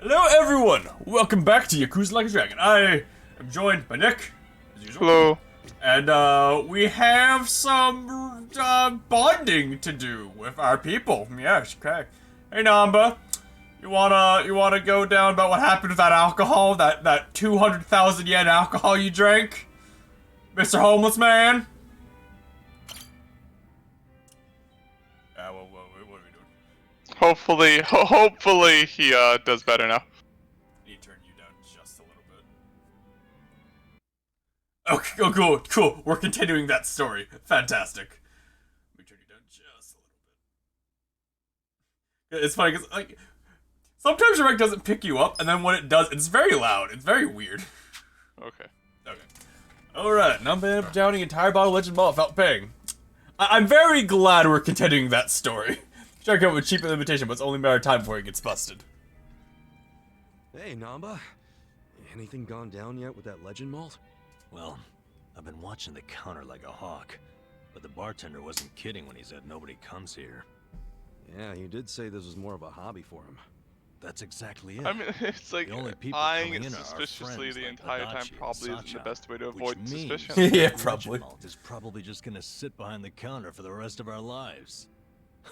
Hello everyone! Welcome back to Yakuza Like a Dragon. I am joined by Nick, as usual. Hello. And we have some bonding to do with our people. Yes, okay. Hey Namba, you wanna go down about what happened with that alcohol? That 200,000 yen alcohol you drank? Mr. Homeless Man? What are we doing? Hopefully he does better now. I need to turn you down just a little bit. Okay, oh, cool. We're continuing that story. Fantastic. Let me turn you down just a little bit. It's funny because like sometimes your mic doesn't pick you up, and then when it does, it's very loud. It's very weird. Okay. All right, now I'm ended up downing an entire bottle of Legend Malt without paying. I'm very glad we're continuing that story. Try to come up with a cheap imitation, but it's only a matter of time before it gets busted. Hey, Namba. Anything gone down yet with that Legend Malt? Well, I've been watching the counter like a hawk, but the bartender wasn't kidding when he said nobody comes here. Yeah, he did say this was more of a hobby for him. That's exactly it. I mean, it's like The only people eyeing coming it in are our suspiciously friends the like entire time Adachi and probably isn't the Sacha, best way to which avoid means suspicion. Yeah, Legend probably. Malt is probably just gonna sit behind the counter for the rest of our lives.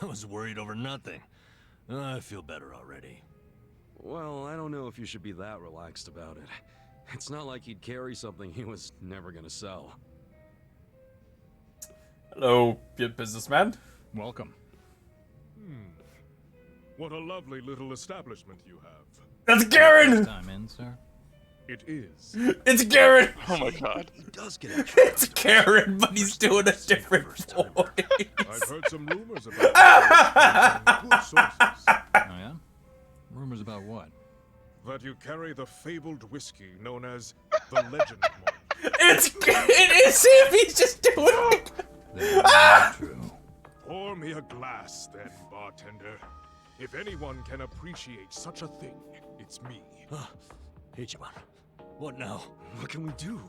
I was worried over nothing. I feel better already. Well, I don't know if you should be that relaxed about it. It's not like he'd carry something he was never gonna sell. Hello, businessman. Welcome. What a lovely little establishment you have. That's Garen! Time in, sir? It is. It's Garen! Oh my god. He does get extra. It's Garen, but he's doing a different voice. I've heard some rumors about you from good sources. Oh yeah? Rumors about what? That you carry the fabled whiskey known as the Legend Malt. It is him! He's just doing it! That is true. Pour me a glass, then, bartender. If anyone can appreciate such a thing, it's me. Ichiban, what now? What can we do?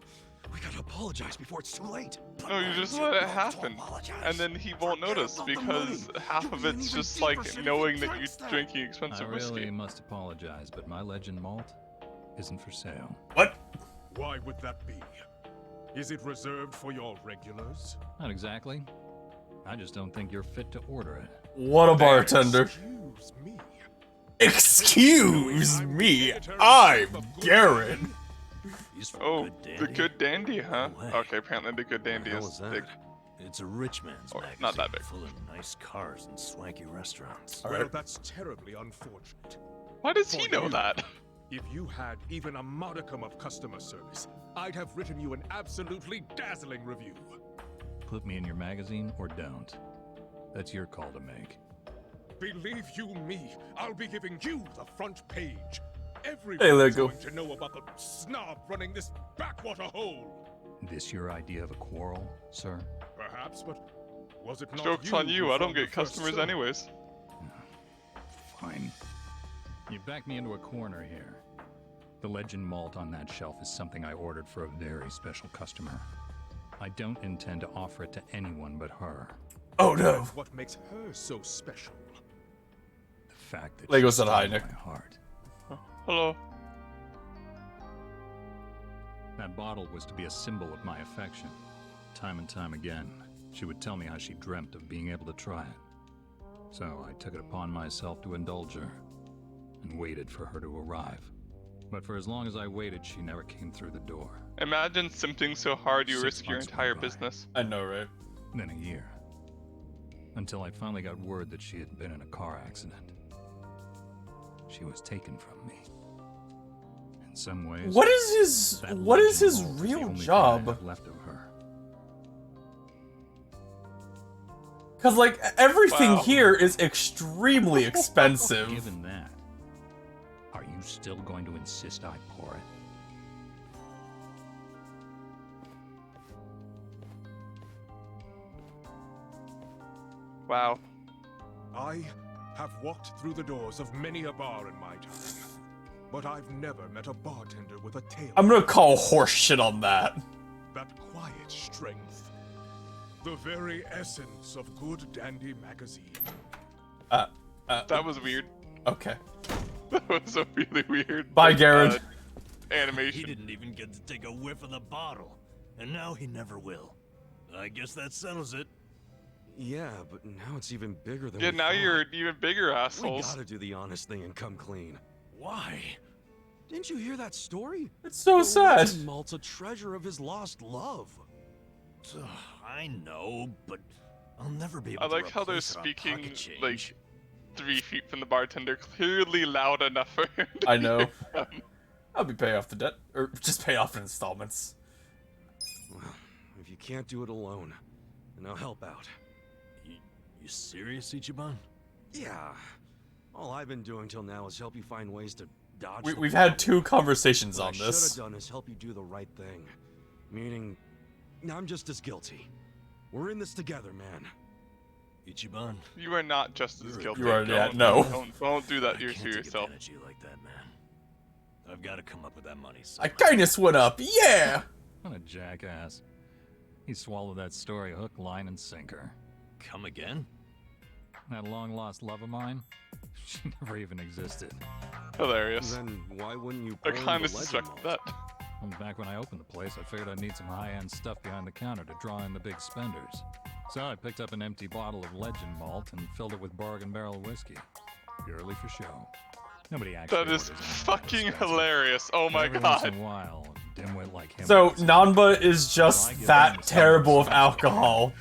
We gotta apologize before it's too late. No, you just let it happen, and then he won't notice because half of it's just like knowing that you're drinking I expensive really whiskey. must apologize, but my Legend Malt isn't for sale. What? Why would that be? Is it reserved for your regulars? Not exactly. I just don't think you're fit to order it. What a bartender. Excuse me. Excuse me, I'm Garen. He's from Oh, Good Dandy. the good dandy, huh? No way. Okay, apparently the good dandy hell is is that? big. It's a rich man's Oh, magazine not that big. full of nice cars and swanky restaurants. All Well, right. that's terribly unfortunate. Why does he For know you. that? If you had even a modicum of customer service, I'd have written you an absolutely dazzling review. Put me in your magazine or don't. That's your call to make. Believe you me, I'll be giving you the front page. Hey, Everyone's Lego. going to know about the snob running this backwater hole. This your idea of a quarrel, sir? Perhaps, but was it not Joke's you on who you, I don't formed the get first customers stone? anyways. Fine. You backed me into a corner here. The Legend Malt on that shelf is something I ordered for a very special customer. I don't intend to offer it to anyone but her. Oh no. What makes her so special? The fact that Lego she said hi, stole Nick. my heart. Hello. That bottle was to be a symbol of my affection. Time and time again, she would tell me how she dreamt of being able to try it. So I took it upon myself to indulge her, and waited for her to arrive. But for as long as I waited, she never came through the door. Imagine simping so hard you 6 risk your months entire went by. business. I know, right? Then a year. Until I finally got word that she had been in a car accident. She was taken from me. In some ways, What is that what is Legend his Malt the real only thing I job? have left of her. Cause like everything Wow. here is extremely expensive. Given that, are you still going to insist I pour it? Wow. I have walked through the doors of many a bar in my time, but I've never met a bartender with a tail. I'm gonna call horse shit on that. That quiet strength. The very essence of Good Dandy magazine. That was weird. Okay. was a really weird. Bye, Garrett. He Animation. didn't even get to take a whiff of the bottle, and now he never will. I guess that settles it. Yeah, but now it's even bigger than Yeah, we now thought. you're even bigger We assholes. gotta do the honest thing and come clean. Why? Didn't you hear that story? It's so The sad. legend Malt's a treasure of his lost love. Ugh, I know, but I'll never be able I to like how they're replace it on speaking pocket change. like 3 feet from the bartender, clearly loud enough for him to I know. hear them. I'll be paying off the debt, or just pay off in installments. Well, if you can't do it alone, then I'll help out. You serious, Ichiban? Yeah. All I've been doing till now is help you find ways to dodge the We've had problem. 2 conversations What on I this. should have done is help you do the right thing. Meaning, I'm just as guilty. We're in this together, man. Ichiban, You are not just as You're- guilty. You are, yeah, Don't- no. Don't do that I to can't take yourself. advantage of you like that, man. I've got to come up with that money. I somehow. kindness went up, yeah! What a jackass. He swallowed that story hook, line, and sinker. Come again? That long-lost love of mine? She never even existed. Hilarious. Then why wouldn't you I own kind the of legend suspected malt? that. Well, back when I opened the place, I figured I'd need some high-end stuff behind the counter to draw in the big spenders. So I picked up an empty bottle of Legend Malt and filled it with bargain barrel whiskey. Purely for show. Nobody actually That is orders anything fucking expensive. hilarious. Oh But my every once in god. a while, a dimwit like him So, walks in. Nanba is just that terrible with alcohol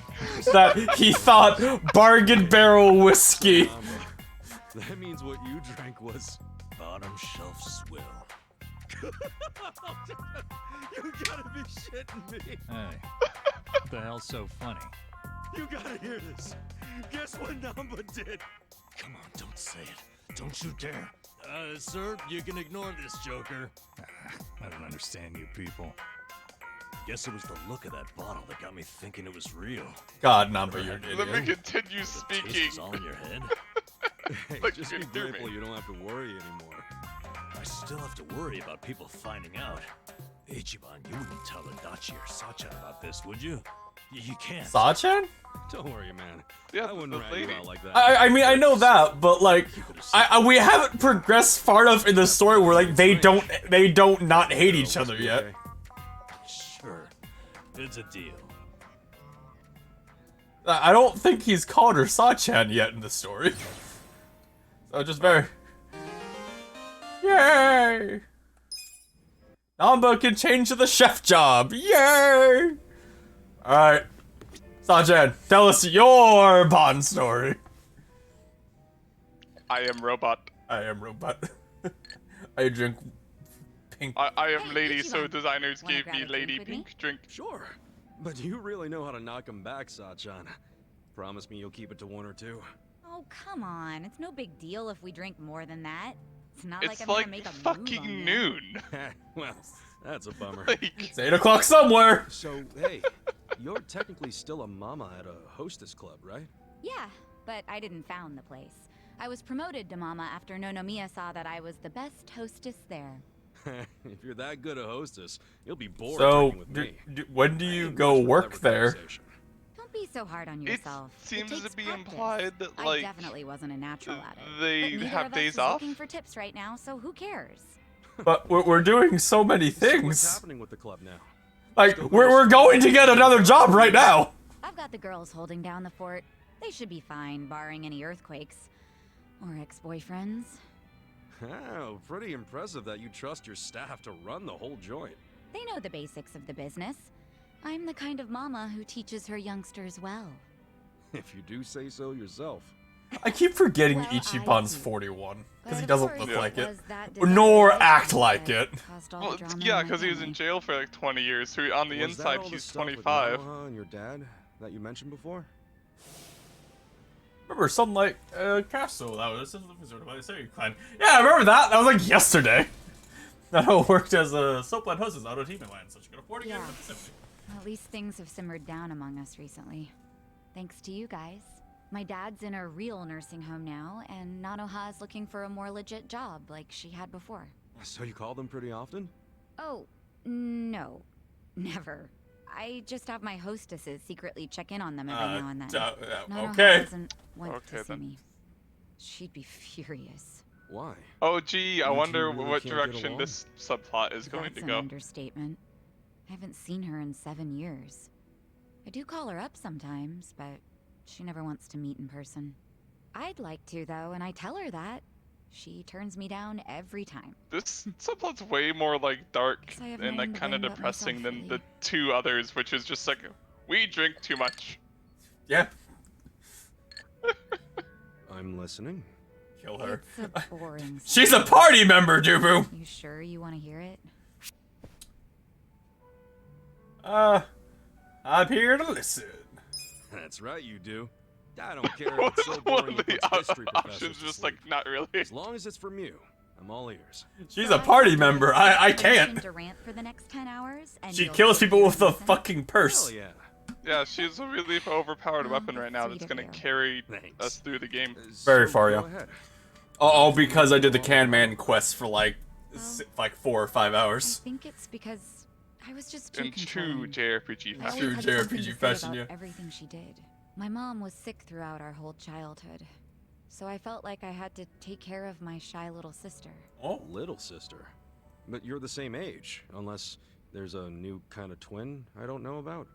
that he thought bargain barrel whiskey. That means what you drank was... Bottom shelf swill. You gotta be shitting me. Hey, what the hell's so funny? You gotta hear this. Guess what Namba did? Come on, don't say it. Don't you dare. Sir, you can ignore this, Joker. I don't understand you people. Guess it was the look of that bottle that got me thinking it was real. God, Nanba, you're an Let me idiot. continue The taste speaking. is all in your head. Hey, Like just you be can hear me. grateful you don't have to worry anymore. I still have to worry about people finding out. Ichiban, you wouldn't tell Adachi or Sachan about this, would you? You can't. Sachan? Don't worry, man. Yeah, I wouldn't the rat you lady. out like that. I mean, I know that, but like, we haven't progressed far enough in the story where like they don't not hate each other yet. Sure. It's a deal. I don't think he's called her Sachan yet in the story. So just very... Yay! Nanba can change to the chef job! Yay! Alright. Sachan, tell us your Bond story. I am robot. I am robot. I drink pink. I am Hey, lady, so Ichiban. designers Wanna gave grab me a drink lady with me? pink drink. Sure. But you really know how to knock him back, Sachan. Promise me you'll keep it to 1 or 2. Oh, come on. It's no big deal if we drink more than that. It's not It's like I'm like gonna make a move on fucking you. noon. Well, that's a bummer. Like, It's 8 o'clock somewhere! So, hey, you're technically still a mama at a hostess club, right? Yeah, but I didn't found the place. I was promoted to mama after Nonomiya saw that I was the best hostess there. If you're that good a hostess, you'll be bored So, drinking with me. when do I you ain't go much for work that there? conversation. Don't be so hard on it yourself. seems takes to be practice. implied that I like definitely wasn't a natural at it. they But neither have of us days is off. looking for tips right now, so who cares? But we're doing so many So what's things. happening with the club now? Like, we're going to get another job right now! I've got the girls holding down the fort. They should be fine, barring any earthquakes. Or ex-boyfriends. Oh, pretty impressive that you trust your staff to run the whole joint. They know the basics of the business. I'm the kind of mama who teaches her youngsters well. If you do say so yourself. I keep forgetting Well, Ichiban's I do. 41, because But he of doesn't course, look Yeah. like it. was that Nor desire act that like it. caused all Well, the drama yeah, in my because he was in family. jail for like 20 years. So on the Was that inside, all the he's stuff with 25. Yamaha and your dad that you mentioned before? Remember Sunlight Castle? That was sort of a clan. Yeah, I remember that. That was like yesterday. That worked as a soapline hostess out of Team Land, so she could afford to get Yeah. into the Pacific. At least things have simmered down among us recently. Thanks to you guys. My dad's in a real nursing home now, and Nanoha's looking for a more legit job like she had before. So you call them pretty often? Oh, no. Never. I just have my hostesses secretly check in on them every now and then. Nanoha Okay. doesn't want Okay, to see then. me. She'd be furious. Why? Oh, gee, I You two wonder really what can't get direction along? this subplot is going That's to an go. understatement. I haven't seen her in 7 years. I do call her up sometimes, but she never wants to meet in person. I'd like to, though, and I tell her that. She turns me down every time. This subplot's way more like dark Guess I have and no one like to kind of blame but depressing myself, than really. the two others, which is just like, we drink too much. Yeah. I'm listening. Kill her. It's a boring She's a party member, Dubu! You sure you want to hear it? I'm here to listen. That's right, you do. I don't care if What it's is so one boring of it the puts history professors options to just sleep. like, not really? As long as it's from you, I'm all ears. She's So a party have member. this I permission can't. to rant for the next 10 hours, and She you'll kills sit people here with and a listen? fucking purse. Hell yeah. Yeah, she's a really overpowered Oh, weapon right now sweet that's of gonna you. carry Thanks. us through the game. Very So, far, go yeah. ahead. Oh, because I did the Can Man quest for like, Well, like 4 or 5 I hours. think it's because I was just too In true controlling. JRPG I fashion. True always had something JRPG to say fashion, about yeah. everything she did. My mom was sick throughout our whole childhood, so I felt like I had to take care of my shy little sister. Oh, Little sister. But you're the same age, unless there's a new kind of twin I don't know about.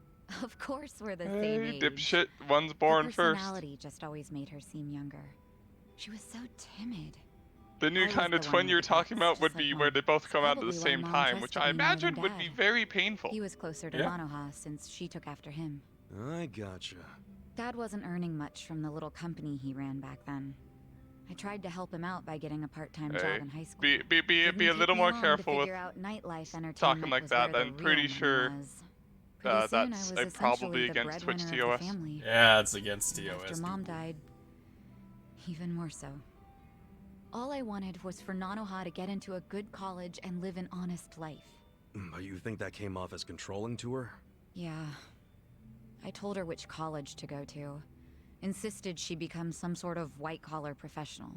Of course we're the same Hey, age. dipshit, one's Her born first. personality just always made her seem younger. She was so timid. The new I was kind of the twin one you're with the talking guts, about would just be like where Mom. they both It's come out at the probably why same Mom time, which trusted I me more than imagine would be Dad. very painful. He was closer to Yeah. Manoha since she took after him. I gotcha. Dad wasn't earning much from the little company he ran back then. I tried to help him out by getting a part-time Hey, job in high school. be Didn't a take little me more long careful to with figure out nightlife entertainment talking like was that. where the I'm pretty real sure money was. Pretty soon I that's was probably essentially the against Twitch breadwinner of the TOS. family. yeah, it's against And TOS. after Mom people. died, even more so. All I wanted was for Nanoha to get into a good college and live an honest life. But you think that came off as controlling to her? Yeah. I told her which college to go to. Insisted she become some sort of white-collar professional.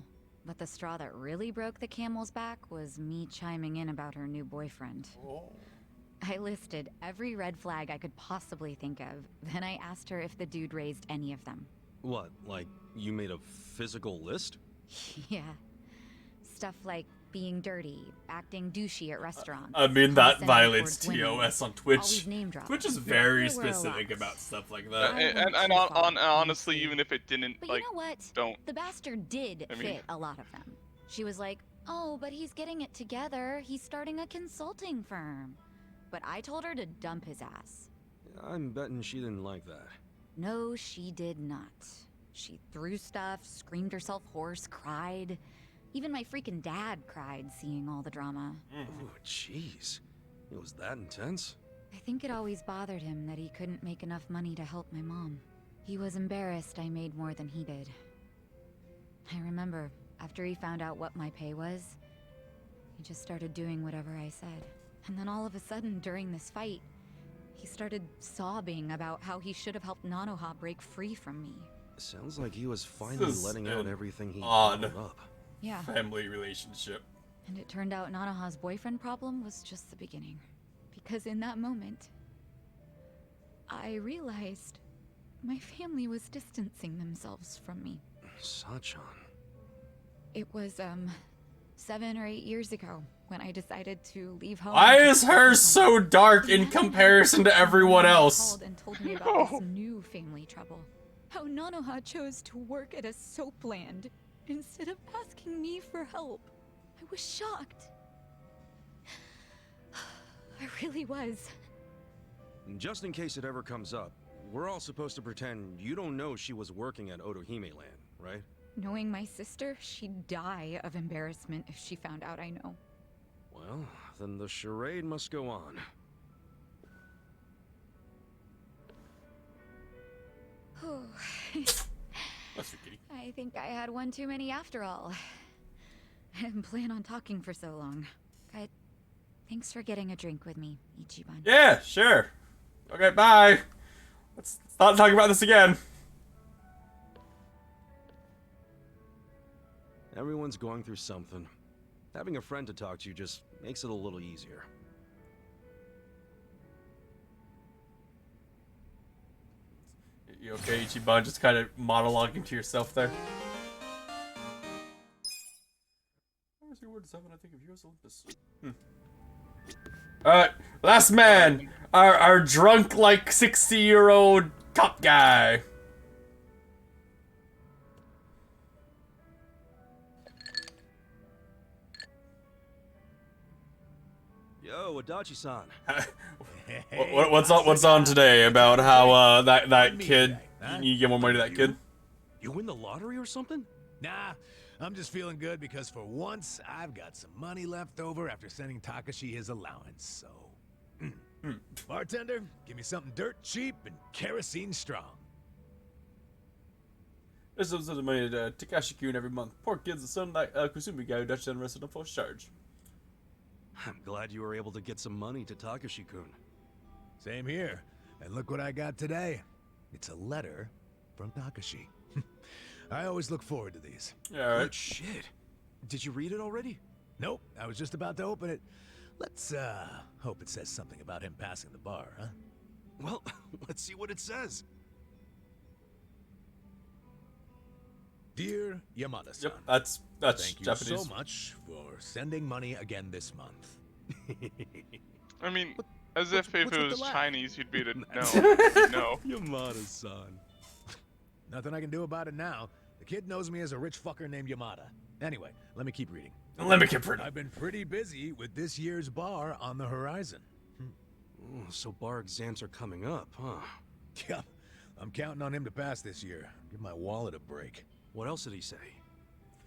But the straw that really broke the camel's back was me chiming in about her new boyfriend. I listed every red flag I could possibly think of, then I asked her if the dude raised any of them. What, like you made a physical list? Yeah. Stuff like being dirty, acting douchey at restaurants. I mean, that condescending violates towards women, TOS on Twitch. always name dropping. Twitch is very There were a specific lot. about stuff like Uh, that. I and went and too on, far, on honestly, honestly. even if it didn't, But like, you know what? don't. The bastard did I mean- fit a lot of them. She was like, oh, but he's getting it together. He's starting a consulting firm. But I told her to dump his ass. I'm betting she didn't like that. No, she did not. She threw stuff, screamed herself hoarse, cried. Even my freaking dad cried seeing all the drama. Oh, jeez. It was that intense? I think it always bothered him that he couldn't make enough money to help my mom. He was embarrassed I made more than he did. I remember, after he found out what my pay was, he just started doing whatever I said. And then all of a sudden, during this fight, he started sobbing about how he should have helped Nanoha break free from me. Sounds like he was finally is letting out an everything he odd- bottled up. Yeah, Family relationship. and it turned out Nanoha's boyfriend problem was just the beginning. Because in that moment, I realized my family was distancing themselves from me. Sachan. It was, 7 or 8 years ago when I decided to leave home. Why and is start hers so home. dark in And then comparison to everyone my mom else? called and told me about this new family trouble. How Nanoha chose to work at a soapland instead of asking me for help. I was shocked. I really was. Just in case it ever comes up, we're all supposed to pretend you don't know she was working at Otohime Land, right? Knowing my sister, she'd die of embarrassment if she found out I know. Well, then the charade must go on. That's your kitty. I think I had one too many after all. I didn't plan on talking for so long. But thanks for getting a drink with me, Ichiban. Yeah, sure. Okay, bye. Let's not talk about this again. Everyone's going through something. Having a friend to talk to just makes it a little easier. You okay, Ichiban? Just kind of monologuing to yourself there. 47, I think, of US Olympus. Alright, last man! Our drunk, like, 60-year-old cop guy. Yo, Adachi-san. What's on today about how that kid, you give more money to that kid? You win the lottery or something? Nah, I'm just feeling good because for once, I've got some money left over after sending Takashi his allowance, so... Bartender, give me something dirt cheap and kerosene strong. This is the money to Takashi-kun every month. Poor kid's the son of that Kusumi guy who Dutch then arrested on false charge. I'm glad you were able to get some money to Takashi-kun. Same here. And look what I got today. It's a letter from Takashi. I always look forward to these. Yeah, alright. Good shit. Did you read it already? Nope, I was just about to open it. Let's, hope it says something about him passing the bar, huh? Well, let's see what it says. Dear Yamada-san. Yep, that's Thank you Japanese. so much for sending money again this month. I mean, as if what's it with was the laugh? Chinese, you'd beat it. No. No. Yamada-san. Nothing I can do about it now. The kid knows me as a rich fucker named Yamada. Anyway, let me keep reading. Let me get pretty. I've been pretty busy with this year's bar on the horizon. Oh, so bar exams are coming up, huh? Yeah, I'm counting on him to pass this year. Give my wallet a break. What else did he say?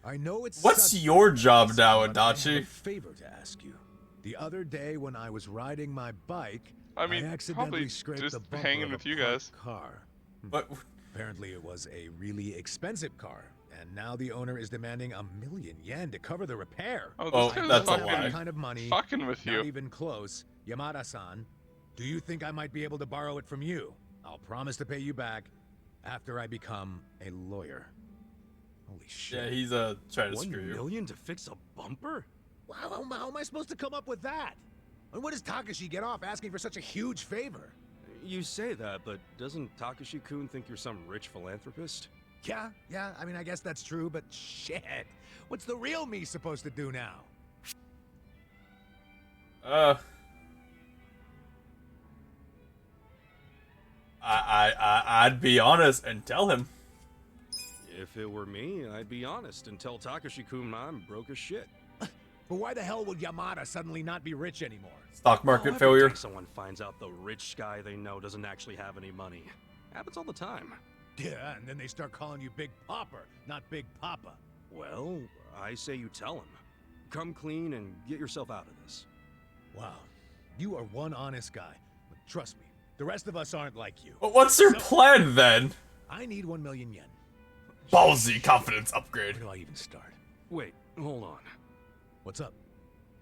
I know it's What's such your job now, but I have a Adachi? favor to ask you. The other day when I was riding my bike, I mean, accidentally probably scraped just the bumper hanging of a with you parked guys. car. But Apparently it was a really expensive car, and now the owner is demanding 1,000,000 yen to cover the repair. Oh, Oh, this guy's that's a Not lie. that kind of money. fucking with Not you. even close. Yamada-san, do you think I might be able to borrow it from you? I'll promise to pay you back after I become a lawyer. Holy shit. yeah, he's trying to 1 screw you. million to fix a bumper? How am I supposed to come up with that? And what does Takashi get off asking for such a huge favor? You say that, but doesn't Takashi-kun think you're some rich philanthropist? Yeah, I mean, I guess that's true, but shit. What's the real me supposed to do now? I'd be honest and tell him. If it were me, I'd be honest and tell Takashi-kun I'm broke as shit. But why the hell would Yamada suddenly not be rich anymore? Stock market Every failure. time someone finds out the rich guy they know doesn't actually have any money. Happens all the time. Yeah, and then they start calling you Big Popper, not Big Papa. Well, I say you tell him. Come clean and get yourself out of this. Wow, you are one honest guy. But trust me, the rest of us aren't like you. But what's your plan then? I need 1,000,000 yen. Ballsy confidence upgrade. Where do I even start? Wait, hold on. What's up?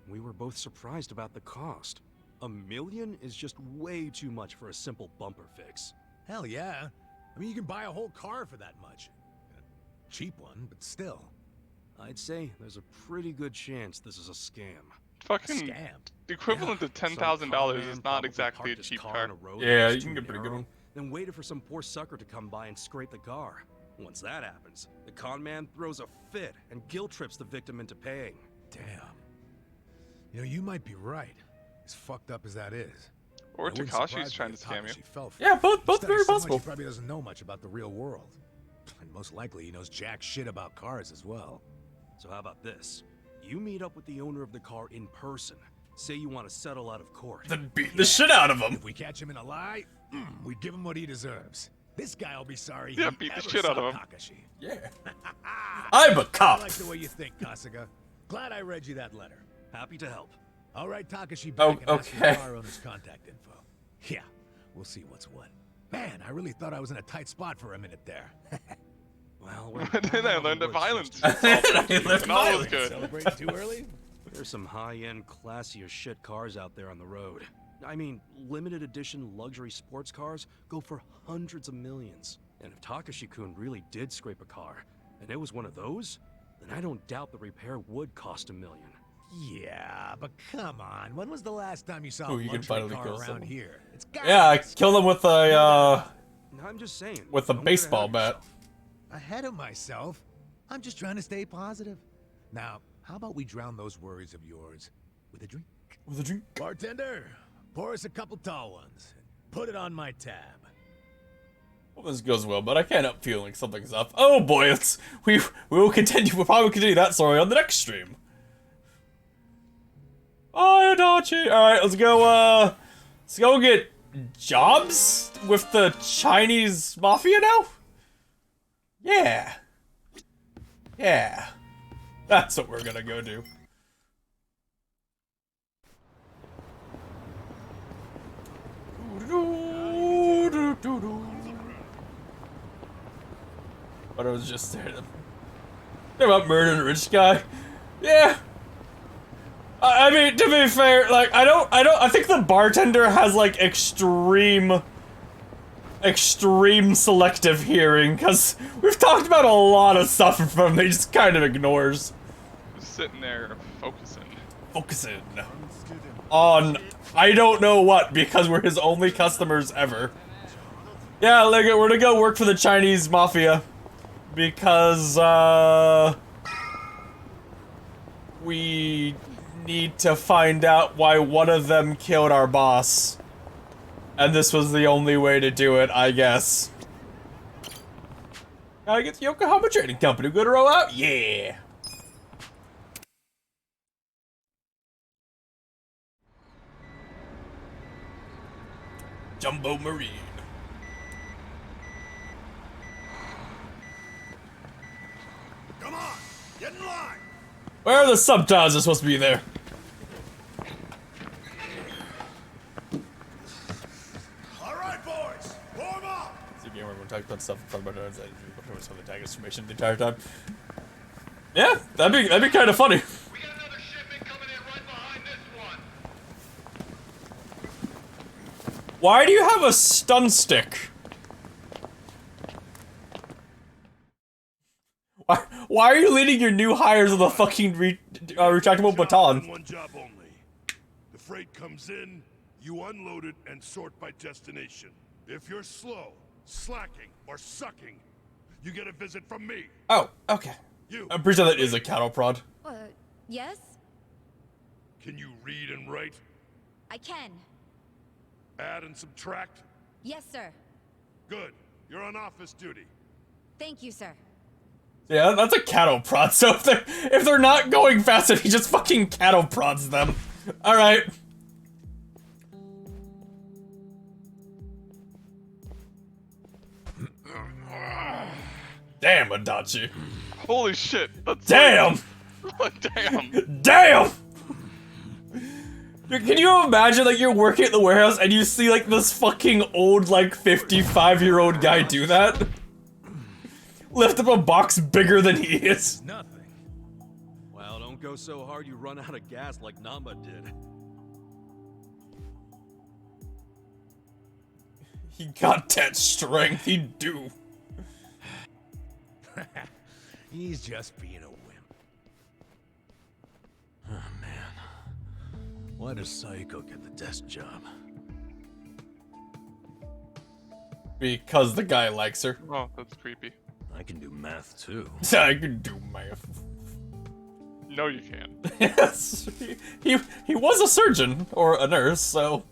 We were both surprised about the cost. 1,000,000 is just way too much for a simple bumper fix. Hell yeah. I mean, you can buy a whole car for that much. A cheap one, but still. I'd say there's a pretty good chance this is a scam. Fucking Scam. the equivalent Yeah, of $10,000 some con is man not probably exactly a parked his cheap car car. on a road Yeah, that was you can too get a pretty good narrow, one. Then waited for some poor sucker to come by and scrape the car. Once that happens, the con man throws a fit and guilt trips the victim into paying. Damn. You know, you might be right. As fucked up as that is. Or It wouldn't Takashi's surprise trying me to if scam you. Takashi fell for Yeah, it. both He studies very so much, possible. He probably doesn't know much about the real world. And most likely he knows jack shit about cars as well. So how about this? You meet up with the owner of the car in person. Say you want to settle out of court. Then beat the shit out of him. If we catch him in a lie, we'd give him what he deserves. This guy'll be sorry Yeah, he beat the ever shit out saw of him. Takashi. Yeah. I'm a I cop. like the way you think, Kasuga. Glad I read you that letter. Happy to help. All right, Takashi Oh, back and ask for okay. the car owner's contact info. Yeah, we'll see what's what. Man, I really thought I was in a tight spot for a minute there. Well, Then I learned that violence. I learned And all was violence. good. Celebrating too early? There's some high-end, classy as shit cars out there on the road. I mean, limited edition luxury sports cars go for hundreds of millions. And if Takashi-kun really did scrape a car, and it was one of those, then I don't doubt the repair would cost $1 million. Yeah, but come on. When was the last time you saw Ooh, a you can luxury finally car kill around someone. here? It's got Yeah, I killed him with a I'm just saying. with a don't get baseball ahead of bat. yourself. ahead of myself. I'm just trying to stay positive. Now, how about we drown those worries of yours with a drink? With a drink? Bartender, pour us a couple tall ones and put it on my tab. Well, this goes well, but I can't help feeling something's up. Oh boy, we will continue. We'll probably continue that story on the next stream. Oh, Adachi. All right, let's go. Let's go get jobs with the Chinese mafia now. Yeah. Yeah. That's what we're gonna go do. But I was just there. They're about murdering a rich guy. Yeah. I mean, to be fair, like, I think the bartender has, like, extreme selective hearing, because we've talked about a lot of stuff from him, he just kind of ignores. Just sitting there, focusing. On, I don't know what, because we're his only customers ever. Yeah, like, we're gonna go work for the Chinese mafia, because, we need to find out why one of them killed our boss. And this was the only way to do it, I guess. Gotta get the Yokohama Trading Company. Good to roll out? Yeah! Jumbo Marine. Come on, get in line. Where are the subtitles that are supposed to be there? All right, boys, warm up. See, again, we're talking about stuff in front of our nose. Some of the tag information the entire time. Yeah, that'd be kind of funny. We got another shipment coming in right behind this one. Why do you have a stun stick? Why are you leading your new hires with a fucking retractable baton? One job only. The freight comes in, you unload it and sort by destination. If you're slow, slacking, or sucking, you get a visit from me. Oh, okay. I'm pretty sure that is a cattle prod. Yes? Can you read and write? I can. Add and subtract? Yes, sir. Good. You're on office duty. Thank you, sir. Yeah, that's a cattle prod, so if they're not going fast enough, he just fucking cattle prods them. Alright. Damn, Adachi. Holy shit. That's Damn! Like, damn. Damn! Can you imagine, like, you're working at the warehouse and you see, like, this fucking old, like, 55-year-old guy do that? Lift up a box bigger than he is. Nothing. Well, don't go so hard you run out of gas like Namba did. He got that strength, he do. He's just being a wimp. Oh, man. Why does Saiko get the desk job? Because the guy likes her. Oh, that's creepy. I can do math, too. I can do math. No, you can't. Yes, he was a surgeon, or a nurse, so...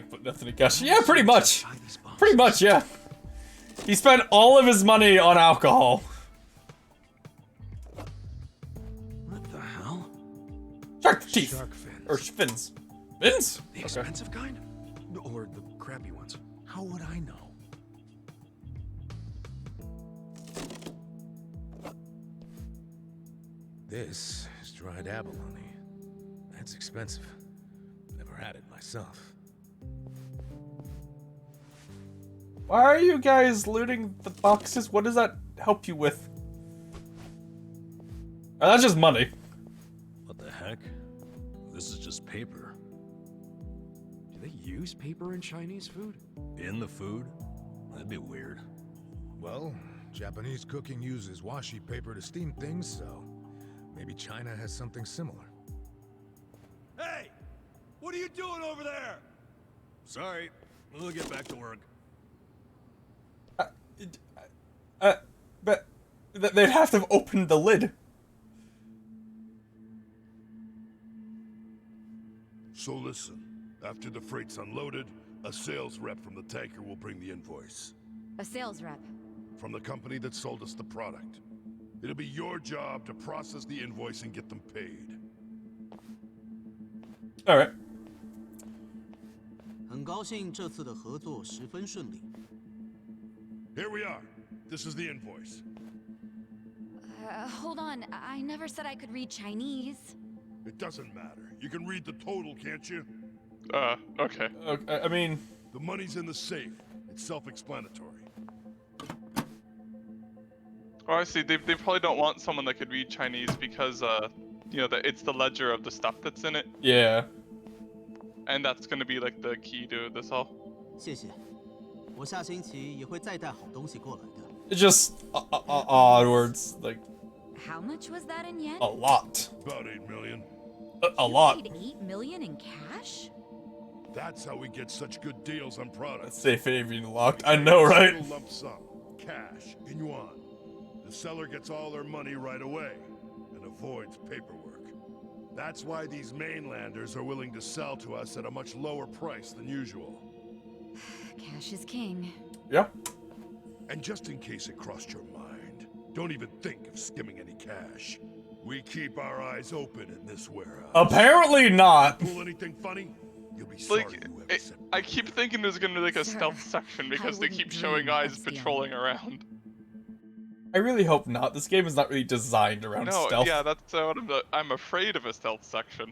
Put nothing in cash. Yeah, pretty much. Pretty much, yeah. He spent all of his money on alcohol. What the hell? Shark teeth. Shark fins. Or fins. Fins? The expensive kind? Or the crappy ones? How would I know? This is dried abalone. That's expensive. Never had it myself. Why are you guys looting the boxes? What does that help you with? Oh, that's just money. What the heck? This is just paper. Do they use paper in Chinese food? In the food? That'd be weird. Well, Japanese cooking uses washi paper to steam things, so maybe China has something similar. Hey! What are you doing over there? Sorry, we'll get back to work. But they'd have to have opened the lid. So listen, after the freight's unloaded, a sales rep from the tanker will bring the invoice. A sales rep. From the company that sold us the product. It'll be your job to process the invoice and get them paid. Alright. 很高兴这次的合作十分顺利。 Here we are. This is the invoice. Hold on. I never said I could read Chinese. It doesn't matter. You can read the total, can't you? Okay. I mean... The money's in the safe. It's self-explanatory. Oh, I see. They probably don't want someone that could read Chinese because, you know, it's the ledger of the stuff that's in it. Yeah. And that's gonna be like the key to this all. 谢谢，我下星期也会再带好东西过来的。 It's just odd words, like... How much was that in yen? A lot. About 8 million. A lot. Paid 8 million in cash? That's how we get such good deals on products. Safe haven locked. I know, right? Single lump sum, cash, in yuan. The seller gets all their money right away and avoids paperwork. That's why these mainlanders are willing to sell to us at a much lower price than usual. Cash is king. Yeah. And just in case it crossed your mind, don't even think of skimming any cash. We keep our eyes open in this warehouse. Apparently not. Pull anything funny? You'll be sorry you ever said. I keep thinking there's gonna be like a stealth section because they keep showing eyes patrolling around. I really hope not. This game is not really designed around stealth. Yeah, that's what I'm afraid of a stealth section.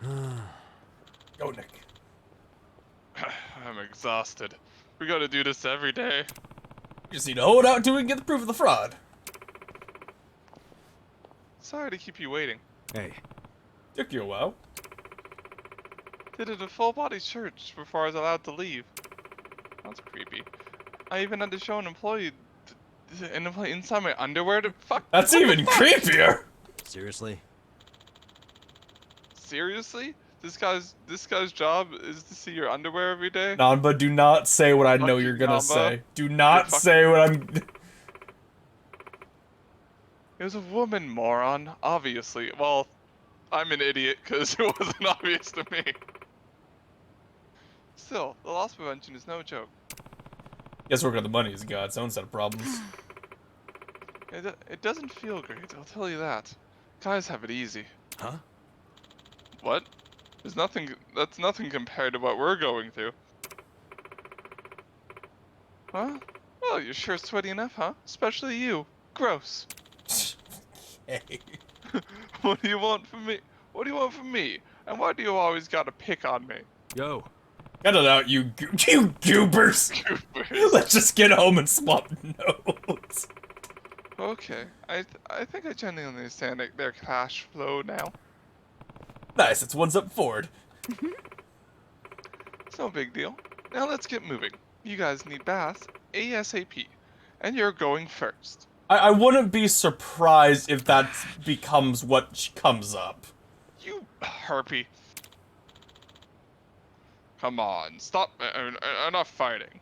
Go, Nick. I'm exhausted. We gotta do this every day. You just need to hold out until we can get the proof of the fraud. Sorry to keep you waiting. Hey. Took you a while. They did a full body search before I was allowed to leave. That's creepy. I even had to show an employee inside my underwear to fuck. That's even creepier. Seriously? Seriously? This guy's job is to see your underwear every day? Nanba, do not say what I know Fuck you're you, gonna Nanba. say. Do not say what I'm... It was a woman, moron. Obviously. Well, I'm an idiot because it wasn't obvious to me. Still, the loss prevention is no joke. Guess working on the money is God's own set of problems. It doesn't feel great, I'll tell you that. Guys have it easy. Huh? What? That's nothing compared to what we're going through. Huh? Well, you're sure sweaty enough, huh? Especially you. Gross. Okay. What do you want from me? What do you want from me? And why do you always gotta pick on me? Yo. Cut it out, you goobers. Let's just get home and swap notes. Okay, I think I genuinely understand their cash flow now. Nice, it's one's up forward. It's no big deal. Now let's get moving. You guys need baths ASAP. And you're going first. I wouldn't be surprised if that becomes what comes up. You harpy. Come on, stop. Enough fighting.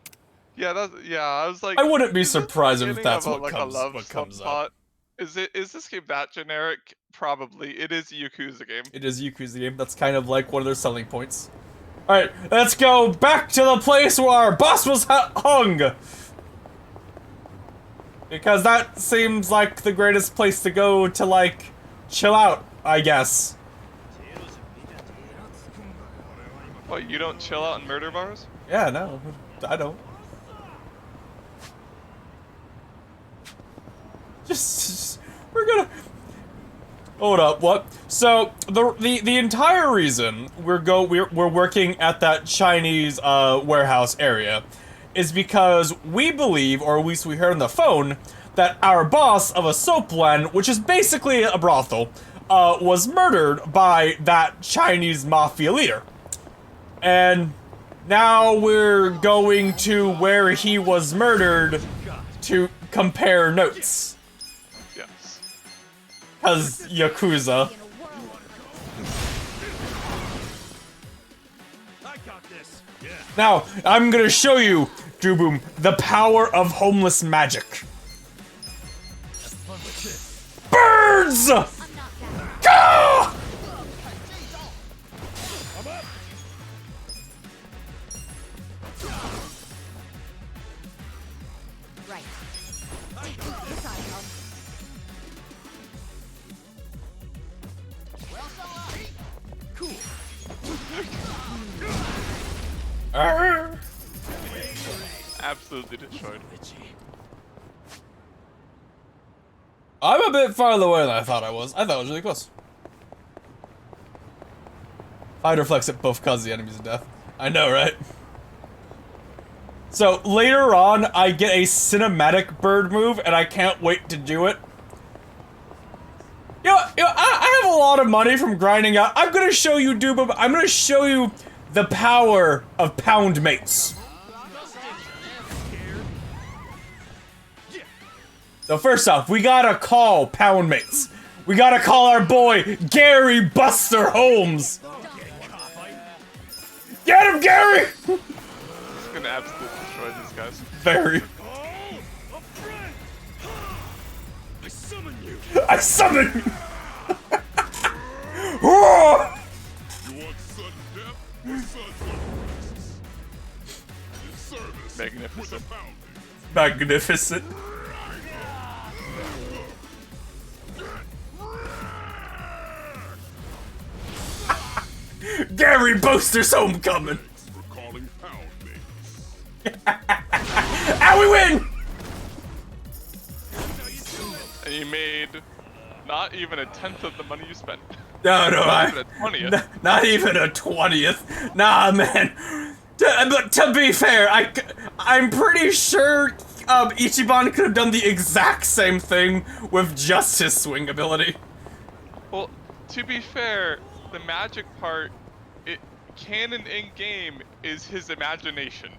Yeah, I was like. I wouldn't be surprised if beginning that's of what comes up. Is this game that generic? Probably. It is a Yakuza game. It is a Yakuza game. That's kind of like one of their selling points. Alright, let's go back to the place where our boss was hung! Because that seems like the greatest place to go to, like, chill out, I guess. What, you don't chill out in murder bars? Yeah, no, I don't. Just we're gonna... Hold up, what? So, the entire reason we're working at that Chinese, warehouse area is because we believe, or at least we heard on the phone, that our boss of a soap blend, which is basically a brothel, was murdered by that Chinese mafia leader. And now we're going to where he was murdered to compare notes. Yes. Cause Yakuza. Now, I'm gonna show you, Drooboom, the power of homeless magic. Birds! Go! Right. This ought to help. Absolutely destroyed. I'm a bit farther away than I thought I was. I thought it was really close. Fight reflects it both cause the enemies of death. I know, right? So later on, I get a cinematic bird move, and I can't wait to do it. I have a lot of money from grinding out. I'm gonna show you, Dooba. I'm gonna show you the power of pound mates. So first off, we gotta call pound mates. We gotta call our boy Gary Buster Holmes. Get him, Gary! He's gonna absolutely destroy these guys. Very. I summon you. I summon you! You want sudden death or sudden service Magnificent. with a pound. Magnificent. Gary Boaster's homecoming! For calling pound mates. And we win! And you made not even a tenth of the money you spent. No, Not even a 20th. Not even a 20th. Nah, man. But to be fair, I'm pretty sure Ichiban could have done the exact same thing with just his swing ability. Well, to be fair, the magic part, canon in game is his imagination.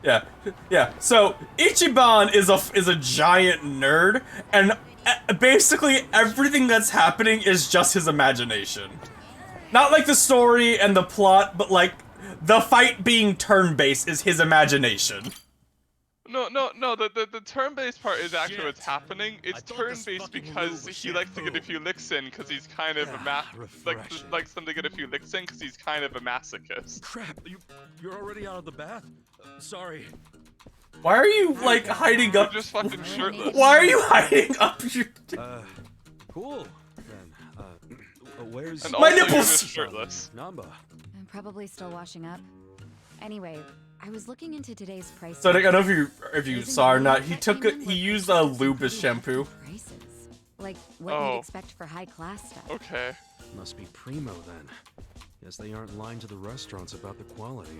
Yeah. So Ichiban is a giant nerd, and basically everything that's happening is just his imagination. Not like the story and the plot, but like the fight being turn-based is his imagination. No. The turn-based part is actually what's happening. It's turn-based because he likes to get a few licks in because he's kind of likes them to get a few licks in because he's kind of a masochist. Crap, you're already out of the bath? Sorry. Why are you like hiding up? Just fucking shirtless. Why are you hiding up your? Cool. Then, where's And My also nipples! You're just shirtless. Namba? I'm probably still washing up. Anyway, I was looking into today's prices. So I don't know if you saw or not. He used a lube as shampoo. Prices. Like what you'd expect for high class stuff. Okay. Must be primo then. Guess they aren't lying to the restaurants about the quality.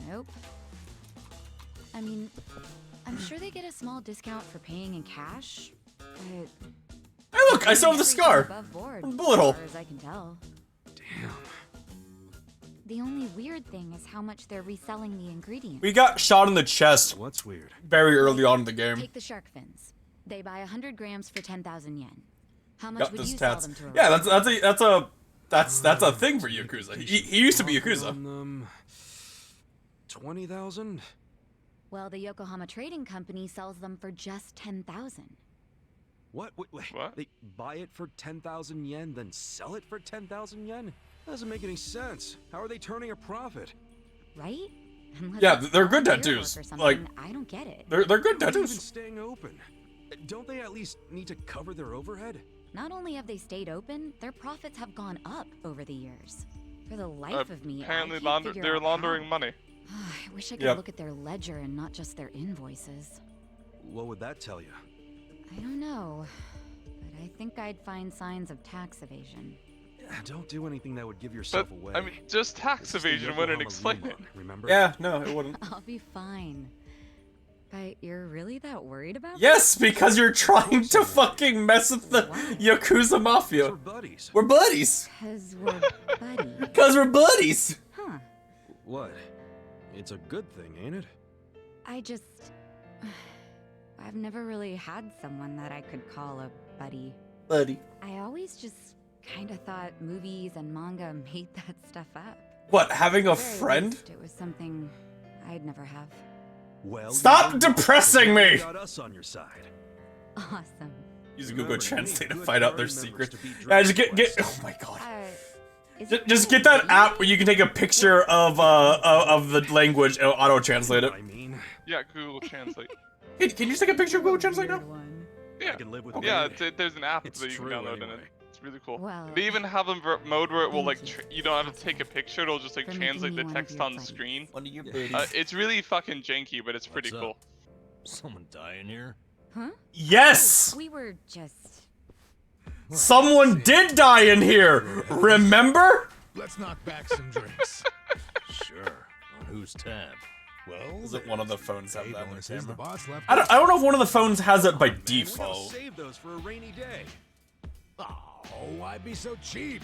Nope. I mean, I'm sure they get a small discount for paying in cash, but Hey, look! I still have the scar. above board, Bullet hole. as far as I can tell. Damn. The only weird thing is how much they're reselling the ingredients. We got shot in the chest What's weird? very early on in the game. Take the shark fins. They buy 100 grams for 10,000 yen. How much Got would the you sell stats. them to? Yeah, that's a thing for Yakuza. He used to be Yakuza. 20,000? Well, the Yokohama Trading Company sells them for just 10,000. What? Wait, What? They buy it for 10,000 yen, then sell it for 10,000 yen? Doesn't make any sense. How are they turning a profit? Right? Unless Yeah, it's they're good volunteer tattoos. work or Like, something, I don't get it. They're good Not even tattoos. staying open. Don't they at least need to cover their overhead? Not only have they stayed open, their profits have gone up over the years. For the life of me, Apparently I can't figure they're out laundering how. money. I wish I could Yep. look at their ledger and not just their invoices. What would that tell you? I don't know, but I think I'd find signs of tax evasion. Don't do anything that would give yourself But, away. I mean, just tax This is the evasion wouldn't Yokohama explain Luma, it. Remember? Yeah, no, it wouldn't. I'll be fine. But you're really that worried about Yes, because you're trying to fucking mess with the Yakuza We're Mafia. buddies. We're buddies. Because we're buddies. Because we're buddies. Huh. What? It's a good thing, ain't it? I just... I've never really had someone that I could call a buddy. Buddy. I always just kinda thought movies and manga made that stuff up. What, having a At the very friend? least, it was something I'd never have. Well, Stop you know, depressing me! you got us on your side. Awesome. Use Google Remember, you Translate need to good find out their party secrets. members to beat Yeah, just Dragon get. Quest. Oh my god. Is Just get that app where you can take a picture of the language and it'll auto translate it. I mean, Yeah, Google Translate. Hey, can you just take a picture of Google Translate now? Yeah, I can live with yeah. it. There's an app It's that you can true download in anyway. it. It's really cool. Well, They even have a mode where it will like thank you. you don't have to take a picture. It'll just like For making translate me the one of text your on the friends. screen. One of your booties. It's really fucking janky, but it's pretty What's cool. up? Someone dying here? Huh? Yes! We were just... Someone did die in here! Remember? Let's knock back some drinks. Sure. On whose tab? Well, Is it one of the phones have Dave that on only the says the camera? boss left. I don't know if one of the phones has it by man, we gotta default. save those for a rainy day. Oh, why be so cheap?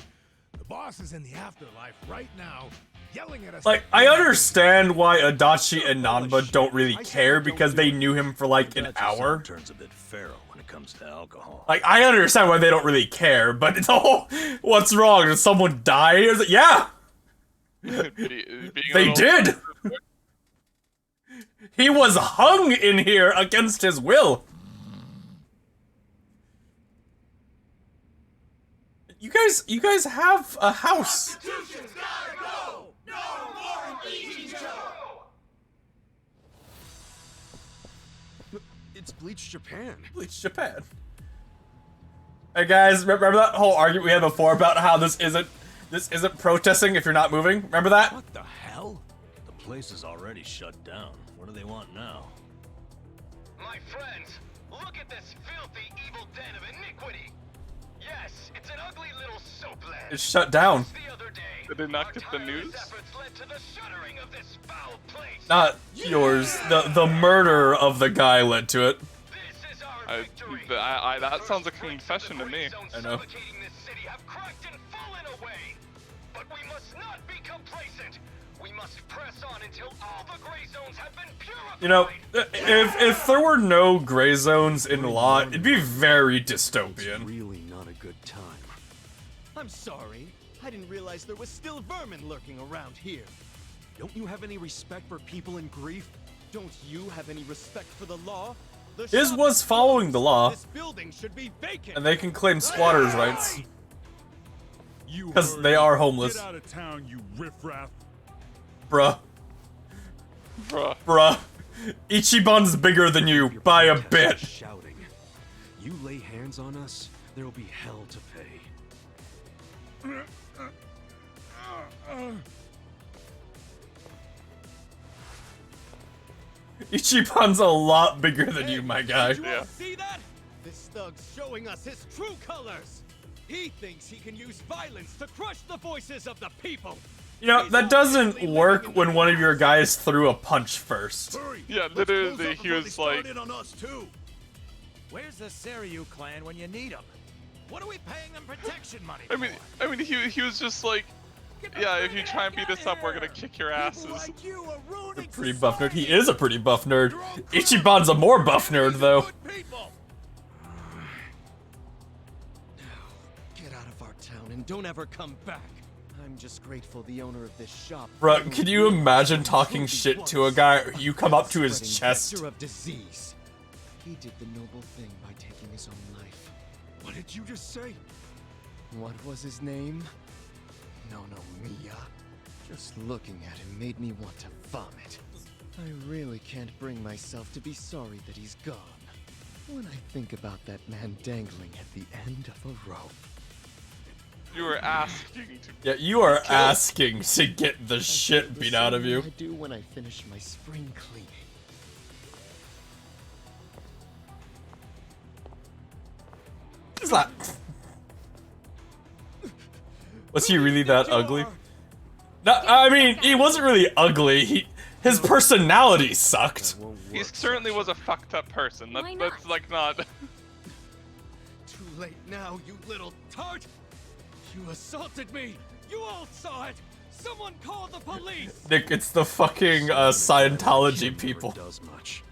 The boss is in the afterlife right now, yelling at us. Like, I understand why Adachi and Nanba don't really care because they knew him for like an Adachi-san hour. turns a bit feral when it comes to alcohol. Like, I understand why they don't really care, but it's all, what's wrong? Did someone die? Is it, yeah! They did! He was hung in here against his will! You guys have a house. It's Bleach Japan. Bleach Japan. Hey guys, remember that whole argument we had before about how this isn't protesting if you're not moving? Remember that? What the hell? The place is already shut down. What do they want now? My friends, look at this filthy, evil den of iniquity. Yes, it's an ugly little soap land. It's shut down. The other day, Did they not our get the tireless news? efforts led to the shuttering of this foul place. Not yours. The murder of the guy led to it. This is our victory. That sounds like a confession to me. I know. Suffocating this city have cracked and fallen away. But we must not be complacent. We must press on until all the gray zones have been purified. You know, if there were no gray zones in law, it'd be very dystopian. Really not a good time. I'm sorry. I didn't realize there was still vermin lurking around here. Don't you have any respect for people in grief? Don't you have any respect for the law? The His shop was is following the closed. law, This building should be vacant. and they can claim squatters' rights You because heard they me. are homeless. Get out of town, you riffraff. Bruh, Bruh. bruh. Ichiban's bigger than you by a bit. Shouting. You lay hands on us, there'll be hell to pay. Ichiban's a lot bigger than you, my guy. Did you Yeah. all see that? This thug's showing us his true colors. He thinks he can use violence to crush the voices of the people. You know, that doesn't work when one of your guys threw a punch first. Hurry! Yeah, Let's literally, close up he before was they start like- in on us too. Where's the Seiryu clan when you need them? What are we paying them protection money I mean, he was just like, yeah, if you try and beat us up, we're gonna kick your asses. like you are ruining Pretty buff nerd. He is a pretty buff nerd. Ichiban's a more buff nerd, though. Get out of our town and don't ever come back. I'm just grateful the owner of this shop. Bruh, can you imagine talking shit to a guy? You come up to his Spreading chest. vector of disease. He did the noble thing by taking his own life. What did you just say? What was his name? No, Mia. Just looking at him made me want to vomit. I really can't bring myself to be sorry that he's gone. When I think about that man dangling at the end of a rope. You were asking to. Yeah, you are asking to get the shit beat out of you. I do when I finish my spring cleaning. Is that? Was he really that ugly? No, I mean, he wasn't really ugly. His personality sucked. He certainly was a fucked up person. Why That's like not. Too late now, you little tart! You assaulted me! You all saw it! Someone call the police! Nick, it's the fucking Scientology people. Does much.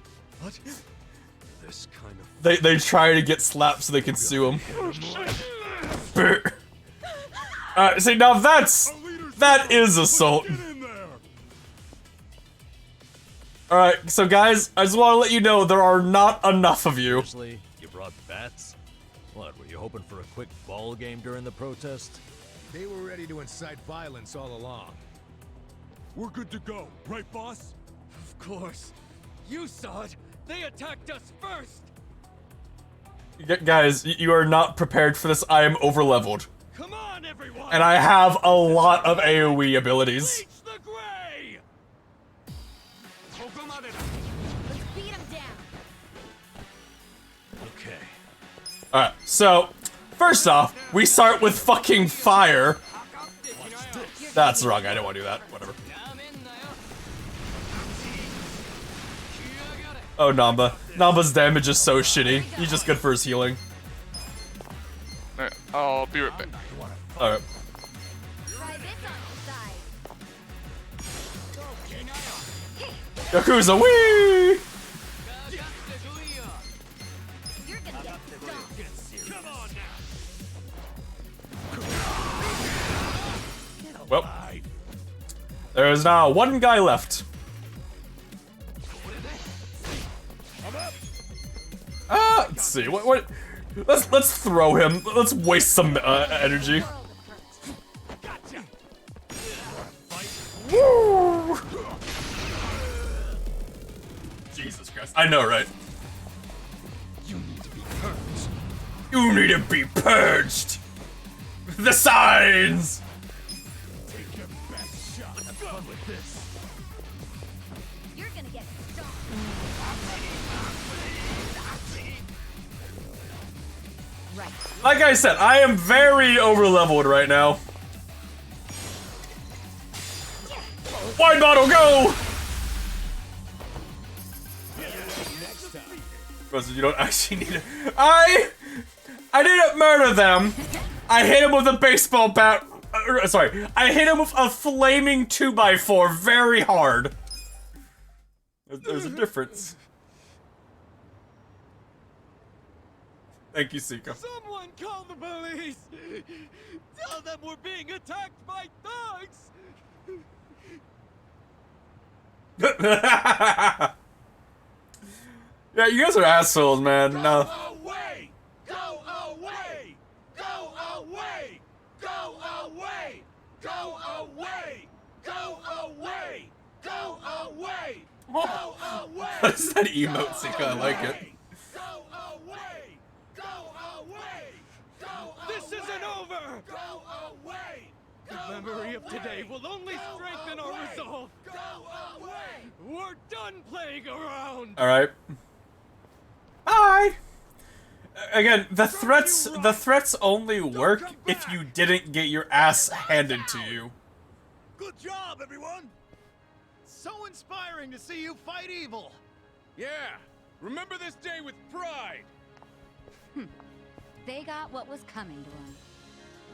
What? This kind of They try to get slapped so they can sue him. See, now that is assault. Alright, so guys, I just want to let you know there are not enough of you. Seriously? You brought bats? What, were you hoping for a quick ball game during the protest? They were ready to incite violence all along. We're good to go, right, boss? Of course. You saw it. They attacked us first. Guys, you are not prepared for this. I am overleveled. Come on, everyone. And I have a lot of AoE abilities. Reach the gray. Let's beat him down. Okay. Alright, so, first off, we start with fucking fire. That's wrong, I didn't want to do that. Whatever. Oh, Namba. Namba's damage is so shitty. He's just good for his healing. Alright, I'll be right back. Alright. Yakuza, wee! Well, there is now one guy left. Let's see. What? Let's throw him. Let's waste some energy. Woo! Jesus Christ! I know, right? You need to be purged. You need to be purged. The signs. Take your best shot. Have fun with this. You're gonna get stomped. Right. Like I said, I am very overleveled right now. Wide bottle, go! Because you don't actually need it. I didn't murder them. I hit him with a baseball bat. Sorry, I hit him with a flaming 2x4 very hard. There's a difference. Thank you, Sika. Someone call the police. Tell them we're being attacked by thugs. Yeah, you guys are assholes, man. No. Away! Go away! Go away! Go away! Go away! Go away! Go away! Go away! What is that emote, Sika? I like it. Go away! Go away! Go this isn't over! Go away! The memory of today will only strengthen our resolve. Go away! We're done playing around. All right. Bye. Again, the threats only work if you didn't get your ass handed to you. Good job, everyone! So inspiring to see you fight evil. Yeah, remember this day with pride. They got what was coming to them.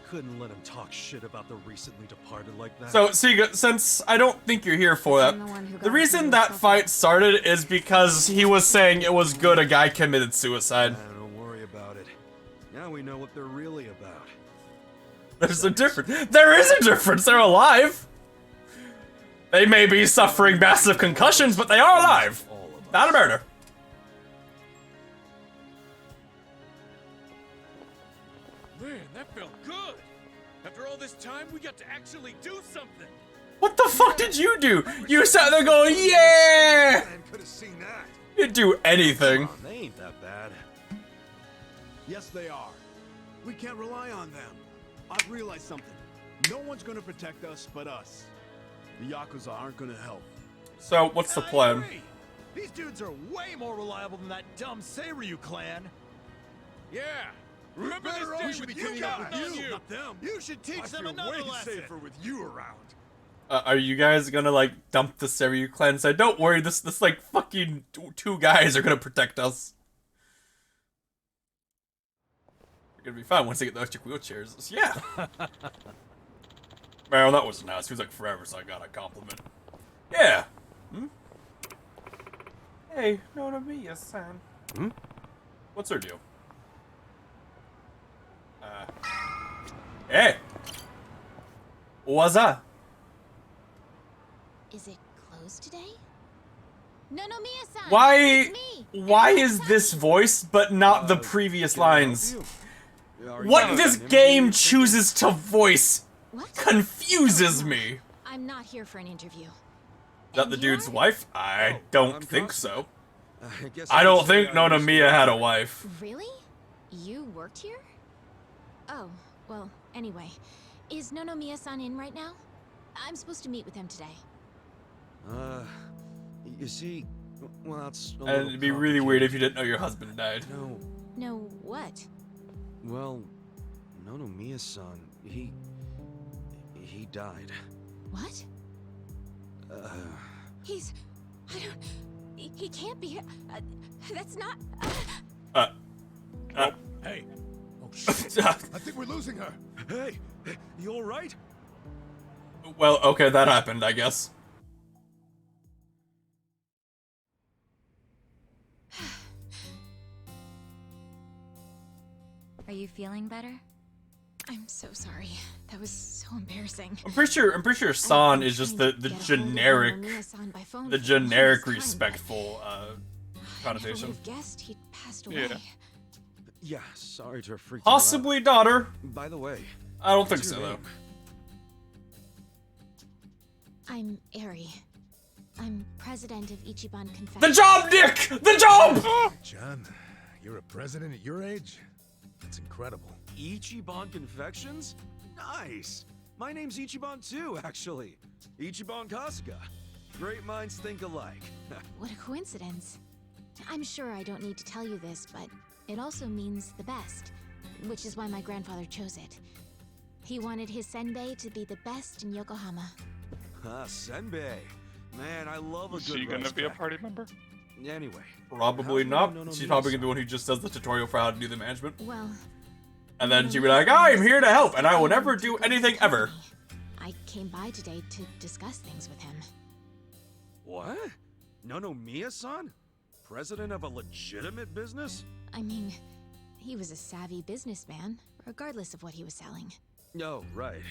Couldn't let him talk shit about the recently departed like that. So, Sika, since I don't think you're here for that, the reason that fight started is because he was saying it was good a guy committed suicide. Don't worry about it. Now we know what they're really about. There's a difference. There is a difference. They're alive. They may be suffering massive concussions, but they are alive. Not a murder. Man, that felt good. After all this time, we got to actually do something. What the fuck did you do? You sat there going, yeah! Could have seen that. You didn't do anything. They ain't that bad. Yes, they are. We can't rely on them. I've realized something. No one's gonna protect us but us. The Yakuza aren't gonna help. So, what's the plan? These dudes are way more reliable than that dumb Seiryu clan. Yeah. Remember this day We should be with you teaming up guys. with you, not them. You should teach them another lesson. Safer with you around. Are you guys gonna, like, dump the Seiryu clan and say, don't worry, this like, fucking two guys are gonna protect us? We're gonna be fine once they get the electric wheelchairs. Yeah! Man, that was nice. It was like forever, so I got a compliment. Yeah! Hmm? Hey, no to me, yes, son. Hmm? What's her deal? Hey! What's that? Is it closed today? No, Miya-san. Why is this voice but not the previous lines? What this game chooses to voice confuses me. I'm not here for an interview. Is that the dude's wife? I don't think so. I don't think Nonomiya had a wife. Really? You worked here? Oh, well, anyway. Is Nonomiya-san in right now? I'm supposed to meet with him today. You see, well, it's a And it'd be really weird if you didn't know your husband died. No, what? Well, Nonomiya-san, he died. What? I don't... He can't be here. That's not... Hey. Oh, shit. I think we're losing her. Hey, you all right? Well, okay, that happened, I guess. Are you feeling better? I'm so sorry. That was so embarrassing. I'm pretty sure San is just the generic respectful connotation. I would have guessed he'd passed away. Yeah, sorry to have freaked Possibly you out. daughter. By the way, I don't think so though. I'm Eri. I'm president of Ichiban Confection. The job, Nick! The job! John, you're a president at your age? That's incredible. Ichiban Confections? Nice! My name's Ichiban too, actually. Ichiban Kasuga. Great minds think alike. What a coincidence. I'm sure I don't need to tell you this, but it also means the best, which is why my grandfather chose it. He wanted his senbei to be the best in Yokohama. Ah, senbei. Man, I love a good Is she gonna be a party member? Anyway. Probably not. She's probably gonna be the one who just does the tutorial for how to do the management. Well... And then she'd be like, I'm here to help, and I will never do anything ever. I came by today to discuss things with him. What? Nonomiya-san? President of a legitimate business? I mean, he was a savvy businessman, regardless of what he was selling. Oh, right.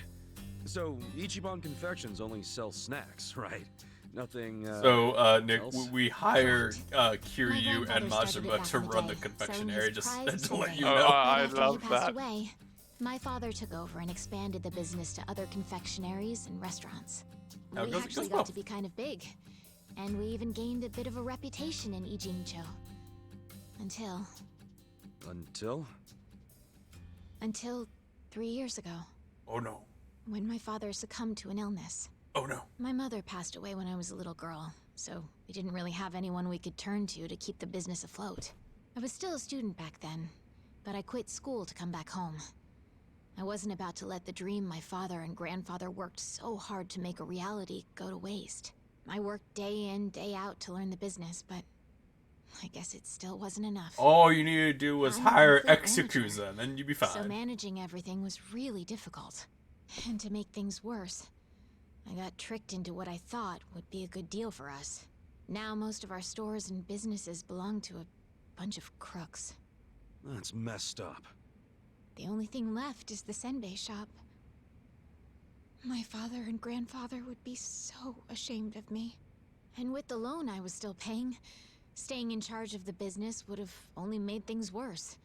So, Ichiban Confections only sells snacks, right? Nothing, So, Nick, else? we hire Kiryu and Majima to run the confectionery, just to let you know. I love he passed that. away, my father took over and expanded the business to other confectionaries and restaurants. How We goes it actually goes got well. to be kind of big, and we even gained a bit of a reputation in Ijincho. Until 3 years ago. Oh no. When my father succumbed to an illness. Oh no. My mother passed away when I was a little girl, so we didn't really have anyone we could turn to keep the business afloat. I was still a student back then, but I quit school to come back home. I wasn't about to let the dream my father and grandfather worked so hard to make a reality go to waste. I worked day in, day out to learn the business, but I guess it still wasn't enough. All you needed to do was I'm a hire complete Yakuza, and then you'd be fine. So managing everything was really difficult. And to make things worse, I got tricked into what I thought would be a good deal for us. Now most of our stores and businesses belong to a bunch of crooks. That's messed up. The only thing left is the senbei shop. My father and grandfather would be so ashamed of me. And with the loan I was still paying, staying in charge of the business would have only made things worse.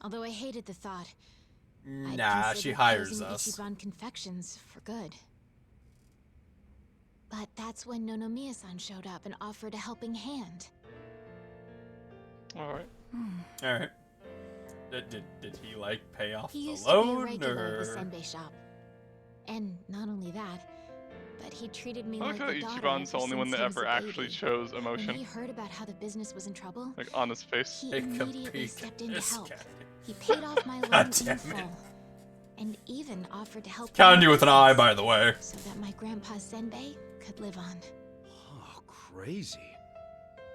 Although I hated the thought, Nah, she hires us. Ichiban Confections for good. But that's when Nonomiya-san showed up and offered a helping hand. Alright. Alright. Did he, like, pay off He the used to be a loan, regular at the or...? senbei shop. And not only that, but he treated me I like like a how daughter Ichiban's the ever only one since that he was ever a actually baby. shows When emotion. he heard about how the business was in trouble, Like, on his face. he Take a immediately peek stepped at in to this help. guy. He paid off my loan God in damn it. full. And even offered to help Counted me you with an eye, by the way. so that my grandpa's senbei could live on. Oh, crazy.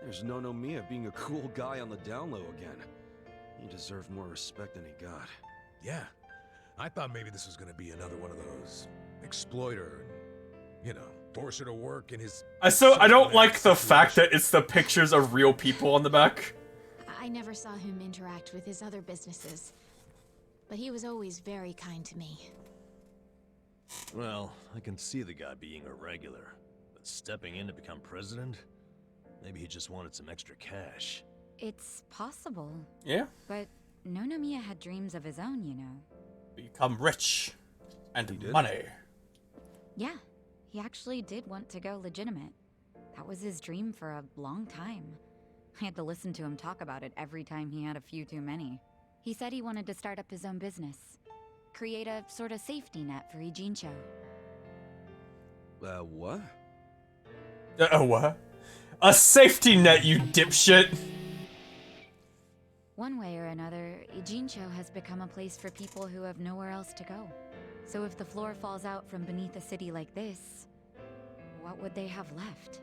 There's Nonomiya being a cool guy on the down low again. He deserved more respect than he got. Yeah. I thought maybe this was gonna be another one of those exploiter and, you know, force her to work in his... I don't like the fact that it's the pictures of real people on the back. I never saw him interact with his other businesses, but he was always very kind to me. Well, I can see the guy being irregular, but stepping in to become president? Maybe he just wanted some extra cash. It's possible. Yeah. But Nonomiya had dreams of his own, you know. Become rich. And money. Yeah, he actually did want to go legitimate. That was his dream for a long time. I had to listen to him talk about it every time he had a few too many. He said he wanted to start up his own business. Create a sort of safety net for Ijincho. What? What? A safety net, you dipshit! One way or another, Ijincho has become a place for people who have nowhere else to go. So if the floor falls out from beneath a city like this, what would they have left?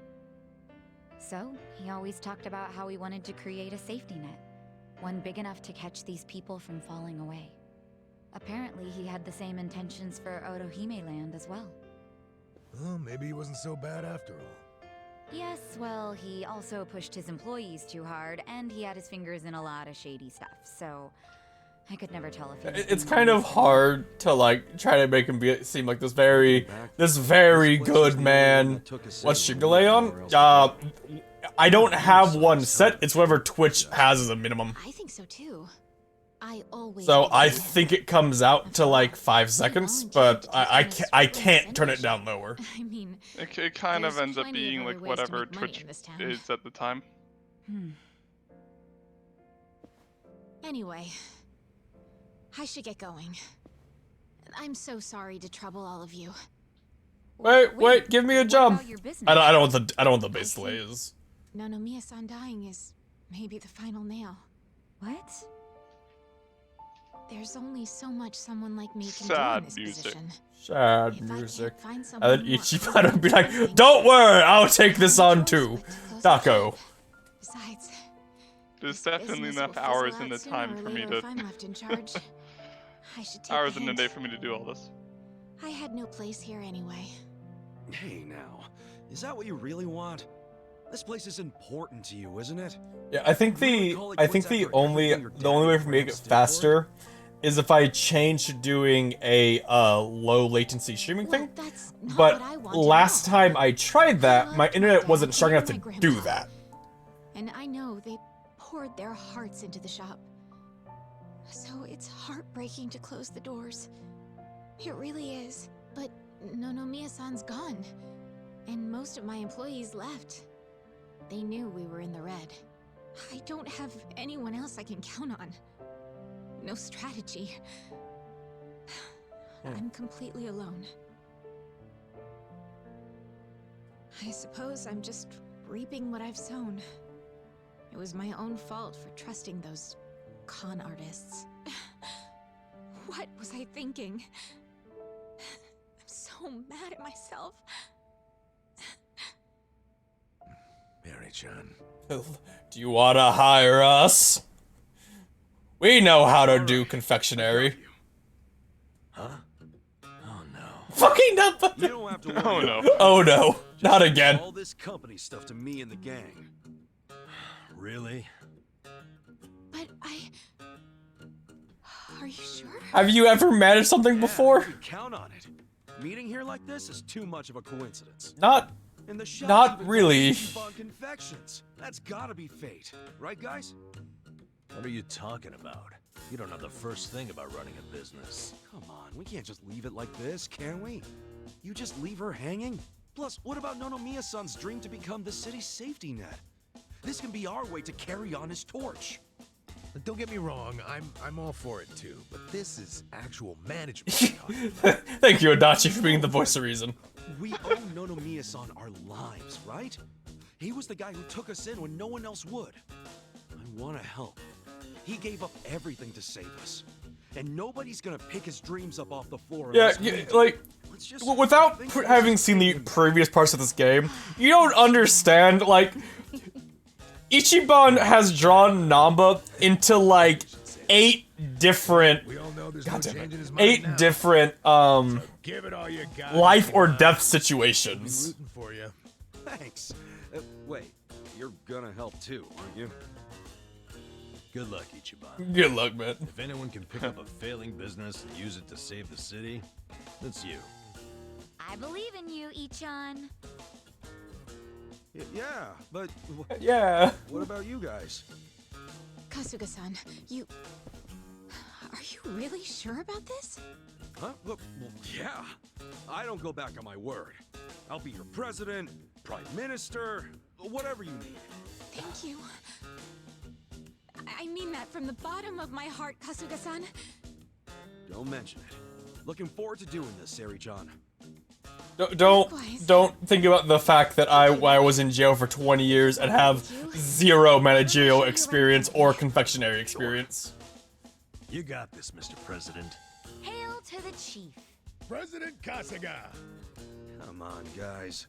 So, he always talked about how he wanted to create a safety net. One big enough to catch these people from falling away. Apparently, he had the same intentions for Otohime Land as well. Well, maybe he wasn't so bad after all. Yes, well, he also pushed his employees too hard, and he had his fingers in a lot of shady stuff, so I could never tell if he was It's kind of hard to, like, try to make him seem like this very good man. What's Shigale on? I don't have one set. It's whatever Twitch has as a minimum. I think so too. I always. So I think it comes out to like 5 seconds, but I can't turn it down lower. I mean, it kind of ends up being like whatever Twitch is at the time. Anyway, I should get going. I'm so sorry to trouble all of you. Wait, give me a job. I don't want the base delays. Nonomiya-san dying is maybe the final nail. What? There's only so much someone like me can Sad do in this music. position. Sad music. And then Ichiban would be like, "Don't worry, I'll take this on too." Taco. Besides, there's definitely enough hours in the time for me to if I'm left in charge, I should take hours the in a hint. day for me to do all this. I had no place here anyway. Hey now, is that what you really want? This place is important to you, isn't it? Yeah, I think the only way for me to make it faster is if I change to doing a low latency streaming thing. But last time I tried that, my internet wasn't strong enough to do that. And I know they poured their hearts into the shop. So it's heartbreaking to close the doors. It really is. But Nonomiya-san's gone. And most of my employees left. They knew we were in the red. I don't have anyone else I can count on. No strategy. I'm completely alone. I suppose I'm just reaping what I've sown. It was my own fault for trusting those con artists. What was I thinking? I'm so mad at myself. Mary-chan. Do you wanna hire us? We know how to do confectionery. Huh? Oh no. Fucking up! You don't have to worry. Oh no. Oh no, not again. All this company stuff to me and the gang. Really? But are you sure? Have you ever managed something before? You can count on it. Meeting here like this is too much of a coincidence. Not really. Fun confections. That's gotta be fate, right, guys? What are you talking about? You don't know the first thing about running a business. Come on, we can't just leave it like this, can we? You just leave her hanging? Plus, what about Nonomiya-san's dream to become the city's safety net? This can be our way to carry on his torch. Don't get me wrong, I'm all for it too, but this is actual management. Thank you, Adachi, for being the voice of reason. We owe Nonomiya-san our lives, right? He was the guy who took us in when no one else would. I want to help. He gave up everything to save us. And nobody's gonna pick his dreams up off the floor. Yeah, like, without having seen the previous parts of this game, you don't understand, like, Ichiban has drawn Namba into, like, 8 different, life or death situations. For you. Thanks. Wait, you're gonna help too, aren't you? Good luck, Ichiban. Good luck, man. If anyone can pick up a failing business and use it to save the city, that's you. I believe in you, Ichan. Yeah, but Yeah. what about you guys? Kasuga-san, you... Are you really sure about this? Huh? Look, well, yeah. I don't go back on my word. I'll be your president, prime minister, whatever you need. Thank you. I mean that from the bottom of my heart, Kasuga-san. Don't mention it. Looking forward to doing this, Sari-chan. Don't think about the fact that I was in jail for 20 years and have 0 managerial experience or confectionery experience. You got this, Mr. President. Hail to the chief. President Kasuga. Come on, guys.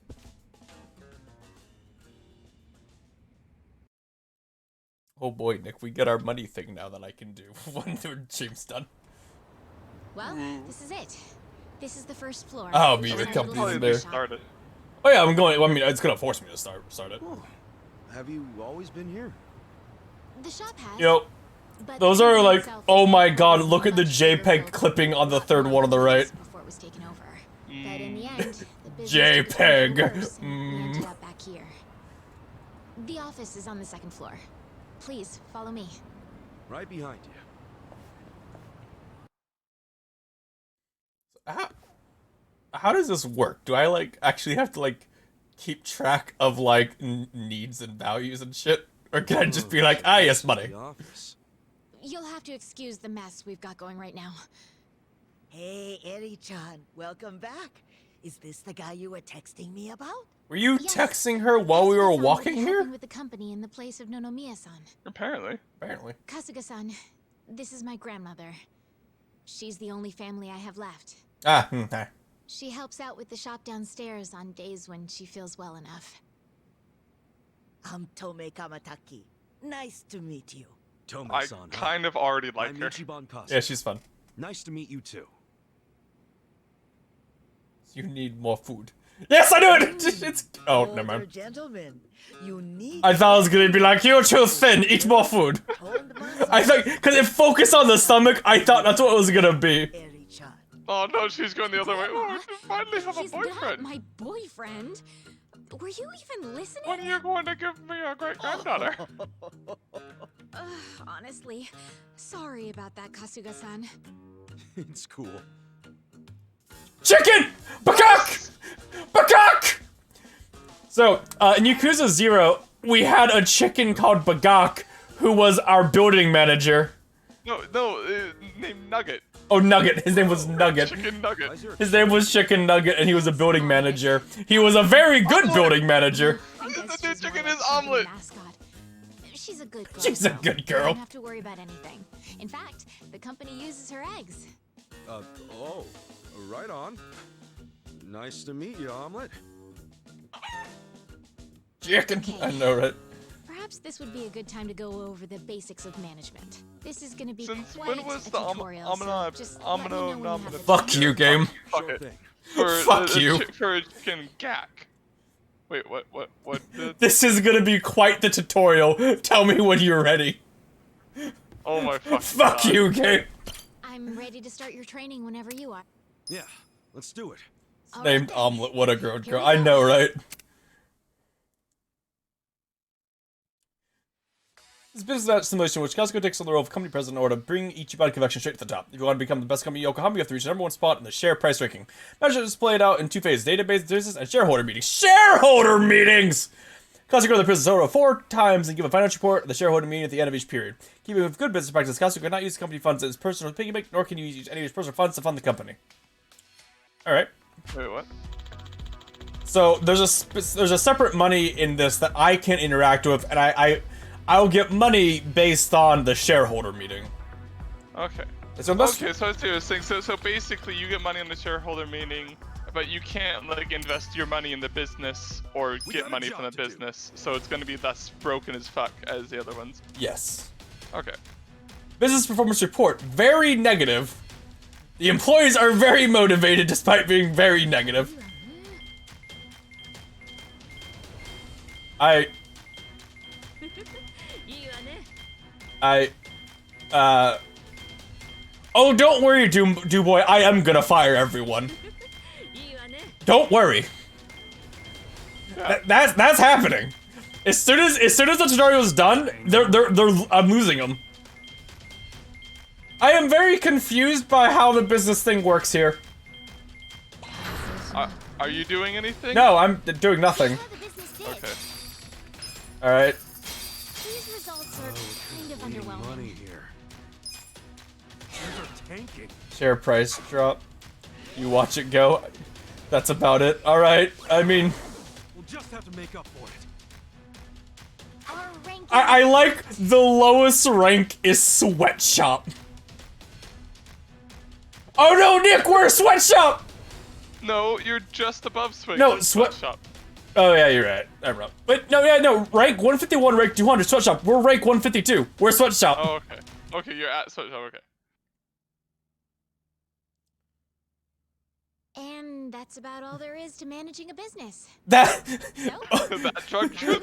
Oh boy, Nick, we get our money thing now that I can do when the game's done. Well, this is it. This is the first floor. Oh, me, the company's there. Oh yeah, I'm going. Well, I mean, it's gonna force me to start it. Oh, have you always been here? The shop has. You know, those are like, oh my god, look at the JPEG clipping on the third one on the right. Before it was taken over. But in the end, the business JPEG. took worse, and we ended up back here. The office is on the second floor. Please follow me. Right behind you. How does this work? Do I like actually have to like keep track of like needs and values and shit, or can I just be like, ah, yes, money? You'll have to excuse the mess we've got going right now. Hey, Eri-chan, welcome back. Is this the guy you were texting me about? Were you texting her while we were walking here? With the company in the place of Nonomiya-san. Apparently. Kasuga-san, this is my grandmother. She's the only family I have left. Hi. She helps out with the shop downstairs on days when she feels well enough. I'm Tome Kamataki. Nice to meet you. I kind of already like her. Yeah, she's fun. Nice to meet you too. You need more food. Yes, I knew it! It's... Oh, never mind. Gentlemen, you need... I thought I was gonna be like, you're too thin, eat more food. I thought, because it focused on the stomach, I thought that's what it was gonna be. Oh no, she's going the other way. Oh, we finally have a boyfriend. Not my boyfriend. Were you even listening? When are you going to give me a great granddaughter? Honestly, sorry about that, Kasuga-san. It's cool. Chicken! Bakak! Bakak! So, in Yakuza 0, we had a chicken called Bagak, who was our building manager. No, named Nugget. Oh, Nugget. His name was Nugget. Chicken Nugget. His name was Chicken Nugget, and he was a building manager. He was a very good building manager. The new chicken is Omelet. She's a good girl. She's a good girl. You don't have to worry about anything. In fact, the company uses her eggs. Oh, right on. Nice to meet you, Omelet. Chicken. Okay. I know, right? Perhaps this would be a good time to go over the basics of management. This is going to be Since quite when was a the tutorial, so just let me know when you have the Fuck you, game. Fuck it. Fuck you. For a chicken gack. Wait, what? This is gonna be quite the tutorial. Tell me when you're ready. Oh my fucking Fuck God. you, game. I'm ready to start your training whenever you are. Yeah, let's do it. Named Omelet. What a good girl. I know, right? This business match simulation in which Kasuga takes on the role of company president in order to bring Ichiban Convection straight to the top. If you want to become the best company in Yokohama, you have to reach the #1 spot in the share price ranking. Matches is played out in 2 phases: database business and shareholder meetings. Shareholder meetings! Kasuga go to the business total 4 times and give a financial report at the shareholder meeting at the end of each period. Keeping with good business practice, Kasuga cannot use company funds as personal piggy bank, nor can you use any of his personal funds to fund the company. Alright. Wait, what? So there's a separate money in this that I can interact with, and I'll get money based on the shareholder meeting. Okay. So okay, so I see what you're saying. So basically, you get money in the shareholder meeting, but you can't like invest your money in the business or get money from the business. So it's gonna be less broken as fuck as the other ones. Yes. Okay. Business performance report, very negative. The employees are very motivated despite being very negative. Oh, don't worry, Duboy. I am gonna fire everyone. Don't worry. That's happening. As soon as the tutorial is done, I'm losing them. I am very confused by how the business thing works here. Are you doing anything? No, I'm doing nothing. Okay. All right. These results are kind of underwhelming. Money here. These are tanking. Share price drop. You watch it go. That's about it. All right. I mean, We'll just have to make up for it. I like the lowest rank is sweatshop. Oh no, Nick, we're a sweatshop. No, you're just above swing. No, sweatshop. Oh yeah, you're right. I'm wrong. But no, yeah, no. Rank 151, rank 200, sweatshop. We're rank 152. We're sweatshop. Oh, okay. Okay, you're at sweatshop. Okay. And that's about all there is to managing a business. That. That drug trip.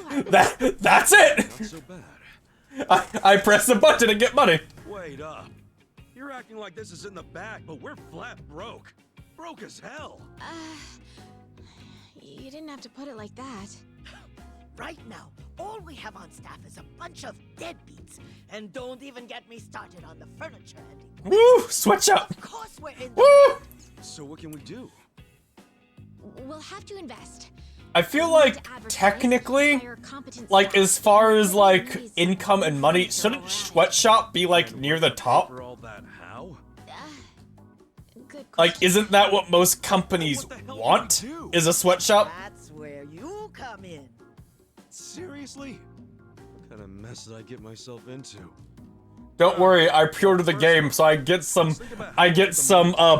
That's it. Not so bad. I press the button and get money. Wait up. You're acting like this is in the bag, but we're flat broke. Broke as hell. You didn't have to put it like that. Right now, all we have on staff is a bunch of deadbeats. And don't even get me started on the furniture ending. Woo! Sweatshop. Of course we're in Woo! So what can we do? We'll have to invest. I feel like technically, like as far as like income and money, shouldn't sweatshop be like near the top? For all that, how? Like, isn't that what most companies want? Is a sweatshop? That's where you come in. Seriously? What kind of mess did I get myself into? Don't worry, I pre-ordered the game, so I get some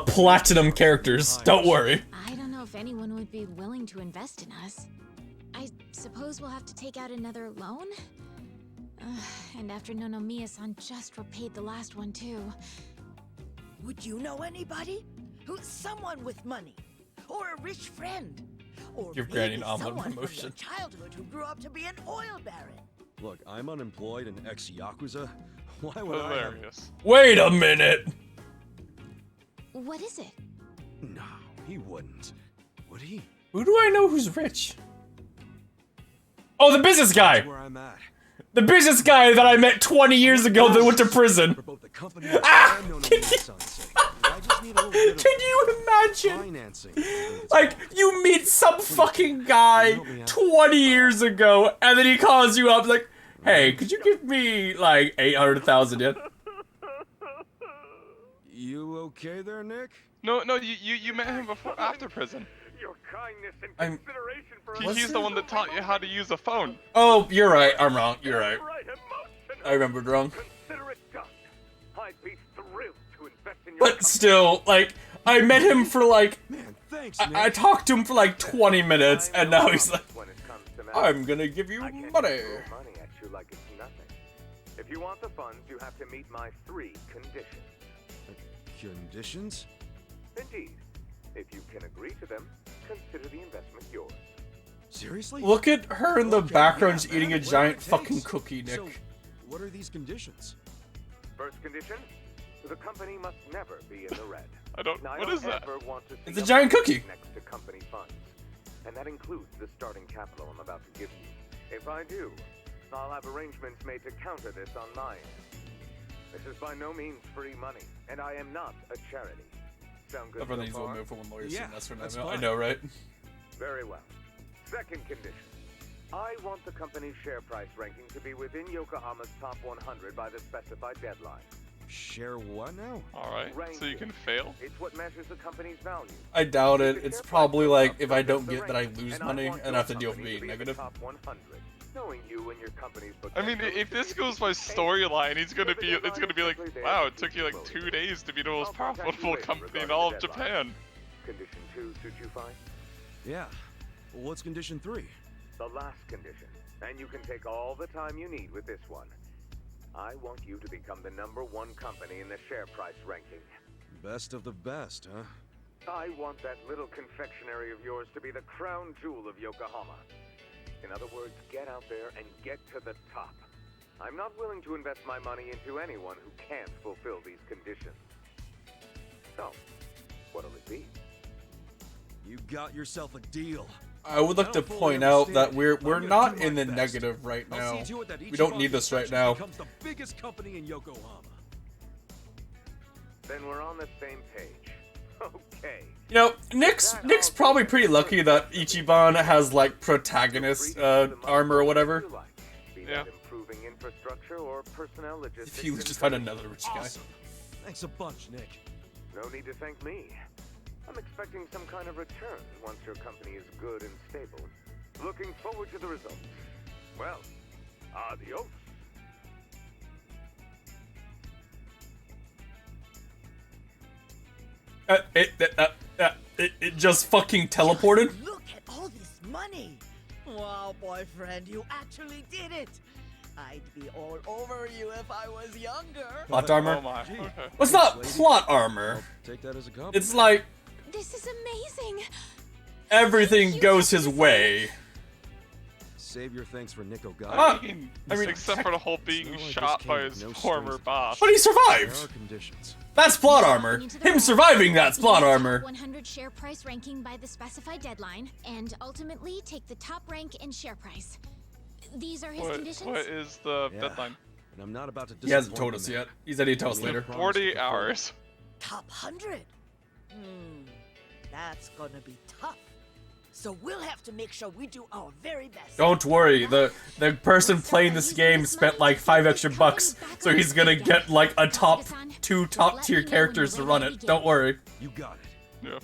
platinum characters. Don't worry. I don't know if anyone would be willing to invest in us. I suppose we'll have to take out another loan? And after Nonomiya-san just repaid the last one too. Would you know anybody? Who's someone with money? Or a rich friend? Or Give Granny an maybe omelet someone promotion. from your childhood who grew up to be an oil baron? Look, I'm unemployed and ex-Yakuza. Why would I have... Hilarious. Wait a minute. What is it? No, he wouldn't. Would he? Who do I know who's rich? Oh, the business guy. That's where I'm at. The business guy that I met 20 years ago that went to prison. For both the company Ah! and Nonomiya-san's sake. I just need a little bit of Can you imagine? financing. Like, you meet some fucking guy 20 years ago, and then he calls you up like, hey, could you give me, like, 800,000 yen? You okay there, Nick? No, you met him before, after prison. Your kindness and consideration for He's the one that taught you how to use a phone. Oh, you're right. I'm wrong. You're right. I remembered wrong. Consider it done. I'd be thrilled to invest in your But still, like, I met him for like, Man, thanks, I talked to him for like 20 minutes, and now he's like, I'm gonna give you money. money at you like it's nothing. If you want the funds, you have to meet my 3 conditions. Conditions? Indeed. If you can agree to them, consider the investment yours. Seriously? Look at her in the background yeah, eating a man, giant whatever it fucking takes. cookie, Nick. So, what are these conditions? First condition, the company must never be in the red. I don't. Now, What I is don't that? ever want to see It's a giant money cookie. next to company funds, and that includes the starting capital I'm about to give you. If I do, I'll have arrangements made to counter this on my end. This is by no means free money, and I am not a charity. Sound good Everyone so needs far? one move for one lawyer. Yeah, That's what that's I fine. know, right? Very well. Second condition. I want the company's share price ranking to be within Yokohama's top 100 by the specified deadline. Share what now? Alright, so you can fail? It's what measures the company's value. I doubt it. If the It's share price probably goes like up, if so I does don't the get that I ranking, lose and I money want and your have to deal with company being to be in the negative. top 100. Knowing you and your company's I mean, if this goes by storyline, it's gonna be like, wow, it took you like 2 days to be the most profitable company in all of Japan. Condition 2 suit you fine? Yeah. Well, what's condition 3? The last condition, and you can take all the time you need with this one. I want you to become the #1 company in the share price ranking. Best of the best, huh? I want that little confectionery of yours to be the crown jewel of Yokohama. In other words, get out there and get to the top. I'm not willing to invest my money into anyone who can't fulfill these conditions. So, what'll it be? You got yourself a deal. I would like to point out that we're not in the negative right now. We don't need this right now. Becomes the biggest company in Yokohama. Then we're on the same page. Okay. You know, Nick's probably pretty lucky that Ichiban has like protagonist armor or whatever. Yeah. Improving infrastructure or personnel logistics. If he would just find another rich guy. Awesome. Thanks a bunch, Nick. No need to thank me. I'm expecting some kind of return once your company is good and stable. Looking forward to the results. Well, adios. It just fucking teleported? Look at all this money! Wow, boyfriend, you actually did it! I'd be all over you if I was younger. Plot armor? Oh my. Okay. Well, it's not plot armor. Take that as a compliment. It's like This is amazing. everything goes his way. Save your thanks for Nick Ogata. Ah, I mean, except for the whole being shot by his former boss. But he survived. There are conditions. That's plot armor. Him surviving, that's plot armor. 100 share price ranking by the specified deadline, and ultimately take the top rank in share price. These are his conditions. What is the deadline? And I'm not about to. He hasn't told us yet. He said he'd tell us later. 40 hours. Top 100? That's gonna be tough. So we'll have to make sure we do our very best. Don't worry, the person playing this game spent like $5 extra, so he's gonna get like a top tier characters to run it. Don't worry. You got it. Yeah.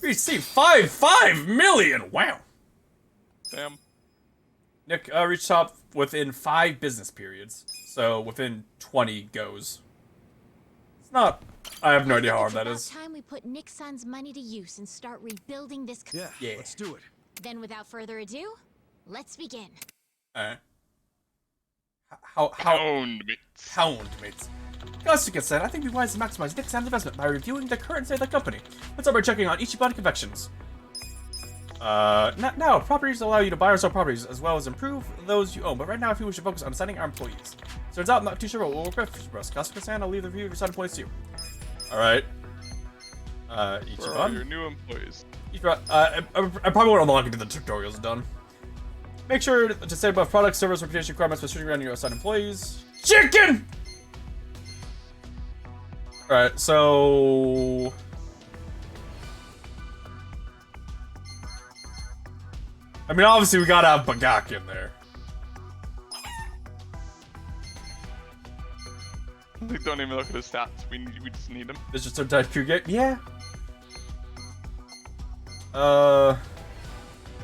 We received 5 million. Wow. Damn. Nick reached top within 5 business periods, so within 20 goes. It's not. I have no idea how hard that is. It's about time we put Nick-san's money to use and start rebuilding this. Yeah. Let's do it. Then, without further ado, let's begin. Alright. Hound mates. Kasuga-san, I think it'd be wise to maximize Nick-san's investment by reviewing the current state of the company. Let's start by checking on Ichiban Confections. Now, properties allow you to buy or sell properties, as well as improve those you own, but right now I feel we should focus on assigning our employees. Turns out I'm not too sure what will work best for us. Kasuga-san, I'll leave the review to assign employees to you. Alright. Ichiban? Your new employees. Ichiban, I probably won't unlock until the tutorial's done. Make sure to say above product, service, reputation requirements for shooting around your assigned employees. Chicken! Alright, so... I mean, obviously we gotta have Bagak in there. We don't even look at his stats. We just need him. It's just a type 2 game? Yeah.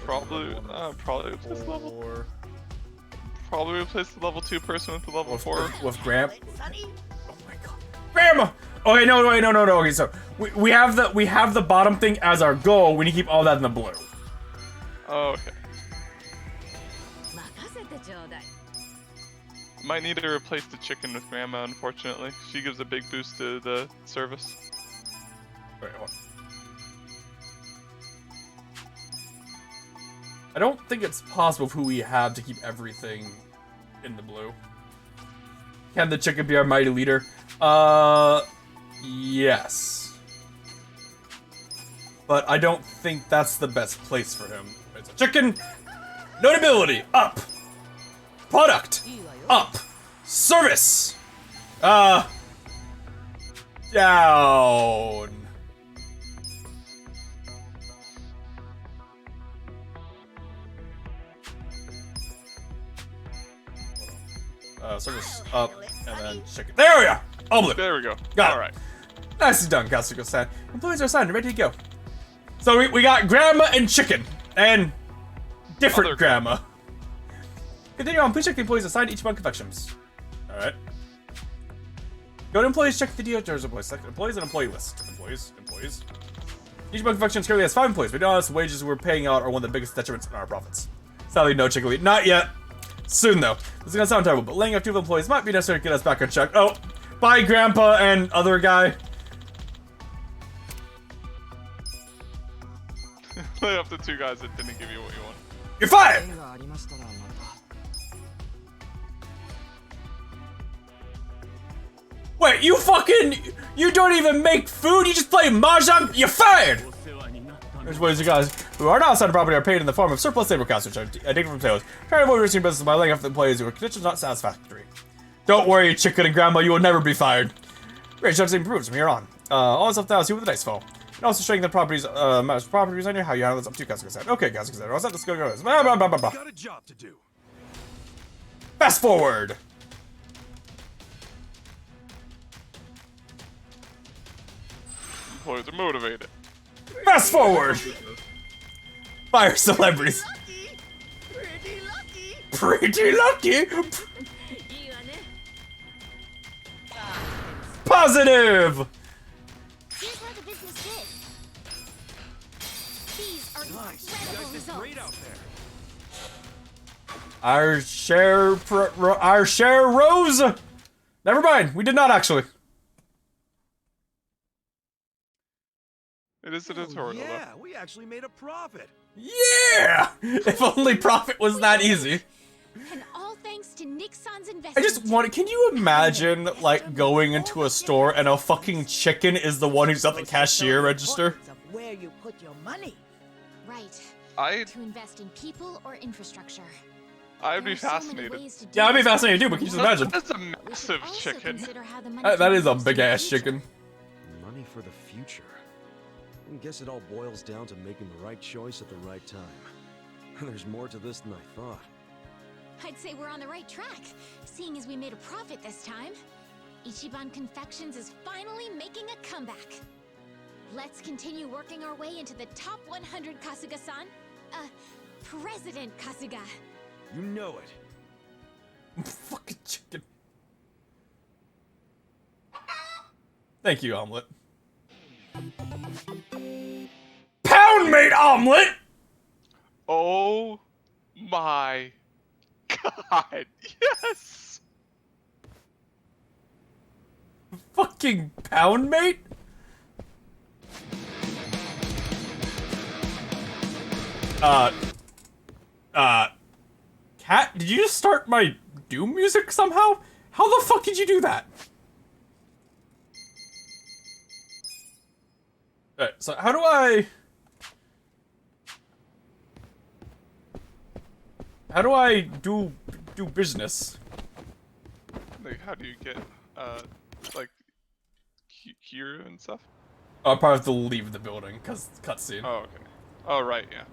Probably replace level 4. Probably replace the level 2 person with the level 4. With Graham. Oh my god. Grandma! Okay, no. Okay, so we have the bottom thing as our goal. We need to keep all that in the blue. Oh, okay. Might need to replace the chicken with Grandma, unfortunately. She gives a big boost to the service. Wait, hold on. I don't think it's possible with who we have to keep everything in the blue. Can the chicken be our mighty leader? Yes. But I don't think that's the best place for him. It's a chicken. Notability, up. Product, up. Service, down. Service up, and then chicken. There we are! Omelet. There we go. Got it. Alright. Nicely done, Kasuga-san. Employees are assigned and ready to go. So we got grandma and chicken. And different grandma. Continue on, please check the employees assigned to each confections. Alright. Go to employees, check the details of employees. Select employees and employee list. Employees. Each confection currently has 5 employees. We know the wages we're paying out are one of the biggest detriments in our profits. Sadly, no chicken meat. Not yet. Soon, though. This is gonna sound terrible, but laying off 2 employees might be necessary to get us back on track. Oh, bye, Grandpa and other guy. Lay off the 2 guys that didn't give you what you want. You're fired! Wait, you don't even make food? You just play Mahjong? You're fired! Which ways you guys who are not outside the property are paid in the form of surplus labor costs, which are taken from sales. Try to avoid risking business by laying off the employees who are conditions not satisfactory. Don't worry, chicken and grandma, you will never be fired. Great, chance improves from here on. All this stuff now, see where the dice fall. And also showing the properties, properties on you, how you handle this up to Kazakhstan. Okay, Kazakhstan, all set, let's go. Blah, blah, blah, blah, blah. Got a job to do. Fast forward. Employees are motivated. Fast forward. Fire celebrities. Pretty lucky. Positive. Here's how the business did. These are Nice. You incredible guys did results. great out there. Our share rose. Never mind, we did not actually. It is a tutorial, Yeah, we actually made a profit. Yeah! If only profit was that easy. And all thanks to Nixon's investment. I just want. Can you imagine, like, going into a store and a fucking chicken is the one who's at the cashier register? Where you put your money. Right. To invest in people or infrastructure. I'd be fascinated. Yeah, I'd be fascinated too, but can you just imagine? That's a massive chicken. That is a big ass chicken. Money for the future. I guess it all boils down to making the right choice at the right time. There's more to this than I thought. I'd say we're on the right track, seeing as we made a profit this time. Ichiban Confections is finally making a comeback. Let's continue working our way into the top 100, Kasuga-san. President Kasuga. You know it. Fucking chicken. Thank you, omelet. Pound made omelet! Oh my god, yes! Fucking pound mate? Cat, did you just start my Doom music somehow? How the fuck did you do that? Alright, so how do I do business? Like, how do you get, like, Kira and stuff? I'll probably have to leave the building, cause cutscene. Oh, okay. Oh, right, yeah.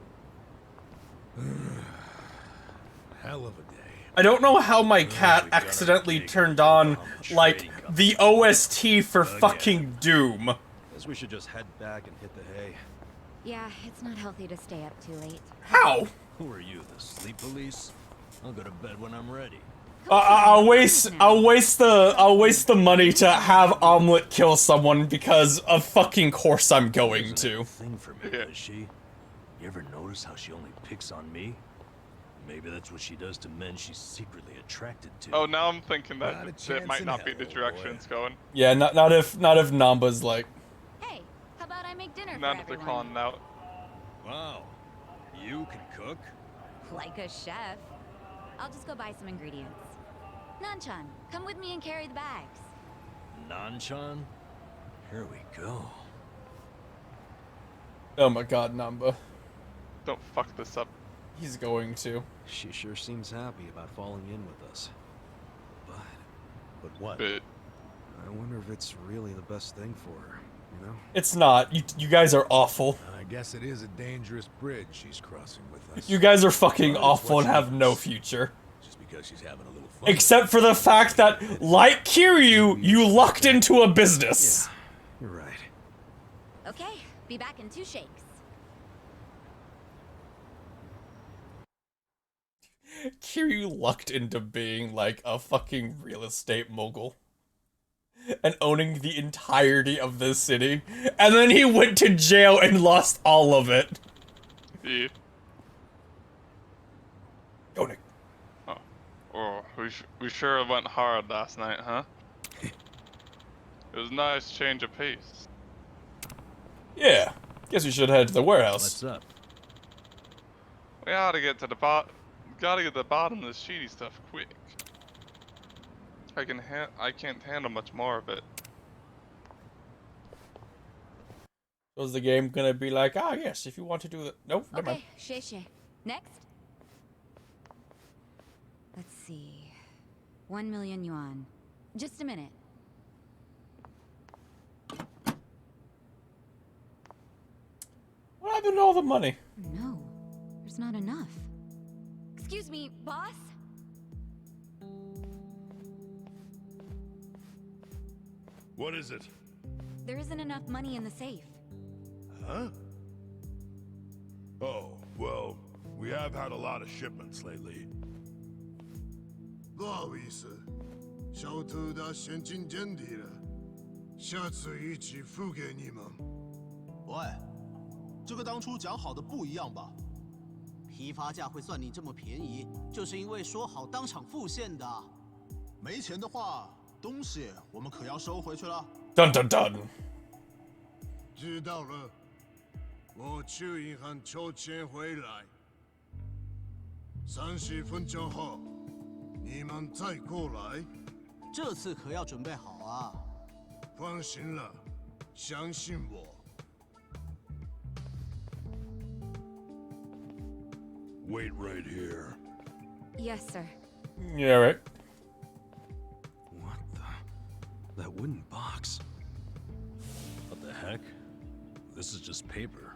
Hell of a day. I don't know how my cat accidentally turned on, like, the OST for fucking Doom. Guess we should just head back and hit the hay. Yeah, it's not healthy to stay up too late. How? Who are you, the sleep police? I'll go to bed when I'm ready. I'll waste the money to have Omelet kill someone because of fucking course I'm going to. Thing for me, is she? You ever notice how she only picks on me? Maybe that's what she does to men she's secretly attracted to. Oh, now I'm thinking that that might not be the direction it's going. Yeah, not if Namba's like. Hey, how about I make dinner Not for if they're everyone? calling out. Wow, you can cook? Like a chef. I'll just go buy some ingredients. Nanchan, come with me and carry the bags. Nanchan? Here we go. Oh my god, Namba. Don't fuck this up. He's going to. She sure seems happy about falling in with us. But what? But I wonder if it's really the best thing for her, you know? It's not. You guys are awful. I guess it is a dangerous bridge she's crossing with us. You guys are fucking awful and have no future. Just because she's having a little fun. Except for the fact that, like Kiryu, you lucked into a business. You're right. Okay, be back in 2 shakes. Kiryu lucked into being like a fucking real estate mogul and owning the entirety of this city, and then he went to jail and lost all of it. yeah. Go, Nick. Oh, we sure went hard last night, huh? It was a nice change of pace. Yeah, guess we should head to the warehouse. What's up? We gotta get to the bottom. Gotta get to the bottom of this shady stuff quick. I can't handle much more of it. So is the game gonna be like, ah, yes, if you want to do that? Nope, never mind. Okay, Shay. Next. Let's see. 1 million yuan. Just a minute. What happened to all the money? No, there's not enough. Excuse me, boss? What is it? There isn't enough money in the safe. Huh? Oh, well, we have had a lot of shipments lately. 不好意思，小偷到现金见底了，下次一起付给你们。喂，这个当初讲好的不一样吧？批发价会算你这么便宜，就是因为说好当场付现的。没钱的话，东西我们可要收回去了。Dun dun dun. 知道了，我去银行抽钱回来。30分钟后，你们再过来。这次可要准备好啊！放心了，相信我。Wait right here. Yes, sir. Yeah, right. What the? That wooden box. What the heck? This is just paper.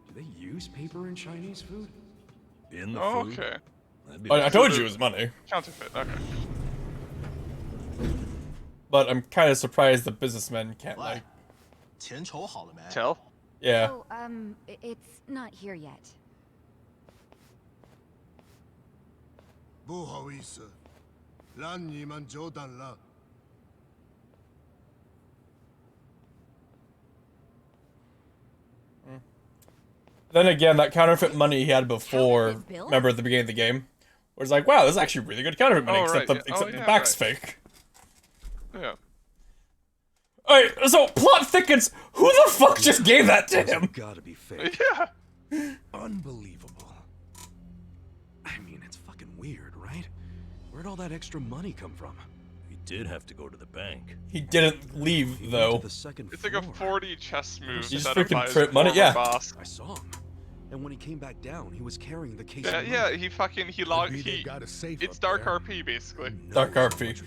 Do they use paper in Chinese food? In the Oh, food? okay. I told you it was money. Counterfeit. Okay. But I'm kind of surprised the businessmen can't like. 钱筹好了没 Tell? Yeah. Oh, it's not here yet. 不好意思，让你们久等了。Then again, that counterfeit money he had before, remember at the beginning of the game, was like, wow, this is actually really good counterfeit money, Oh, except right, the, yeah. except Oh, the yeah, back's right. fake. Yeah. Alright, so plot thickens. Who the fuck just gave that to him? Gotta be fake. Yeah. Unbelievable. I mean, it's fucking weird, right? Where'd all that extra money come from? He did have to go to the bank. He didn't leave, though. The It's like a 40 chess move. You just set up freaking by his print money, former yeah. Boss. I saw him. And when he came back down, he was carrying the case Yeah, of yeah, money. he logged. It's dark RP basically. Dark RP.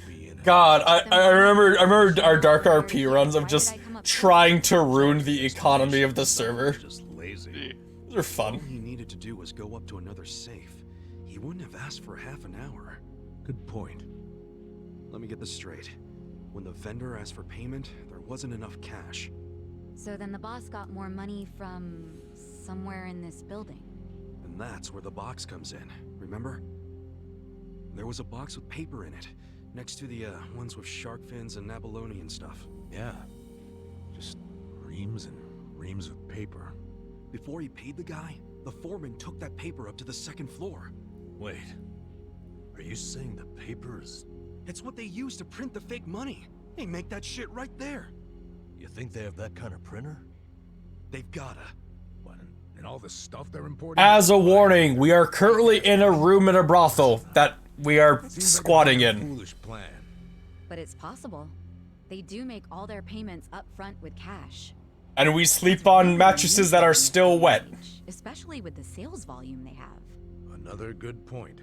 God, I remember our Dark RP runs of just trying to ruin the economy of the server. Just lazy. Those are fun. All he needed to do was go up to another safe. He wouldn't have asked for half an hour. Good point. Let me get this straight. When the vendor asked for payment, there wasn't enough cash. So then the boss got more money from somewhere in this building. And that's where the box comes in, remember? There was a box with paper in it, next to the ones with shark fins and abalone and stuff. Yeah. Just reams and reams of paper. Before he paid the guy, the foreman took that paper up to the second floor. Wait. Are you saying the paper is... It's what they use to print the fake money. They make that shit right there. You think they have that kind of printer? They've gotta. What, and all the stuff they're importing? As a warning, we are currently in a room in a brothel that we are squatting in. Foolish plan. But it's possible. They do make all their payments up front with cash. And we sleep on mattresses that are still wet. Especially with the sales volume they have. Another good point.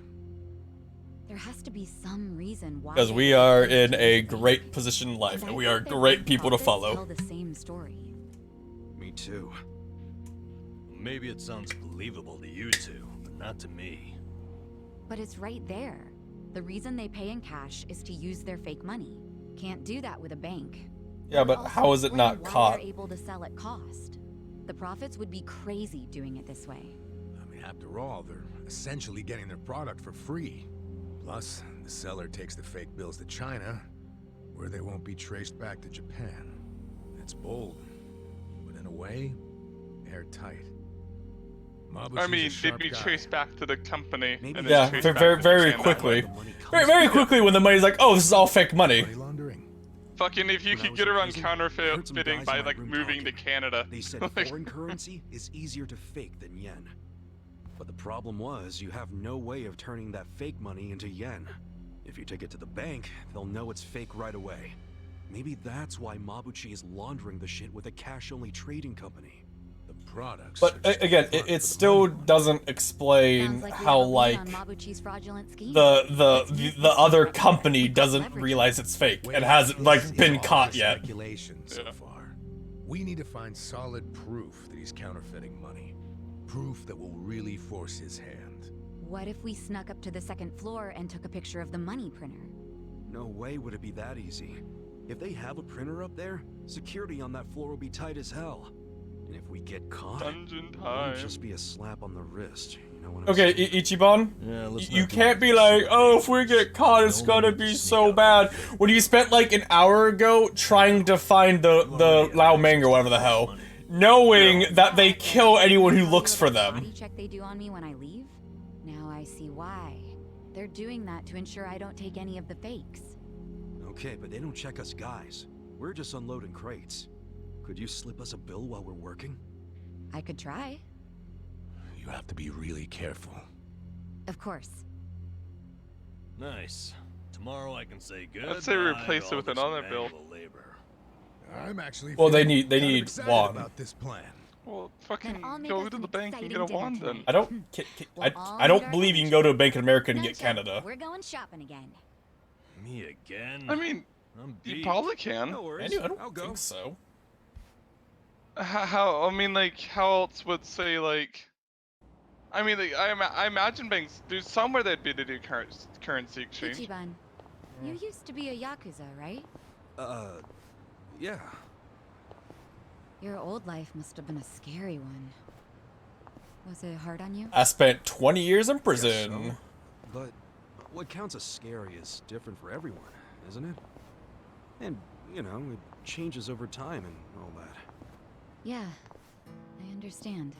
There has to be some reason why. Because we are in a great position in life, and we are great people to Tell follow. the same story. Me too. Maybe it sounds believable to you two, but not to me. But it's right there. The reason they pay in cash is to use their fake money. Can't do that with a bank. Yeah, but Also, how is it not why caught? They're able to sell at cost. The profits would be crazy doing it this way. I mean, after all, they're essentially getting their product for free. Plus, the seller takes the fake bills to China, where they won't be traced back to Japan. It's bold, but in a way, airtight. I mean, they'd be traced back to the company. And then Yeah, traced back very, to very Japan that quickly. way. Very quickly when the money's like, oh, this is all fake money. Fucking, if you When I could was get in around prison, counterfeiting guys in by my like room moving to talking. Canada. They said Like- foreign currency is easier to fake than yen. But the problem was, you have no way of turning that fake money into yen. If you take it to the bank, they'll know it's fake right away. Maybe that's why Mabuchi is laundering the shit with a cash-only trading company. The products. But again, it still doesn't explain how like the other company doesn't realize it's fake and hasn't like been caught yet. Speculation so far. We need to find solid proof that he's counterfeiting money. Proof that will really force his hand. What if we snuck up to the second floor and took a picture of the money printer? No way would it be that easy. If they have a printer up there, security on that floor will be tight as hell. And if we get caught, Dungeon it time. won't just be a slap on the wrist. You know what I'm Okay, saying? Ichiban, Yeah, you can't be like, oh, if we get caught, it's gonna be so bad. When you spent like an hour ago trying to find the Lao Meng or whatever the hell, knowing that they kill anyone who looks for them. Body check they do on me when I leave? Now I see why. They're doing that to ensure I don't take any of the fakes. Okay, but they don't check us guys. We're just unloading crates. Could you slip us a bill while we're working? I could try. You have to be really careful. Of course. Nice. Tomorrow I can say good. I'd say replace it with another bill. I'm actually. Well, they feeling need kind of excited wand. about this plan. Well, fucking I'll make go us to an the bank and get exciting a wand dinner then. I don't. We'll all I don't meet our believe you can go to a Bank of America and No, get Chef, Canada. We're going shopping again. Me again? I mean, I'm you beat. probably can. No worries. Anyway, I don't I'll go. think so. How? I mean, like, how else would say like? I mean, like, I imagine banks. There's somewhere they'd be to do currency exchange. Ichiban, you used to be a Yakuza, right? Yeah. Your old life must have been a scary one. Was it hard on you? I spent 20 years in Guess prison. so. But what counts as scary is different for everyone, isn't it? And, you know, it changes over time and all that. Yeah, I understand.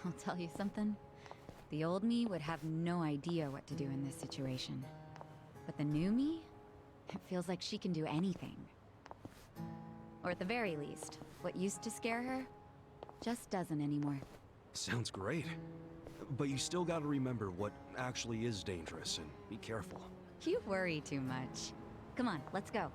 I'll tell you something. The old me would have no idea what to do in this situation. But the new me? It feels like she can do anything. Or at the very least, what used to scare her just doesn't anymore. Sounds great. But you still gotta remember what actually is dangerous and be careful. You worry too much. Come on, let's go.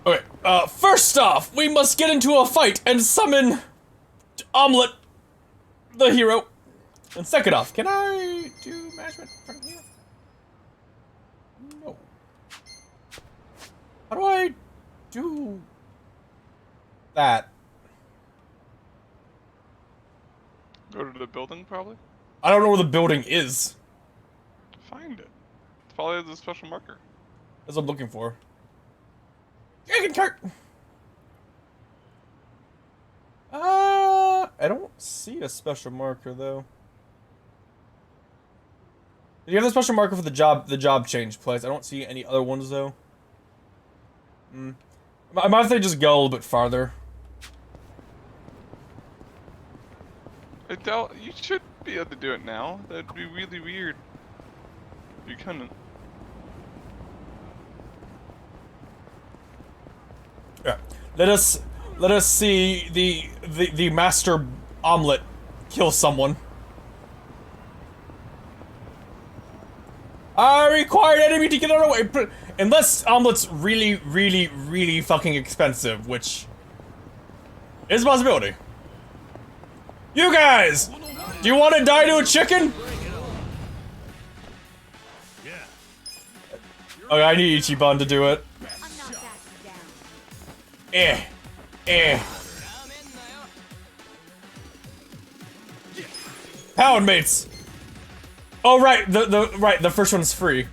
Okay, first off, we must get into a fight and summon Omelet, the hero. And second off, can I do management from here? No. How do I do that? Go to the building, probably. I don't know where the building is. Find it. It's probably the special marker. That's what I'm looking for. Dragon cart! I don't see a special marker though. You have the special marker for the job change place. I don't see any other ones though. I might have to just go a little bit farther. I doubt you should be able to do it now. That'd be really weird. You couldn't. Yeah. Let us see the master omelet kill someone. I require an enemy to get out of the way. Unless omelet's really fucking expensive, which is a possibility. You guys, do you want to die to a chicken? Okay, I need Ichiban to do it. Pound mates. Oh right, the first one's free.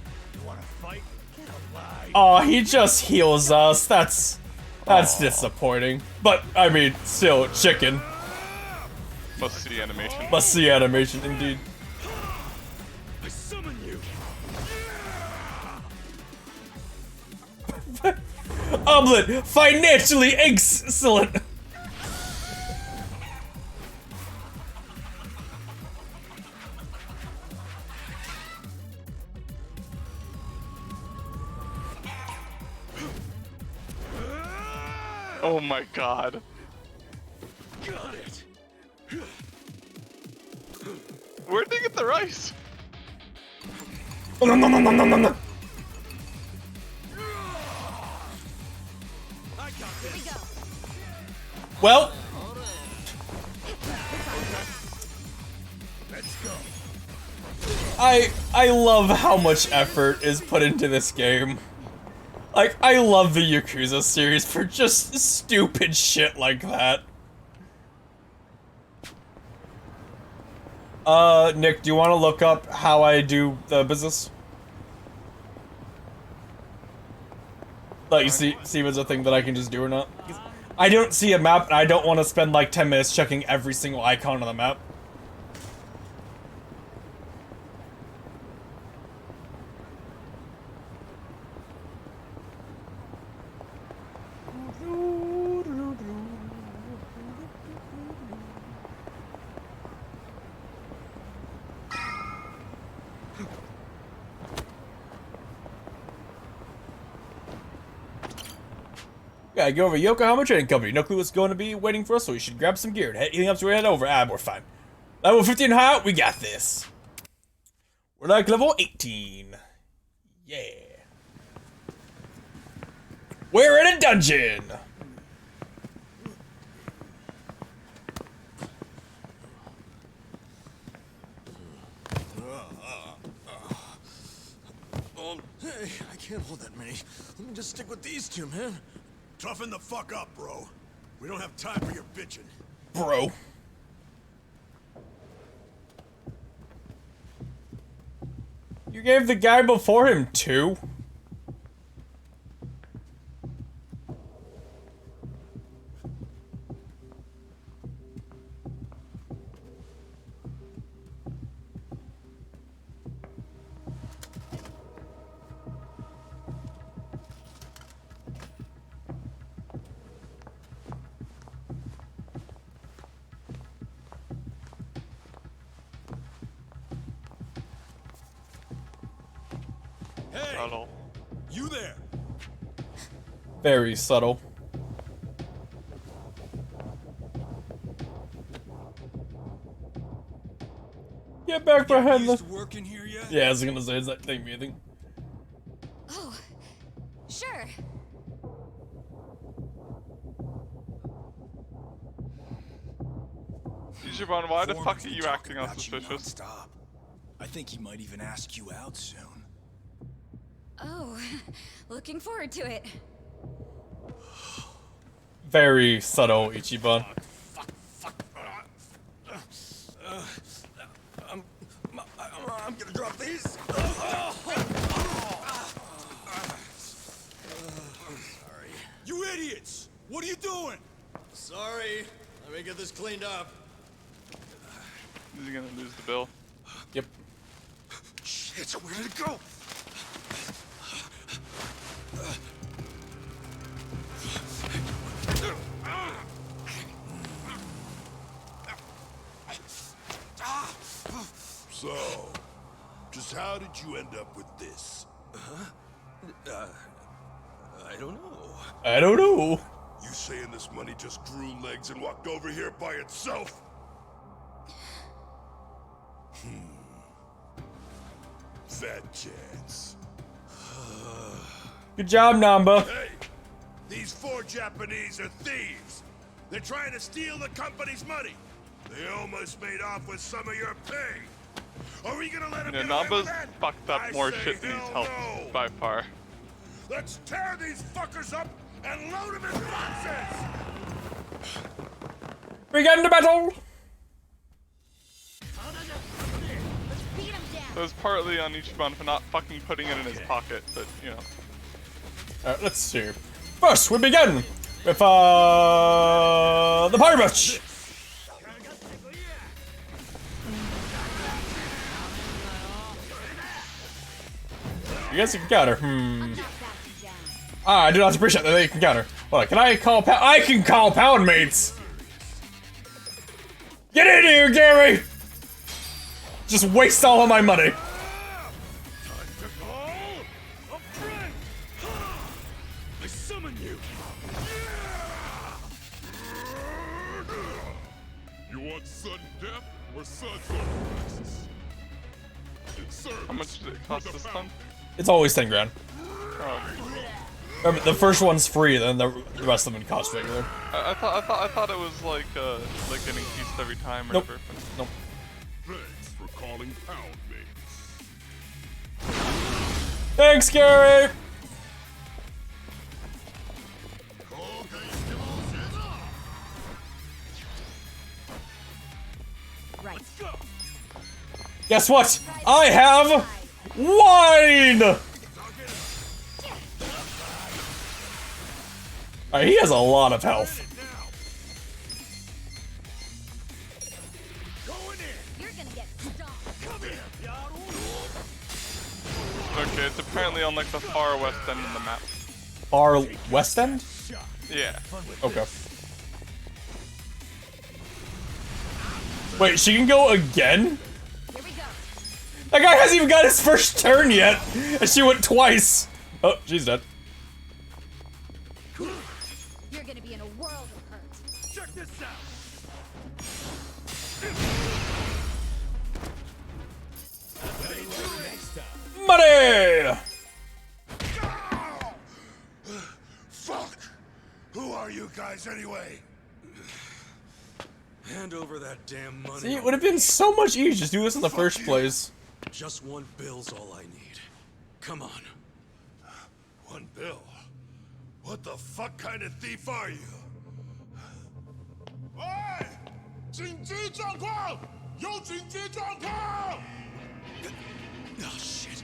Oh, he just heals us. That's disappointing. But I mean, still chicken. Must see animation. Must see animation indeed. I summon you. Omelet, financially excellent. Oh my god. Got it. Where'd they get the rice? No, no, no, no, no, no, no. Here we go. Well. Let's go. I love how much effort is put into this game. Like, I love the Yakuza series for just stupid shit like that. Nick, do you want to look up how I do the business? Like, you see if it's a thing that I can just do or not? I don't see a map, and I don't want to spend like 10 minutes checking every single icon on the map. Yeah, go over to Yokohama Trading Company. No clue what's going to be waiting for us, so we should grab some gear. Healing up so we head over. Ah, we're fine. Level 15 high, we got this. We're like level 18. Yeah. We're in a dungeon. Hey, I can't hold that many. Let me just stick with these two, man. Toughen the fuck up, bro. We don't have time for your bitching. Bro. You gave the guy before him 2. Subtle. You there? Very subtle. Get back behind the. Working here yet? Yeah, I was gonna say, is that thing breathing? Oh, sure. Ichiban, why the fuck are you acting all suspicious? Stop. I think he might even ask you out soon. Oh, looking forward to it. Very subtle, Ichiban. I'm gonna drop these. Sorry. You idiots! What are you doing? Sorry. Let me get this cleaned up. Is he gonna lose the bill? Yep. Shit, where did it go? So, just how did you end up with this? I don't know. I don't know. You saying this money just grew legs and walked over here by itself? Fat chance. Good job, Namba. Hey! These 4 Japanese are thieves! They're trying to steal the company's money! They almost made off with some of your pay! Are we gonna let them You get know, away with Namba's that? fucked up I more say shit than he's hell helped no. by far. Let's tear these fuckers up and load them in boxes! We get into battle! So it's partly on Ichiban for not fucking putting it in his pocket, but, you know. Alright, let's see. First, we begin with, the party match! You guys can counter. I do not appreciate that they can counter. Hold on, can I call pound? I can call pound mates! Get in here, Gary! Just waste all of my money. I summon you. You want sudden death or suds arrests? How much did it cost this time? It's always 10 grand. Oh. Remember, the first one's free, then the rest of them cost regular. I thought it was like getting increased every time or Nope. whatever. Nope. Thanks for calling pound mates. Thanks, Gary! Right. Guess what? I have wine! Alright, he has a lot of health. You're gonna get stomped. Come here. Okay, it's apparently on like the far west end of the map. Far west end? Yeah. Okay. Wait, she can go again? That guy hasn't even got his first turn yet, and she went twice. Oh, she's dead. You're gonna be in a world of hurt. Check this out. Money! Fuck! Who are you guys anyway? Hand over that damn money. See, it would have been so much easier to just do this in the first place. Just 1 bill's all I need. Come on. 1 bill? What the fuck kind of thief are you? 喂，紧急状况！有紧急状况！ Oh shit.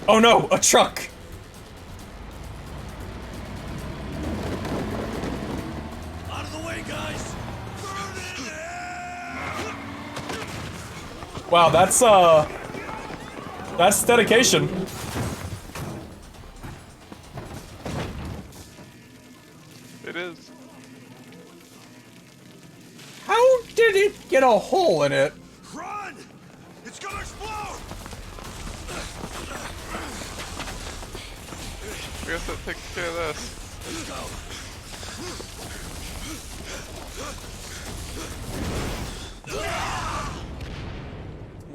Oh no, a truck! Out of the way, guys. Wow, that's dedication. It is. How did it get a hole in it? Run! It's gonna explode! I guess that takes care of this. Let's go.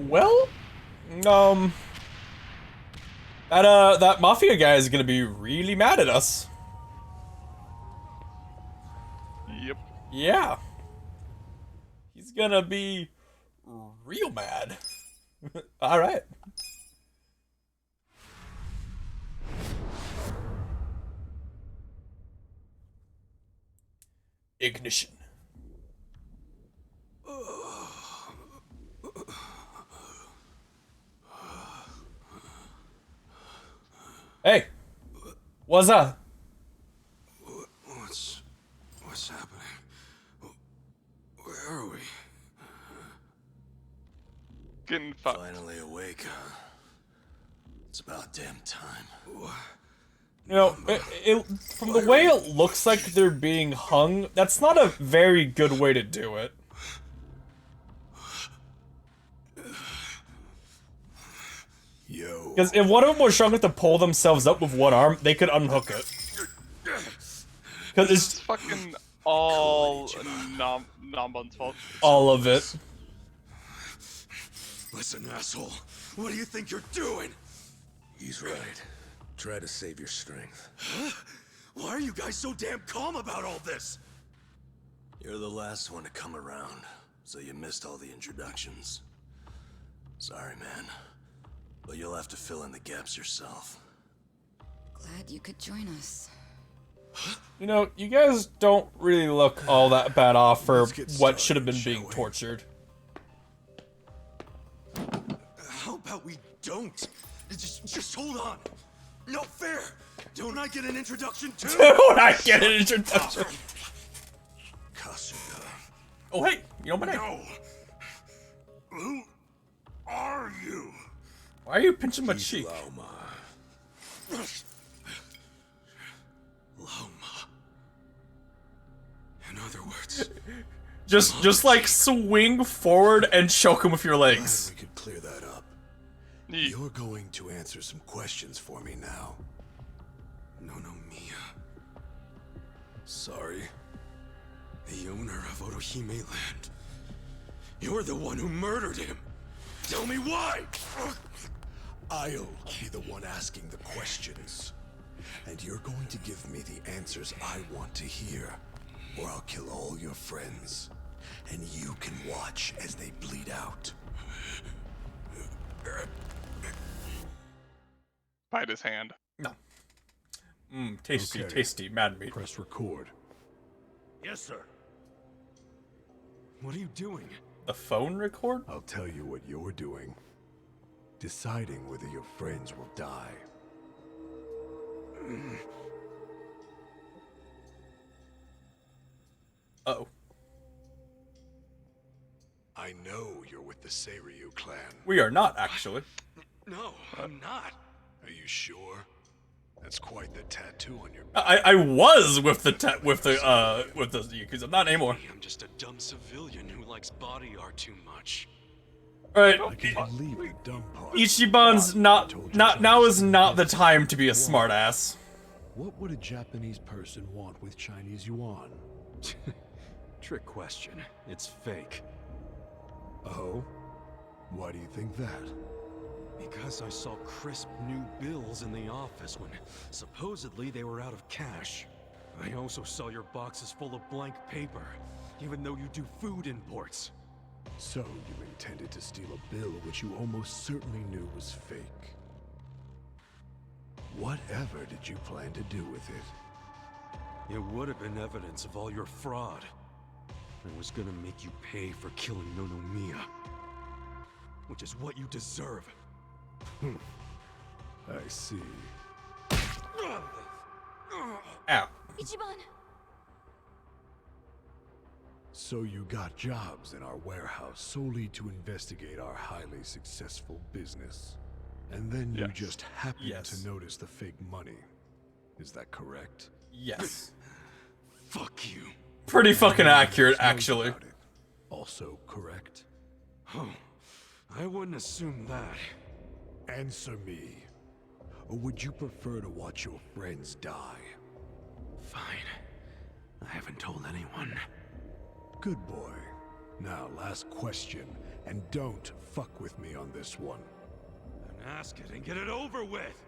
Well, that mafia guy is gonna be really mad at us. Yep. Yeah. He's gonna be real mad. Alright. Ignition. Hey, what's up? What's happening? Where are we? Getting fucked. Finally awake, huh? It's about damn time. You know, from the way it looks like they're being hung, that's not a very good way to do it. Because if one of them was strong enough to pull themselves up with one arm, they could unhook it. Because it's fucking all Namban's fault. All of it. Listen, asshole. What do you think you're doing? He's right. Try to save your strength. Huh? Why are you guys so damn calm about all this? You're the last one to come around, so you missed all the introductions. Sorry, man. But you'll have to fill in the gaps yourself. Glad you could join us. You know, you guys don't really look all that bad off for what should have been being tortured. How about we don't? Just hold on. No fair. Don't I get an introduction too? Don't I get an introduction? Kasuga. Oh hey, you know my name. No. Who are you? Why are you pinching my cheek? Loma. Loma. In other words, Just like swing forward and choke him with your legs. we could clear that up. You're going to answer some questions for me now. No, Mia. Sorry. The owner of Otohime Land. You're the one who murdered him. Tell me why! I'll be the one asking the questions. And you're going to give me the answers I want to hear, or I'll kill all your friends. And you can watch as they bleed out. Bite his hand. No. Tasty, Okay. tasty, mad meat. Press record. Yes, sir. What are you doing? The phone record? I'll tell you what you're doing. Deciding whether your friends will die. Uh-oh. I know you're with the Seiryu clan. We are not, actually. No, I'm not. Are you sure? That's quite the tattoo on your I was with the Yakuza, not anymore. I'm just a dumb civilian who likes body art too much. Alright. I can believe the dumb part. Ichiban's now is not the time to be a smartass. What would a Japanese person want with Chinese yuan? Trick question. It's fake. Oh? Why do you think that? Because I saw crisp new bills in the office when supposedly they were out of cash. I also saw your boxes full of blank paper, even though you do food imports. So you intended to steal a bill which you almost certainly knew was fake. Whatever did you plan to do with it? It would have been evidence of all your fraud. I was gonna make you pay for killing Nonomiya. Which is what you deserve. I see. Ow. Ichiban! So you got jobs in our warehouse solely to investigate our highly successful business. And then you just happened to notice the fake money. Is that correct? Yes. Fuck you. Pretty fucking accurate, actually. Also correct? Oh, I wouldn't assume that. Answer me. Or would you prefer to watch your friends die? Fine. I haven't told anyone. Good boy. Now, last question, and don't fuck with me on this one. Then ask it and get it over with!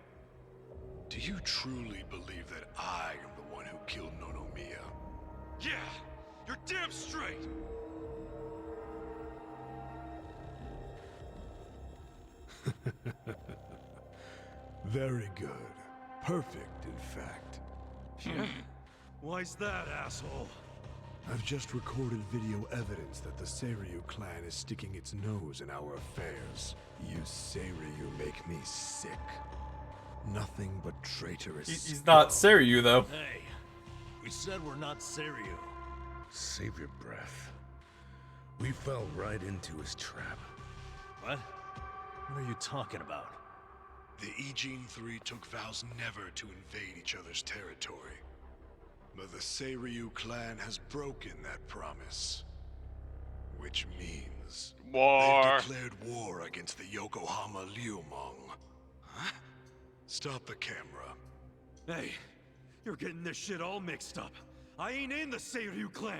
Do you truly believe that I am the one who killed Nonomiya? Yeah! You're damn straight! Very good. Perfect, in fact. Yeah? Why's that, asshole? I've just recorded video evidence that the Seiryu clan is sticking its nose in our affairs. You Seiryu make me sick. Nothing but traitorous. He's not Seiryu, though. Hey, we said we're not Seiryu. Save your breath. We fell right into his trap. What? What are you talking about? The Ijin Three took vows never to invade each other's territory. But the Seiryu clan has broken that promise. Which means war. they've declared war against the Yokohama Liumong. Huh? Stop the camera. Hey, you're getting this shit all mixed up. I ain't in the Seiryu clan.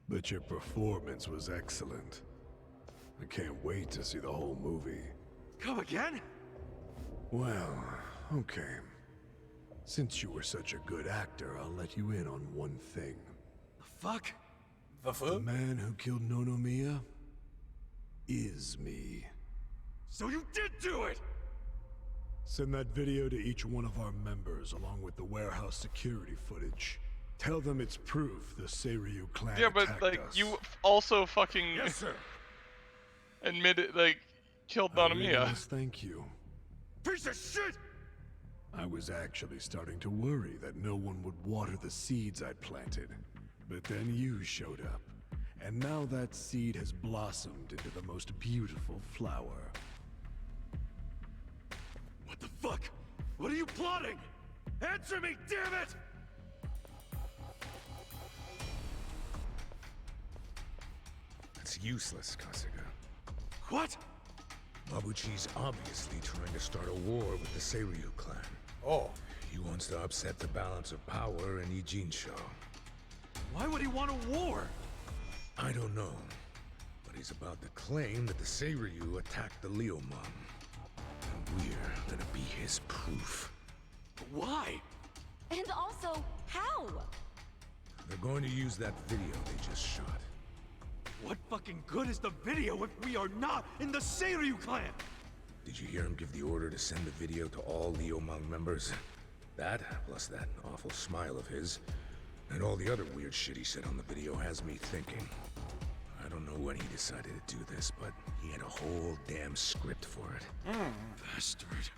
But your performance was excellent. I can't wait to see the whole movie. Come again? Well, okay. Since you were such a good actor, I'll let you in on one thing. The fuck? The man who killed Nonomiya is me. So you did do it! Send that video to each one of our members, along with the warehouse security footage. Tell them it's proof the Seiryu clan Yeah, but attacked like us. you also fucking Yes, sir. admitted like killed I really Nonomiya. must thank you. Piece of shit! I was actually starting to worry that no one would water the seeds I'd planted. But then you showed up. And now that seed has blossomed into the most beautiful flower. What the fuck? What are you plotting? Answer me, damn it! It's useless, Kasuga. What? Babuchi's obviously trying to start a war with the Seiryu clan. Oh. He wants to upset the balance of power in Ijinsho. Why would he want a war? I don't know, but he's about to claim that the Seiryu attacked the Leomon. And we're gonna be his proof. Why? And also, how? They're going to use that video they just shot. What fucking good is the video if we are not in the Seiryu clan? Did you hear him give the order to send the video to all Leomon members? That, plus that awful smile of his, and all the other weird shit he said on the video has me thinking. I don't know when he decided to do this, but he had a whole damn script for it. Bastard.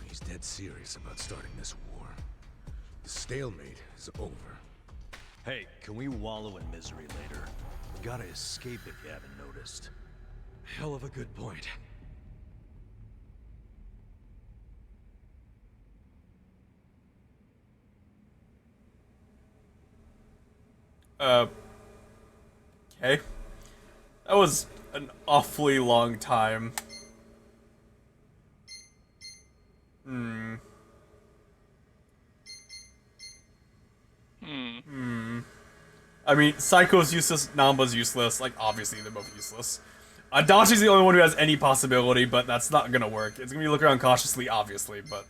He's dead serious about starting this war. The stalemate is over. Hey, can we wallow in misery later? We gotta escape if you haven't noticed. Hell of a good point. Okay. That was an awfully long time. I mean, Psycho's useless, Namba's useless, like, obviously they're both useless. Adachi's the only one who has any possibility, but that's not gonna work. It's gonna be looking around cautiously, obviously, but...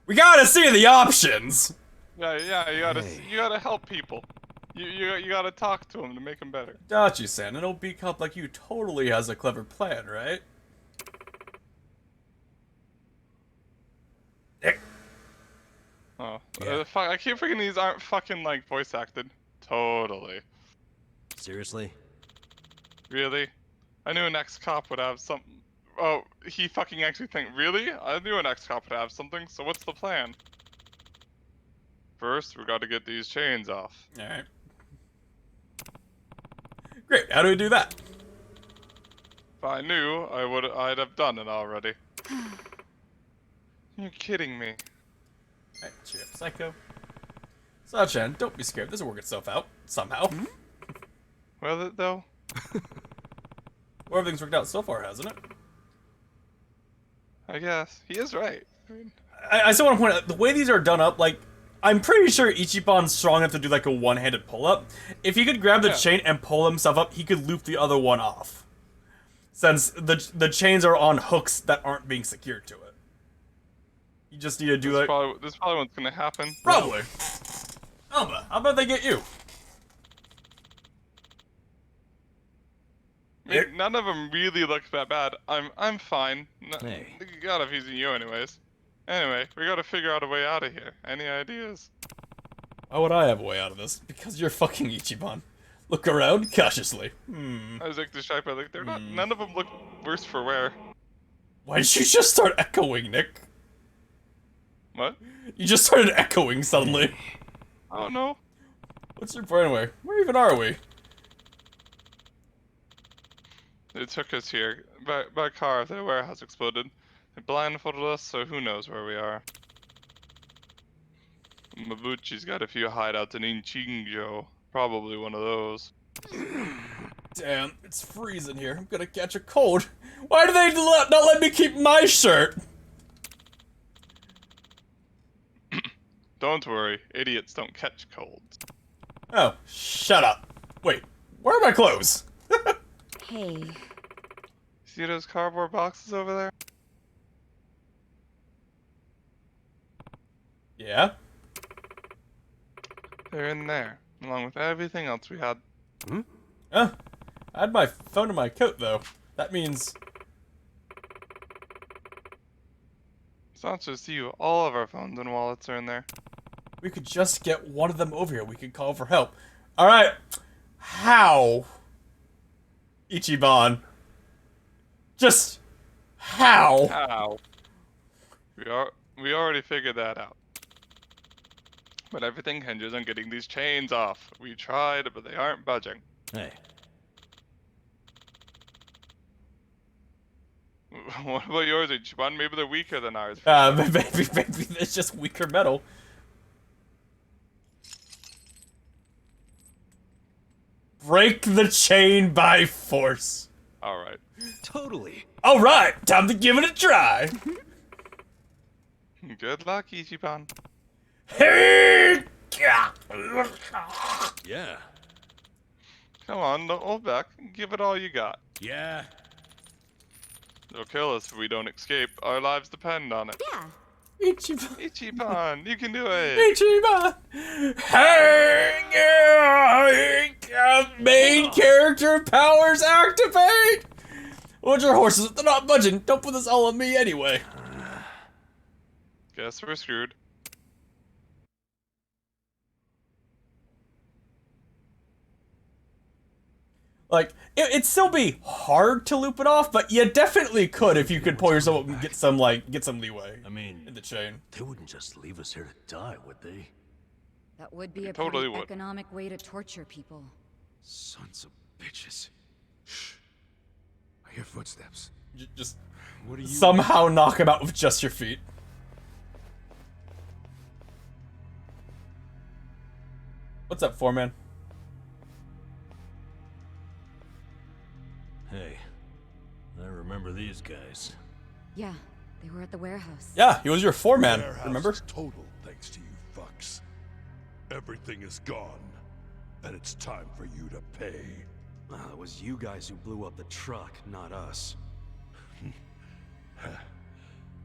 We gotta see the options! Yeah, you gotta help people. You gotta talk to them to make them better. Adachi-san, an OB cop like you totally has a clever plan, right? Oh, fuck, I keep forgetting these aren't fucking, like, voice acted. Totally. Seriously? Really? I knew an ex-cop would have some... Oh, he fucking actually think, really? I knew an ex-cop would have something, so what's the plan? First, we gotta get these chains off. Alright. Great, how do we do that? If I knew, I'd have done it already. You're kidding me. Alright, cheer up, Psycho. Sachan, don't be scared, this will work itself out, somehow. Will it, though? Well, everything's worked out so far, hasn't it? I guess. He is right. I still want to point out, the way these are done up, like, I'm pretty sure Ichiban's strong enough to do, like, a one-handed pull-up. If he could grab the chain and pull himself up, he could loop the other one off. Since the chains are on hooks that aren't being secured to it. You just need to do, like... This is probably what's gonna happen. Probably. Alba, how about they get you? I mean, none of them really look that bad. I'm fine. Hey. God, if he's you anyways. Anyway, we gotta figure out a way out of here. Any ideas? Why would I have a way out of this? Because you're fucking Ichiban. Look around cautiously. I was like distracted, like they're not. None of them look worse for wear. Why did you just start echoing, Nick? What? You just started echoing suddenly. I don't know. What's your point anyway? Where even are we? They took us here by car. The warehouse exploded. They blindfolded us, so who knows where we are. Mabuchi's got a few hideouts in Inchinjo. Probably one of those. Damn, it's freezing here. I'm gonna catch a cold. Why do they not let me keep my shirt? Don't worry, idiots don't catch colds. Oh, shut up. Wait, where are my clothes? Hey. See those cardboard boxes over there? Yeah? They're in there, along with everything else we had. I had my phone in my coat, though. That means... It's not just you. All of our phones and wallets are in there. We could just get one of them over here. We could call for help. Alright. How? Ichiban. Just... how? How? We already figured that out. But everything hinges on getting these chains off. We tried, but they aren't budging. Hey. What about yours, Ichiban? Maybe they're weaker than ours. Maybe it's just weaker metal. Break the chain by force. Alright. Totally. Alright, time to give it a try. Good luck, Ichiban. Hey! Yeah. Come on, don't hold back. Give it all you got. Yeah. They'll kill us if we don't escape. Our lives depend on it. Yeah. Ichiban, you can do it. Ichiban! Hey, main character powers activate! What's your horses? They're not budging. Don't put this all on me anyway. Guess we're screwed. Like, it'd still be hard to loop it off, but you definitely could if you could pull yourself up and get some leeway. I mean, in the chain. They wouldn't just leave us here to die, would they? That would be a totally pretty would. economic way to torture people. Sons of bitches. Shh. I hear footsteps. Just what are you somehow knock him out with just your feet. What's up, foreman? Hey, I remember these guys. Yeah, they were at the warehouse. Yeah, he was your foreman, Warehouse remember? is total thanks to you fucks. Everything is gone, and it's time for you to pay. It was you guys who blew up the truck, not us.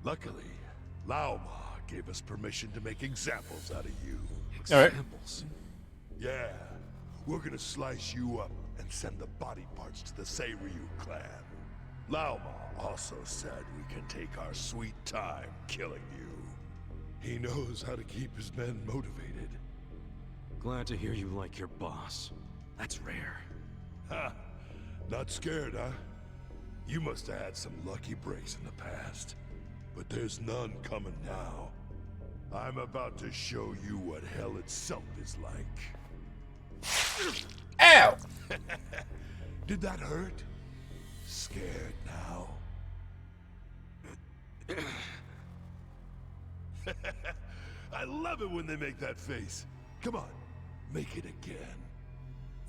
Luckily, Lao Ma gave us permission to make examples out of you. Examples? Yeah, we're gonna slice you up and send the body parts to the Seiryu clan. Lao Ma also said we can take our sweet time killing you. He knows how to keep his men motivated. Glad to hear you like your boss. That's rare. Ha! Not scared, huh? You must have had some lucky breaks in the past. But there's none coming now. I'm about to show you what hell itself is like. Ow! Did that hurt? Scared now? I love it when they make that face. Come on, make it again.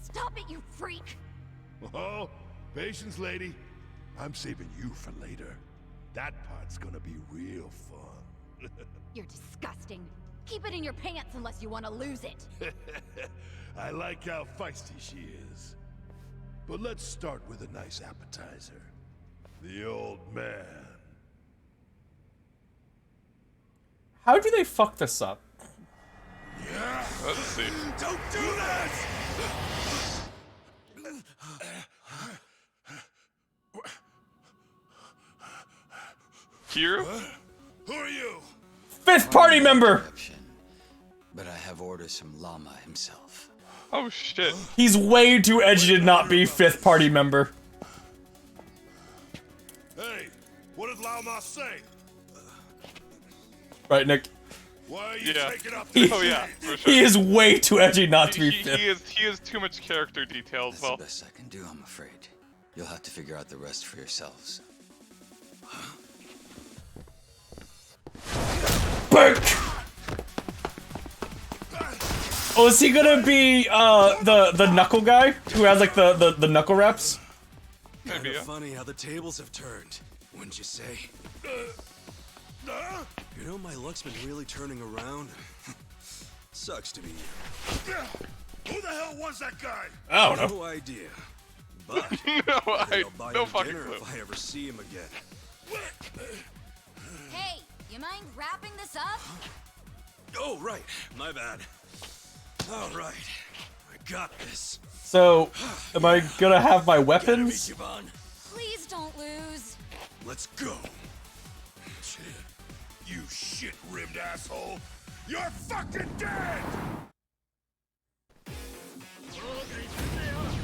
Stop it, you freak! Oh, patience, lady. I'm saving you for later. That part's gonna be real fun. You're disgusting. Keep it in your pants unless you want to lose it. I like how feisty she is. But let's start with a nice appetizer. The old man. How do they fuck this up? Yeah. Let's see. Don't do that! Here? Who are you? Fifth party member! But I have orders from Llama himself. Oh shit. He's way too edgy to not be fifth party member. Hey, what did Lao Ma say? Right, Nick? Why are you taking up He, this? Oh yeah, for sure. he is way too edgy not to be fifth. He has too much character details. That's the best I can do, I'm afraid. You'll have to figure out the rest for yourselves. Oh, is he gonna be the knuckle guy who has like the knuckle reps? Kind of funny how the tables have turned, wouldn't you say? You know, my luck's been really turning around. Sucks to be you. Who the hell was that guy? I don't know. No idea. But I'll buy no him fucking dinner clue. if I ever see him again. Hey, you mind wrapping this up? Oh, right. My bad. All right. I got this. So, am I gonna have my weapons? Please don't lose. Let's go. You shit-rimmed asshole! You're fucking dead!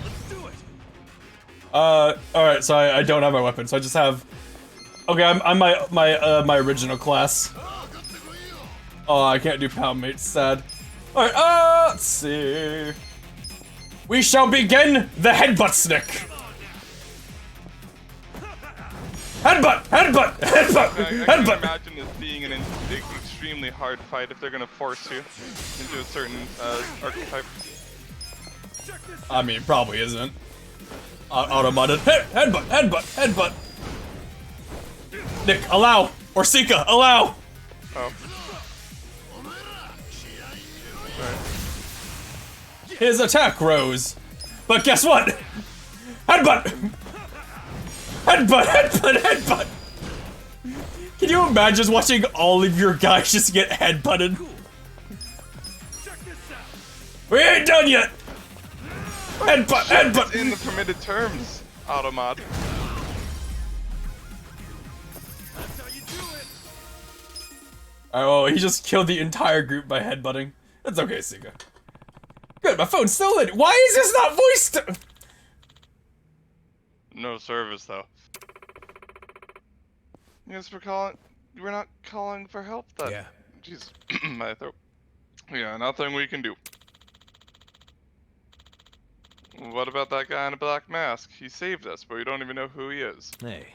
Let's do it. Alright, so I don't have my weapon, so I just have... Okay, I'm my original class. Oh, I can't do pound mate, sad. Alright, let's see... We shall begin the headbutt snick! Headbutt! Headbutt! Headbutt! I can Headbutt! imagine this being an extremely hard fight if they're gonna force you into a certain archetype. I mean, probably isn't. Auto-modded. Headbutt! Headbutt! Headbutt! Nick, allow! Or Sika, allow! Oh. His attack rose. But guess what? Headbutt! Headbutt, headbutt, headbutt! Can you imagine just watching all of your guys just get headbutted? We ain't done yet! Headbutt, headbutt! In the permitted terms, Automod. Oh, he just killed the entire group by headbutting. That's okay, Sika. Good, my phone's still in. Why is this not voiced? No service though. Yes, we're not calling for help then. Yeah. Jeez, my throat. Yeah, nothing we can do. What about that guy in a black mask? He saved us, but we don't even know who he is. Hey.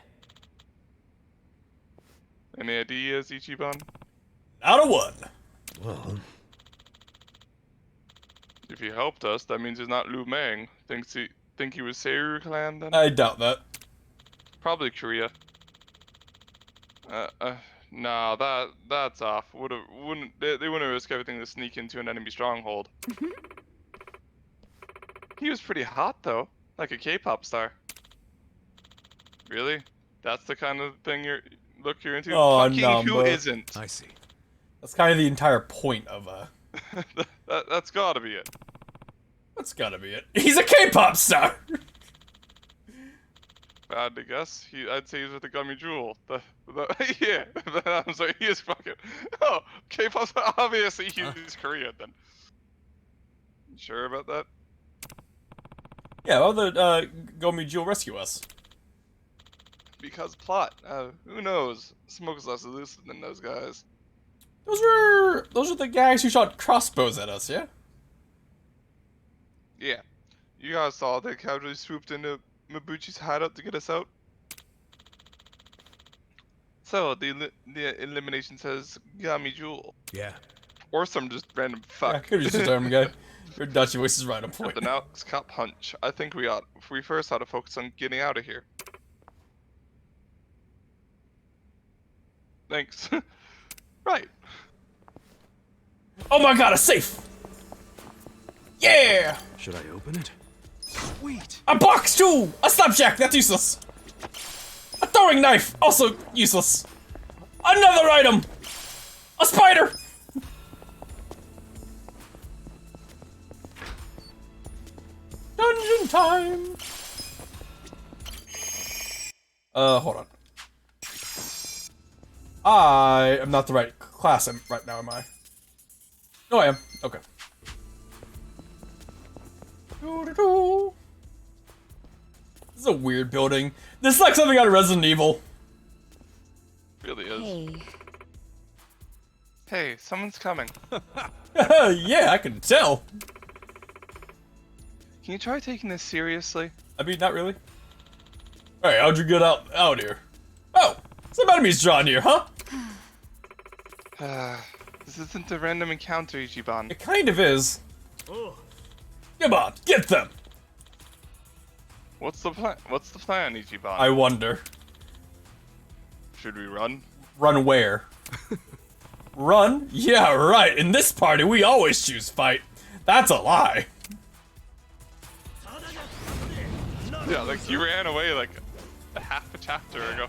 Any ideas, Ichiban? Not a one. Well, if he helped us, that means he's not Liu Meng. Think he was Seiru clan then? I doubt that. Probably Korea. Nah, that's off. They wouldn't risk everything to sneak into an enemy stronghold. He was pretty hot though, like a K-pop star. Really? That's the kind of thing you're into? Oh, fucking who isn't? I see. That's kind of the entire point of That's gotta be it. That's gotta be it. He's a K-pop star. Bad to guess. I'd say he's with the Gummy Jewel. Yeah. I'm sorry. He is fucking. Oh, K-pop star. Obviously, he's Korean then. You sure about that? Yeah, well, the Gomi Jewel rescue us. Because plot. Who knows? Smoke's less elusive than those guys. Those are the guys who shot crossbows at us, yeah? Yeah. You guys saw they casually swooped into Mabuchi's hideout to get us out. So the elimination says Gami Jewel. Yeah. Or some just random fuck. Yeah, could be just a random guy. Your Dutchy voice is right on point. The next cop hunch. I think we first ought to focus on getting out of here. Thanks. Right. Oh my god, a safe! Yeah! Should I open it? Sweet! A box too! A slapjack, that's useless! A throwing knife, also useless! Another item! A spider! Dungeon time! Hold on. I am not the right class right now, am I? No, I am. Okay. This is a weird building. This is like something out of Resident Evil. Really is. Hey. Hey, someone's coming. Yeah, I can tell. Can you try taking this seriously? I mean, not really. Hey, how'd you get out here? Oh, some enemies drawn here, huh? This isn't a random encounter, Ichiban. It kind of is. Come on, get them! What's the plan? What's the plan, Ichiban? I wonder. Should we run? Run where? Run? Yeah, right. In this party, we always choose fight. That's a lie. Yeah, like you ran away like a half a chapter ago.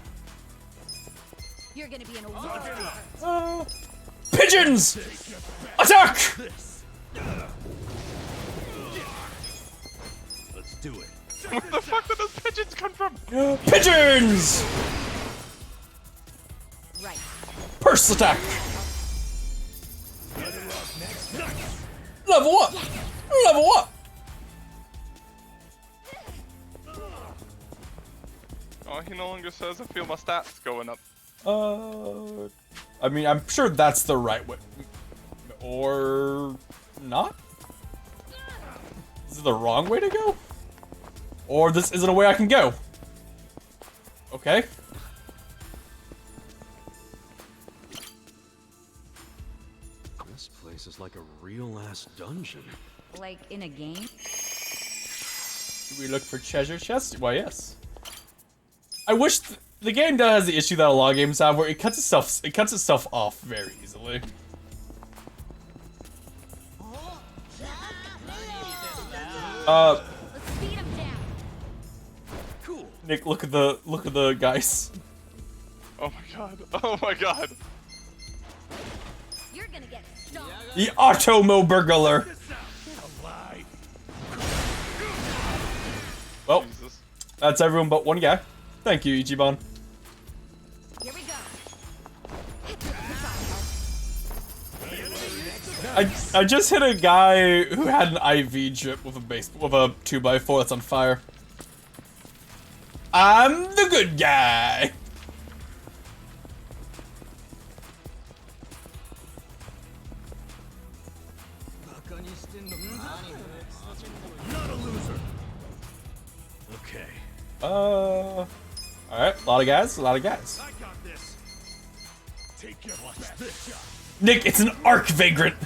You're gonna be in a war. Pigeons! Attack! Let's do it. Where the fuck did those pigeons come from? Pigeons! Right. Purse attack! Level up! Level up! Oh, he no longer says I feel my stats going up. I mean, I'm sure that's the right way. Or not? Is it the wrong way to go? Or this isn't a way I can go? Okay. This place is like a real-ass dungeon. Like in a game? Do we look for treasure chests? Why, yes. I wish the game has the issue that a lot of games have, where it cuts itself off very easily. Uh. Let's speed him down. Cool. Nick, look at the guys. Oh my god. Oh my god. You're gonna get stomped. The Automo-burglar. Well, that's everyone but one guy. Thank you, Ichiban. Here we go. I just hit a guy who had an IV drip with a 2x4 that's on fire. I'm the good guy. Not a loser. Okay. Alright, a lot of guys, I got this. Take your watch this. Nick, it's an arc vagrant.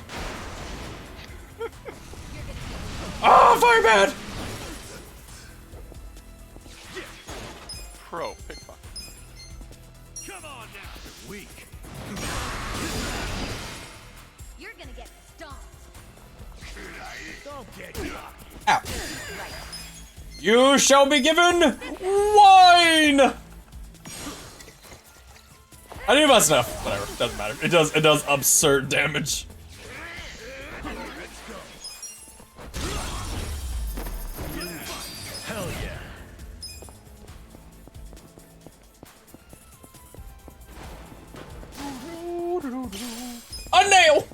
Oh, fire bad. Pro pickpocket. Come on now. You're weak. You're gonna get stomped. Don't get cocky. Ow. You shall be given wine. I think that's enough. Whatever, doesn't matter. It does absurd damage. Hell yeah. A nail.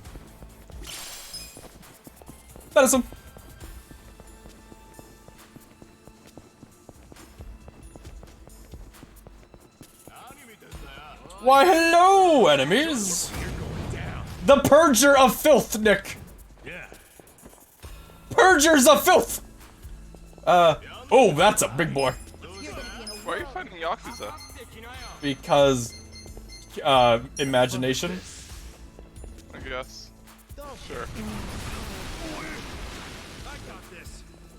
That is some. Why, hello, enemies! The Purger of Filth, Nick! Yeah. Purgers of Filth! Oh, that's a big boy. Why are you fighting Yakuza? Because, imagination. I guess. Sure.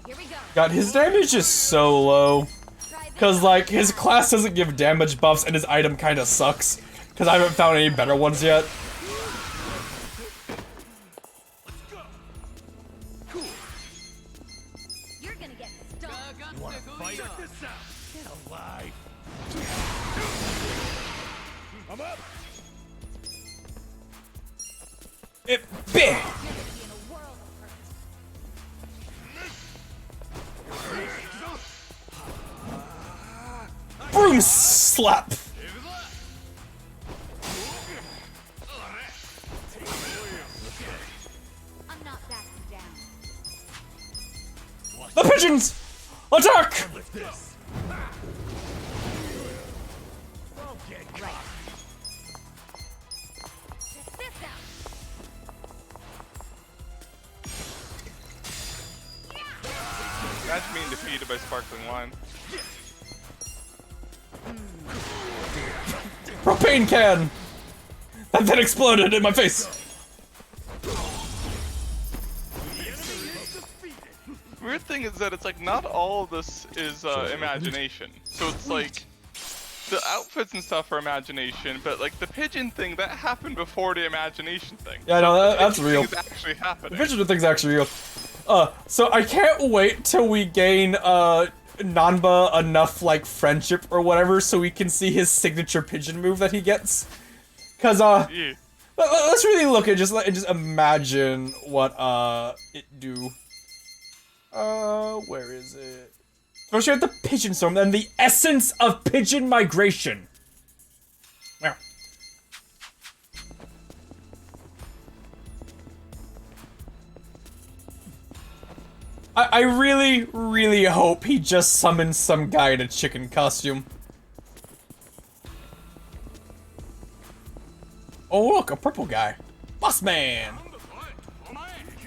Here we go. God, his damage is so low. Cause, like, his class doesn't give damage buffs and his item kinda sucks. Cause I haven't found any better ones yet. You're gonna get stomped. You wanna fight? Check this out. Get alive. I'm up. Big! Broom slap! I'm not backing down. The pigeons! Attack! Don't get cocky. Check this out. Imagine being defeated by sparkling wine. Propane can! That then exploded in my face! Weird thing is that it's like not all of this is imagination. So it's like the outfits and stuff are imagination, but like the pigeon thing that happened before the imagination thing. Yeah, no, that's real. It's actually The happening. pigeon thing's actually real. So I can't wait till we gain, Nanba enough, like, friendship or whatever so we can see his signature pigeon move that he gets. Cause, Yeah. let's really look at just imagine what, it do. Where is it? Especially at the pigeon storm and the essence of pigeon migration. Wow. I really, really hope he just summons some guy in a chicken costume. Oh look, a purple guy. Boss man!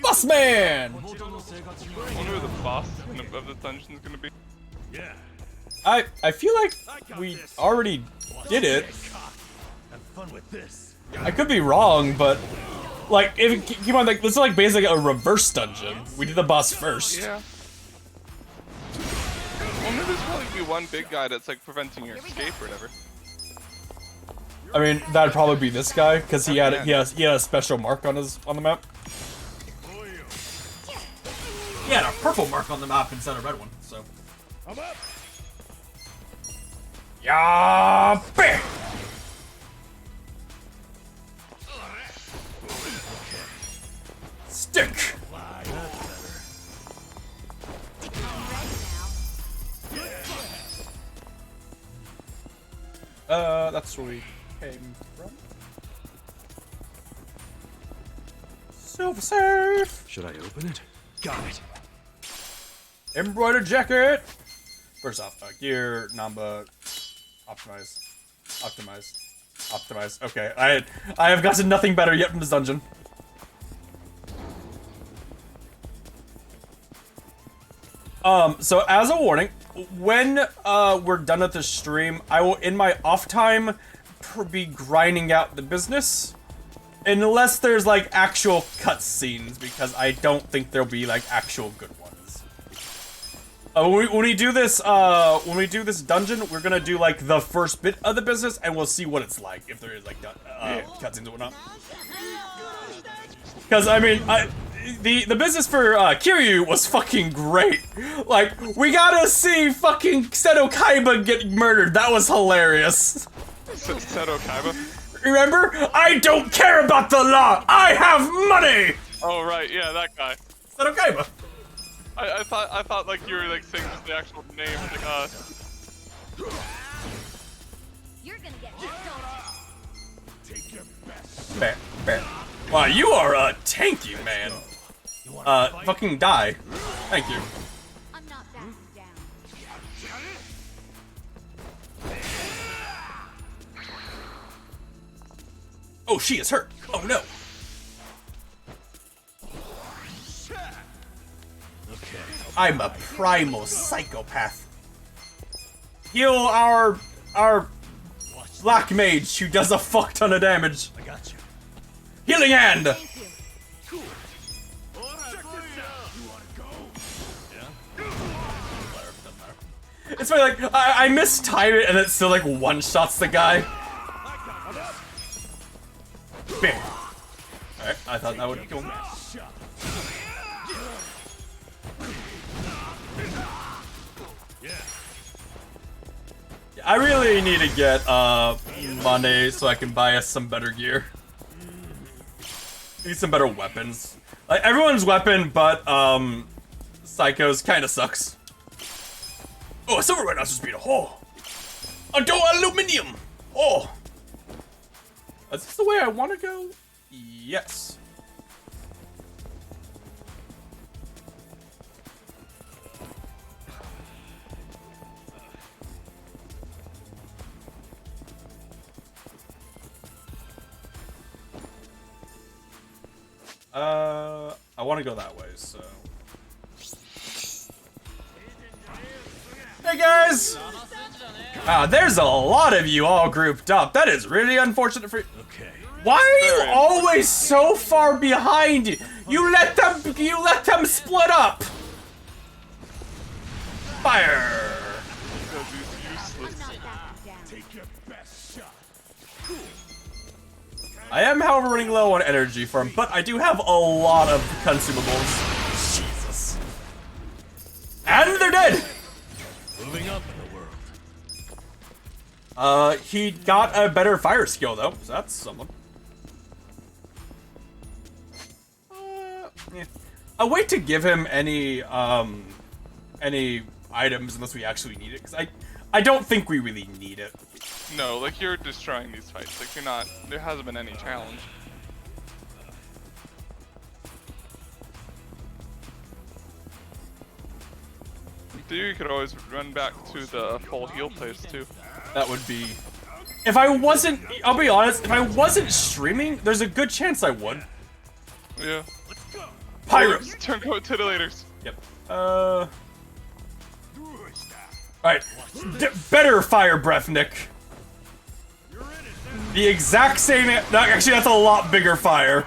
Boss man! I wonder who the boss of the dungeon is gonna be. Yeah. I feel like we already did it. Have fun with this. I could be wrong, but like, if keep on, like, this is like basically a reverse dungeon. We did the boss first. Yeah. Well, maybe there's probably be one big guy that's like preventing your escape or whatever. I mean, that'd probably be this guy because he had a special mark on the map. He had a purple mark on the map instead of a red one, so. I'm up. Yeah, bam! Stick. That's where we came from. Silver safe. Should I open it? Got it. Embroidered jacket. First off, gear, Namba, optimize. Okay, I have gotten nothing better yet from this dungeon. So as a warning, when we're done with the stream, I will, in my off time, be grinding out the business. Unless there's, like, actual cutscenes, because I don't think there'll be, like, actual good ones. When we do this dungeon, we're gonna do, like, the first bit of the business, and we'll see what it's like, if there is, like, cutscenes and whatnot. Because, I mean, the business for Kiryu was fucking great. Like, we gotta see fucking Seto Kaiba get murdered. That was hilarious. Seto Kaiba? Remember? I don't care about the law! I have money! Oh right, yeah, that guy. Seto Kaiba. I thought like you were like saying just the actual name, like You're gonna get Take your best. Bam. Wow, you are tanky, man. Fucking die. Thank you. I'm not backing down. Oh, she is hurt. Oh no. Okay. I'm a primal psychopath. Heal our black mage who does a fuck ton of damage. I got you. Healing hand. Cool. It's funny, like I mistime it and it still like one shots the guy. Bam. Alright, I thought that would kill me. I really need to get money so I can buy us some better gear. Need some better weapons. Like everyone's weapon, but Psycho's kind of sucks. Oh, a silver rhinoceros speed. Oh, a door aluminium. Oh, is this the way I want to go? Yes. I want to go that way, so. Hey guys! There's a lot of you all grouped up. That is really unfortunate for you. Okay. Why are you always so far behind? You let them split up. Fire. I am, however, running low on energy from, but I do have a lot of consumables. Jesus. And they're dead! Moving up in the world. He got a better fire skill, though, so that's something. Yeah. I'll wait to give him any items unless we actually need it, because I don't think we really need it. No, like you're destroying these fights. Like you're not. There hasn't been any challenge. You could always run back to the full heal place too. That would be. If I wasn't, I'll be honest. If I wasn't streaming, there's a good chance I would. Yeah. Pirates. Turncoat titilators. Yep. Alright. Better fire breath, Nick. The exact same. No, actually, that's a lot bigger fire.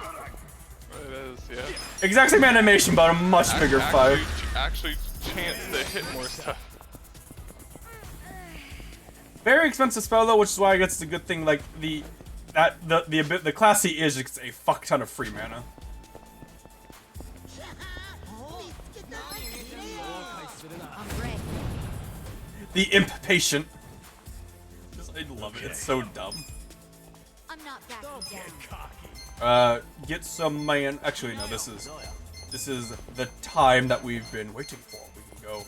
It is, yeah. Exact same animation, but a much bigger fire. Actually, chance to hit more stuff. Very expensive spell though, which is why I guess it's a good thing. Like the class he is gets a fuck ton of free mana. The imp patient. I love it. It's so dumb. I'm not backing down. Get some man. Actually, no. This is the time that we've been waiting for. We can go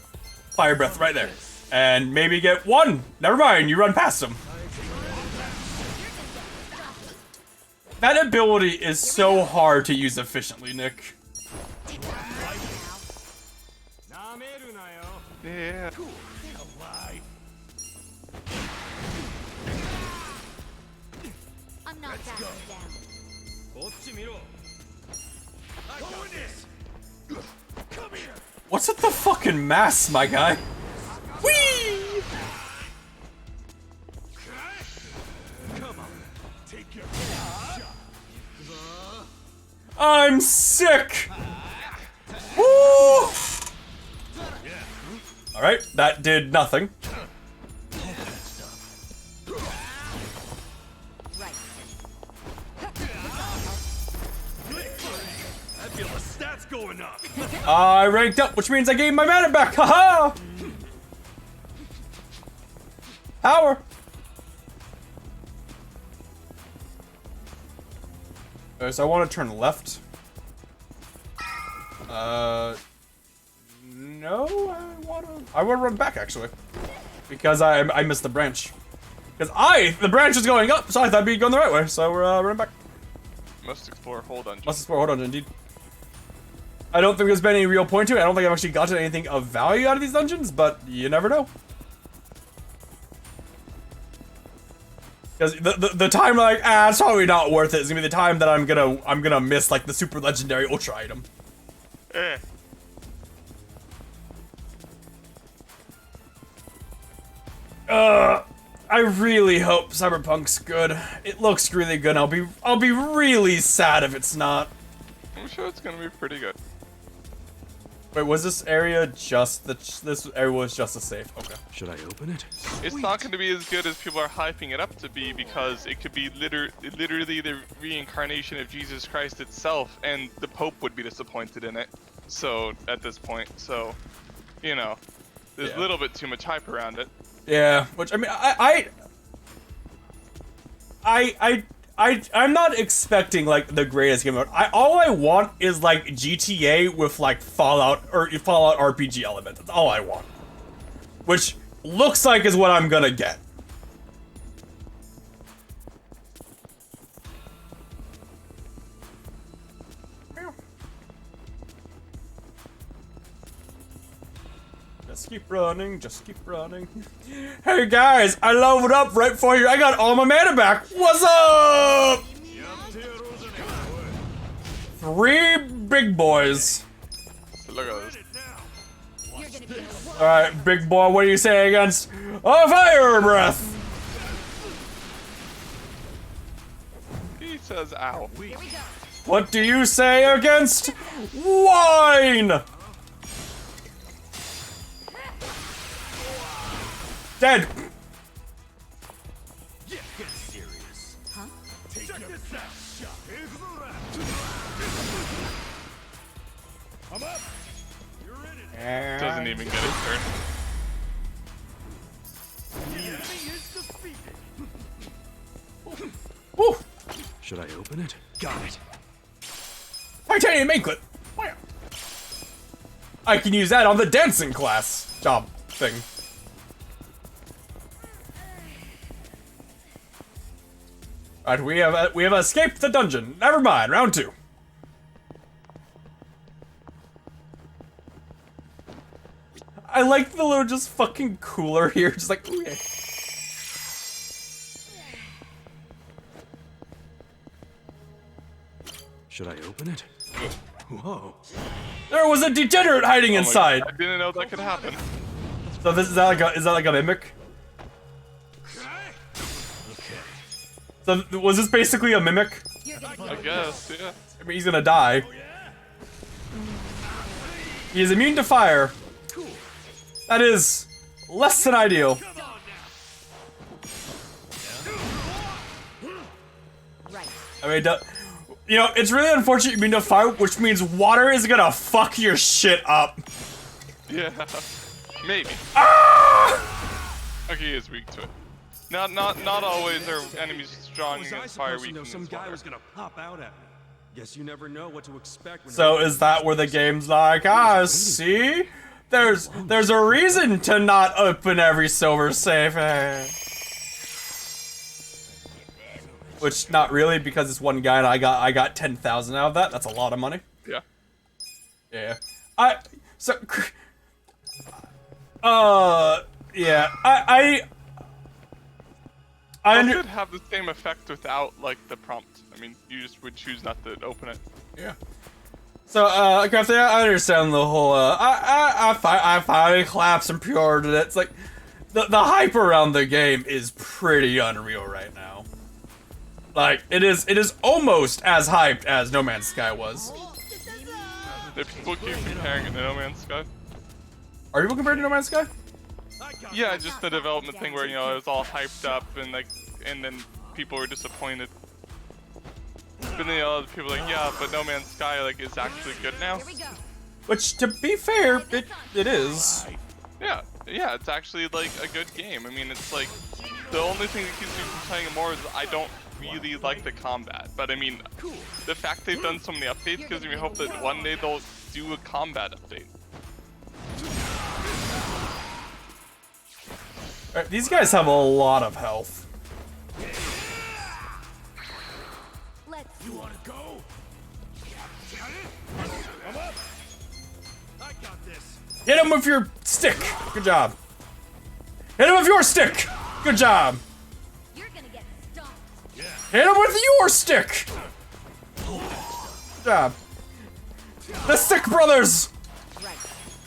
fire breath right there, and maybe get one. Never mind. You run past him. That ability is so hard to use efficiently, Nick. Yeah. I'm not backing down. What's with the fucking mass, my guy? Whee! I'm sick! Woo! Alright, that did nothing. I feel the stats going up. I ranked up, which means I gained my mana back. Haha! Power. So I want to turn left. No, I want to run back actually, because I missed the branch. Because the branch is going up, so I thought I'd be going the right way. So we're running back. Must explore whole dungeon. Must explore whole dungeon, indeed. I don't think there's been any real point to it. I don't think I've actually gotten anything of value out of these dungeons, but you never know. Because the time like, it's probably not worth it is gonna be the time that I'm gonna miss like the super legendary ultra item. Eh. I really hope Cyberpunk's good. It looks really good. I'll be really sad if it's not. I'm sure it's gonna be pretty good. Wait, was this area just this area was just a safe? Okay. Should I open it? It's not going to be as good as people are hyping it up to be, because it could be literally the reincarnation of Jesus Christ itself, and the Pope would be disappointed in it. So at this point, so you know, there's a little bit too much hype around it. Yeah, which I mean, I'm not expecting like the greatest game ever. All I want is like GTA with like Fallout RPG elements. That's all I want. Which looks like is what I'm gonna get. Just keep running, just keep running. Hey guys, I leveled up right for you. I got all my mana back. What's up? 3 big boys. Look at this. Alright, big boy, what do you say against a fire breath? He says ow. What do you say against wine? Dead. Yeah, get serious. Huh? Check this out. I'm up. You're in it. Doesn't even get his turn. The enemy is defeated. Woo. Should I open it? Got it. Titanium anklet. I can use that on the dancing class job thing. Alright, we have escaped the dungeon. Never mind, round 2. I like the little just fucking cooler here, just like ooh, yeah. Should I open it? Whoa. There was a degenerate hiding inside. I didn't know that could happen. So this is that like a mimic? So was this basically a mimic? I guess, yeah. I mean, he's gonna die. He is immune to fire. That is less than ideal. I mean, you know, it's really unfortunate you're immune to fire, which means water is gonna fuck your shit up. Yeah, maybe. Ah! Okay, he is weak to it. Not always are enemies strong Was I against fire, supposed to weak know against some guy water. was gonna pop out at me? Guess you never know what to expect when So is that where the game's like, see? There's a reason to not open every silver safe. Which not really, because it's one guy and I got 10,000 out of that. That's a lot of money. Yeah. Yeah. Yeah. I could have the same effect without like the prompt. I mean, you just would choose not to open it. Yeah. So, Crafty, I understand the whole, I finally collapsed and pre-ordered it. It's like, the hype around the game is pretty unreal right now. Like, it is almost as hyped as No Man's Sky was. If people keep comparing it to No Man's Sky. Are people comparing to No Man's Sky? Yeah, just the development thing where, you know, it was all hyped up and like, and then people were disappointed. But then other people are like, yeah, but No Man's Sky like is actually good now. Which, to be fair, it is. Yeah, it's actually like a good game. I mean, it's like the only thing that keeps me from playing it more is I don't really like the combat. But I mean, the fact they've done so many updates gives me hope that one day they'll do a combat update. Alright, these guys have a lot of health. You wanna go? Come up. I got this. Hit him with your stick. Good job. Hit him with your stick. Good job. You're gonna get stomped. Hit him with your stick. Good job. The Stick Brothers.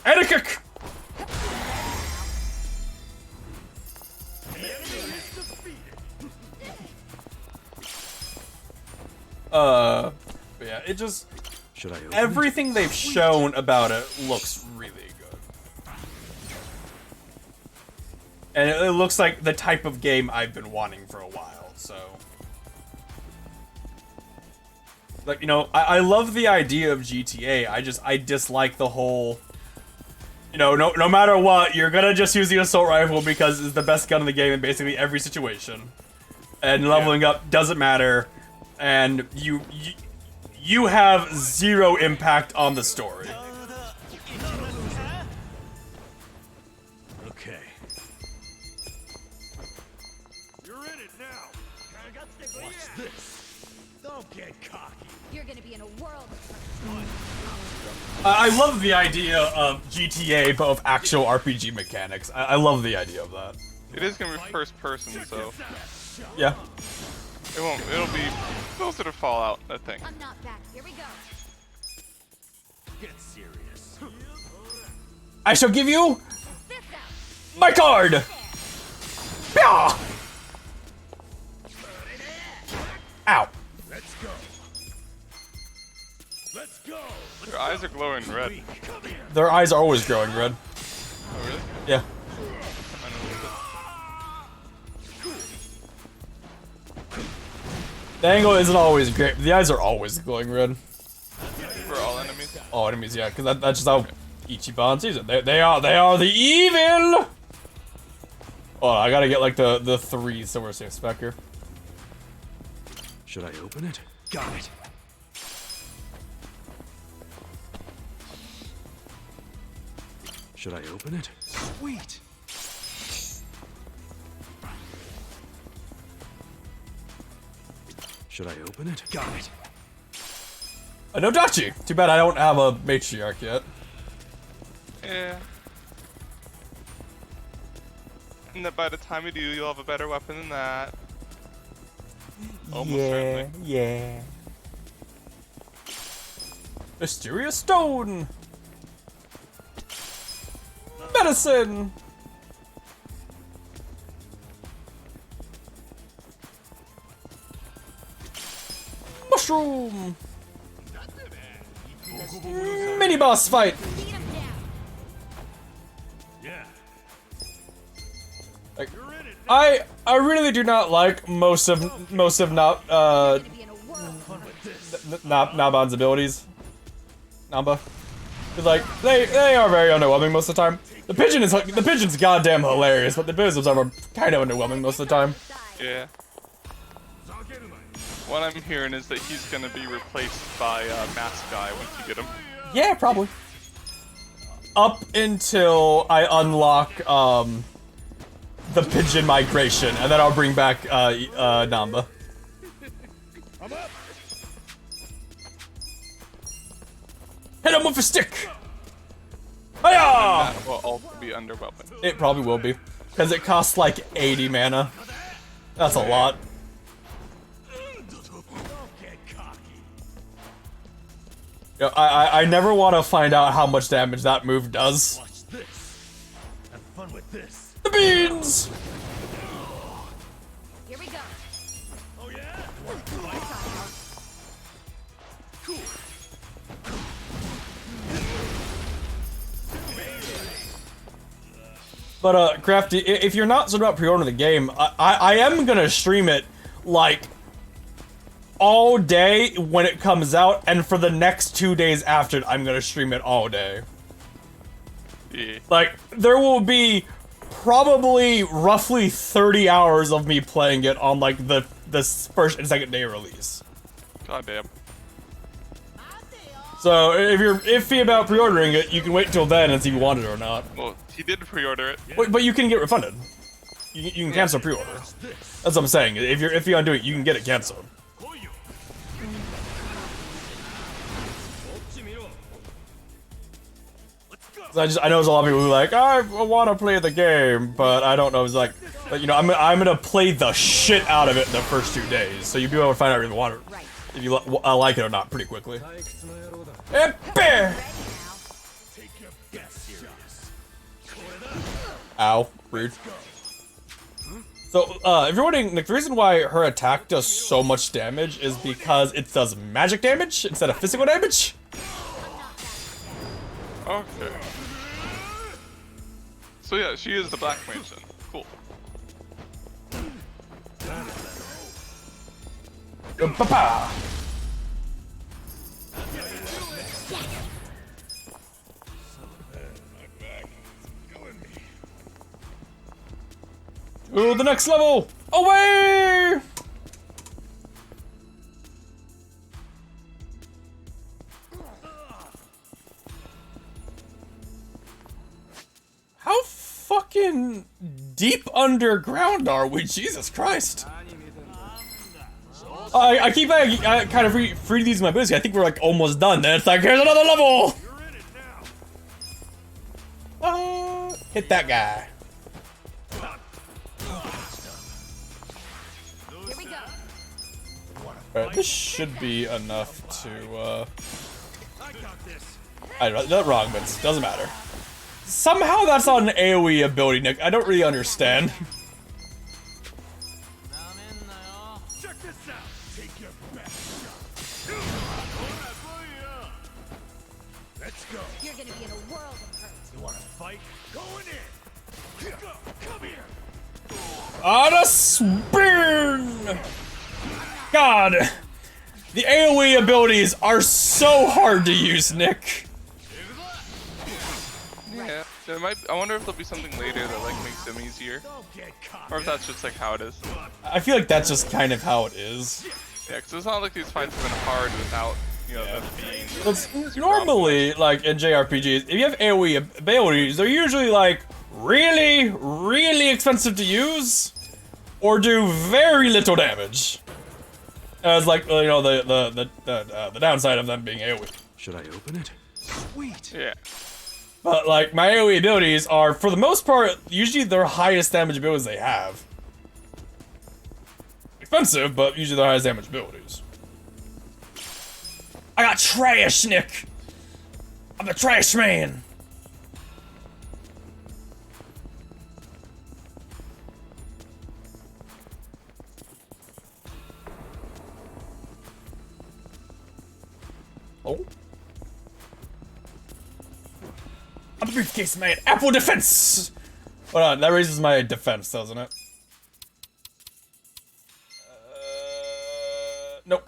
And a kick. Yeah, it just... Should I open everything they've shown about it looks really good. And it looks like the type of game I've been wanting for a while, so... Like, you know, I love the idea of GTA, I dislike the whole... You know, no matter what, you're gonna just use the assault rifle because it's the best gun in the game in basically every situation. And leveling up doesn't matter, and you have zero impact on the story. Okay. You're in it now. Watch this. Don't get cocky. You're gonna be in a world of I love the idea of GTA, but with actual RPG mechanics. I love the idea of that. It is gonna be first person, so Yeah. It'll be closer to Fallout, I think. I'm not back. Here we go. Get serious. I shall give you my card. Yeah. Ow. Let's go. Let's go. Your eyes are glowing red. Their eyes are always growing red. Oh, really? Yeah. The angle isn't always great. The eyes are always glowing red. For all enemies? All enemies, yeah, because that's just how Ichiban sees it. They are the evil! Oh, I gotta get like the 3 silver safe specker. Should I open it? Got it. Should I open it? Sweet. Should I open it? Got it. No Dachi! Too bad I don't have a matriarch yet. Yeah. And that by the time you do, you'll have a better weapon than that. Almost certainly. Yeah. Mysterious stone! Medicine! Mushroom! Mini boss fight! Yeah. Like, I really do not like most of Naban's abilities. Namba. Like, they are very underwhelming most of the time. The pigeon's goddamn hilarious, but the business are kind of underwhelming most of the time. Yeah. What I'm hearing is that he's gonna be replaced by Mask Guy once you get him. Yeah, probably. Up until I unlock, the pigeon migration, and then I'll bring back, Namba. I'm up. Hit him with a stick! Hiya! That will also be underwhelming. It probably will be. Because it costs like 80 mana. That's a lot. You know, I never want to find out how much damage that move does. Watch this. Have fun with this. The beans! Here we go. Oh yeah? Cool. But, Crafty, if you're not certain about pre-ordering the game, I am gonna stream it, like, all day when it comes out, and for the next 2 days after, I'm gonna stream it all day. Yeah. Like, there will be probably roughly 30 hours of me playing it on, like, the first and second day release. Goddamn. So, if you're iffy about pre-ordering it, you can wait till then and see if you want it or not. Well, he did pre-order it. Wait, but you can get refunded. You can cancel pre-order. That's what I'm saying. If you're iffy on doing it, you can get it canceled. So I know there's a lot of people who are like, I want to play the game, but I don't know. It's like, but, you know, I'm gonna play the shit out of it in the first 2 days, so you'll be able to find out if you want it, if you like it or not, pretty quickly. Ow, rude. So, if you're wondering, like, the reason why her attack does so much damage is because it does magic damage instead of physical damage. Okay. So yeah, she is the Black Mage then. Cool. Papa. To the next level! Away! How fucking deep underground are we? Jesus Christ. I keep kind of free these in my busy. I think we're like almost done. Then it's like, here's another level! Hit that guy. Alright, this should be enough to, I don't know, wrong, but it doesn't matter. Somehow that's not an AoE ability, Nick. I don't really understand. Check this out. Take your best shot. Let's go. You're gonna be in a world of hurt. You wanna fight? Going in. Come here. On a spin! God, the AoE abilities are so hard to use, Nick. Yeah, there might. I wonder if there'll be something later that like makes them easier, or if that's just like how it is. I feel like that's just kind of how it is. Yeah, because it's not like these fights have been hard without, you know, them being. It's normally, like in JRPGs, if you have AoE abilities, they're usually like really, really expensive to use, or do very little damage. As like, you know, the downside of them being AoE. Should I open it? Sweet. Yeah. But like my AoE abilities are, for the most part, usually their highest damage abilities they have. Expensive, but usually their highest damage abilities. I got trash, Nick. I'm the trash man. Oh. I'm the briefcase man. Apple defense! Hold on, that raises my defense, doesn't it? Nope.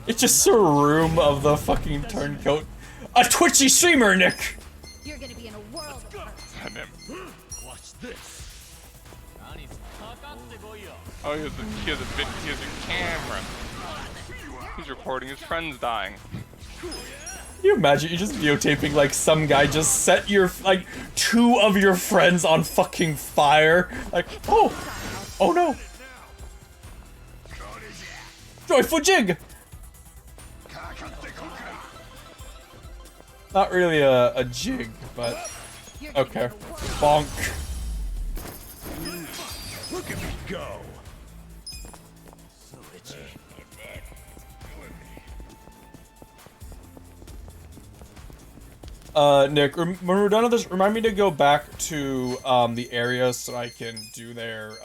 It's just a room of the fucking turncoat. A twitchy streamer, Nick! You're gonna be in a world of hurt. Watch this. Oh, he has a camera. He's recording his friends dying. Can you imagine you just videotaping like some guy just set your like 2 of your friends on fucking fire? Like, oh no. Joyful jig! Not really a jig, but okay. Bonk. Look at me go. So itchy. Nick, when we're done with this, remind me to go back to the area so I can do their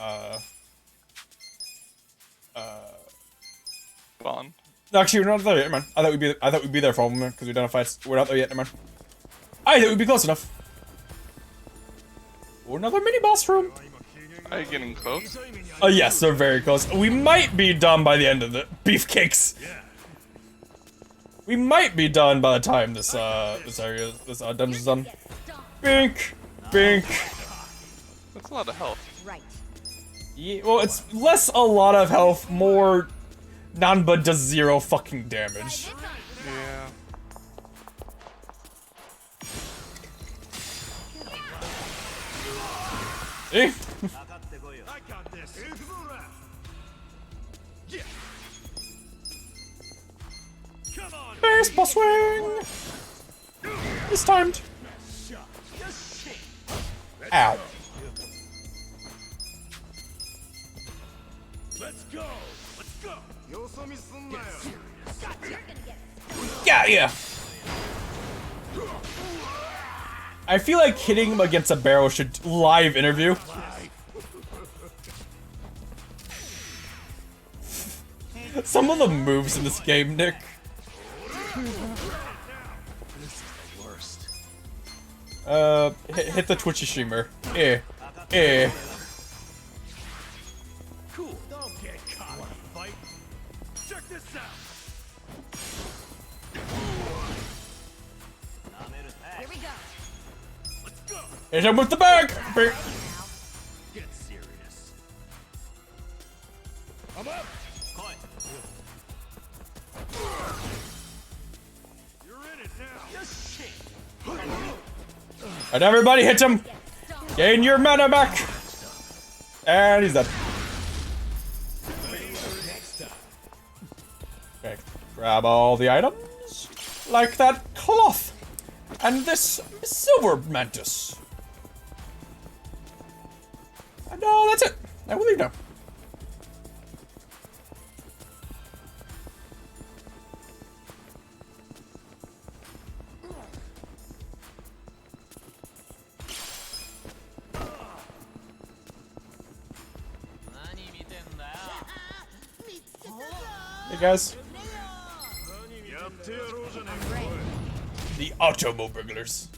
Spawn. No, actually, we're not there yet, man. I thought we'd be there for a moment because we done a fight. We're not there yet, man. I thought we'd be close enough. Oh, another mini boss room. Are you getting close? Oh yes, they're very close. We might be done by the end of the beefcakes. We might be done by the time this dungeon's done. Bink, bink. That's a lot of health. Right. Yeah, well, it's less a lot of health, more Nanba does 0 fucking damage. Yeah. Eh? I got this. Come on. Baseball swing! It's timed. Ow. Let's go. Let's go. Got ya! I feel like hitting him against a barrel should live interview. Some of the moves in this game, Nick. Hit the Twitchy streamer. Eh. Cool. Don't get caught. Wanna fight? Check this out. Here we go. Let's go. Hit him with the bag! Get serious. I'm up. You're in it now. And everybody hit him! Gain your mana back! And he's dead. Okay, grab all the items. Like that cloth. And this silver mantis. And that's it. I will leave now. Hey guys. The Automo Burglars.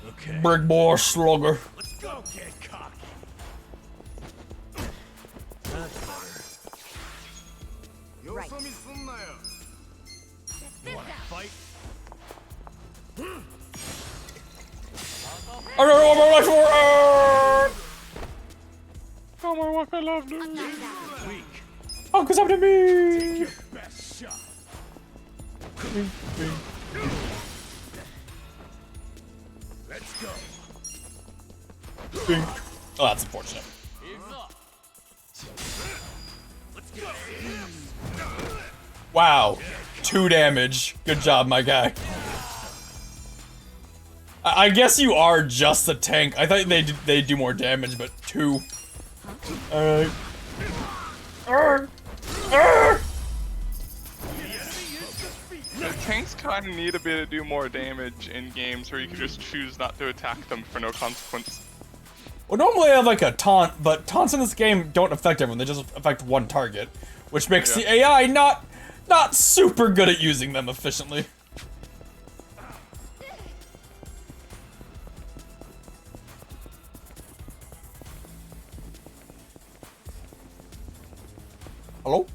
Okay. Brig Boar Slugger. Let's go, get cocky. That's better. Right. You wanna fight? I don't know my life for oh my wife, I love you. Weak. Oh, cause I'm to me. Take your best shot. Let's go. Bing. Oh, that's unfortunate. Let's go. Wow. 2 damage. Good job, my guy. I guess you are just a tank. I thought they do more damage, but 2. Alright. The tanks kind of need a bit to do more damage in games where you can just choose not to attack them for no consequence. Well, normally I have like a taunt, but taunts in this game don't affect everyone. They just affect one target, which makes the AI not super good at using them efficiently. Hello?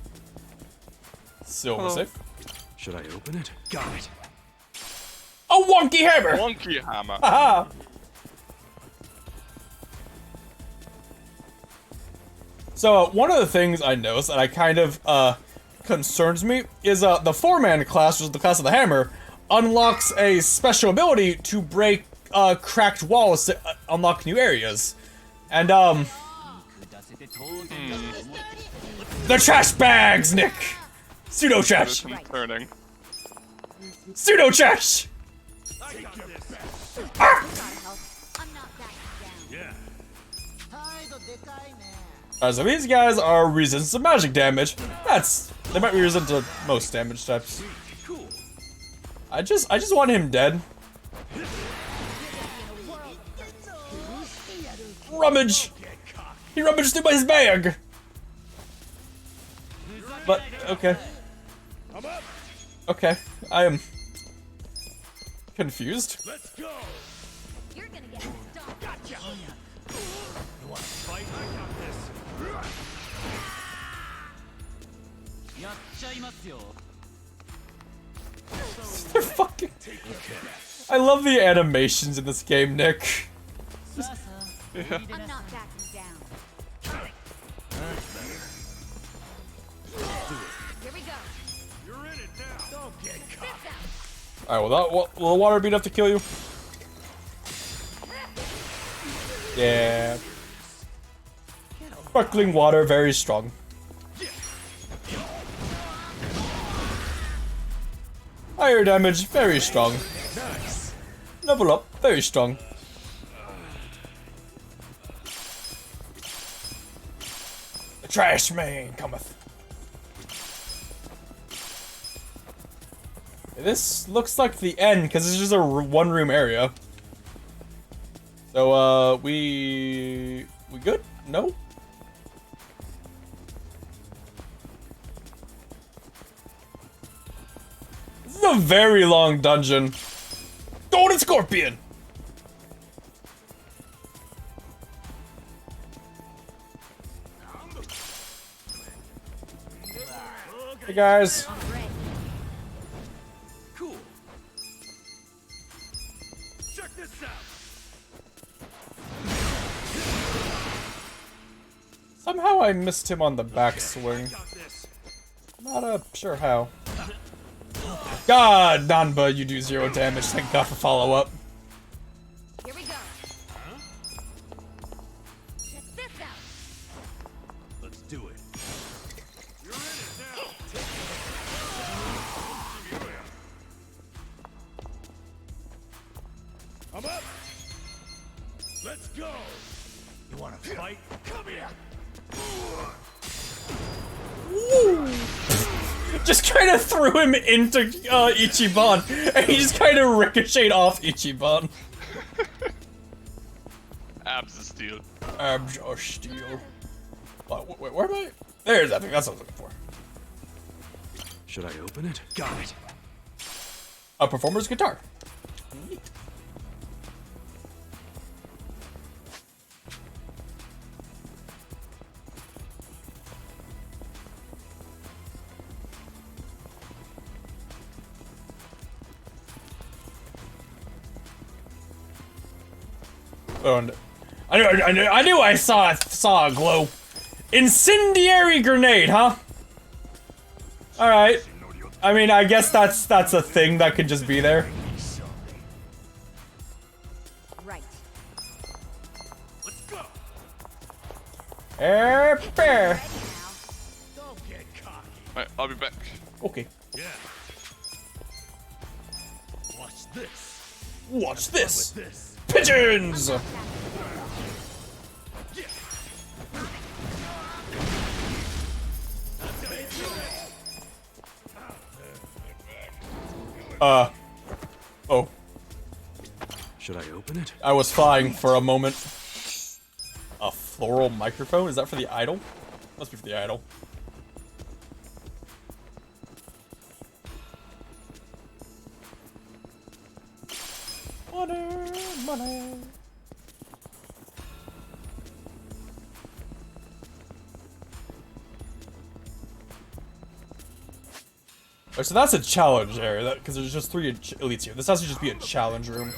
Silver safe. Should I open it? Got it. A wonky hammer! Wonky hammer. Haha! So, one of the things I noticed that I kind of, concerns me is, the four-man class, which is the class of the hammer, unlocks a special ability to break, cracked walls to unlock new areas. And, the trash bags, Nick! Pseudo trash! Concerning. Pseudo trash! Ah! Alright, so these guys are resistant to magic damage. They might be resistant to most damage types. I just want him dead. Rummage! He rummaged through his bag! But, okay. Okay, I am confused. Let's go. You're gonna get stomped. Gotcha. You want to fight? I got this. They're fucking. I love the animations in this game, Nick. I'm not backing down. Here we go. You're in it now. Don't get caught. Alright, will the water be enough to kill you? Yeah. Sparkling water, very strong. Higher damage, very strong. Level up, very strong. The trash man cometh. This looks like the end, because it's just a one-room area. So, we good? No? This is a very long dungeon. Golden Scorpion! Hey guys. Cool. Check this out. Somehow I missed him on the backswing. Not sure how. God, Nanba, you do 0 damage. Thank God for follow-up. Here we go. Check this out. Let's do it. You're in it now. I'm up. Let's go. You want to fight? Come here. Woo. Just kind of threw him into Ichiban, and he just kind of ricocheted off Ichiban. Abs of steel. Abs of steel. Wait, where am I? There's that thing. That's what I was looking for. Should I open it? Got it. A performer's guitar. Neat. Oh, and I knew I saw a glow. Incendiary grenade, huh? All right. I mean, I guess that's a thing that could just be there. Right. Let's go. Bear. Don't get cocky. Alright, I'll be back. Okay. Yeah. Watch this. Watch this. This. Pigeons. Oh. Should I open it? I was flying for a moment. A floral microphone? Is that for the idol? Must be for the idol. Money. Oh, so that's a challenge area, because there's just 3 elites here. This has to just be a challenge room.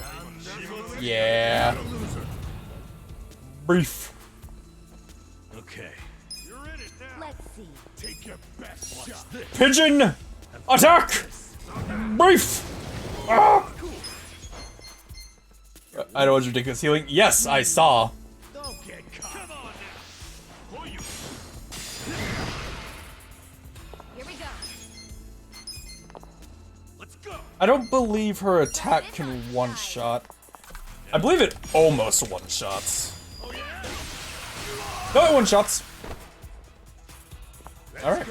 Yeah. Brief. Okay. Let's see. Take your best shot. Pigeon! Attack! Brief! Ah! I know it's ridiculous healing. Yes, I saw. Don't get caught. Come on now. Here we go. Let's go. I don't believe her attack can one-shot. I believe it almost one-shots. No, it one-shots. Alright.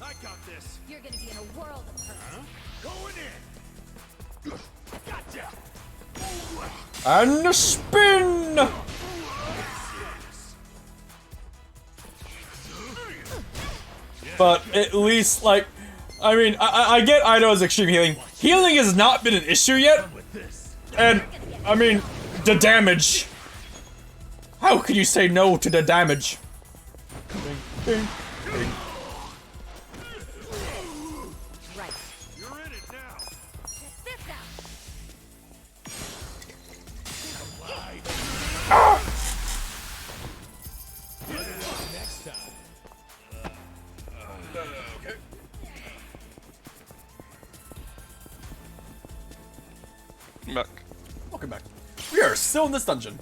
I got this. You're gonna be in a world of hurt. Going in. Gotcha. And a spin! But at least, like, I mean, I get Idaho's extreme healing. Healing has not been an issue yet. And, I mean, the damage. How could you say no to the damage? Bing, bing, bing. Right. You're in it now. Check this out. Next time. Okay. Back. Welcome back. We are still in this dungeon.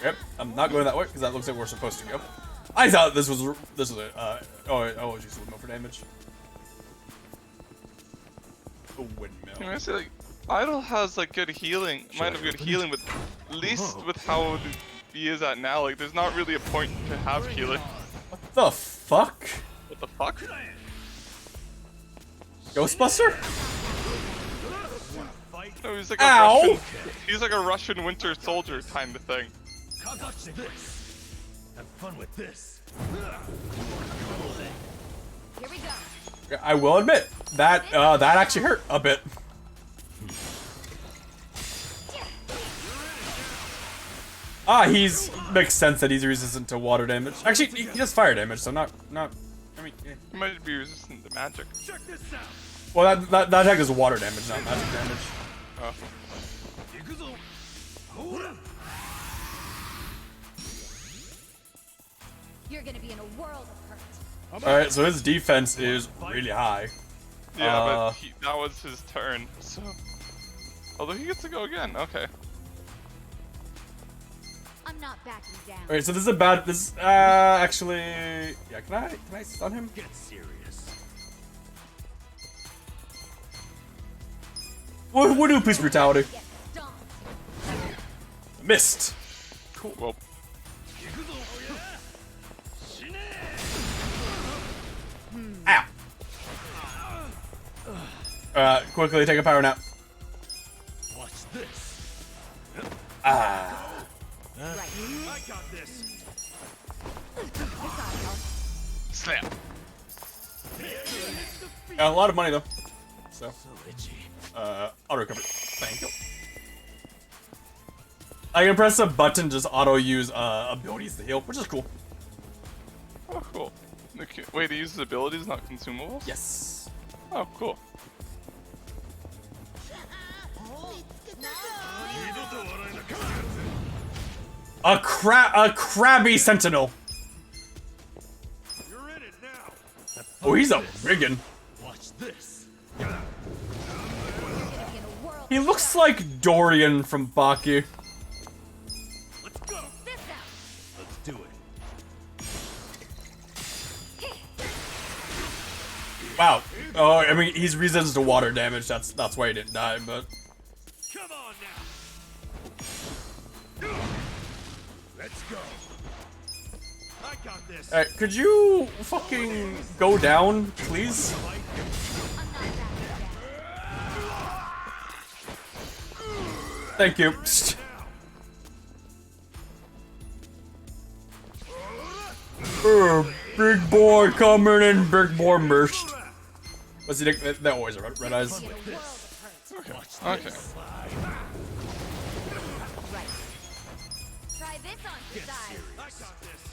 Yep, I'm not going that way because that looks like we're supposed to go. I thought this was a oh geez, no for damage. A windmill. I say like Idol has like good healing, might have good healing, but at least with how he is at now, like there's not really a point to have healing. What the fuck? What the fuck? Ghostbuster? No, he's like Ow! a Russian. He's like a Russian winter soldier kind of thing. Watch this. Have fun with this. Here we go. I will admit that that actually hurt a bit. He's makes sense that he's resistant to water damage. Actually, he does fire damage, so not. I mean, yeah. He might be resistant to magic. Check this out. Well, that attack is water damage, not magic damage. Oh. You're gonna be in a world of hurt. Alright, so his defense is really high. Yeah, but that was his turn, so... Although he gets to go again, okay. I'm not backing down. Alright, so this is a bad... This, actually... Yeah, can I stun him? Get serious. We'll do police brutality. Missed. Cool, well... Ow. Quickly take a power nap. Watch this. Ah. I got this. Snap. A lot of money though. So. Auto recovery. Thank you. I can press a button, just auto use abilities to heal, which is cool. Oh, cool. Okay. Wait, he uses abilities, not consumables? Yes. Oh, cool. A crabby sentinel. You're in it now. Oh, he's a riggin. Watch this. He looks like Dorian from Baki. Let's go. Let's do it. Wow. Oh, I mean, he's resistant to water damage. That's why he didn't die. But Come on now. Let's go. I got this. alright, could you fucking go down, please? Thank you. Big boy coming in, big boy burst. What's he? That always red eyes. Okay. Try this on for size. I got this.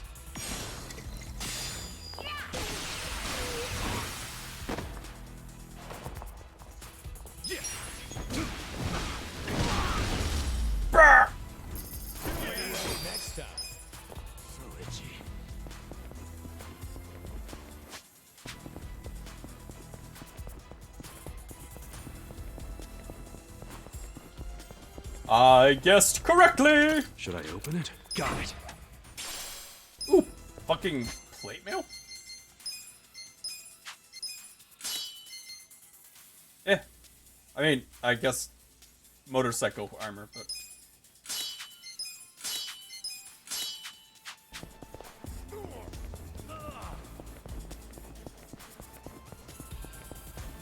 I guessed correctly! Should I open it? Got it. Ooh, fucking plate mail? Eh. I mean, I guess motorcycle armor, but...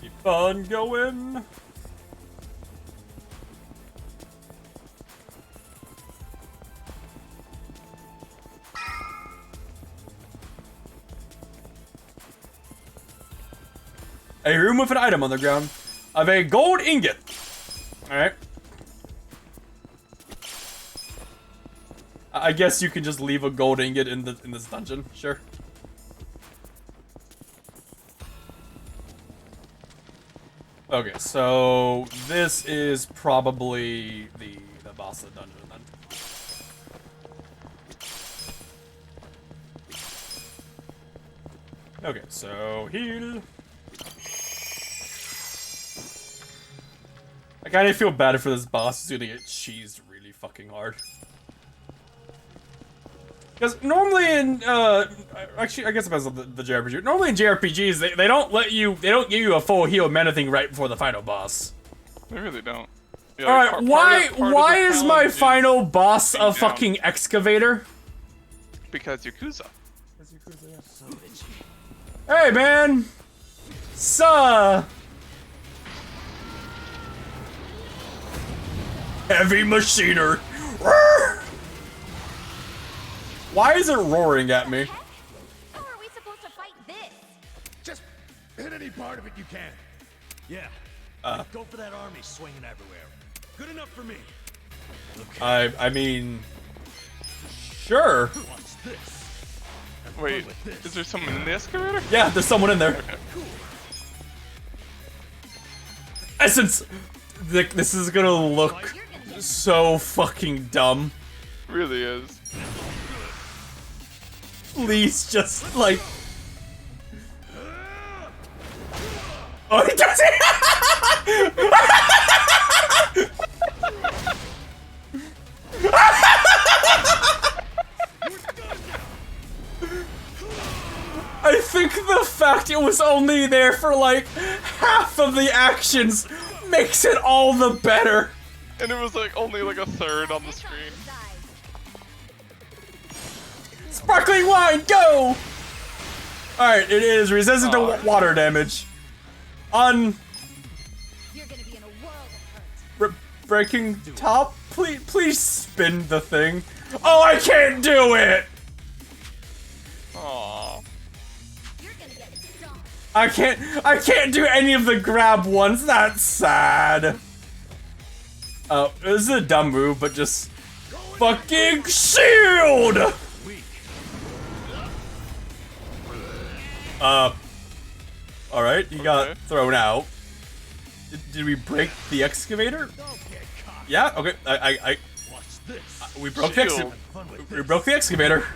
Keep on going! A room with an item on the ground of a gold ingot. Alright. I guess you can just leave a gold ingot in this dungeon, sure. Okay, so this is probably the boss of the dungeon then. Okay, so heal. I kind of feel bad for this boss. He's gonna get cheesed really fucking hard. Because normally in, actually, I guess it depends on the JRPG. Normally in JRPGs, they don't let you, they don't give you a full heal of anything right before the final boss. They really don't. Yeah, Alright, why is my final boss a fucking excavator? Because Yakuza. Hey, man! Suh! Heavy machinery! Why is it roaring at me? How are we supposed to fight this? Just hit any part of it you can. Yeah. Go for that army swinging everywhere. Good enough for me. Okay. I mean... Sure. What's this? Wait, is there someone in the excavator? Yeah, there's someone in there. Okay. Essence! This is gonna look so fucking dumb. Really is. Please just, like... Oh, he does it! I think the fact it was only there for like half of the actions makes it all the better. And it was like only like a third on the screen. Sparkling wine, go! Alright, it is resistant to water damage. You're gonna be in a world of hurt. Breaking top? Please spin the thing. Oh, I can't do it! Aww. I can't do any of the grab ones. That's sad. Oh, this is a dumb move, but just fucking shield. All right, you got thrown out. Did we break the excavator? Yeah. Okay. We broke the we broke the excavator.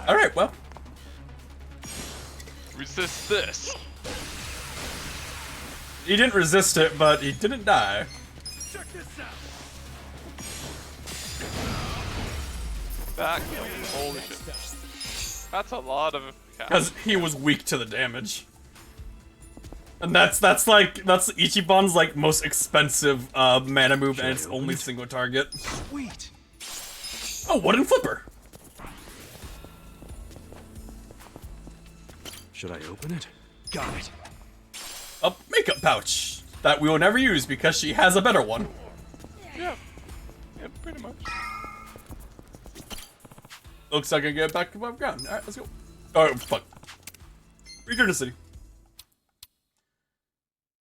Alright, well. Resist this. He didn't resist it, but he didn't die. Check this out. That holy shit. That's a lot of because he was weak to the damage. And that's Ichiban's like most expensive mana move and it's only single target. Sweet. Oh, wooden flipper. Should I open it? Got it. A makeup pouch that we will never use because she has a better one. Yeah. Yeah, pretty much. Looks like I can get back above ground. Alright, let's go. Oh, fuck. Return to city.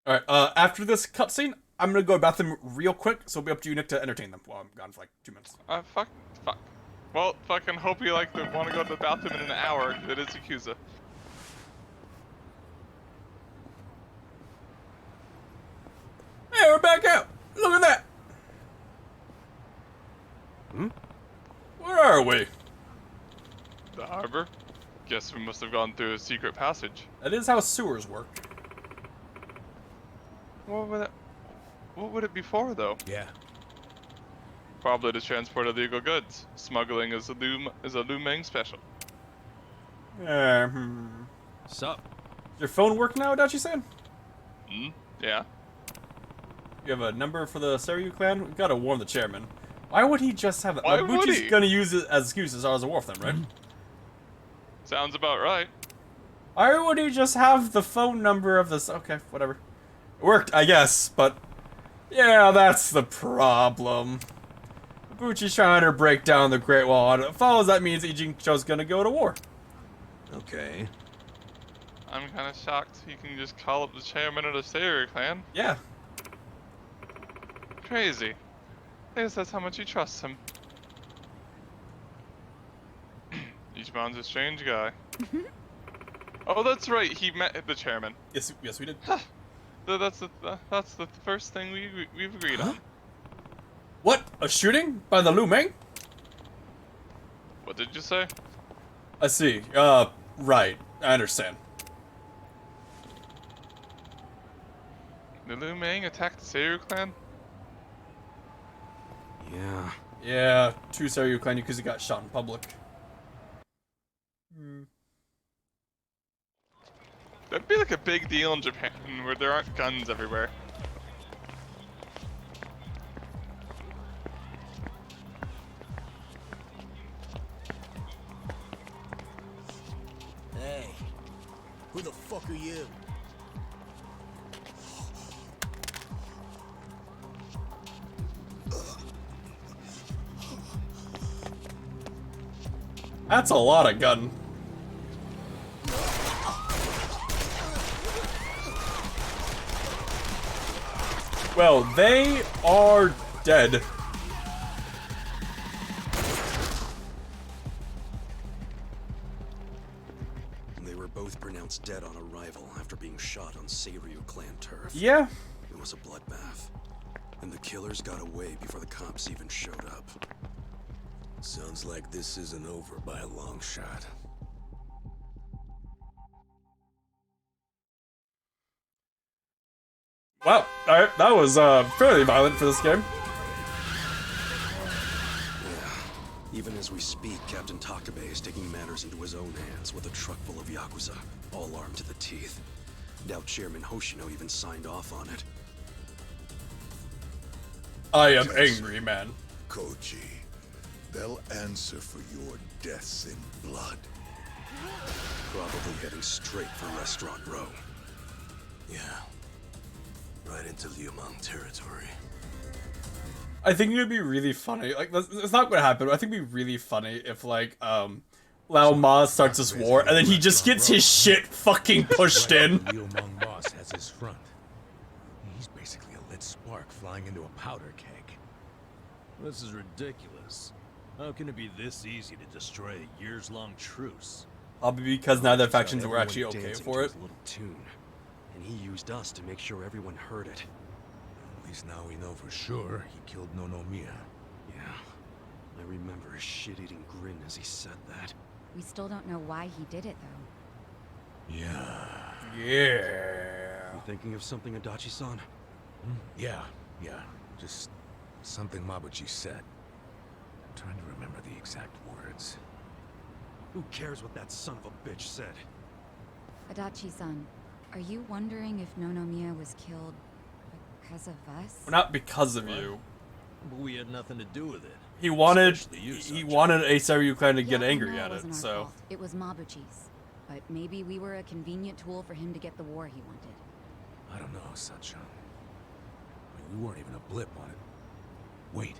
Alright, after this cutscene, I'm gonna go to the bathroom real quick, so it'll be up to you, Nick, to entertain them while I'm gone for like 2 minutes. Fuck. Well, fucking hope you like want to go to the bathroom in an hour. It is Yakuza. Hey, we're back out! Look at that! Hmm? Where are we? The harbor? Guess we must have gone through a secret passage. That is how sewers work. What would it be for, though? Yeah. Probably to transport illegal goods. Smuggling is a Liu Meng special. Sup? Does your phone work now, Adachi-san? Yeah. You have a number for the Seiryu clan? We've got to warn the chairman. Why would he just have that? Why would Mabuchi's he? gonna use it as excuses as a wharf then, right? Sounds about right. Why would he just have the phone number of this? Okay, whatever. It worked, I guess, but yeah, that's the problem. Mabuchi's trying to break down the Great Wall, and if it follows, that means Ijincho's gonna go to war. Okay. I'm kind of shocked you can just call up the chairman of the Seiryu clan. Yeah. Crazy. I guess that's how much you trust him. Ichimon's a strange guy. Oh, that's right. He met the chairman. Yes, we did. That's the first thing we've agreed on. What? A shooting by the Liu Meng? What did you say? I see. Right. I understand. The Liu Meng attacked the Seiryu clan? Yeah. Yeah, 2 Seiryu clan Yakuza got shot in public. That'd be like a big deal in Japan where there aren't guns everywhere. Hey, who the fuck are you? That's a lot of gun. Well, they are dead. They were both pronounced dead on arrival after being shot on Seiryu clan turf. Yeah. It was a bloodbath. And the killers got away before the cops even showed up. Sounds like this isn't over by a long shot. Wow, alright, that was fairly violent for this game. Yeah. Even as we speak, Captain Takabe is taking matters into his own hands with a truck full of Yakuza, all armed to the teeth. Doubt Chairman Hoshino even signed off on it. I am angry, man. Koji, they'll answer for your deaths in blood. Probably heading straight for Restaurant Row. Yeah. Right into Liu Meng territory. I think it would be really funny. Like, it's not going to happen, but I think it'd be really funny if, like, Lao Ma starts this war, and then he just gets his shit fucking pushed in. Liu Meng boss has his front. He's basically a lit spark flying into a powder keg. This is ridiculous. How can it be this easy to destroy a years-long truce? Probably because neither factions were actually okay for it. Little tune, and he used us to make sure everyone heard it. At least now we know for sure he killed Nonomiya. Yeah, I remember his shit-eating grin as he said that. We still don't know why he did it, though. Yeah. Yeah. You thinking of something, Adachi-san? Yeah. Just something Mabuchi said. I'm trying to remember the exact words. Who cares what that son of a bitch said? Adachi-san, are you wondering if Nonomiya was killed because of us? Well, not because of you. But we had nothing to do with it. He wanted Especially you, a Seiryu clan to get Yeah, I angry know at wasn't it, our so. fault. It was Mabuchi's. But maybe we were a convenient tool for him to get the war he wanted. I don't know, Sachan. We weren't even a blip on it. Wait,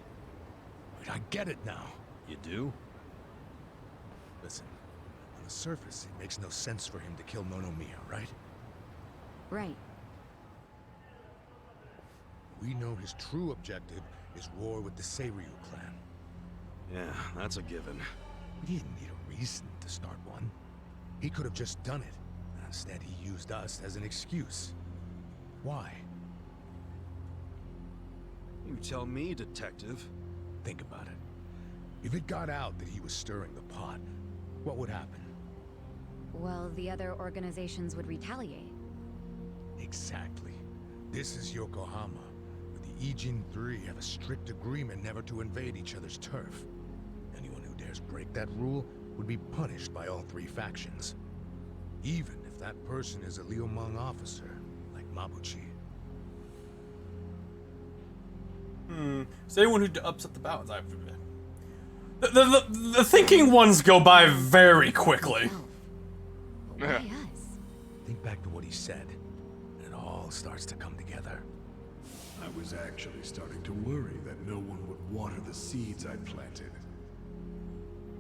I get it now. You do? Listen, on the surface, it makes no sense for him to kill Nonomiya, right? Right. We know his true objective is war with the Seiryu clan. Yeah, that's a given. We didn't need a reason to start one. He could have just done it. Instead, he used us as an excuse. Why? You tell me, detective. Think about it. If it got out that he was stirring the pot, what would happen? Well, the other organizations would retaliate. Exactly. This is Yokohama, where the Ijin Three have a strict agreement never to invade each other's turf. Anyone who dares break that rule would be punished by all three factions. Even if that person is a Liumang officer, like Mabuchi. Is anyone who upset the balance? The thinking ones go by very quickly. Why us? Think back to what he said, and it all starts to come together. I was actually starting to worry that no one would water the seeds I planted.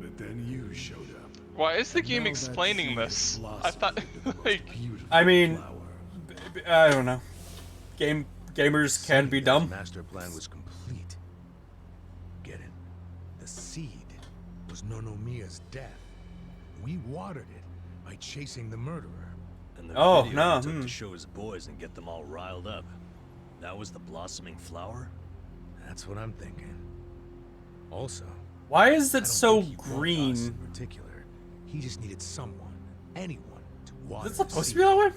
But then you showed up. Why is the game explaining this? I thought, like... I mean, I don't know. Gamers can be dumb. The master plan was complete. Get it? The seed was Nonomiya's death. We watered it by chasing the murderer. And the Oh, video no, he took to show his boys and get them all riled up. That was the blossoming flower? That's what I'm thinking. Also, why is I it don't so think he brought us green? in particular. He just needed someone, anyone, to water. Is it supposed to be that way?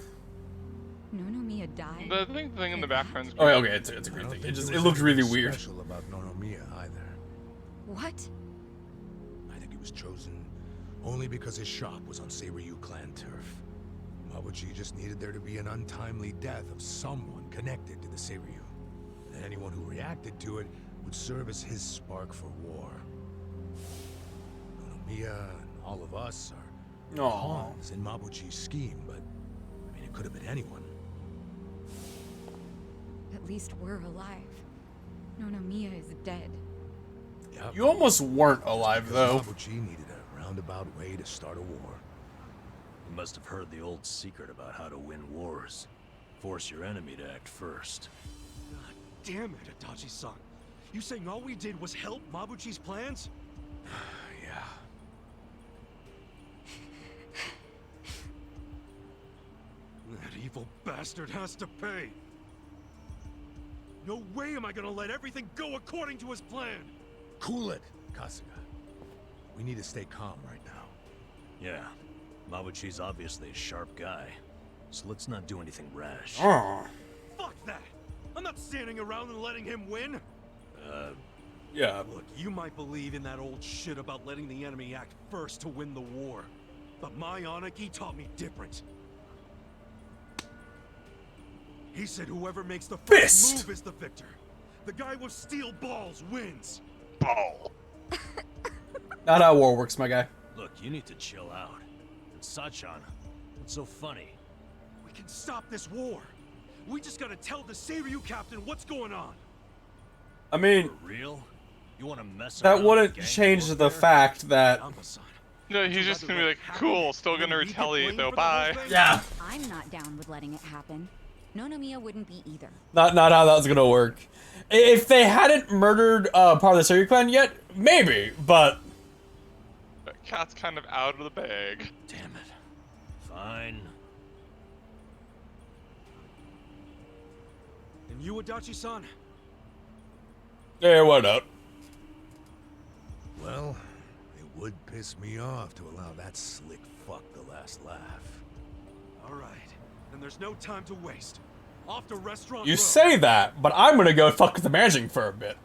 Nonomiya died. The thing in the background is Oh, okay, it's a green thing. It looked really weird. Special about Nonomiya either. What? I think he was chosen only because his shop was on Seiryu clan turf. Mabuchi just needed there to be an untimely death of someone connected to the Seiryu. And anyone who reacted to it would serve as his spark for war. Nonomiya and all of us are pawns in Mabuchi's scheme, but I mean, it could have been anyone. At least we're alive. Nonomiya is dead. Yep. You almost weren't alive, though. Mabuchi needed a roundabout way to start a war. You must have heard the old secret about how to win wars. Force your enemy to act first. God damn it, Itachi-san. You saying all we did was help Mabuchi's plans? Yeah. That evil bastard has to pay. No way am I gonna let everything go according to his plan. Cool it, Kasuga. We need to stay calm right now. Yeah, Mabuchi's obviously a sharp guy, so let's not do anything rash. Fuck that! I'm not standing around and letting him win! Yeah. Look, you might believe in that old shit about letting the enemy act first to win the war. But my Aniki taught me different. He said whoever makes the first move is the victor. The guy with steel balls wins. Ball. Not how war works, my guy. Look, you need to chill out. And Sachan, what's so funny? We can stop this war. We just gotta tell the Seiryu captain what's going on. I mean, For real? You want to mess that around wouldn't with gang change the warfare? fact that. No, he's just gonna be like, cool, still gonna retaliate though, bye. Yeah. I'm not down with letting it happen. Nonomiya wouldn't be either. Not how that's gonna work. If they hadn't murdered part of the Seiryu clan yet, maybe, but. That cat's kind of out of the bag. Damn it. Fine. And you, Adachi-san? Yeah, why not? Well, it would piss me off to allow that slick fuck the last laugh. Alright, then there's no time to waste. Off to Restaurant You Row. say that, but I'm gonna go fuck with the managing for a bit.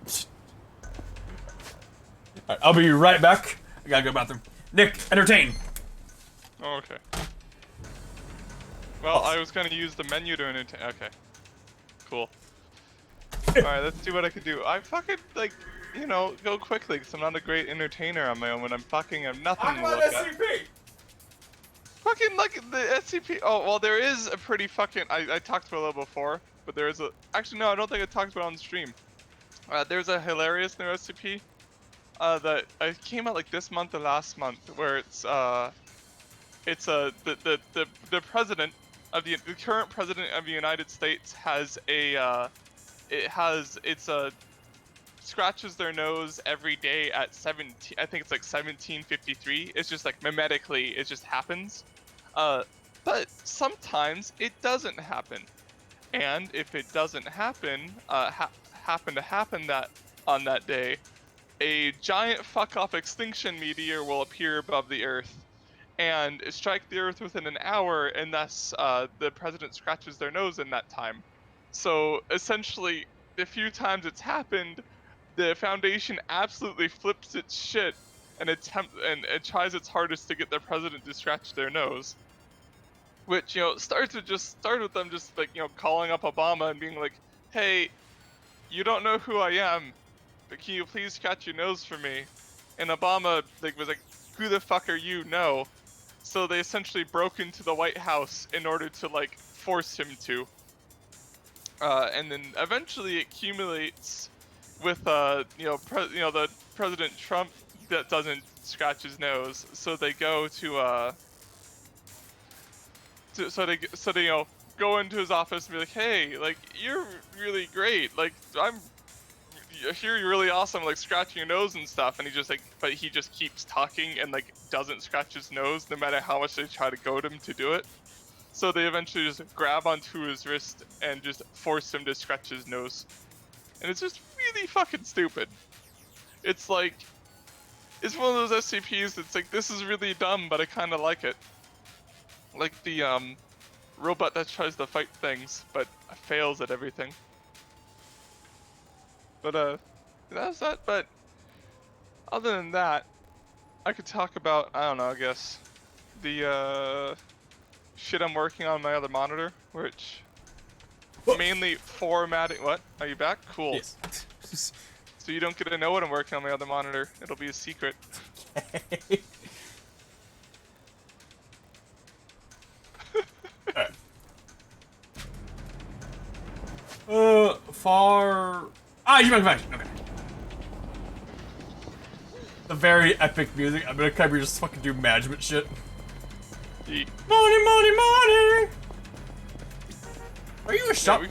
Alright, I'll be right back. I gotta go to the bathroom. Nick, entertain. Oh, okay. Well, I was gonna use the menu to entertain. Okay. Cool. Alright, let's see what I can do. I fucking, like, you know, go quickly, because I'm not a great entertainer on my own when I'm fucking have nothing to look at. Fucking, like, the SCP. Oh, well, there is a pretty fucking. I talked about it a little before, but there is a. Actually, no, I don't think I talked about it on the stream. There's a hilarious new SCP that came out like this month or last month, where it's the president of the current president of the United States has a scratches their nose every day at 17. I think it's like 17:53. It's just like mimetically, it just happens. But sometimes it doesn't happen, and if it doesn't happen, happen that on that day, a giant fuck off extinction meteor will appear above the Earth, and strike the Earth within an hour, and thus the president scratches their nose in that time. So essentially, the few times it's happened, the Foundation absolutely flips its shit and it tries its hardest to get their president to scratch their nose. Which, you know, start with them just like, you know, calling up Obama and being like, hey, you don't know who I am, but can you please scratch your nose for me? And Obama like was like, who the fuck are you? No. So they essentially broke into the White House in order to like force him to. And then eventually it accumulates with the President Trump that doesn't scratch his nose. So they go to go into his office and be like, hey, like, you're really great, like, I hear you're really awesome, like, scratching your nose and stuff. And he just like, but he just keeps talking and like doesn't scratch his nose no matter how much they try to goad him to do it. So they eventually just grab onto his wrist and just force him to scratch his nose. And it's just really fucking stupid. It's like, it's one of those SCPs that's like, this is really dumb, but I kind of like it. Like the robot that tries to fight things, but fails at everything. But that's that. But other than that, I could talk about, I don't know, I guess the shit I'm working on my other monitor, which mainly formatting. What? Are you back? Cool. Yes. So you don't get to know what I'm working on my other monitor. It'll be a secret. Okay. You back. Okay. The very epic music. I'm gonna come here just fucking do management shit. Yeet. Money. Are you a shop?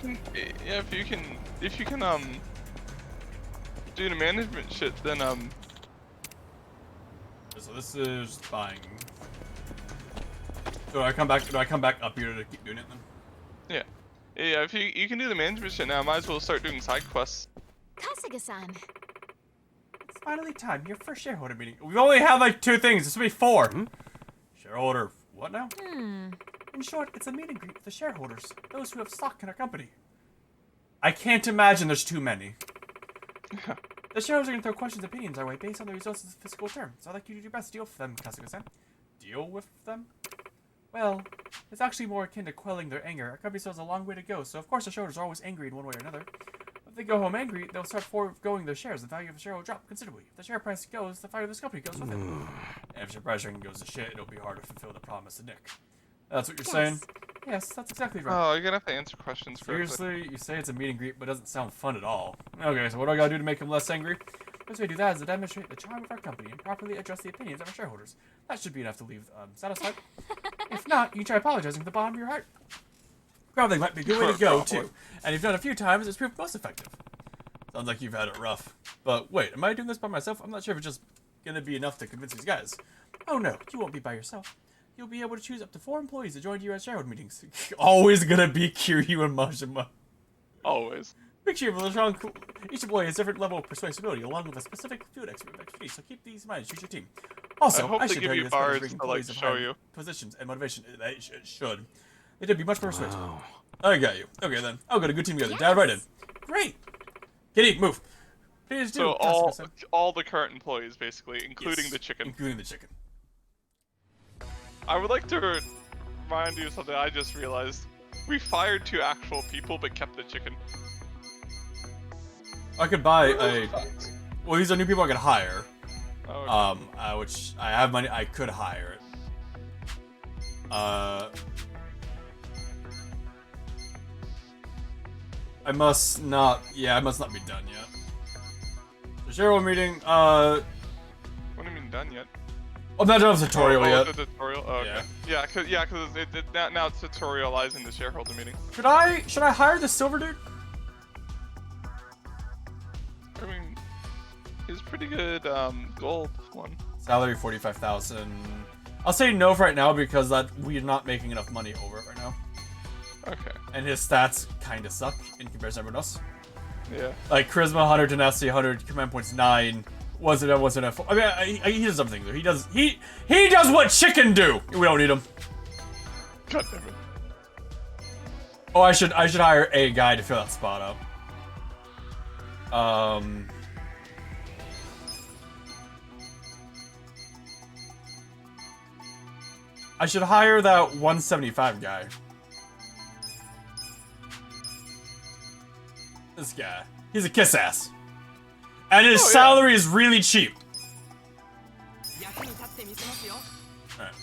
Yeah, if you can do the management shit, then So this is buying. Do I come back up here to keep doing it then? Yeah. Yeah, if you can do the management shit now, might as well start doing side quests. Kasuga-san. It's finally time. Your first shareholder meeting. We've only had like 2 things. This will be 4. Shareholder. What now? In short, it's a meet and greet with the shareholders, those who have stock in our company. I can't imagine there's too many. The shareholders are going to throw questions and opinions our way based on the results of the fiscal term, so I'd like you to do your best to deal with them, Kasuga-san. Deal with them? Well, it's actually more akin to quelling their anger. Our company still has a long way to go, so of course the shareholders are always angry in one way or another. If they go home angry, they'll start foregoing their shares. The value of the share will drop considerably. If the share price goes, the value of this company goes with it. And if share price ranking goes to shit, it'll be hard to fulfill the promise to Nick. That's what you're saying? Yes, that's exactly right. Oh, you're gonna have to answer questions first. Seriously? You say it's a meet and greet, but it doesn't sound fun at all. Okay, so what do I gotta do to make him less angry? The best way to do that is to demonstrate the charm of our company and properly address the opinions of our shareholders. That should be enough to leave satisfied. If not, you can try apologizing at the bottom of your heart. Groveling might be a good way to go, too. And you've done it a few times, it's proved most effective. Sounds like you've had it rough. But wait, am I doing this by myself? I'm not sure if it's just gonna be enough to convince these guys. Oh no, you won't be by yourself. You'll be able to choose up to 4 employees to join you at shareholder meetings. Always gonna be Kiryu and Majima. Always. Make sure each employee has a different level of persuasibility, along with a specific field expertise, so keep these in mind to choose your team. Also, I should tell you this better bring employees of higher positions and motivation. They should. They did be much more persuasive. I got you. Okay then. I'll get a good team together. Dive right in. Great. Kitty, move. Please do. So all the current employees, basically, including the chicken. Including the chicken. I would like to remind you of something I just realized. We fired 2 actual people, but kept the chicken. I could buy a. Well, these are new people I could hire. Oh, okay. Which I have money. I could hire it. I must not. Yeah, I must not be done yet. The shareholder meeting. What do you mean done yet? I'm not done with the tutorial yet. The tutorial. Oh, okay. Yeah, because now it's tutorializing the shareholder meeting. Should I hire the silver dude? I mean, he's pretty good. Gold one. Salary 45,000. I'll say no for right now because we're not making enough money over it right now. Okay. And his stats kind of suck in comparison to everyone else. Yeah. Like charisma 100, tenacity 100, command points 9. Wasn't enough. I mean, he does something. He does what chicken do. We don't need him. God damn it. Oh, I should hire a guy to fill that spot up. I should hire that 175 guy. This guy. He's a kiss ass. And his salary is really cheap. Alright.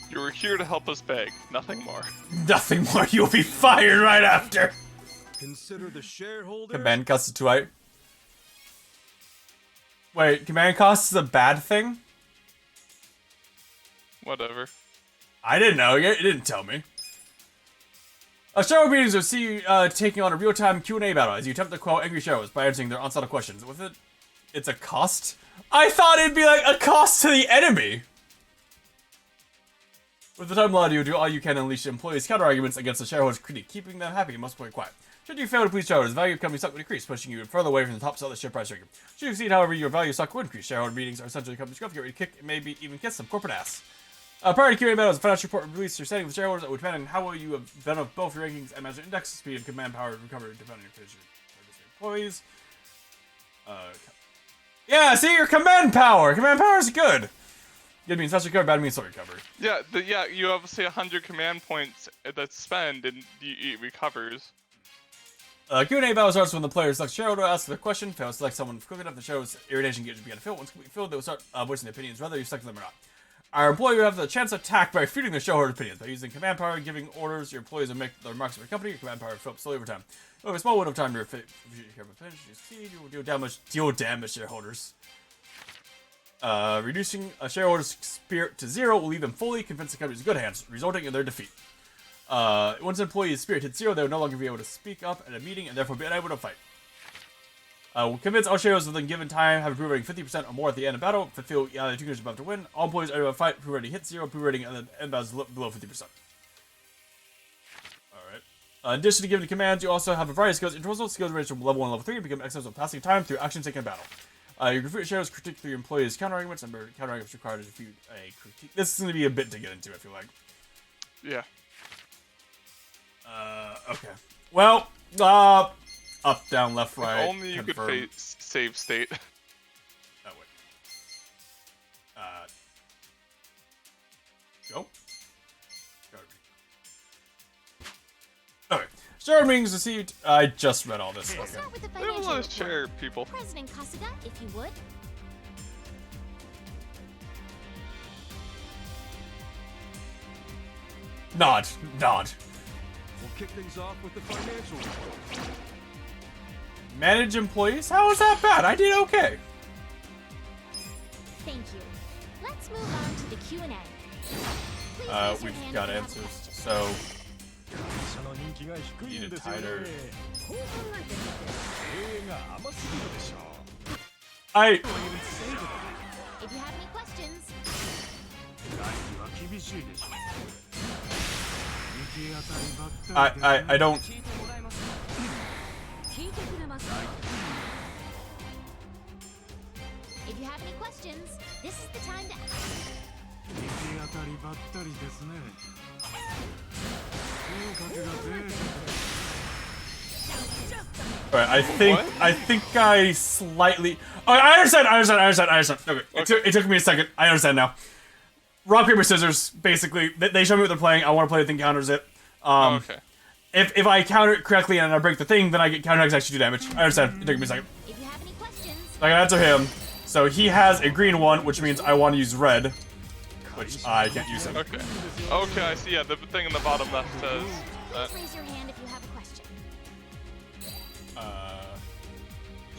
You were here to help us beg, nothing more. Nothing more. You'll be fired right after. Consider the shareholders. Command costs is 2 Wait, command costs is a bad thing? Whatever. I didn't know. You didn't tell me. Shareholder meetings will see you taking on a real-time Q&A battle as you attempt to quell angry shareholders by answering their onslaught of questions. With it, it's a cost? I thought it'd be like a cost to the enemy! With the time allowed, you do all you can to unleash employees' counter-arguments against the shareholders' critique, keeping them happy and must play quiet. Should you fail to please shareholders, the value of the company stock will decrease, pushing you further away from the top sell of the share price ranking. Should you succeed, however, your value of stock will increase. Shareholder meetings are essentially company's growth. Get ready to kick and maybe even kiss some corporate ass. Prior to Q&A battles, a financial report released your setting with shareholders that would depend on how well you have done of both your rankings and management index, speed of command power, recovery, depending on your position. Employees. Yeah, see, your command power! Command power is good! Good means fast recovery, bad means slow recovery. Yeah, you have, say, 100 command points that spend, and it recovers. Q&A battle starts when the player selects shareholder, asks their question, fails to select someone quick enough to show irritation gauge to begin to fill. Once completely filled, they will start voicing their opinions, whether you select them or not. Our employee will have the chance to attack by refuting their shareholder opinions. By using command power and giving orders, your employees will make the remarks of your company. Your command power will fill up slowly over time. Over a small window of time, you will deal damage to shareholders. Reducing a shareholder's spirit to 0 will leave them fully convinced the company is in good hands, resulting in their defeat. Once an employee's spirit hits 0, they will no longer be able to speak up at a meeting and therefore be unable to fight. Will convince all shareholders within given time have a proof rating 50% or more at the end of battle. If they feel the 2 conditions about to win, all employees are able to fight. Proof rating hits 0, proof rating at the end battle is below 50%. Alright. In addition to giving commands, you also have a variety of skills. Individual skills range from level 1 to level 3 and become excellent at passing time through actions taken in battle. You can refute shareholders critique through your employees' counter-arguments, and counter-arguments required to refute a critique. This is going to be a bit to get into, I feel like. Yeah. Okay. Well, up, down, left, right. If only you confirm. could save state. Oh, wait. Go. Okay. Shareholder meetings received. I just read all this. Okay. Start with the They have a financial lot of report. share people. President Kasuga, if you would. Nod. We'll kick things off with the financial report. Manage employees? How is that bad? I did okay. Thank you. Let's move on to the Q&A. Please raise your We've hand got if you have a answers. question. So, need it tighter. If you have any questions, I don't. if you have any questions, this is the time to ask. Alright, I think I slightly. Oh, I understand. Okay, it took me a second. I understand now. Rock, paper, scissors. Basically, they show me what they're playing. I want to play the thing counters it. Okay. If I counter it correctly and I break the thing, then I get counter actually 2 damage. I understand. It took me a second. If you have any questions, I can answer him. So he has a green one, which means I want to use red, which I can't use him. Okay. Okay, I see. Yeah, the thing in the bottom left says. please raise your hand if you have a question.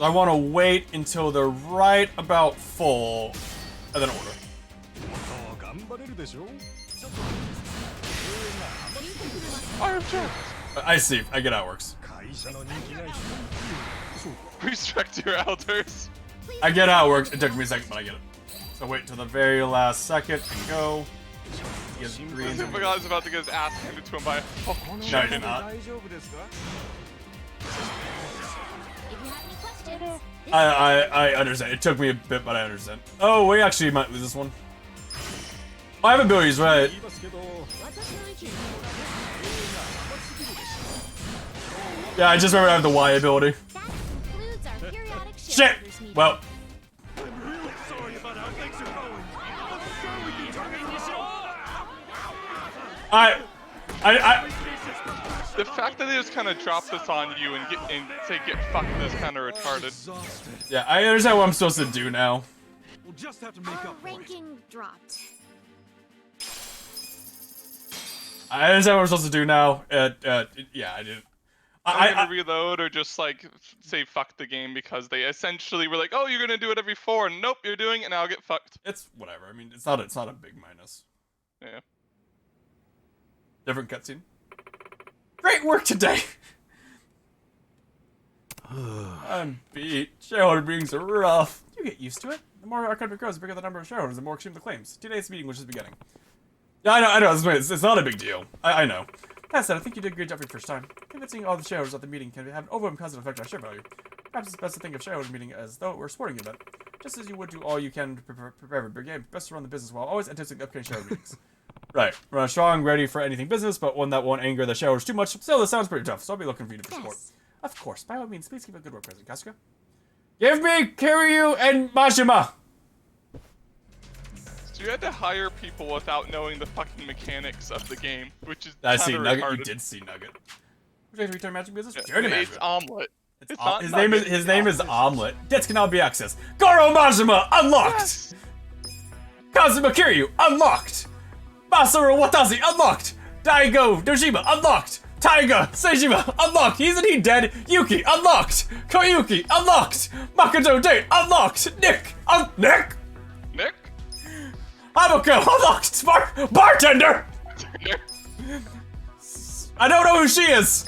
I want to wait until they're right about full, and then order. I see. I get how it works. Respect your elders. I get how it works. It took me a second, but I get it. So wait till the very last second and go. He has greens. Oh my god, I was about to get his ass handed to him by a fucking No, chicken. you're not. If you have any questions, I understand. It took me a bit, but I understand. Oh, we actually might lose this one. I have abilities, right? Yeah, I just remember I have the Y ability. Shit! Well. I'm really sorry about how things are going. I'm sure we can turn this I The fact that they just kind of drop this on you and say get fucked is kind of retarded. Yeah, I understand what I'm supposed to do now. We'll just have to make up for it. Ranking dropped. I understand what I'm supposed to do now. Yeah, I did. I'm gonna reload or just like say fuck the game because they essentially were like, oh, you're gonna do it every 4, and nope, you're doing it now. Get fucked. It's whatever. I mean, it's not a big minus. Yeah. Different cutscene. Great work today. I'm beat. Shareholder meetings are rough. You get used to it. The more our company grows, the bigger the number of shareholders, the more extreme the claims. Today's meeting was just the beginning. Yeah, I know. It's not a big deal. I know. That said, I think you did a great job for your first time. Convincing all the shareholders at the meeting can have an overwhelming positive effect on share value. Perhaps it's best to think of shareholders meeting as though we're a sporting event. Just as you would do all you can to prepare for a big game, best to run the business while always anticipating upcoming shareholder meetings. Right. Run strong, ready for anything business, but one that won't anger the shareholders too much. Still, this sounds pretty tough, so I'll be looking for you for support. Of course. By all means, please keep up good work, President Kasuga. Give me Kiryu and Majima! So you had to hire people without knowing the fucking mechanics of the game, which is I see kinda Nugget. retarded. You did see Nugget. Would you like to return magic business? Yeah, Journey it's magic. Omelet. It's His not name Nugget, is name is Omelet. Debts can now be accessed. Goro Majima unlocked. Yes. Kazuma Kiryu unlocked. Masaru Watashi unlocked. Daigo Dojima unlocked. Taiga Seijima unlocked. Isn't he dead? Yuki unlocked. Koyuki unlocked. Makoto Date unlocked. Nick Nick. Habuko unlocked. Bartender. I don't know who she is.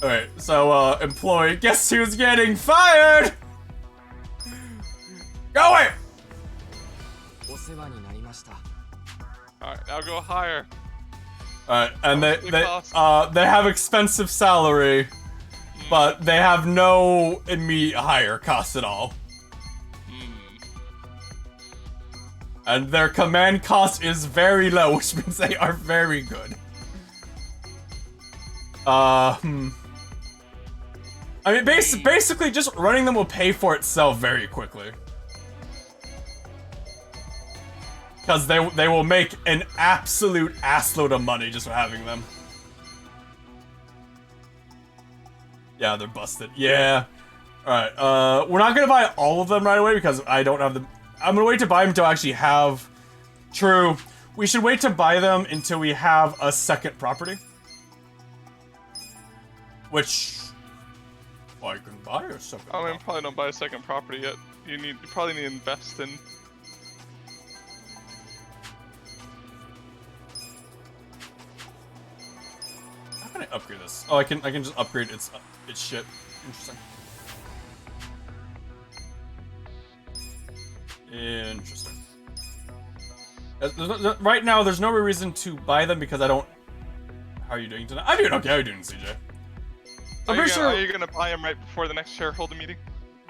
Alright, so, employee, guess who's getting fired? Go away! Alright, now go higher. Alright, and they have expensive salary, but they have no immediate hire costs at all. And their command cost is very low, which means they are very good. I mean, basically, just running them will pay for itself very quickly. Because they will make an absolute assload of money just for having them. Yeah, they're busted. Yeah. Alright, we're not gonna buy all of them right away because I don't have them. I'm gonna wait to buy them until I actually have... True. We should wait to buy them until we have a second property. Which... Well, I can buy a second I mean, probably don't buy a second property yet. You probably need to invest in... How can I upgrade this? Oh, I can just upgrade its shit. Interesting. Interesting. Right now, there's no reason to buy them because I don't... How are you doing tonight? I'm doing okay. How are you doing, CJ? I'm pretty sure... Are you gonna buy them right before the next shareholder meeting?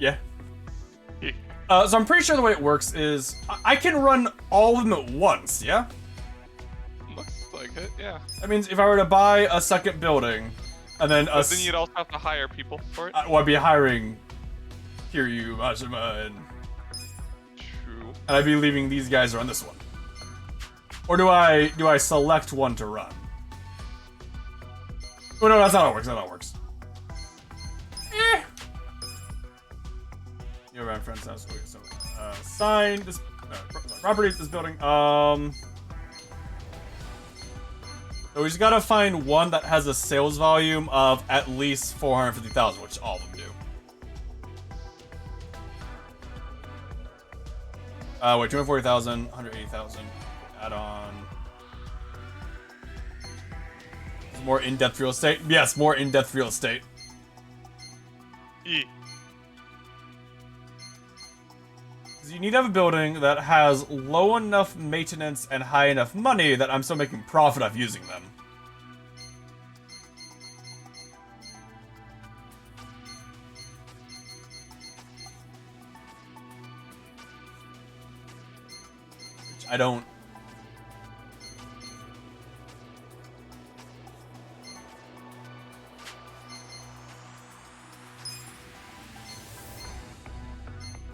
Yeah. So I'm pretty sure the way it works is I can run all of them at once, yeah? Looks like it, yeah. That means if I were to buy a second building, and then But then you'd also have to hire people for it. Well, I'd be hiring Kiryu, Majima, and... True. And I'd be leaving these guys on this one. Or do I select one to run? Oh no, that's not how it works. That's not how it works. You're around friend's house. Okay, so sign this properties. This building. So we just gotta find one that has a sales volume of at least 450,000, which all of them do. Wait, 240,000, 180,000. Add on. More in-depth real estate? Yes, more in-depth real estate. You need to have a building that has low enough maintenance and high enough money that I'm still making profit off using them. Which I don't...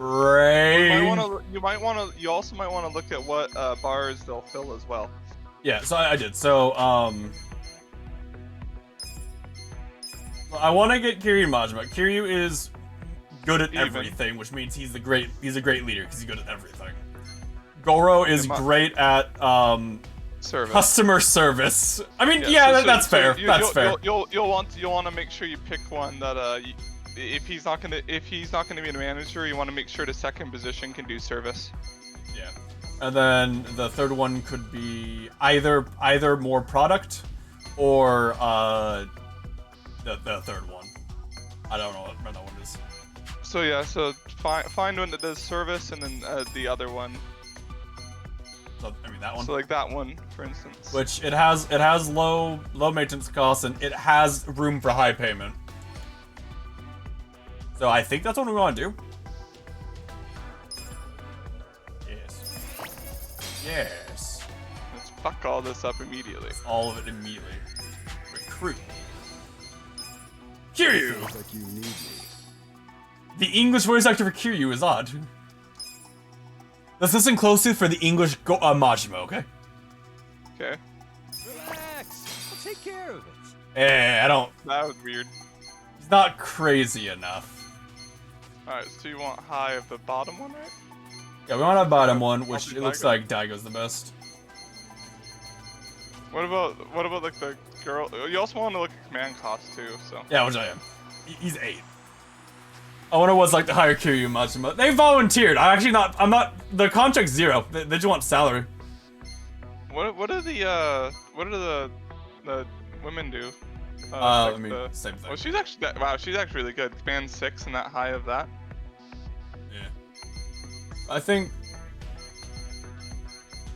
Brain. You also might want to look at what bars they'll fill as well. Yeah, so I did. So I want to get Kiryu Majima. Kiryu is good at everything, which means he's a great leader because he's good at everything. Goro is great at customer service. I mean, that's fair. That's fair. You'll want to make sure you pick one that if he's not gonna be a manager, you want to make sure the second position can do service. Yeah, and then the third one could be either more product or the third one. I don't know what that one is. So yeah, find one that does service, and then the other one. So, I mean that one. So like that one, for instance. Which it has low maintenance costs, and it has room for high payment. So I think that's what we want to do. Yes. Let's fuck all this up immediately. All of it immediately. Recruit. Kiryu! Like you need me. The English voice actor for Kiryu is odd. Let's listen closely for the English Majima, okay? Okay. Relax. I'll take care of it. I don't... That was weird. He's not crazy enough. Alright, so you want high of the bottom one, right? Yeah, we want a bottom one, which it looks like Daigo's the best. What about like the girl? You also want to look at command cost too, so. Yeah, which I am. He's 8. I wonder what's like the higher Kiryu Majima. They volunteered. I'm not. The contract's 0. They just want salary. What do the women do? I mean, same thing. Oh, she's actually she's actually really good. Command 6 and that high of that. Yeah. I think.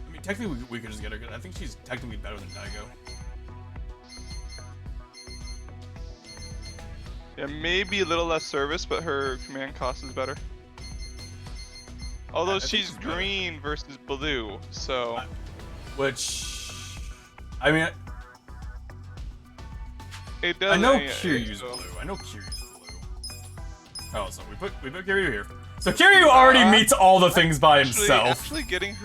I mean, technically we could just get her good. I think she's technically better than Daigo. Yeah, maybe a little less service, but her command cost is better. Although she's green versus blue, so. Which, I mean, it does. I know Kiryu's blue. I know Kiryu's blue. Oh, so we put Kiryu here. So Kiryu already meets all the things by himself. Actually, getting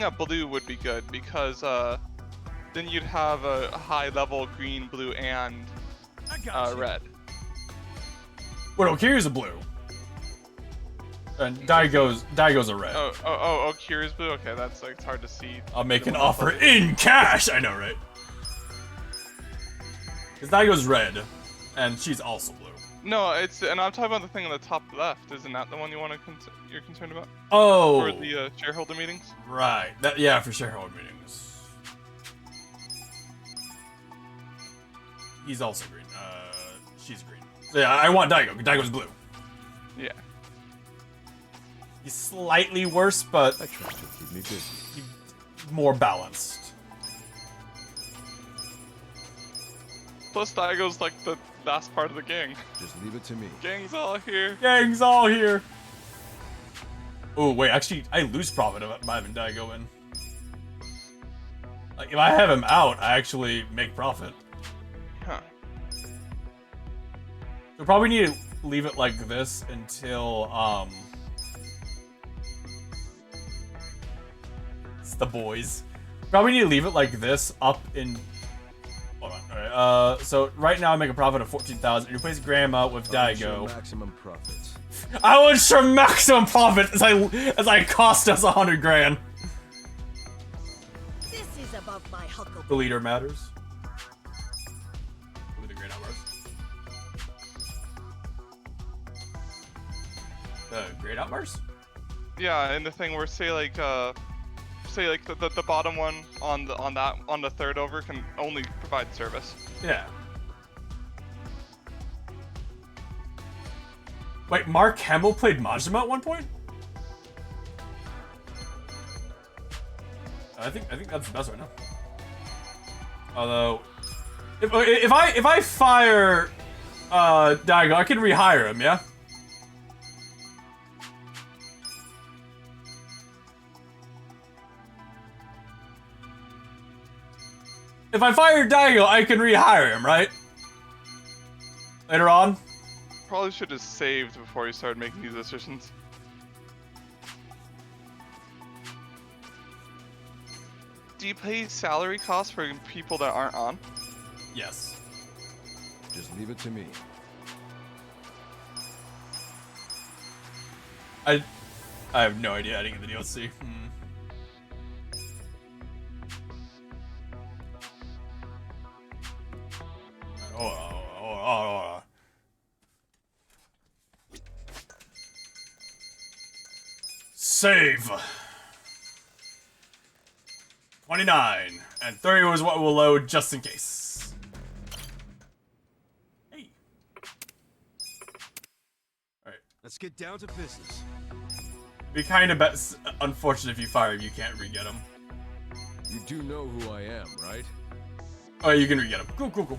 a blue would be good because then you'd have a high level green, blue, and red. Well, no, Kiryu's a blue. And Daigo's a red. Oh, Kiryu's blue? Okay, that's like, it's hard to see. I'll make an offer in cash! I know, right? Because Daigo's red, and she's also blue. No, and I'm talking about the thing on the top left. Isn't that the one you're concerned about? Oh! For the shareholder meetings? Right. Yeah, for shareholder meetings. He's also green. She's green. So yeah, I want Daigo. Daigo's blue. Yeah. He's slightly worse, but I trust you'll keep me busy. More balanced. Plus Daigo's like the last part of the gang. Just leave it to me. Gang's all here. Gang's all here. Oh wait, actually, I lose profit by having Daigo in. Like, if I have him out, I actually make profit. Huh. We probably need to leave it like this until it's the boys. Probably need to leave it like this up in. Hold on. All right. So right now I make a profit of 14,000. Replace Grandma with Daigo. Maximum profits. I would ensure maximum profit as I cost us 100 grand. This is above my huckle. The leader matters. With the great outburst. The great outburst? Yeah, and the thing where say like the bottom one on the third over can only provide service. Yeah. Wait, Mark Hamill played Majima at one point? I think that's the best right now. Although, if I fire Daigo, I can rehire him, yeah. If I fire Daigo, I can rehire him, right? Later on. Probably should have saved before you started making these decisions. Do you pay salary costs for people that aren't on? Yes. Just leave it to me. I have no idea. I didn't get the DLC. Hold on. Save. 29 and 30 was what we'll load just in case. Hey. All right. Let's get down to business. Be kind of unfortunate if you fire him, you can't re-get him. You do know who I am, right? Oh, you can re-get him. Cool.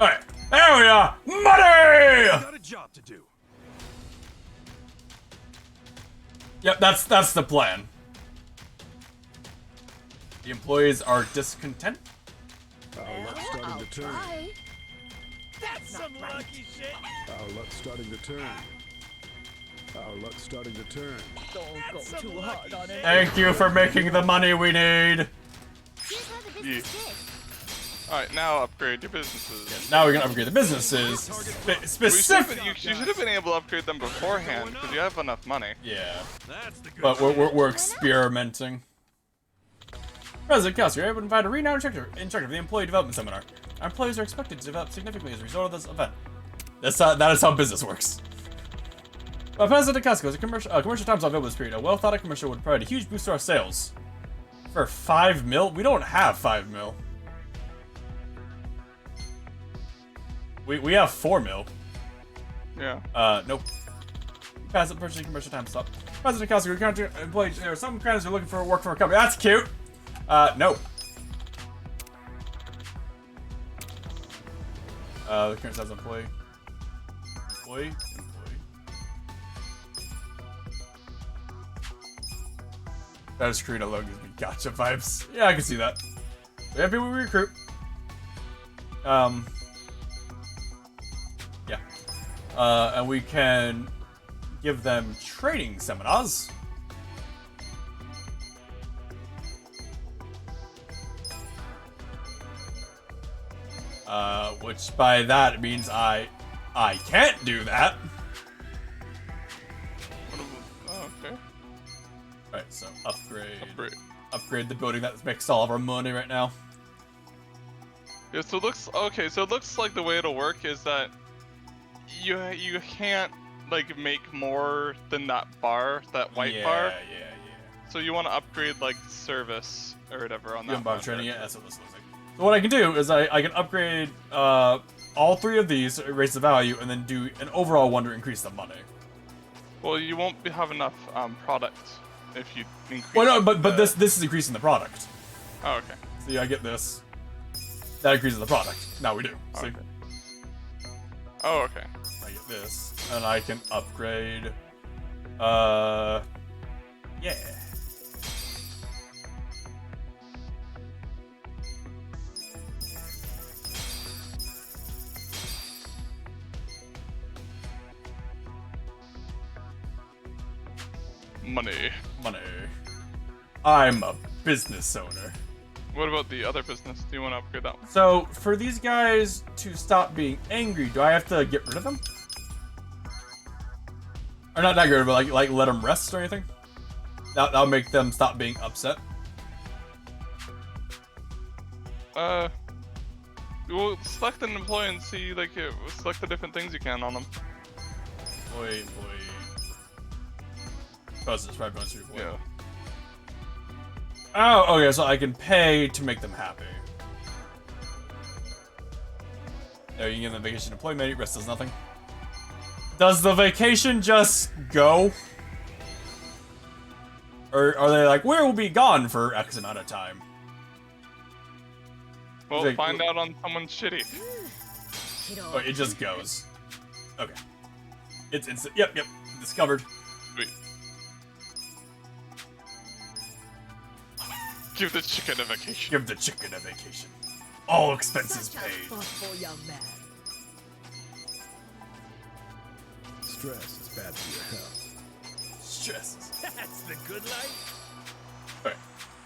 All right, there we are. Money. Got a job to do. Yep, that's the plan. The employees are discontent. Our luck's starting to turn. That's some lucky shit. Our luck's starting to turn. Our luck's starting to turn. Don't go too hard on it. Thank you for making the money we need. Yeah. Alright, now upgrade your businesses. Yeah, now we can upgrade the businesses. Specific. You should have been able to upgrade them beforehand because you have enough money. Yeah. But we're experimenting. President Kelsey, you're able to invite a renowned instructor for the Employee Development Seminar. Our employees are expected to develop significantly as a result of this event. That is how business works. President Costco is a commercial times available this period. A well-thought-out commercial would provide a huge boost to our sales. For 5 mil? We don't have 5 mil. We have 4 mil. Yeah. Nope. Pass up purchasing commercial time stop. President Costco, your employees, there are some candidates who are looking for work for a company. That's cute. No. The current size employee. Employee. That is screen alone gives me gotcha vibes. Yeah, I can see that. We have people we recruit. Yeah. And we can give them training seminars. Which by that means I can't do that. Oh, okay. Alright, so upgrade the building that makes all of our money right now. Yeah, so it looks okay. So it looks like the way it'll work is that you can't like make more than that bar, that white bar. Yeah. So you want to upgrade like service or whatever on You that. haven't bought training yet? That's what this looks like. So what I can do is I can upgrade all 3 of these, raise the value, and then do an overall one to increase the money. Well, you won't have enough product if you increase. Well, no, but this is increasing the product. Oh, okay. So yeah, I get this. That increases the product. Now we do. See? Okay. Oh, okay. I get this, and I can upgrade. Yeah. Money. I'm a business owner. What about the other business? Do you want to upgrade that one? So, for these guys to stop being angry, do I have to get rid of them? Or not get rid of them, but like let them rest or anything? That'll make them stop being upset. Well, select an employee and see, like, select the different things you can on them. Employee. President's right bonus report. Yeah. Oh, okay, so I can pay to make them happy. There, you can give them vacation employment, rest does nothing. Does the vacation just go? Or are they like, we will be gone for X amount of time? Well, like, find out on someone's shitty. Oh, it just goes. Okay. It's instant. Yep. Discovered. Sweet. Give the chicken a vacation. All expenses paid. Thoughtful young man. Stress is bad for your health. Stress. That's the good life. Alright.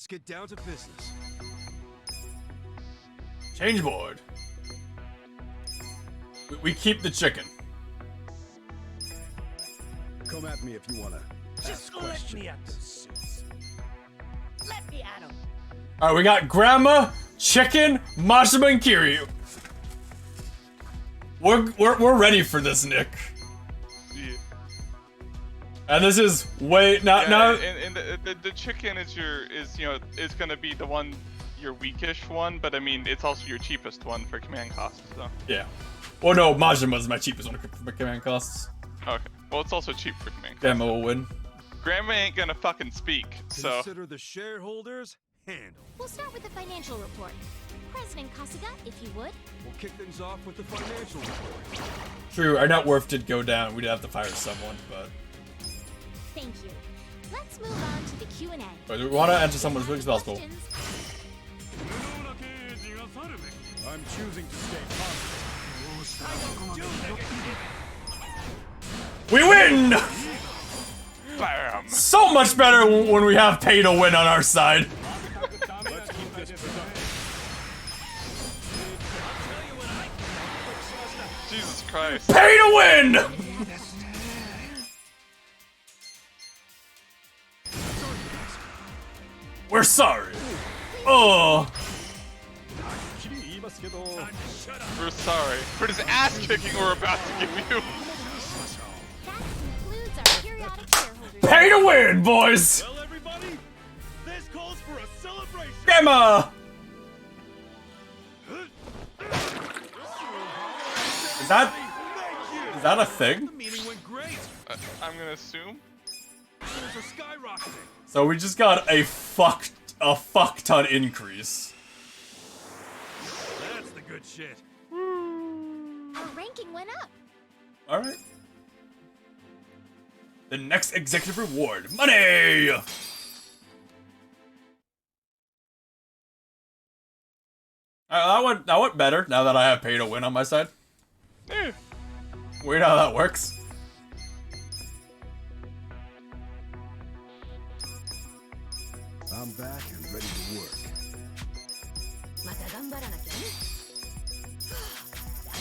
Let's get down to business. Change board. We keep the chicken. Come at me if you wanna. Just let me at the suits. Let me at him. Alright, we got Grandma, Chicken, Mashima, and Kiryu. We're ready for this, Nick. Yeah. And this is now. And the chicken is gonna be the one, your weakish one, but I mean it's also your cheapest one for command costs. So. Yeah. Well, no, Majima's my cheapest one for command costs. Okay. Well, it's also cheap for command. Grandma will win. Grandma ain't gonna fucking speak, so. Consider the shareholders handled. We'll start with the financial report. President Kasuga, if you would. We'll kick things off with the financial report. True, our net worth did go down. We'd have to fire someone, but. Thank you. Let's move on to the Q&A. But we want to enter someone as quick as possible. I'm choosing to stay positive. We win! Bam! So much better when we have pay to win on our side. Let's keep this Jesus Christ. Pay to win! We're sorry. Oh. We're sorry for this ass kicking we're about to give you. Pay to win, boys! Well, everybody, this calls for a celebration. Grandma! Is that a thing? The meeting went great. I'm gonna assume. Sales are skyrocketing. So we just got a fuck ton increase. That's the good shit. Our ranking went up. All right. The next executive reward, money. That went better now that I have pay to win on my side. Yeah. Weird how that works. I'm back and ready to work. That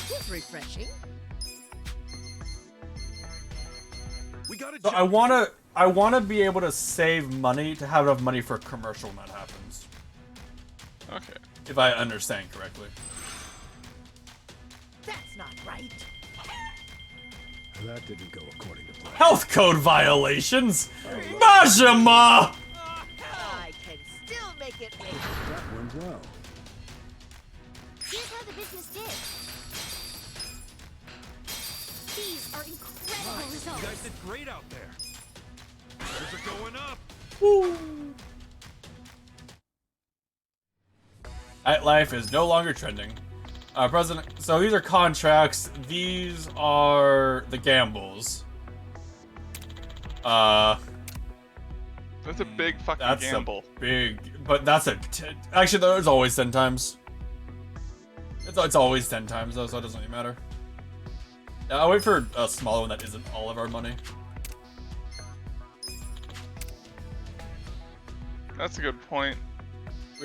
was refreshing. We got a So I wanna be able to save money to have enough money for a commercial when that happens. Okay. If I understand correctly. That's not right. That didn't go according to plan. Health code violations! Majima! I can still make it wait. That went well. Here's how the business did. These are incredible results. You guys did great out there. Numbers are going up. Woo! Nightlife is no longer trending. President, so these are contracts. These are the gambles. That's a big fucking That's gamble. a big, but that's actually there's always 10 times. It's always 10 times though, so it doesn't really matter. I'll wait for a smaller one that isn't all of our money. That's a good point.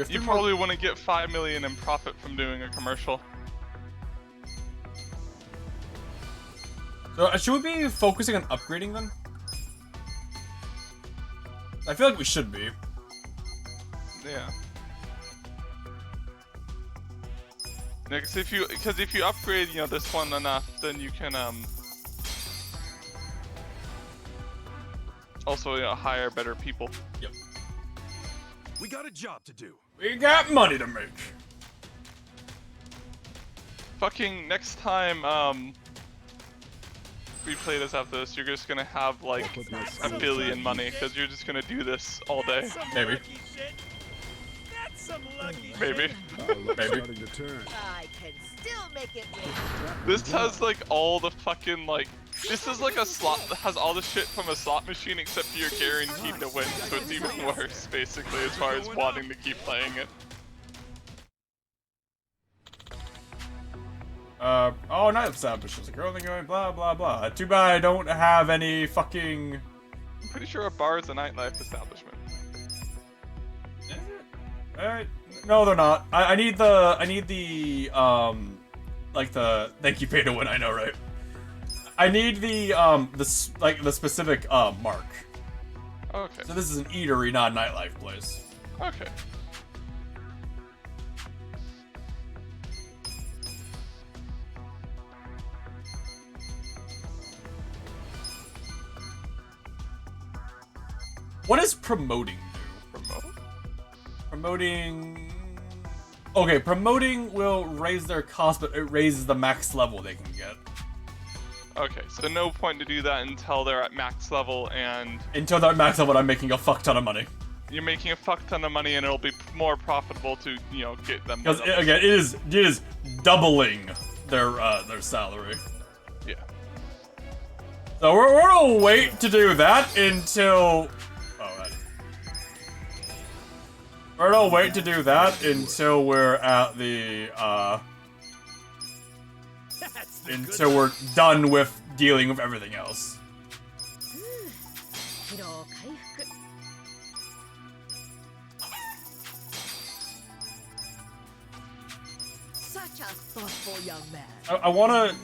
You probably want to get 5 million in profit from doing a commercial. So should we be focusing on upgrading then? I feel like we should be. Yeah. Because if you upgrade, this one enough, then you can also hire better people. Yep. We got a job to do. We got money to make. Fucking next time we play this after this, you're just gonna have like a billion money because you're just gonna do this all day. Maybe. That's some lucky Maybe. Starting to turn. I can still make it wait. This has like all the fucking like. This is like a slot that has all the shit from a slot machine except you're guaranteed to win, so it's even worse basically as far as wanting to keep playing it. Oh, night establishments. A girl thing going, blah, blah, blah. Too bad I don't have any fucking... I'm pretty sure a bar is a nightlife establishment. Is it? No, they're not. I need the like the thank you pay to win. I know, right? I need the specific mark. Okay. So this is an eatery, not a nightlife place. Okay. What does promoting do? Promoting. Okay, promoting will raise their cost, but it raises the max level they can get. Okay, so no point to do that until they're at max level and... Until they're at max level, I'm making a fuck ton of money. You're making a fuck ton of money and it'll be more profitable to, you know, get them... Because, again, it is doubling their salary. Yeah. So we're gonna wait to do that until... We're gonna wait to do that until we're at the, until we're done with dealing with everything else. Such a thoughtful young man. I wanna...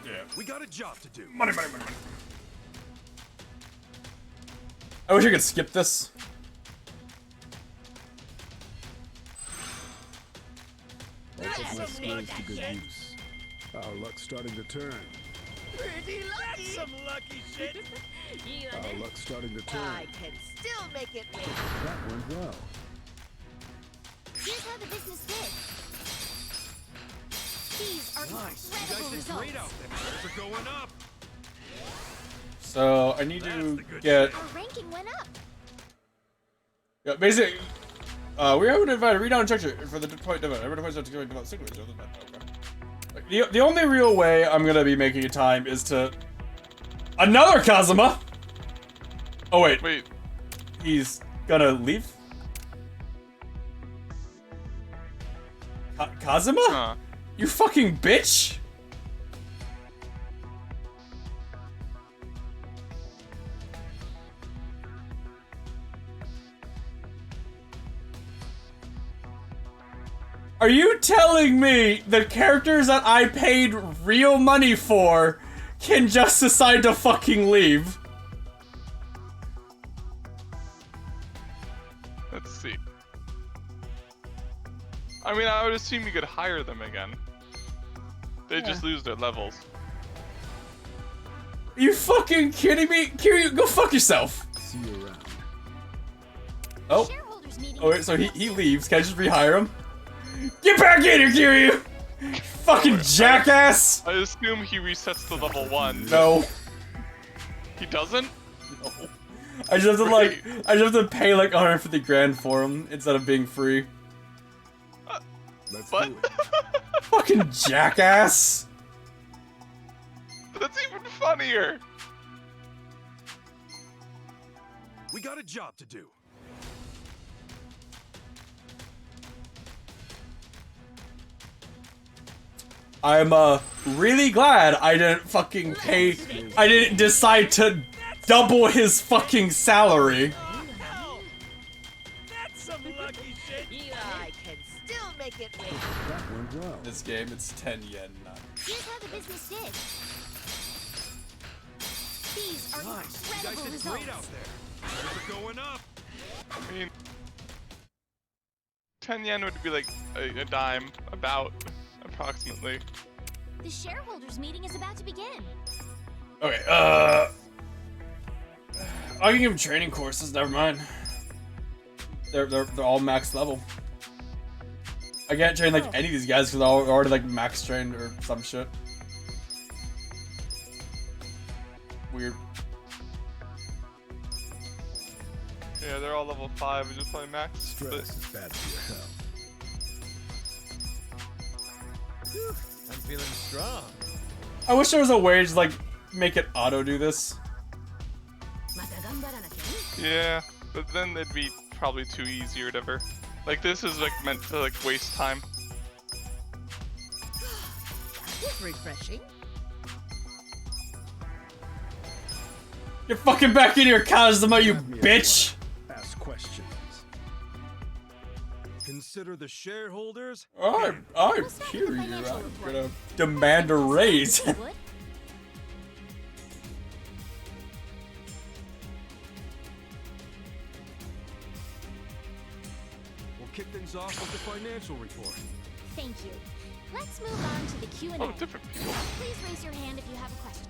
Yeah. We got a job to do. Money. I wish I could skip this. I'll put my skills to good use. Our luck's starting to turn. Pretty lucky. That's some lucky shit. Our luck's starting to turn. I can still make it win. That went well. Here's how the business did. These are Nice. incredible You guys did results. great out there. They're going up. So I need to get... Our ranking went up. Yeah, basically... we haven't invited read down structure for the point event. Every device to develop signals. Okay. The only real way I'm gonna be making a time is to another Kazuma. Oh wait, he's gonna leave. Kazuma? You fucking bitch! Are you telling me the characters that I paid real money for can just decide to fucking leave? Let's see. I mean, I would assume you could hire them again. They just lose their levels. Are you fucking kidding me? Kiryu, go fuck yourself! See you around. Oh. Oh wait, so he leaves. Can I just rehire him? Get back in here, Kiryu! Fucking jackass! I assume he resets to level 1. No. He doesn't? No. I just have to like, I just have to pay like 150 grand for him instead of being free. Let's what? do it. Fucking jackass! That's even funnier! We got a job to do. I'm really glad I didn't fucking pay, I didn't decide to double his fucking salary. That's some lucky shit. I can still make it win. That went well. This game, it's 10 yen, not... Here's how the business did. These are Nice. You incredible guys did results. great out there. They're going up. I mean, 10 yen would be like a dime, about, approximately. The shareholders meeting is about to begin. Okay, I can give him training courses, never mind. They're all max level. I can't train like any of these guys because they're already like max trained or some shit. Weird. Yeah, they're all level 5, we just play max. Stress is bad for your health. I'm feeling strong. I wish there was a way to like make it auto do this. Yeah, but then it'd be probably too easy or whatever. Like this is like meant to like waste time. That was refreshing. Get fucking back in here, Kazuma, you bitch! Ask questions. Consider the shareholders. I'm Kiryu. I'm gonna demand a raise. We'll kick things off with the financial report. Thank you. Let's move on to the Q&A. Oh, different people. Please raise your hand if you have a question.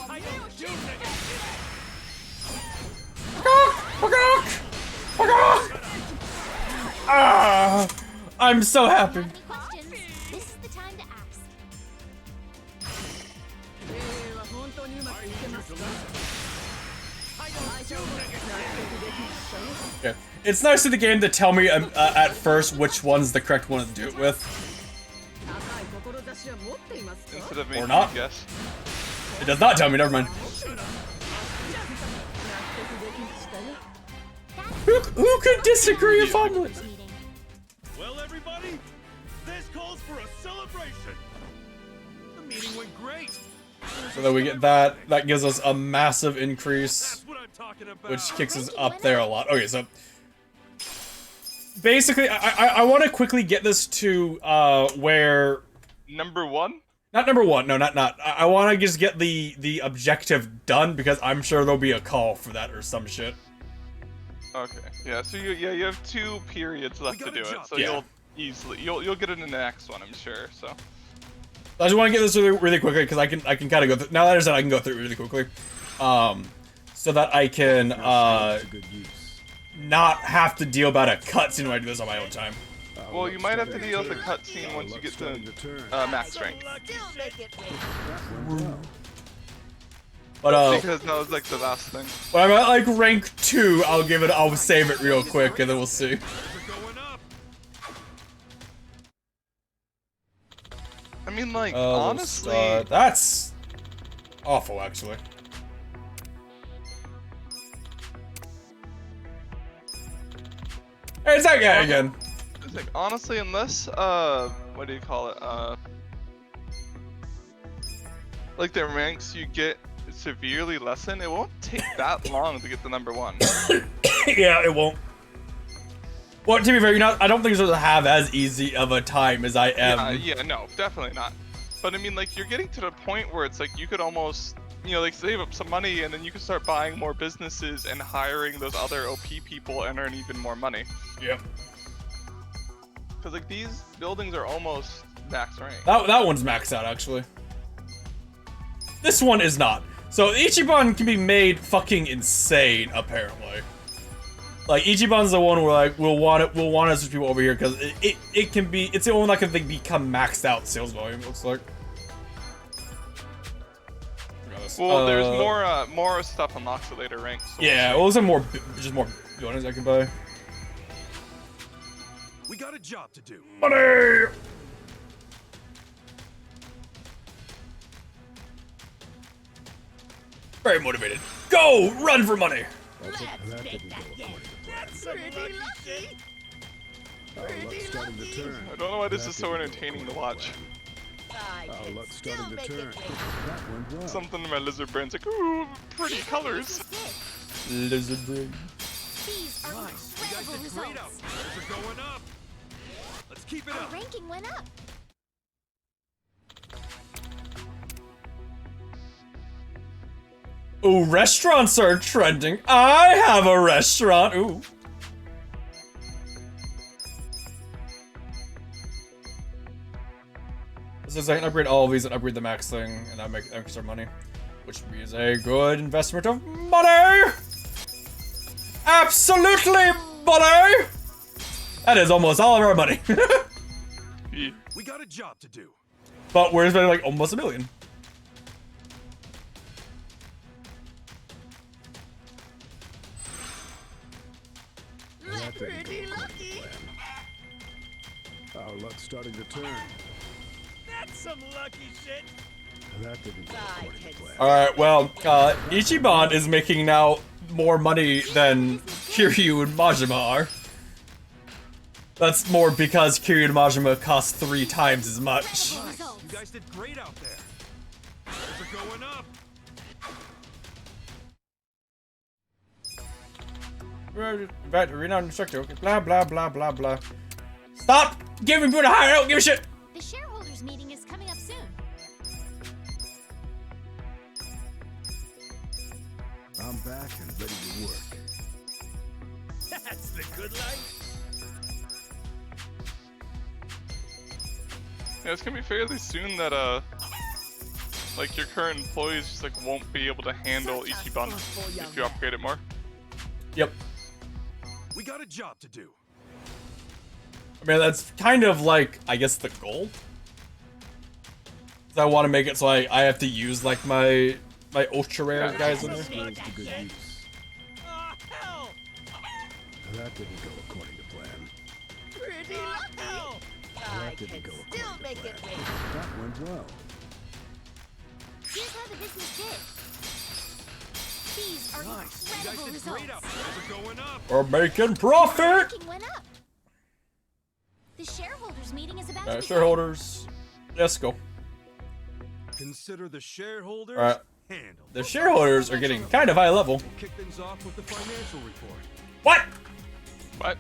I don't do negative. Ah, I'm so happy. Any questions? This is the time to ask. Okay. It's nice in the game to tell me at first which one's the correct one to do it with. Instead of Or making not. me guess. It does not tell me, never mind. Who could disagree if I'm with? Well, everybody, this calls for a celebration. The meeting went great. So that we get that. That gives us a massive increase, which kicks us up there a lot. Okay, so basically, I want to quickly get this to where number one. Not number one. No, not. I want to just get the objective done because I'm sure there'll be a call for that or some shit. Okay. Yeah. So you have 2 periods left to do it. So you'll get it in the next one, I'm sure. So. I just want to get this really quickly because I can kind of go through. Now that I said I can go through it really quickly, so that I can not have to deal about a cutscene when I do this on my own time. Well, you might have to deal with the cutscene once you get to max strength. But because that was like the last thing. When I'm at like rank 2, I'll save it real quick and then we'll see. I mean, like, honestly... That's awful, actually. Hey, it's that guy again. It's like, honestly, unless, what do you call it, like, the ranks you get severely lessened, it won't take that long to get the number 1. Yeah, it won't. Well, to be fair, I don't think you're supposed to have as easy of a time as I am. Yeah, no, definitely not. But I mean, like, you're getting to the point where it's like you could almost, like, save up some money and then you can start buying more businesses and hiring those other OP people and earn even more money. Yep. Because, like, these buildings are almost max rank. That one's maxed out, actually. This one is not. So Ichiban can be made fucking insane, apparently. Like, Ichiban's the one where, like, we'll want us to people over here because it's the only one that can become maxed out sales volume, it looks like. Well, there's more stuff unlocked at later ranks. So yeah, well, there's more buildings I can buy. We got a job to do. Money! Very motivated. Go! Run for money! That didn't go according to plan. Our luck's starting to turn. I don't know why this is so entertaining to watch. Our luck's starting to turn. That went well. Something in my lizard brain's like, ooh, pretty colors. Lizard brain. These are incredible results. They're going up. Let's keep it Our up. ranking went up. Ooh, restaurants are trending. I have a restaurant. Ooh. This is I can upgrade all of these and upgrade the max thing, and that makes extra money, which is a good investment of money. Absolutely, money. That is almost all of our money. We got a job to do. But we're spending like almost $1 million. That didn't go according to plan. Our luck's starting to turn. That's some lucky shit. That didn't go according to plan. Alright, well, Ichiban is making now more money than Kiryu and Majima are. That's more because Kiryu and Majima cost 3 times as much. You guys did great out there. They're going up. renowned instructor. Okay, blah blah blah blah blah. Stop giving me the hire. I don't give a shit. The shareholders meeting is coming up soon. I'm back and ready to work. That's the good life. Yeah, it's gonna be fairly soon that like your current employees just like won't be able to handle Ichiban if you upgrade it more. Yep. We got a job to do. I mean, that's kind of like, I guess, the goal. 'Cause I want to make it so I have to use like my ultra rare guys in there. That didn't go according to plan. Pretty lucky. I can still make it rain. That went well. Here's how the business did. These are incredible results. We're making profit. Ranking went up. The shareholders meeting is about to begin. Shareholders, let's go. Consider the shareholders All right. handled. The shareholders are getting kind of high level. We'll kick things off with the financial report. What? What?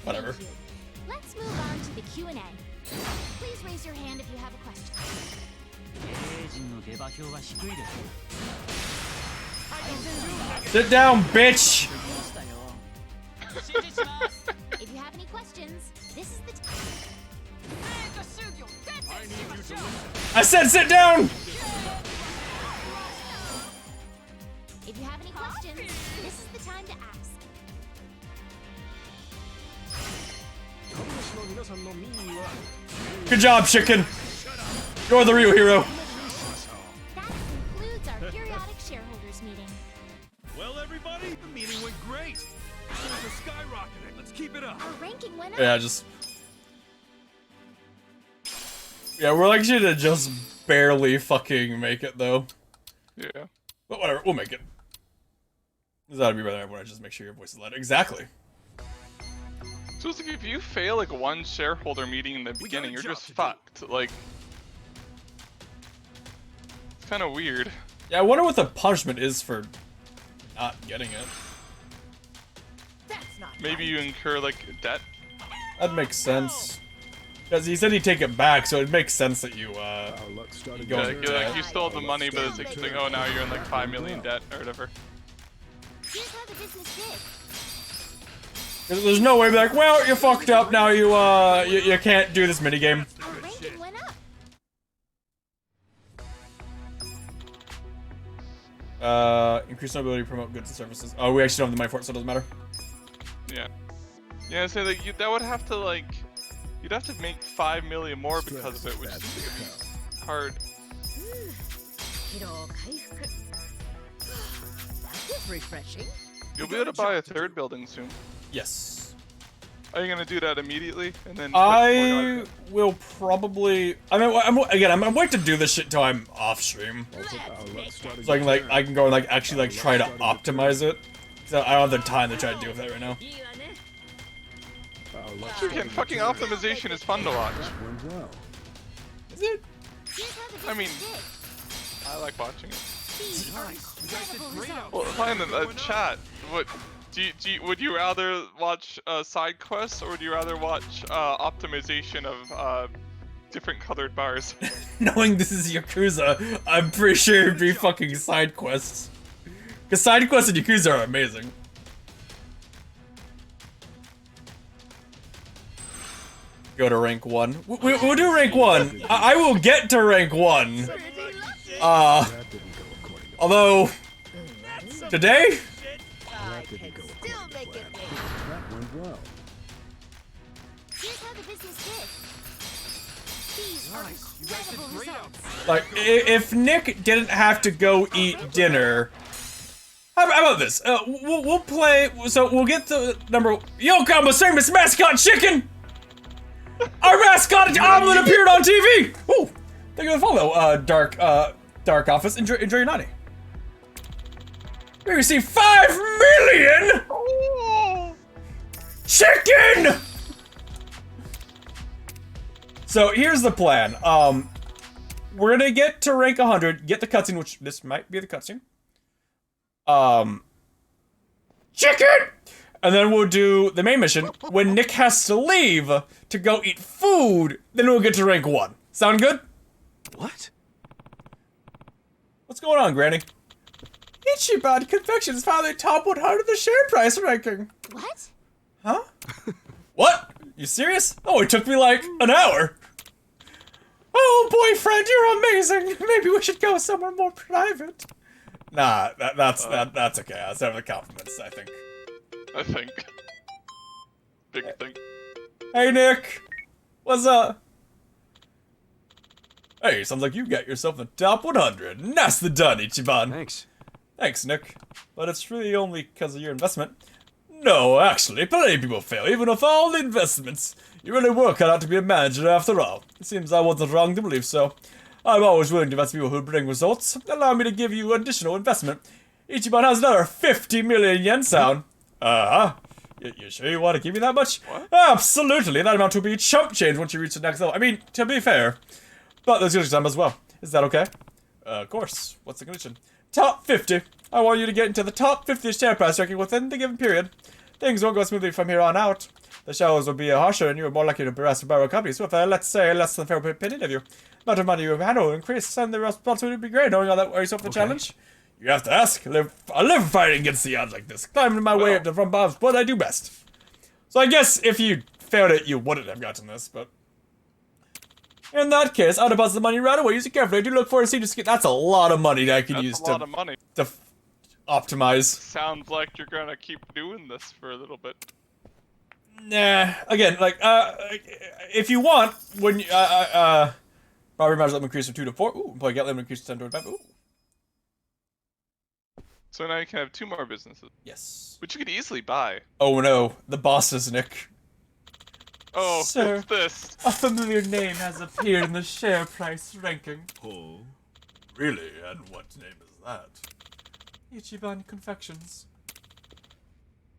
Whatever. Thank you. Let's move on to the Q&A. Please raise your hand if you have a question. Sit down, bitch. If you have any questions, this is the time. I said sit down. If you have any questions, this is the time to ask. Good job, chicken. You're the real hero. That concludes our periodic shareholders meeting. Well, everybody, the meeting went great. Things are skyrocketing. Let's keep it up. Our ranking went up. Yeah, yeah, we're likely to just barely fucking make it though. Yeah. But whatever, we'll make it. This ought to be better than everyone. Just make sure your voice is loud. Exactly. So it's like if you fail like one shareholder meeting in the beginning, you're just fucked. Like, it's kind of weird. Yeah, I wonder what the punishment is for not getting it. Maybe you incur like debt. That makes sense. Because he said he'd take it back, so it makes sense that you, Yeah, you stole the money, but it's like, oh, now you're in like 5 million debt or whatever. Here's how the business did. There's no way to be like, well, you fucked up, now you can't do this minigame. Our ranking went up. Increase ability to promote goods and services. Oh, we actually don't have the money for it, so it doesn't matter. Yeah. Yeah, so like that would have to like, you'd have to make 5 million more because of it, which is hard. That was refreshing. You'll be able to buy a third building soon. Yes. Are you gonna do that immediately and then? I will probably. I mean, I'm waiting to do this shit till I'm off stream, so I can go and actually try to optimize it. So I don't have the time to try to deal with that right now. Fucking optimization is fun to watch. Is it? I mean, I like watching it. Well, find the chat. What? Would you rather watch side quests or would you rather watch optimization of different colored bars? Knowing this is Yakuza, I'm pretty sure it'd be fucking side quests. Because side quests in Yakuza are amazing. Go to rank 1. We'll do rank 1. I will get to rank 1. Although, today? That went well. Here's how the business did. These are incredible results. Like, if Nick didn't have to go eat dinner, how about this? We'll play. So we'll get the number. Yo, combo famous mascot chicken. Our mascot omelet appeared on TV. Ooh, thank you for the follow, Dark Office. Enjoy your night. We received 5 million. Chicken. So here's the plan. We're gonna get to rank 100, get the cutscene, which this might be the cutscene. chicken! And then we'll do the main mission. When Nick has to leave to go eat food, then we'll get to rank 1. Sound good? What? What's going on, Granny? Ichiban Confections found the top 100 of the share price ranking. What? Huh? What? You serious? Oh, it took me like an hour. Oh, boyfriend, you're amazing. Maybe we should go somewhere more private. Nah, that's okay. That's never the compliments, I think. Big thing. Hey, Nick. What's up? Hey, sounds like you got yourself in the top 100. Nicely done, Ichiban. Thanks. Thanks, Nick. But it's really only because of your investment. No, actually, plenty of people fail, even with all the investments. You really were cut out to be a manager after all. It seems I wasn't wrong to believe so. I'm always willing to invest in people who bring results. Allow me to give you additional investment. Ichiban has another 50 million yen sound. You sure you want to give me that much? What? Absolutely, that amount will be chump change once you reach the next level. I mean, to be fair. But there's usually time as well. Is that okay? Of course. What's the condition? Top 50. I want you to get into the top 50 share price ranking within the given period. Things won't go smoothly from here on out. The shadows will be harsher and you are more likely to be harassed by our companies with let's say, less than fair opinion of you. The amount of money you handle will increase and the responsibility will be great knowing all that worries yourself the challenge. You have to ask. I live fighting against the odds like this. Climbing my way up to front bottoms, what I do best. So I guess if you failed it, you wouldn't have gotten this, but... In that case, I'll deposit the money right away. Use it carefully. I do look forward to seeing you. That's a lot of money that I could use to optimize. Sounds like you're gonna keep doing this for a little bit. Nah. Again, like, if you want, when property matters let me increase from 2 to 4. Ooh, employee get limit increase to 10 to 5. Ooh. So now you can have 2 more businesses. Yes. Which you could easily buy. Oh no, the boss is Nick. Oh, Sir, what's this? A familiar name has appeared in the share price ranking. Oh? Really? And what name is that? Ichiban Confections.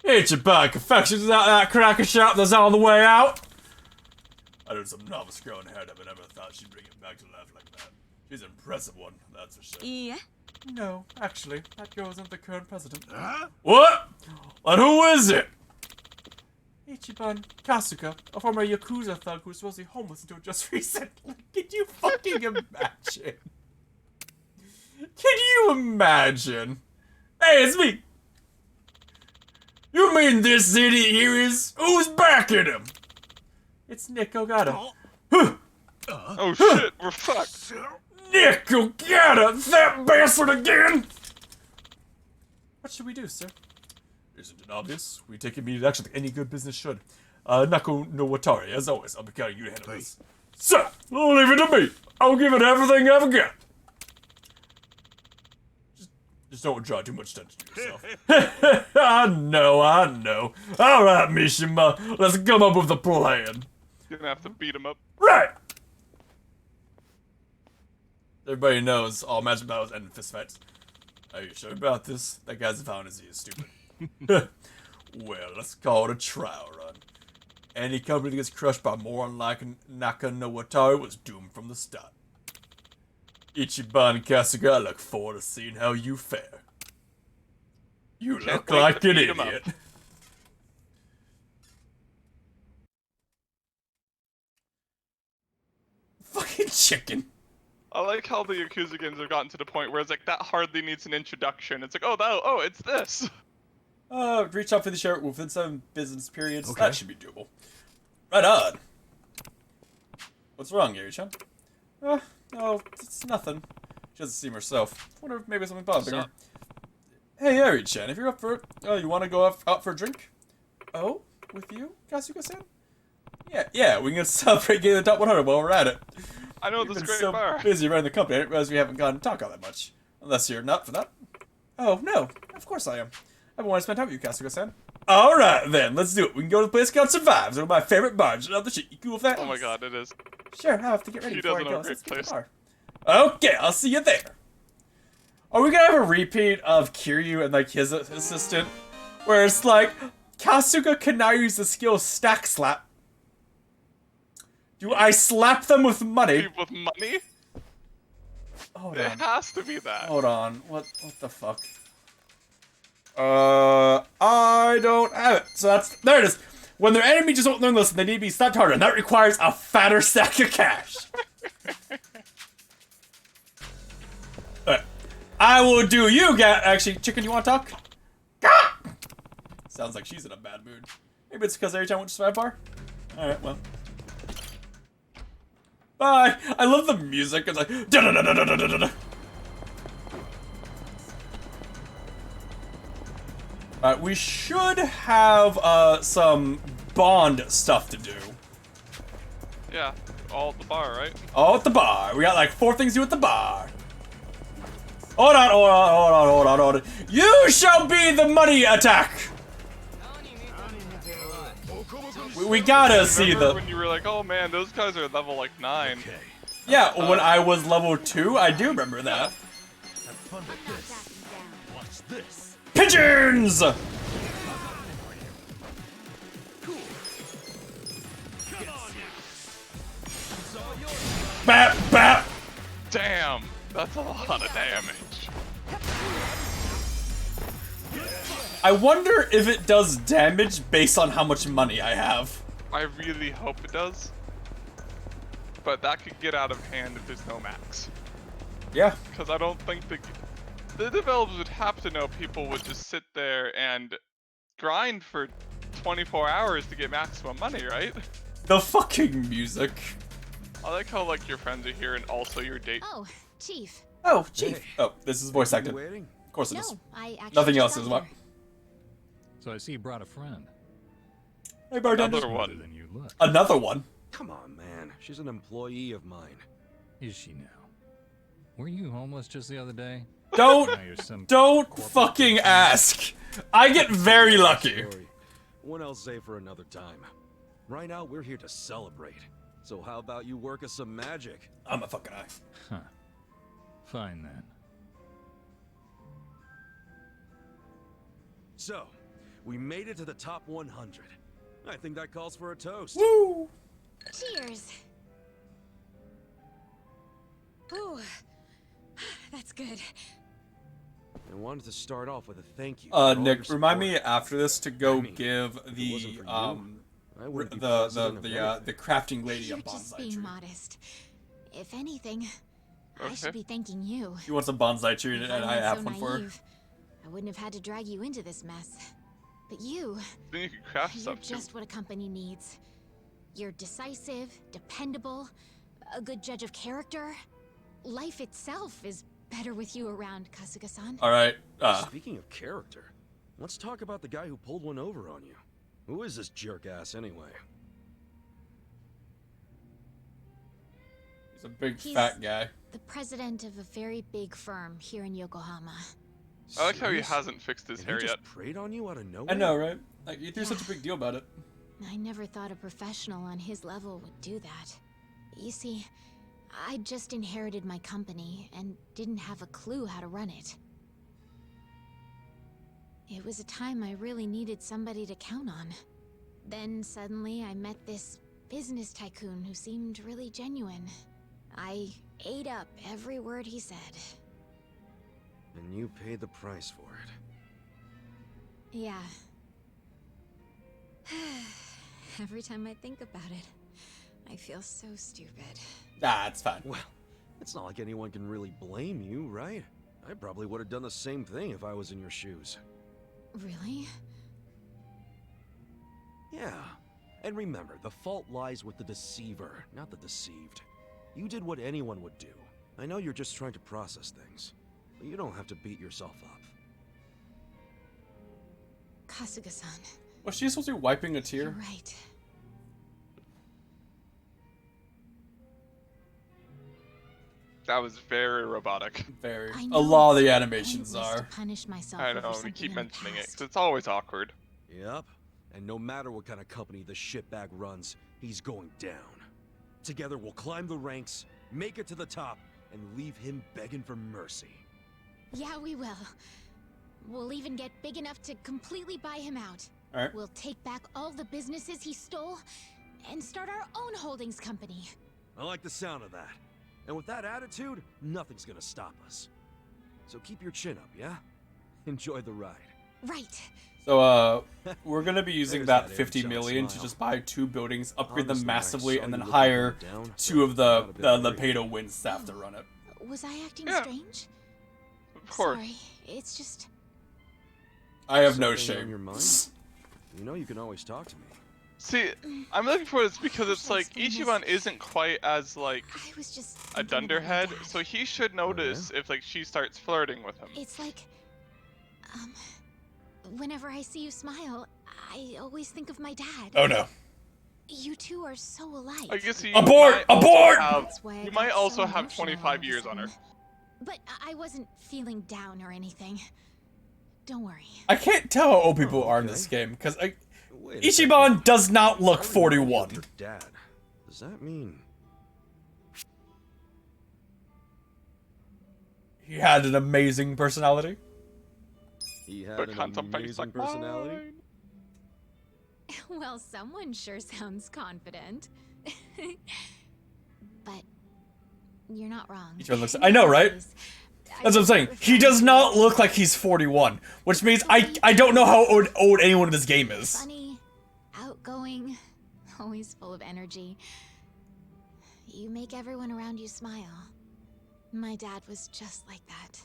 Ichiban Confections, is that that cracker shop that's on the way out? I did some novice growing head up and never thought she'd bring it back to life like that. She's an impressive one, that's for sure. Yeah? No, actually, that girl isn't the current president. Huh? What? And who is it? Ichiban Kasuga, a former Yakuza thug who was supposedly homeless until just recently. Can you fucking imagine? Can you imagine? Hey, it's me! You mean this idiot here is? Who's backing him? It's Nick Ogata. Oh shit, we're fucked. Nick Ogata! That bastard again! What should we do, sir? Isn't it obvious? We take immediate action like any good business should. Nako no Watari, as always, I'll be counting you to handle this. Sir, leave it to me. I'll give it everything I've got. Just don't draw too much attention to yourself. I know. Alright, Mishima, let's come up with a plan. You're gonna have to beat him up. Right! Everybody knows all magic battles end in fistfights. Are you sure about this? That guy's fantasy is stupid. Well, let's call it a trial run. Any company that gets crushed by more unlike Naka no Watari was doomed from the start. Ichiban Kasuga, I look forward to seeing how you fare. You look like an idiot. Fucking chicken. I like how the Yakuza games have gotten to the point where it's like, that hardly needs an introduction. It's like, oh, it's this. Reach out for the share within 7 business periods. Okay. That should be doable. Right on. What's wrong, Yuri-chan? No, it's nothing. She doesn't seem herself. Wonder if maybe something bothering her. Hey, Yuri-chan, if you're up for it, you want to go out for a drink? Oh, with you, Kasuga-san? Yeah, we can celebrate getting the top 100 while we're at it. I know this great so bar. Busy running the company, I didn't realize we haven't gotten to talk all that much. Unless you're not for that. Oh, no, of course I am. I want to spend time with you, Kasuga-san. Alright then, let's do it. We can go to the place called Survives, one of my favorite bars. Another shit. You cool with that? Oh my god, it is. Sure, I have to get ready before I go. Let's get to the bar. Okay, I'll see you there. Are we gonna have a repeat of Kiryu and like his assistant? Where it's like, Kasuga can now use the skill Stack Slap. Do I slap them with money? With money? Hold it on. Has to be that. Hold on. What the fuck? I don't have it. So there it is. When their enemy just won't learn this, they need to be slapped harder, and that requires a fatter stack of cash. I will do you, actually, chicken, you want to talk? Sounds like she's in a bad mood. Maybe it's because every time I went to Swipe Bar? Alright, well. Bye! I love the music. It's like, da-da-da-da-da-da-da-da. Alright, we should have, some Bond stuff to do. Yeah, all at the bar, right? All at the bar. We got like 4 things to do at the bar. Hold on, hold on, hold on, hold on, hold on. You shall be the money attack! We gotta see the... when you were like, oh man, those guys are level like 9. Okay. Yeah, when I was level 2, I do remember that. Have fun with this. Watch this. Pigeons! Bap, bap! Damn, that's a lot of damage. I wonder if it does damage based on how much money I have. I really hope it does. But that could get out of hand if there's no max. Yeah. Because I don't think the developers would have to know people would just sit there and grind for 24 hours to get maximum money, right? The fucking music. I like how like your friends are here and also your date. Oh, Chief. Oh, Chief. Hey. Oh, this is voice acted. Of course it is. Nothing else is what. So I see you brought a friend. Hey, bartender. Another one. Than you look. Another one. Come on, man. She's an employee of mine. Is she now? Were you homeless just the other day? Don't fucking ask. I get very lucky. One I'll say for another time. Right now, we're here to celebrate. So how about you work us some magic? I'm a fucking eye. Huh. Fine then. So, we made it to the top 100. I think that calls for a toast. Woo! Cheers. Ooh, that's good. I wanted to start off with a thank you. Nick, remind me after this to go give the the crafting lady You're a bonsai just being tree. modest. If anything, I should be thanking you. She wants a bonsai tree, and I have one for her. I wouldn't have had to drag you into this mess. But you, Then you could craft you're stuff too. just what a company needs. You're decisive, dependable, a good judge of character. Life itself is better with you around, Kasuga-san. All right. Speaking of character, let's talk about the guy who pulled one over on you. Who is this jerk ass anyway? He's a big He's fat guy. the president of a very big firm here in Yokohama. I like how he hasn't fixed his hair yet. Preyed on you out of nowhere? I know, right? Like, you threw such a big deal about it. I never thought a professional on his level would do that. You see, I just inherited my company and didn't have a clue how to run it. It was a time I really needed somebody to count on. Then suddenly I met this business tycoon who seemed really genuine. I ate up every word he said. And you paid the price for it. Yeah. Every time I think about it, I feel so stupid. Nah, it's fine. Well, it's not like anyone can really blame you, right? I probably would have done the same thing if I was in your shoes. Really? Yeah. And remember, the fault lies with the deceiver, not the deceived. You did what anyone would do. I know you're just trying to process things, but you don't have to beat yourself up. Kasuga-san. Was she supposed to be wiping a tear? You're right. That was very robotic. Very. I A know lot of the it's animations pointless to are. punish myself I over know, we something keep in the mentioning it, past. because it's always awkward. Yep. And no matter what kind of company the shitbag runs, he's going down. Together we'll climb the ranks, make it to the top, and leave him begging for mercy. Yeah, we will. We'll even get big enough to completely buy him out. All right. We'll take back all the businesses he stole and start our own holdings company. I like the sound of that. And with that attitude, nothing's gonna stop us. So keep your chin up, yeah? Enjoy the ride. Right. So, We're gonna be using There's that that 50 Aaron million to smile. just buy 2 buildings, upgrade them Honestly, when I massively, saw and then you looking hire down, 2 of the I got a bit the worried. pay-to-win staff to run it. Was I acting Yeah. strange? Of course. Sorry, it's just... I have no Something on shame. your mind? You know you can always talk to me. See, I'm looking for this because it's like Ichiban isn't quite as like I was just a thinking about my dunderhead, dad. so he should notice if like she starts flirting with him. It's like... Whenever I see you smile, I always think of my dad. Oh no. You two are so alike. I guess you Abort! might also Abort! have- That's why I you got might also so have emotional 25 all years of a on her. sudden. But I wasn't feeling down or anything. Don't worry. I can't tell how old people are in this game because Ichiban does not look 41. Your dad. Does that mean? He had an amazing personality. He had But an can't some face amazing like personality. mine? Well, someone sure sounds confident. But you're not wrong. Ichiban looks. I know, right? That's what I'm saying. He does not look like he's 41, which means I don't know how old anyone in this game is. Funny, outgoing, always full of energy. You make everyone around you smile. My dad was just like that.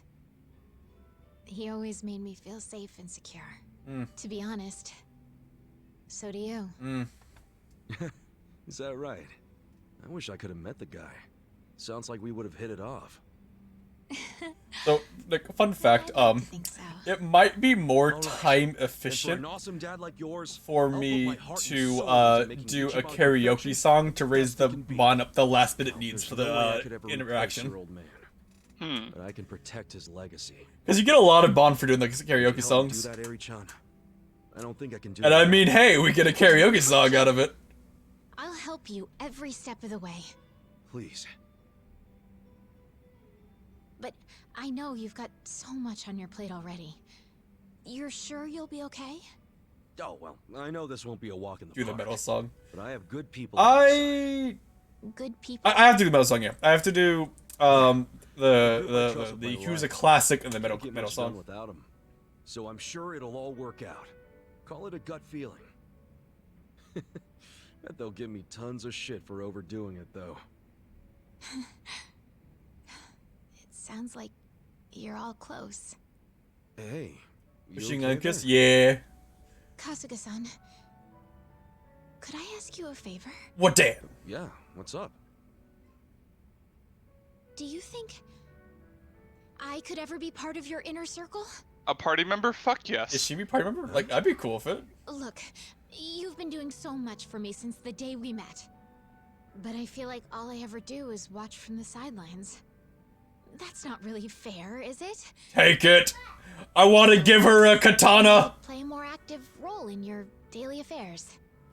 He always made me feel safe and secure. Mm. To be honest, so do you. Mm. Is that right? I wish I could have met the guy. Sounds like we would have hit it off. So, like, fun fact, it might be more time efficient awesome dad like yours, for me to do a karaoke song to raise the bond up the last bit it needs for the interaction. But I can protect his legacy. Because you get a lot of bond for doing the karaoke songs. Do that, Eri-chan. I don't think I can do And that. I mean, hey, we get a karaoke song out of it. I'll help you every step of the way. Please. But I know you've got so much on your plate already. You're sure you'll be okay? Oh, well, I know this won't be a walk in the Do the park, metal song. But I have good people. Good people. I have to do the metal song, yeah. I have to do the Yakuza classic and the metal song. Without him. So I'm sure it'll all work out. Call it a gut feeling. Bet they'll give me tons of shit for overdoing it, though. It sounds like you're all close. Hey. you Pushing okay on kiss, there? yeah. Kasuga-san, could I ask you a favor? What damn? Yeah, what's up? Do you think I could ever be part of your inner circle? A party member? Fuck yes. Is she be party member? Like, I'd be cool with it. Look, you've been doing so much for me since the day we met. But I feel like all I ever do is watch from the sidelines. That's not really fair, is it? Take it. I want to give her a katana. Play a more active role in your daily affairs.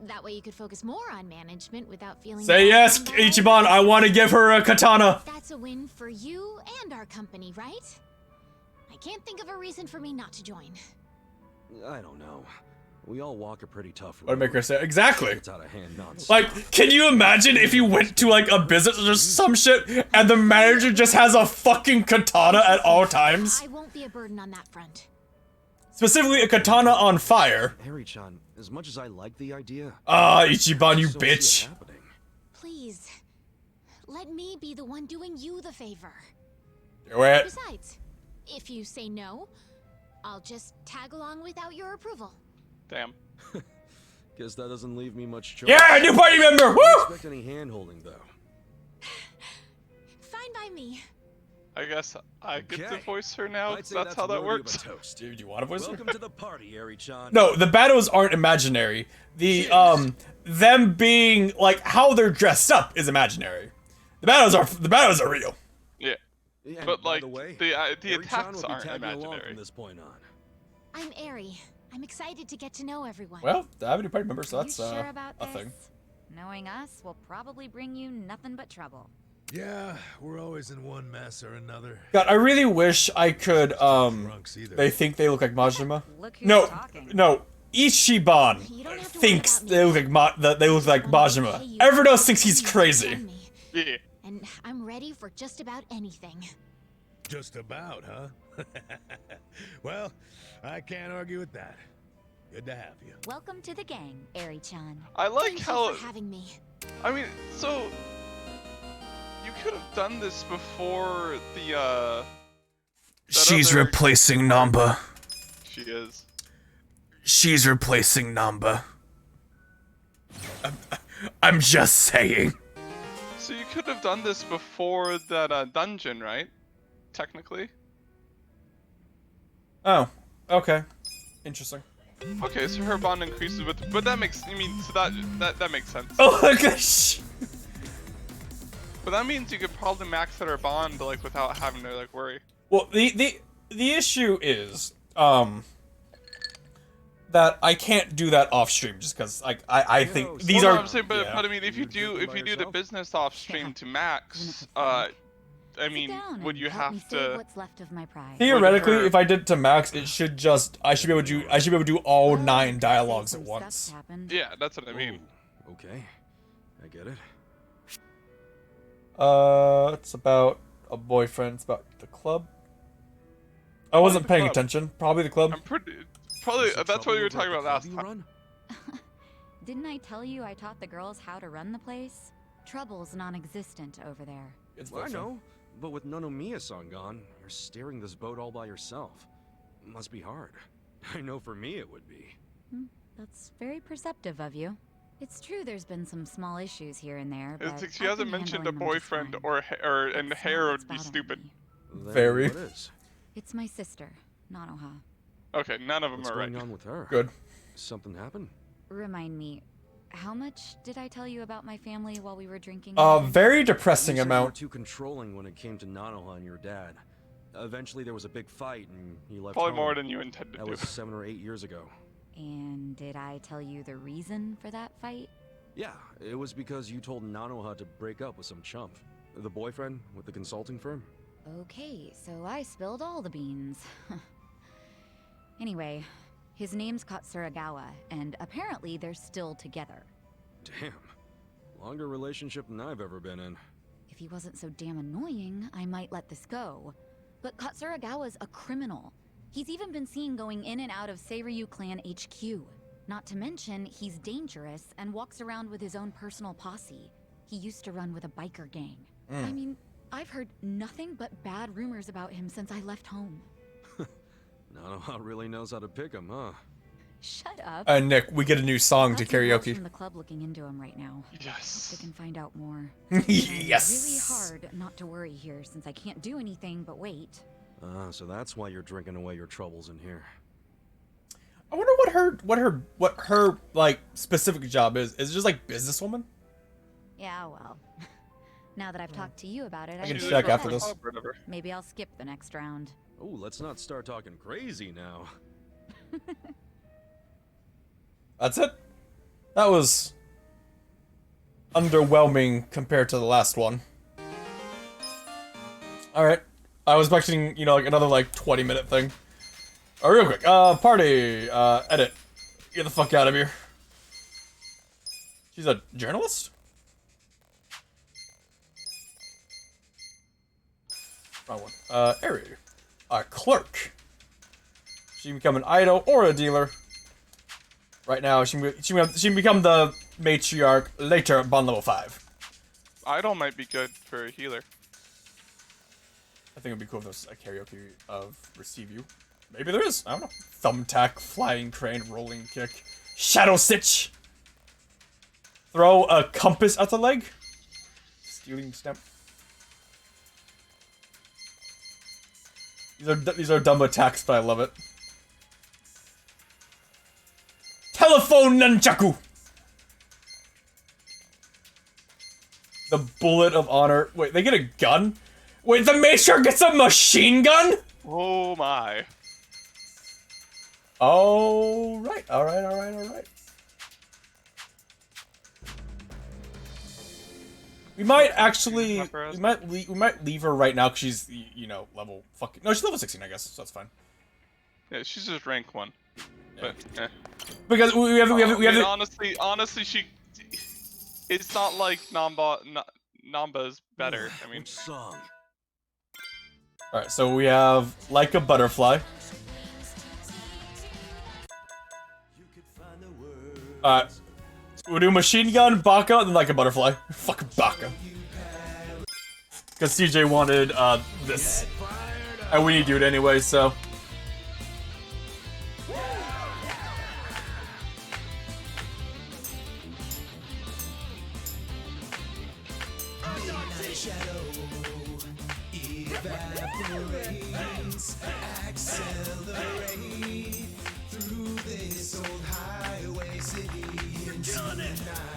That way you could focus more on management without feeling... Say yes, Ichiban. I want to give her a katana. That's a win for you and our company, right? I can't think of a reason for me not to join. I don't know. We all walk a pretty tough road. What make her say exactly? It's out of hand nonsense. Like, can you imagine if you went to like a business or some shit and the manager just has a fucking katana at all times? I won't be a burden on that front. Specifically a katana on fire. Harry-chan, as much as I like the idea... Ah, Ichiban, you I don't see it bitch. happening. Please, let me be the one doing you the favor. Do it. Besides, if you say no, I'll just tag along without your approval. Damn. Guess that doesn't leave me much choice. Yeah, new party member! Woo! Don't expect any hand-holding, though. Fine by me. I guess I get to Okay. voice her now, I'd 'cause say that's how that worthy of a works. toast. Dude, do you want to voice her? Welcome to the party, Eri-chan. No, the battles aren't imaginary. The them being like how they're dressed up is imaginary. The battles are real. Yeah. And But by like the way, the Eri-chan attacks will be aren't tagging along imaginary. from this point on. I'm Eri. I'm excited to get to know everyone. Well, I have a new party member, so You that's sure about a this? thing. Knowing us will probably bring you nothing but trouble. Yeah, we're always in one mess or another. God, I really wish I could either. they think they look like Majima. Look who's No, talking. no. Ichiban thinks they look like they look like Majima. Everyone else thinks he's crazy. Yeah. And I'm ready for just about anything. Just about, huh? Well, I can't argue with that. Good to have you. Welcome to the gang, Eri-chan. I like Thank how. you for having me. I mean, so you could have done this before the She's other- replacing Namba. She is. She's replacing Namba. I'm just saying. So you could have done this before that dungeon, right? Technically. Oh, okay. Interesting. Okay, so her bond increases with, but that makes, I mean, so that makes sense. Oh my gosh. But that means you could probably max out her bond like without having to like worry. Well, the issue is that I can't do that off stream just because I think these Well, are. no, I'm saying, but yeah. I mean, if you do the business off stream to max, I mean, would you have to? What's left of my pride. Theoretically, if I did it to max, it should just I should be able to do all 9 dialogues at once. Yeah, that's what I mean. Okay, I get it. It's about a boyfriend. It's about the club. I wasn't paying attention. Probably the club. I'm probably that's what you were talking about last time. Didn't I tell you I taught the girls how to run the place? Trouble's non-existent over there. Well, I know, but with Nonomiya-san gone, you're steering this boat all by yourself. Must be hard. I know for me it would be. That's very perceptive of you. It's true there's been some small issues here and there, but It's like she hasn't mentioned a boyfriend and hair would be stupid. Very. What is? It's my sister, Nanoha. Okay, none of them What's are right. going on with her? Good. Something happened? Remind me, how much did I tell you about my family while we were drinking? Very depressing You said you were amount. too controlling when it came to Nanoha and your dad. Eventually there was a big fight and you left Probably home. more than you intended That to. was 7 or 8 years ago. And did I tell you the reason for that fight? Yeah, it was because you told Nanoha to break up with some chump. The boyfriend with the consulting firm? Okay, so I spilled all the beans. Anyway, his name's Katsuragawa, and apparently they're still together. Damn. Longer relationship than I've ever been in. If he wasn't so damn annoying, I might let this go. But Katsuragawa's a criminal. He's even been seen going in and out of Seiryu Clan HQ. Not to mention, he's dangerous and walks around with his own personal posse. He used to run with a biker gang. I mean, I've heard nothing but bad rumors about him since I left home. Nanoha really knows how to pick 'em, huh? Shut up. Nick, we get a new song to Got some girls karaoke. from the club looking into him right now. Yes. Hope they can find out more. Yes. It's really hard not to worry here since I can't do anything but wait. So that's why you're drinking away your troubles in here. I wonder what her like specific job is. Is it just like businesswoman? Yeah, well. Now that I've talked to you about it, I can should check go after ahead. this. Maybe I'll skip the next round. Oh, let's not start talking crazy now. That's it? That was underwhelming compared to the last one. Alright. I was expecting, like another like 20-minute thing. Real quick. Party. Edit. Get the fuck out of here. She's a journalist? Wrong one. Eri. A clerk. She can become an idol or a dealer. Right now, she can become the matriarch later at bond level 5. Idol might be good for a healer. I think it'd be cool if there's a karaoke of Receive You. Maybe there is. I don't know. Thumbtack, flying crane, rolling kick, shadow stitch. Throw a compass at the leg. Stealing stamp. These are dumb attacks, but I love it. Telephone nunchaku. The bullet of honor. Wait, they get a gun? Wait, the matriarch gets a machine gun? Oh my. Alright. We might actually, we might leave her right now because she's, level fucking, no, she's level 16, I guess, so that's fine. Yeah, she's just rank 1. But, Because we have honestly, it's not like Namba's better. I mean, song. Alright, so we have Like a Butterfly. We'll do machine gun, Baka, and then like a butterfly. Fucking Baka. Because CJ wanted this. And we need to do it anyway, so.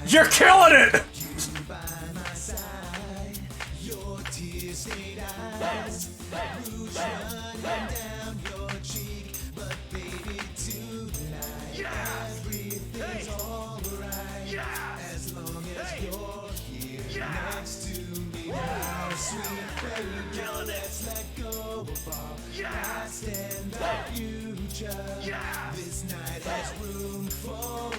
You're killing it! This night has room for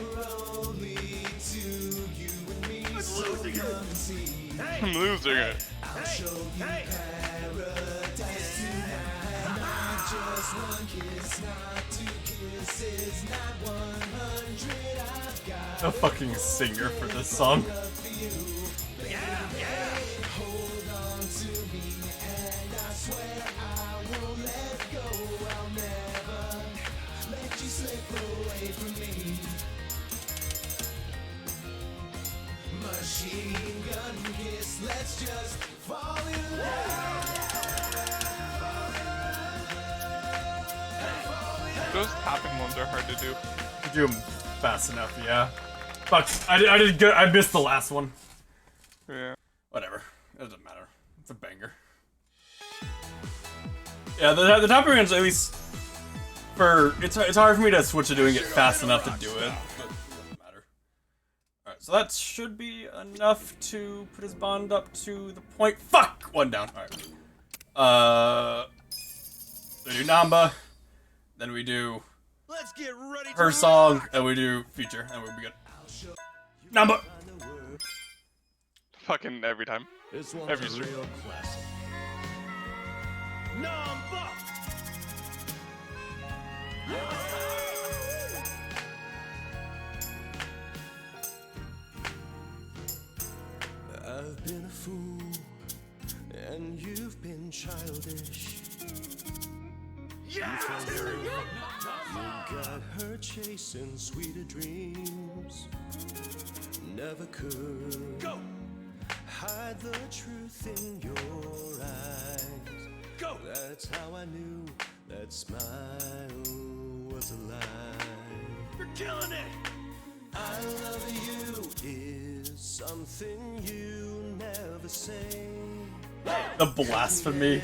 only two, you and me. So come and see. I'm losing it. I'll show you paradise tonight. Not just one kiss, not two kisses, not 100. I've got A fucking singer for this song. hold on to me, and I swear I won't let go. I'll never let you slip away from me. Machine gun kiss, let's just fall in love. Those tapping ones are hard to do. Do them fast enough, yeah. Fuck, I did good. I missed the last one. Yeah. Whatever. It doesn't matter. It's a banger. Yeah, the tapping ones at least for it's hard for me to switch to doing it fast enough to do it. But it doesn't matter. All right, so that should be enough to put his bond up to the point. Fuck, one down. All right. We do Namba, then we do Let's get ready her song, and we do Future, and we'll be good. Namba. Fucking every time. This one's Every a stream. real classic. Number. I've been a fool, and you've been childish. Yeah! You got her chasing sweeter dreams. Never could Go! hide the truth in your eyes. Go! That's how I knew that smile was a lie. You're killing it! I love you is something you never say. The blasphemy.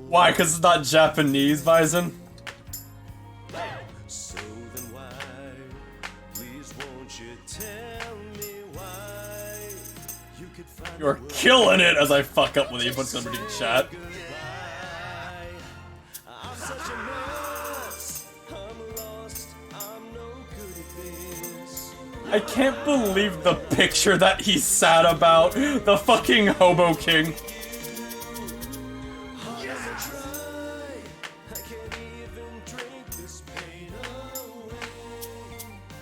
Why? Because it's not Japanese, Bison? So then why, please won't you tell me why you could find You're killing it as I fuck up when he puts somebody in chat. I'm such a mess, I'm lost, I'm no good at this. I can't believe the picture that he's sad about. The fucking Hobo King. I can't even drink this pain away.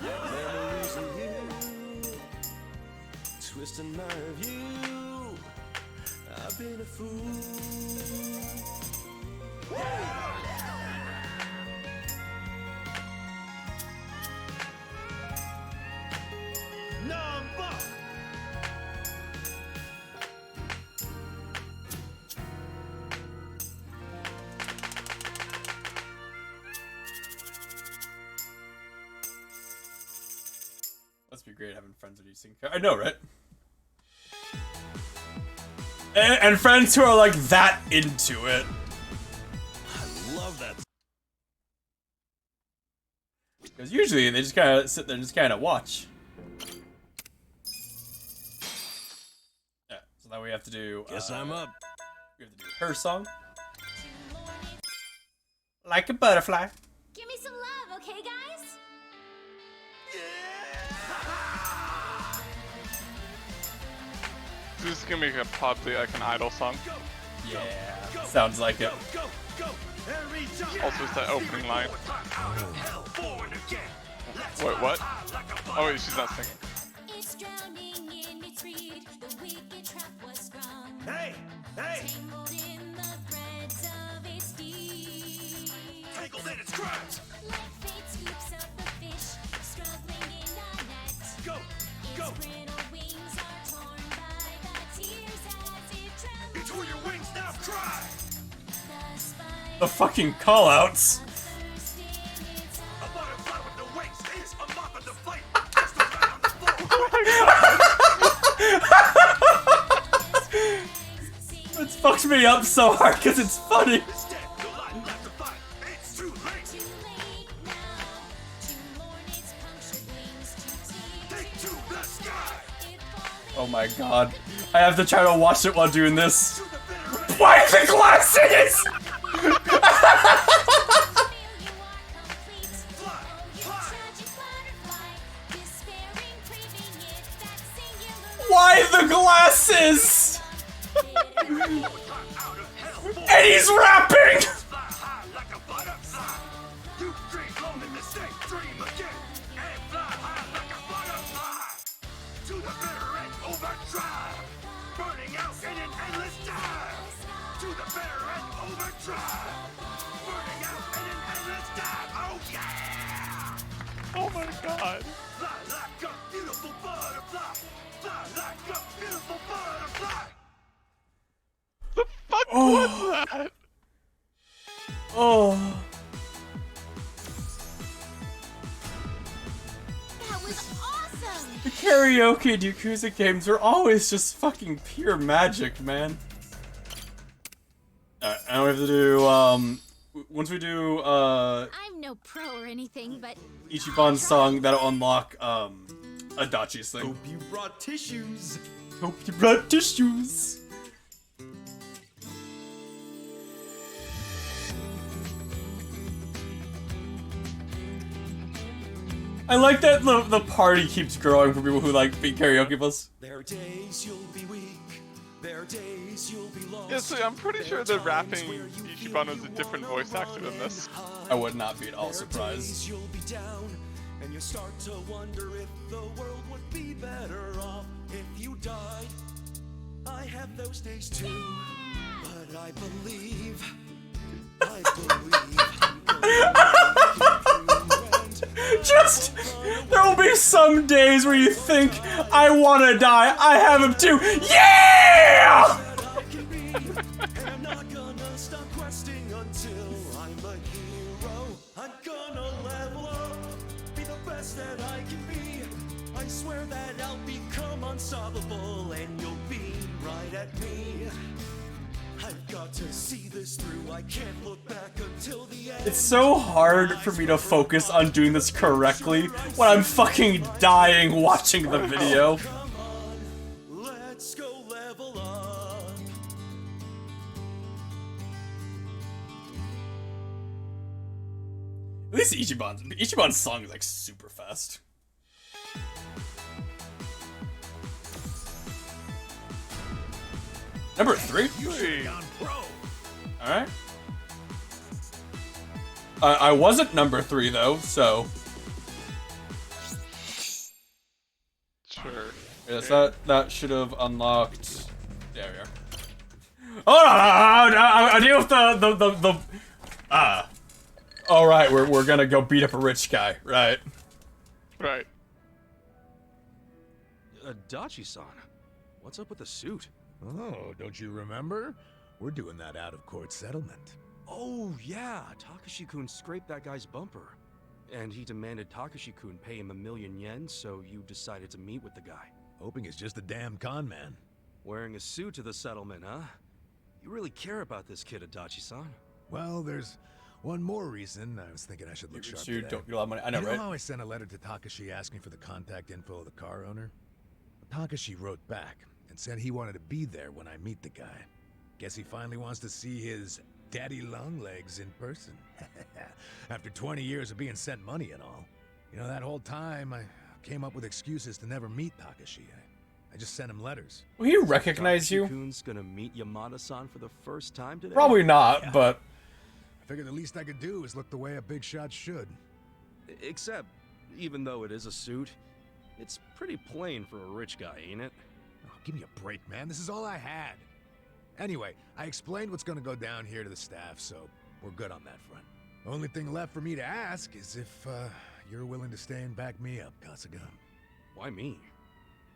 Memories of you, twisting my view. I've been a fool. Number. Must be great having friends with you sing. I know, right? And friends who are like that into it. I love that. Because usually they just kind of sit there and just kind of watch. Yeah, so now we have to do. Guess I'm up. We have to do her song. Like a butterfly. Give me some love, okay, guys? This is gonna make a probably like an idol song. Yeah, sounds like it. Go, go, every time. Also, it's that opening line. Forward again. Left Wait, what? Oh wait, she's not singing. It's drowning in its reed. The wicked trap was sprung. Hey! Hey! Tangled in the threads of its deed. Tangled in its crabs! Like fate scoops up the fish, struggling in a net. Go! Go! Its brittle wings are torn by the tears as it trembles. You tore your wings, now cry! The spine The fucking callouts. A butterfly with no wings is a moth on the flame. Just a rat on the floor. It fucks me up so hard because it's funny. It's dead, no life left to fight. It's too late. too late now to mourn its punctured wings to tears. Take to the sky. Oh my god. I have to try to watch it while doing this. Why the glasses? Why the glasses? And he's rapping! Fly high like a butterfly. You dream long in the same dream again. And fly high like a butterfly. To the bitter end overdrive. Burning out in an endless dive. To the bitter end overdrive. Burning out in an endless dive. Oh yeah! Oh my god. Fly like a beautiful butterfly. Fly like a beautiful butterfly. The fuck was that? Oh. That was awesome! The karaoke Yakuza games are always just fucking pure magic, man. Alright, now we have to do, once we do, I'm no pro or anything, but Ichiban's song, that'll unlock, Adachi's thing. Hope you brought tissues. Hope you brought tissues. I like that the party keeps growing for people who like beat karaoke plus. There are days you'll be weak. There are days you'll be lost. Yeah, so I'm pretty sure the rapping Ichiban was a different voice actor than this. I would not be at all surprised. You'll be down, and you start to wonder if the world would be better off if you died. I have those days too, but I believe Just, there will be some days where you think, I wanna die, I have him too, yeah! I'm not gonna stop questing until I'm a hero. I'm gonna level up, be the best that I can be. I swear that I'll become unstoppable, and you'll be right at me. I've got to see this through. I can't look back until the end. It's so hard for me to focus on doing this correctly when I'm fucking dying watching the video. Come on, let's go level up. At least Ichiban's song is like super fast. Number 3? Alright. I wasn't number 3 though, so. Sure. Yes, that should have unlocked. There we are. Oh no! I deal with the. All right, we're gonna go beat up a rich guy, right? Right. Adachi-san, what's up with the suit? Oh, don't you remember? We're doing that out-of-court settlement. Oh, yeah, Takashi-kun scraped that guy's bumper. And he demanded Takashi-kun pay him 1,000,000 yen, so you decided to meet with the guy. Hoping it's just a damn con man. Wearing a suit to the settlement, huh? You really care about this kid, Adachi-san. Well, there's one more reason I was thinking I should look sharp today. Don't get a lot of money. I know, you right? know how I sent a letter to Takashi asking for the contact info of the car owner? Takashi wrote back and said he wanted to be there when I meet the guy. Guess he finally wants to see his daddy longlegs in person. After 20 years of being sent money and all. You know, that whole time I came up with excuses to never meet Takashi. I just sent him letters. Will he recognize you? Takashi-kun's gonna meet Yamada-san for the first time today? Probably not, but I figured the least I could do is look the way a big shot should. Except, even though it is a suit, it's pretty plain for a rich guy, ain't it? Oh, give me a break, man. This is all I had. Anyway, I explained what's gonna go down here to the staff, so we're good on that front. Only thing left for me to ask is if you're willing to stay and back me up, Kasuga. Why me?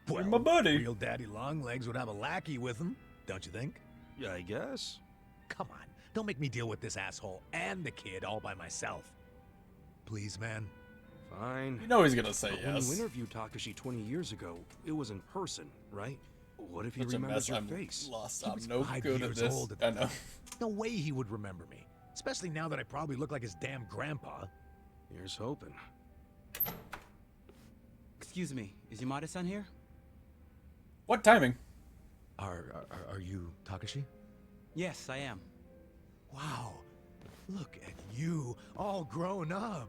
Well, my buddy. Real Daddy Longlegs would have a lackey with him, don't you think? Yeah, I guess. Come on, don't make me deal with this asshole and the kid all by myself. Please, man. Fine. You know he's gonna say But yes. When you interviewed Takashi 20 years ago, it was in person, right? What if he Such a remembers mess. your I'm face? lost. He I'm was no 5 good at years this. old at I the know. time. No way he would remember me. Especially now that I probably look like his damn grandpa. Here's hoping. Excuse me, is Yamada-san here? What timing? Are you Takashi? Yes, I am. Wow. Look at you, all grown up.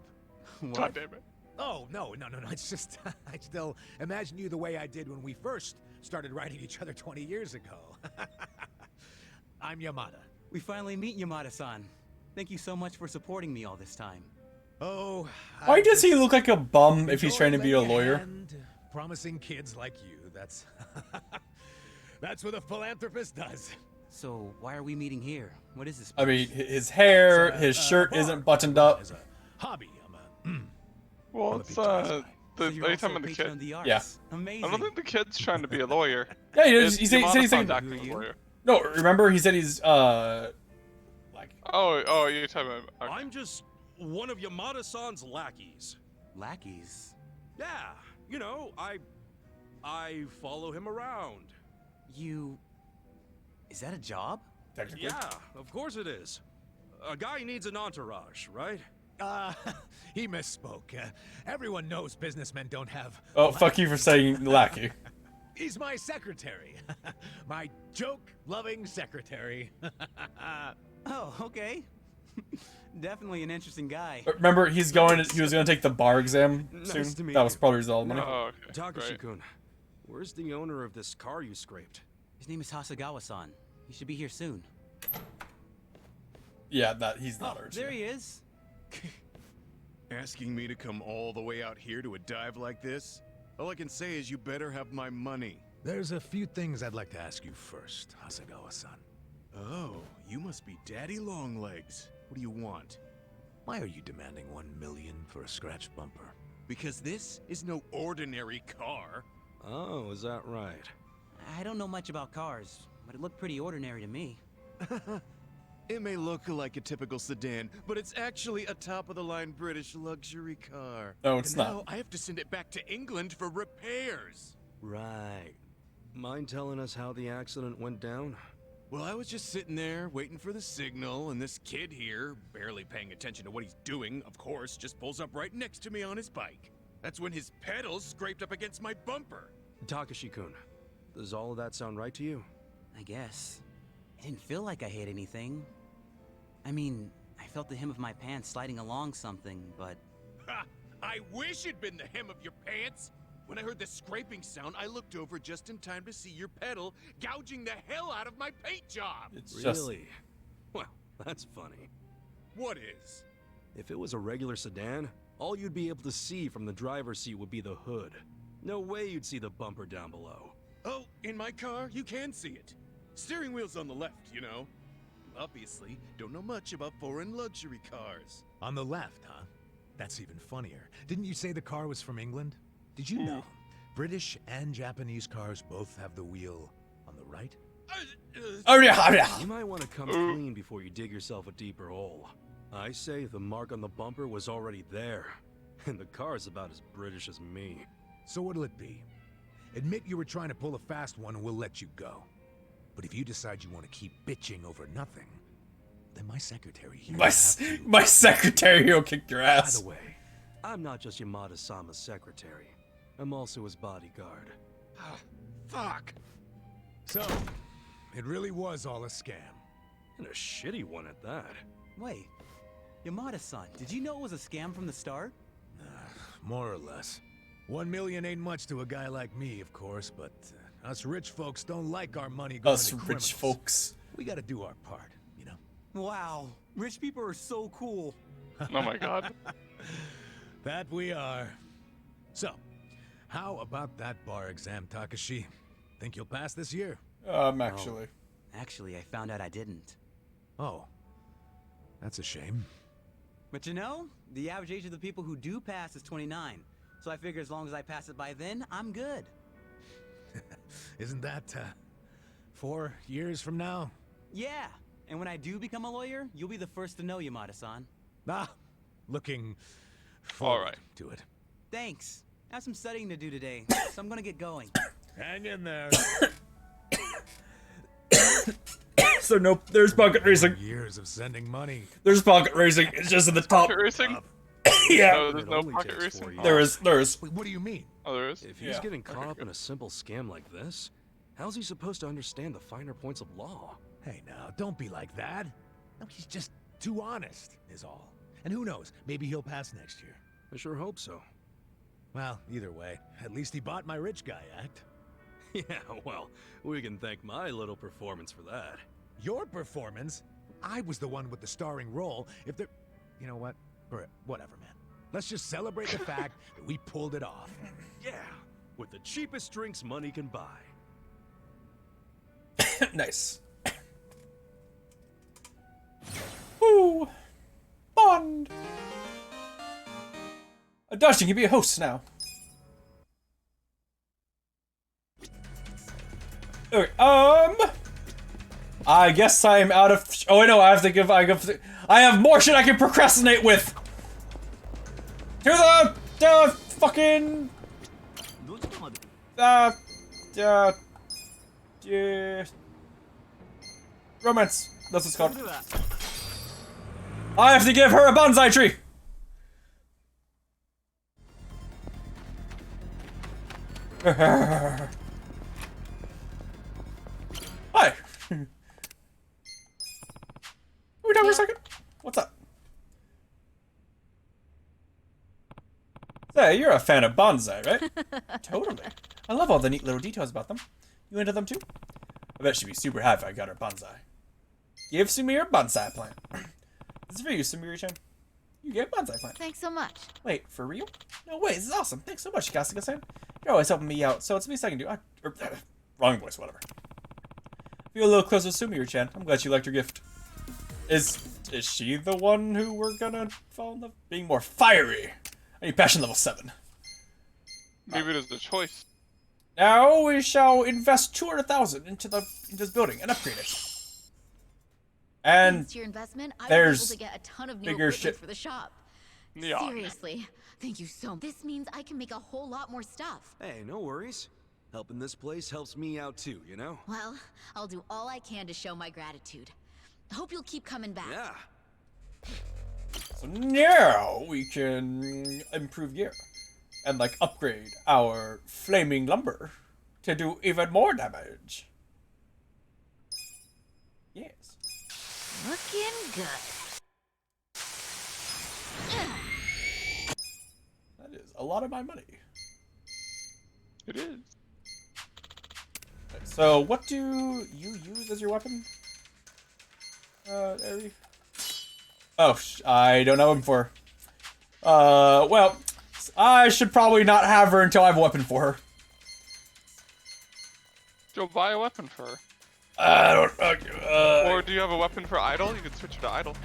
God damn it. Oh, no. It's just, I still imagine you the way I did when we first started writing each other 20 years ago. I'm Yamada. We finally meet Yamada-san. Thank you so much for supporting me all this time. Oh, Why does he look like a bum if he's trying to be a lawyer? Promising kids like you, that's that's what a philanthropist does. So, why are we meeting here? What is this I place? mean, his hair, his shirt isn't buttoned up. As a hobby, Well, it's So the you're are you also talking a about the patron kid? of the arts. Yeah. Amazing. I don't think the kid's trying to be a lawyer. Yeah, It's he said he's Yamada-san's like, acting as a lawyer. no, remember he said he's like, Oh, you're talking about. Okay. I'm just one of Yamada-san's lackeys. Lackeys? Yeah, you know, I follow him around. You... Is that a job? technically. Yeah, of course it is. A guy needs an entourage, right? He misspoke. Everyone knows businessmen don't have... Oh, fuck you for saying lackey. He's my secretary. My joke-loving secretary. Oh, okay. Definitely an interesting guy. Remember, he was gonna take the bar exam Nice soon. to meet That was you. probably his all money. Oh, okay. Takashi-kun, where's the owner of this car you scraped? His name is Hasegawa-san. He should be here soon. Yeah, that he's not urgent. There he is. Asking me to come all the way out here to a dive like this? All I can say is you better have my money. There's a few things I'd like to ask you first, Hasegawa-san. Oh, you must be Daddy Longlegs. What do you want? Why are you demanding $1 million for a scratch bumper? Because this is no ordinary car. Oh, is that right? I don't know much about cars, but it looked pretty ordinary to me. It may look like a typical sedan, but it's actually a top-of-the-line British luxury car. No, it's and not. Now I have to send it back to England for repairs. Right. Mind telling us how the accident went down? Well, I was just sitting there waiting for the signal, and this kid here, barely paying attention to what he's doing, of course, just pulls up right next to me on his bike. That's when his pedals scraped up against my bumper. Takashi-kun, does all of that sound right to you? I guess. It didn't feel like I hit anything. I mean, I felt the hem of my pants sliding along something, but... Ha! I wish it'd been the hem of your pants! When I heard the scraping sound, I looked over just in time to see your pedal gouging the hell out of my paint job! Really? Well, that's funny. What is? If it was a regular sedan, all you'd be able to see from the driver's seat would be the hood. No way you'd see the bumper down below. Oh, in my car, you can see it. Steering wheel's on the left, you know. Obviously, don't know much about foreign luxury cars. On the left, huh? That's even funnier. Didn't you say the car was from England? Did you know British and Japanese cars both have the wheel on the right? Oh yeah. You might want to come clean before you dig yourself a deeper hole. I say the mark on the bumper was already there, and the car's about as British as me. So what'll it be? Admit you were trying to pull a fast one and we'll let you go. But if you decide you want to keep bitching over nothing, then my secretary here My secretary will kick your ass. By the way, I'm not just Yamada-sama's secretary. I'm also his bodyguard. Fuck! So, it really was all a scam. And a shitty one at that. Wait, Yamada-san, did you know it was a scam from the start? More or less. 1 million ain't much to a guy like me, of course, but us rich folks don't like our money going Us to rich criminals. folks. We gotta do our part, you know? Wow, rich people are so cool. Oh my god. That we are. So, how about that bar exam, Takashi? Think you'll pass this year? Actually. Actually, I found out I didn't. Oh. That's a shame. But you know, the average age of the people who do pass is 29. So I figure as long as I pass it by then, I'm good. Isn't that, 4 years from now? Yeah. And when I do become a lawyer, you'll be the first to know, Yamada-san. Ah, looking forward to it. Thanks. I have some studying to do today, so I'm gonna get going. Hang in there. So no, there's pocket racing. Years of sending money. There's pocket racing. It's just in the top. Pocket racing? Yeah. No, there's no pocket racing. There is. Wait, what do you mean? Oh, there is? If he's getting caught up in a simple scam like this, how's he supposed to understand the finer points of law? Hey now, don't be like that. No, he's just too honest, is all. And who knows, maybe he'll pass next year. I sure hope so. Well, either way, at least he bought my rich guy act. Yeah, well, we can thank my little performance for that. Your performance? I was the one with the starring role. If there... You know what? Whatever, man. Let's just celebrate the fact that we pulled it off. Yeah, with the cheapest drinks money can buy. Nice. Woo! Bond! Dutch, you can be a host now. Okay, I guess I'm out of. Oh, no, I have more shit I can procrastinate with. To the fucking. Romance. That's what it's called. I have to give her a bonsai tree. Hi. We down for a second? What's up? Say, you're a fan of bonsai, right? Totally. I love all the neat little details about them. You into them too? I bet she'd be super happy if I got her bonsai. Give Sumi your bonsai plant. This is for you, Sumiri-chan. You get a bonsai plant. Thanks so much. Wait, for real? No way, this is awesome. Thanks so much, Kasuga-san. You're always helping me out, so it's me second, dude. Wrong voice, whatever. Feel a little closer to Sumiri-chan. I'm glad you liked your gift. Is she the one who we're gonna fall in love? Being more fiery. I need passion level 7. Maybe it is the choice. Now we shall invest 200,000 into this building and upgrade it. And thanks to your investment, I there's was able to get a ton of new bigger equipment shit for the shop. Yeah. Seriously, thank you so much. This means I can make a whole lot more stuff. Hey, no worries. Helping this place helps me out too, you know? Well, I'll do all I can to show my gratitude. Hope you'll keep coming back. Yeah. So now we can improve gear and like upgrade our flaming lumber to do even more damage. Yes. Looking good. That is a lot of my money. It is. So what do you use as your weapon? Eri? Oh, I don't know him for. Well, I should probably not have her until I have a weapon for her. Go buy a weapon for her. I don't. Or do you have a weapon for Idol? You can switch it to Idol.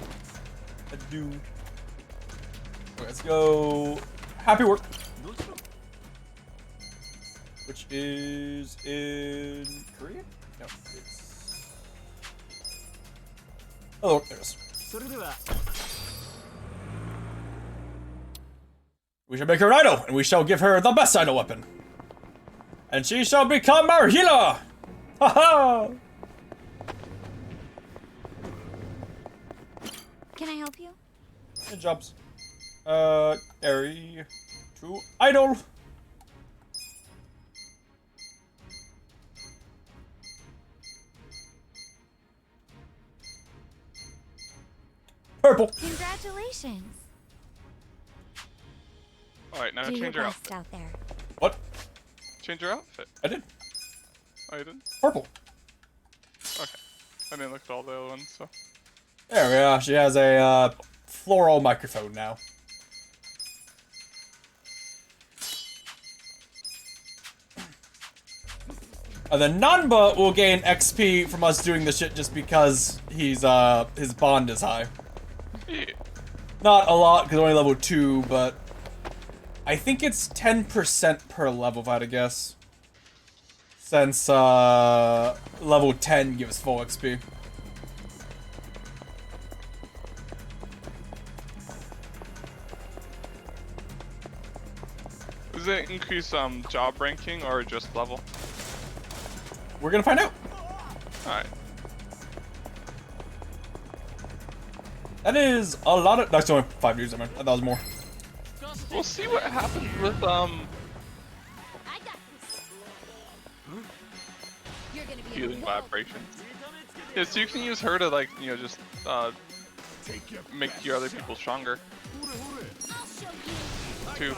I do. Okay, let's go. Happy work. Which is in Korea? No, it's. Oh, there it is. We shall make her an idol, and we shall give her the best idol weapon. And she shall become our healer! Ha-ha! Can I help you? Good jobs. Eri to idol. Purple. Congratulations. Alright, now Do your change your best outfit. out there. What? Change your outfit. I did. Oh, you did? Purple. Okay. I didn't look at all the other ones, so. There we are. She has a floral microphone now. And then Nanba will gain XP from us doing this shit just because he's his bond is high. Not a lot because only level 2, but I think it's 10% per level if I had to guess. Since level 10 gives full XP. Does it increase job ranking or just level? We're gonna find out. Alright. That is a lot of. That's only 5 years, man. I thought it was more. We'll see what happens with healing vibrations. Yeah, so you can use her to like, you know, just make your other people stronger. Too.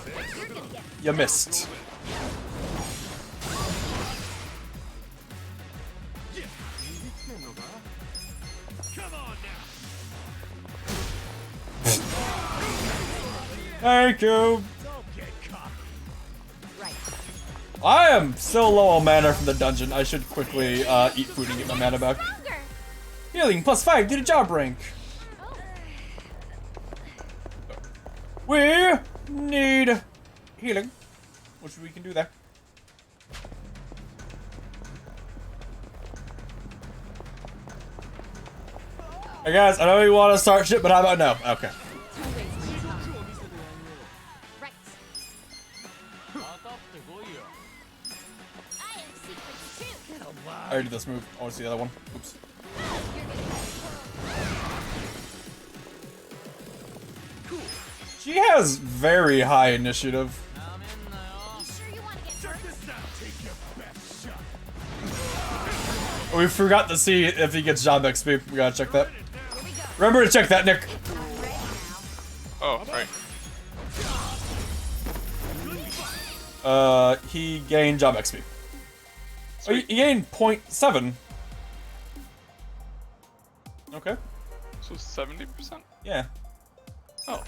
You missed. Thank you. I am so low on mana from the dungeon. I should quickly eat food and get my mana back. Healing +5 due to job rank. We need healing, which we can do there. Hey guys, I know you want to start shit, but how about no? Okay. I already did this move. I want to see the other one. Oops. She has very high initiative. We forgot to see if he gets job XP. We gotta check that. Remember to check that, Nick. Oh, right. He gained job XP. Oh, he gained 0.7. Okay. So 70%? Yeah. Oh.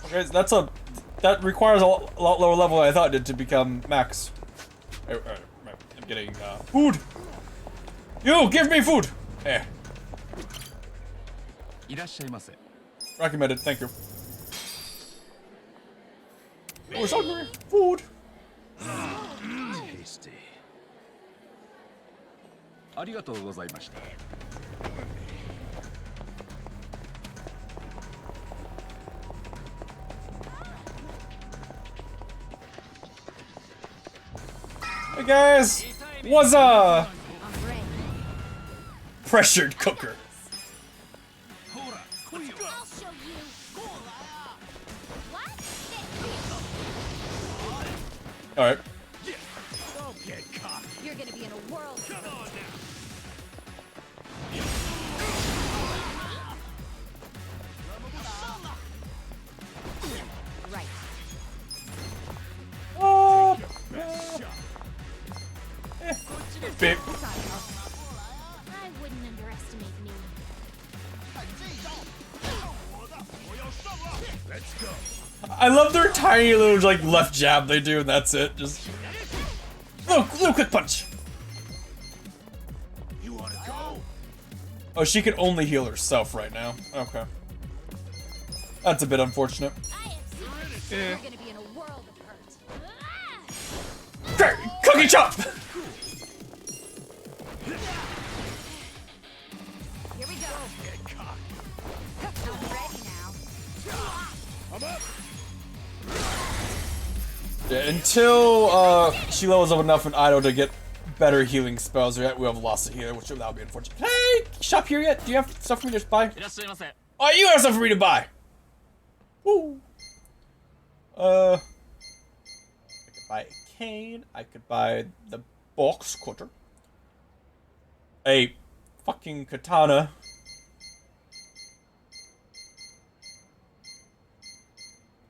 Okay, that requires a lot lower level than I thought it did to become max. I'm getting food. You give me food. Eh. Recommended. Thank you. Oh, hungry. Food. Tasty. ありがとうございました. Hey guys, what's a pressured cooker? All right. You're gonna be in a world. Come on now. Right. Oh. Big. I wouldn't underestimate me. Let's go. I love their tiny little like left jab they do, and that's it. Just little quick punch. You wanna go? Oh, she can only heal herself right now. Okay, that's a bit unfortunate. Yeah. Great, cookie chop. Here we go. I'm ready now. I'm up. Yeah, until she levels up enough in Idol to get better healing spells, we have lost a healer, which that would be unfortunate. Hey, shop here yet? Do you have stuff for me to buy? Oh, you have stuff for me to buy. Woo. I could buy a cane. I could buy the box cutter. A fucking katana.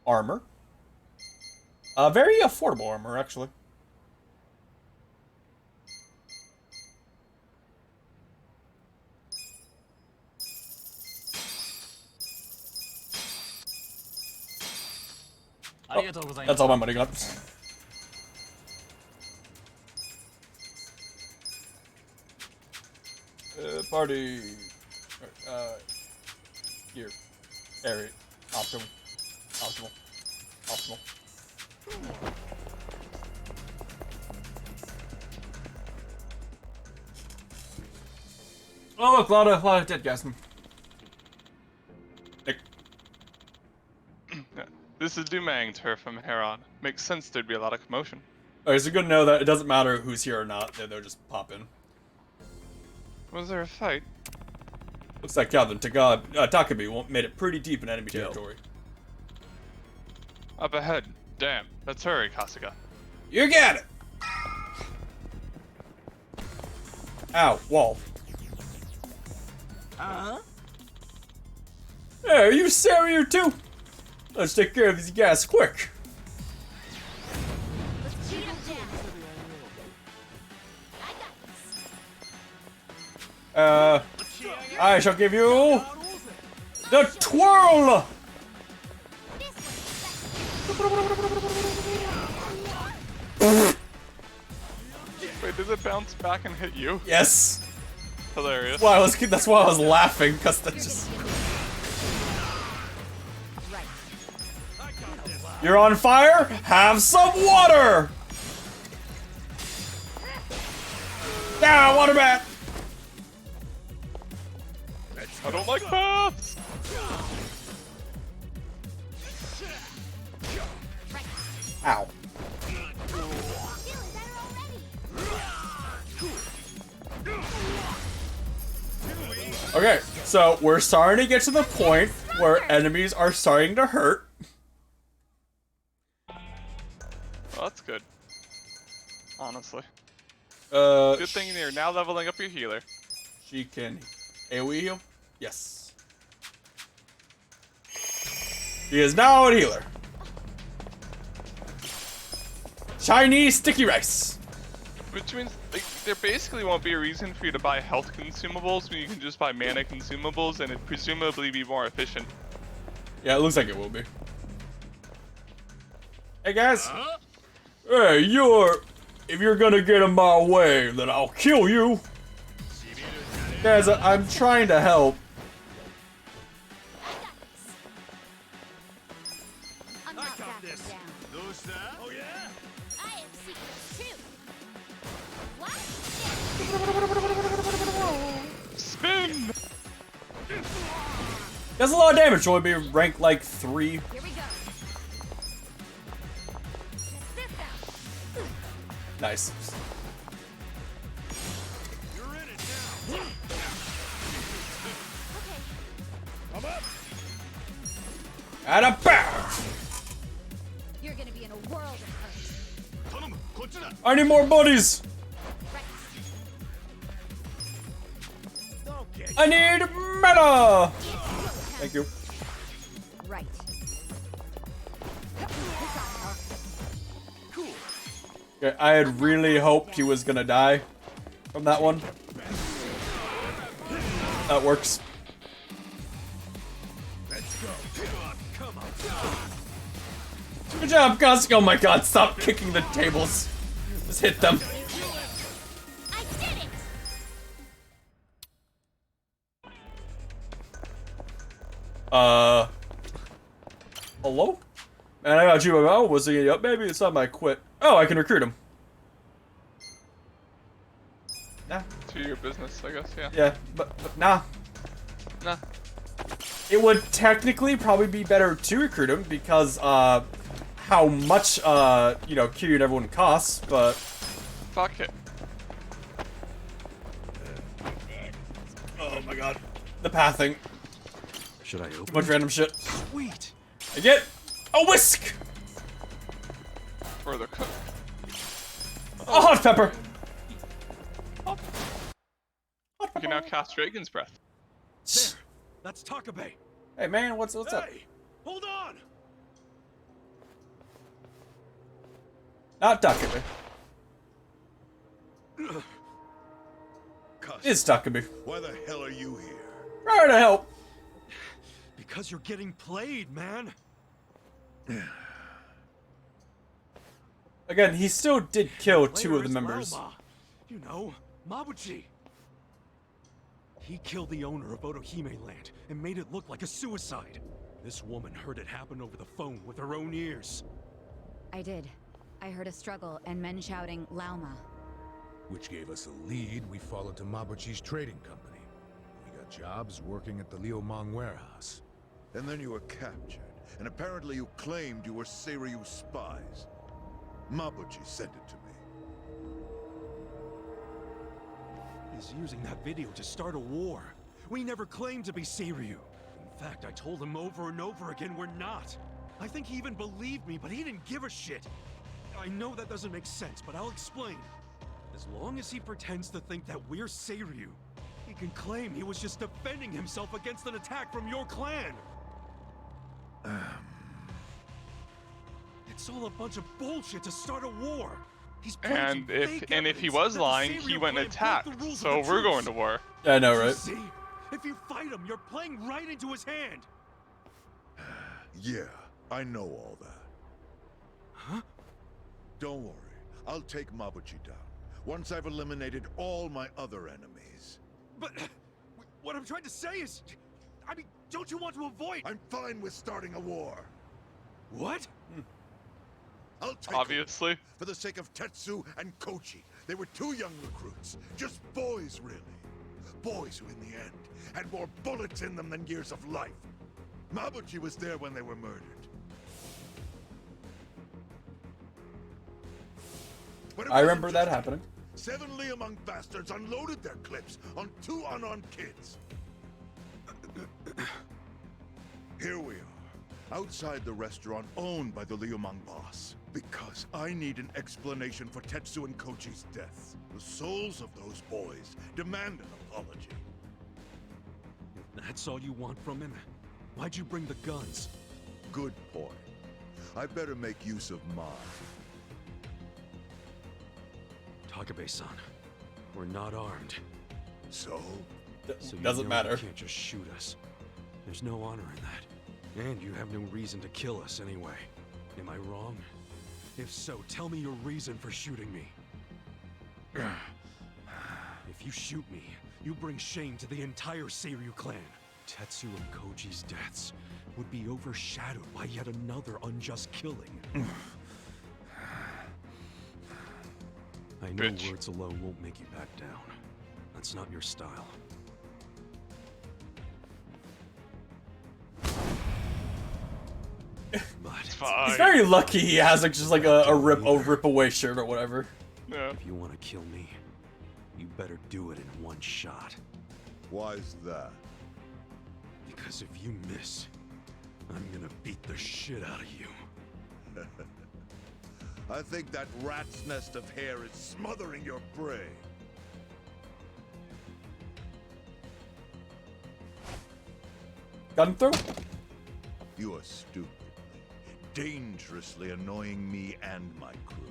Armor. Very affordable armor, actually. Oh, that's all my money got. Party. Here. Area. Optimal. Optimal. Optimal. Oh look, a lot of dead guys. Nick. This is Dumang turf from here on. Makes sense there'd be a lot of commotion. Okay, so good to know that it doesn't matter who's here or not, they'll just pop in. Was there a fight? Looks like Calvin Takumi made it pretty deep in enemy territory. Up ahead. Damn. Let's hurry, Kasuga. You get it! Ow, wall. Hey, are you serious too? Let's take care of these guys quick. I shall give you the twirl. Wait, does it bounce back and hit you? Yes. Hilarious. That's why I was laughing, cause that's just. You're on fire? Have some water! Ah, water bath! I don't like baths! Ow. Okay, so we're starting to get to the point where enemies are starting to hurt. Well, that's good. Honestly. Good Good thing you're now leveling up your healer. She can AoE heal? Yes. She is now a healer. Chinese sticky rice. Which means like, there basically won't be a reason for you to buy health consumables when you can just buy mana consumables and it'd presumably be more efficient. Yeah, it looks like it will be. Hey guys. Hey, if you're gonna get in my way, then I'll kill you. Guys, I'm trying to help. I'm not backing down. Who's that? Oh yeah? I am secret too. What? Spin! Does a lot of damage. Only be ranked like 3. Here we go. Nice. You're in it now. I'm up. And a bear. You're gonna be in a world of hurt. I need more buddies. I need mana. Thank you. Right. Okay, I had really hoped he was gonna die from that one. That works. Let's go. Come on. Good job, Gus. Oh my god, stop kicking the tables. Just hit them. I did it. Hello? Man, I got you. Oh, was he up? Maybe it's time I quit. Oh, I can recruit him. Nah. To your business, I guess, yeah. Yeah, but nah. Nah. It would technically probably be better to recruit him because, how much, you know, Kiryu and everyone costs, but... Fuck it. Oh my god. The pathing. Should I open? Too much random shit. Sweet. I get a whisk! For the cook. A hot pepper! You can now cast Dragon's Breath. There. That's Takabe. Hey man, what's up? Hey, hold on. Not Takabe. It's Takabe. Why the hell are you here? Try to help. Because you're getting played, man. Again, he still did kill 2 of the Player is members. Malma. You know, Mabuchi. He killed the owner of Otohime Land and made it look like a suicide. This woman heard it happen over the phone with her own ears. I did. I heard a struggle and men shouting, Lauma. Which gave us a lead. We followed to Mabuchi's trading company. We got jobs working at the Liumang warehouse. And then you were captured, and apparently you claimed you were Seiryu spies. Mabuchi sent it to me. He's using that video to start a war. We never claimed to be Seiryu. In fact, I told him over and over again we're not. I think he even believed me, but he didn't give a shit. I know that doesn't make sense, but I'll explain. As long as he pretends to think that we're Seiryu, he can claim he was just defending himself against an attack from your clan. It's all a bunch of bullshit to start a war. He's And if he was lying, he went and attacked. So we're going to war. Yeah, I know, right? See? If you fight him, you're playing right into his hand. Yeah, I know all that. Huh? Don't worry, I'll take Mabuchi down, once I've eliminated all my other enemies. But what I'm trying to say is, I mean, don't you want to avoid? I'm fine with starting a war. What? I'll take Obviously. them for the sake of Tetsu and Kochi. They were 2 young recruits, just boys really. Boys who in the end had more bullets in them than years of life. Mabuchi was there when they were murdered. But it I wasn't remember that just happening. 7 Liumang bastards unloaded their clips on 2 unarmed kids. Here we are, outside the restaurant owned by the Liumang boss. Because I need an explanation for Tetsu and Kochi's deaths. The souls of those boys demand an apology. If that's all you want from him, why'd you bring the guns? Good point. I better make use of mine. Takabe-san, we're not armed. So? So Doesn't matter. You can't just shoot us. There's no honor in that. And you have no reason to kill us anyway. Am I wrong? If so, tell me your reason for shooting me. If you shoot me, you bring shame to the entire Seiryu clan. Tetsu and Koji's deaths would be overshadowed by yet another unjust killing. I know words alone won't make you back down. That's not your style. He's very lucky he has like just like a rip away shirt or whatever. Yeah. If you want to kill me, you better do it in one shot. Why's that? Because if you miss, I'm gonna beat the shit out of you. I think that rat's nest of hair is smothering your brain. Got him through? You are stupidly, dangerously annoying me and my crew.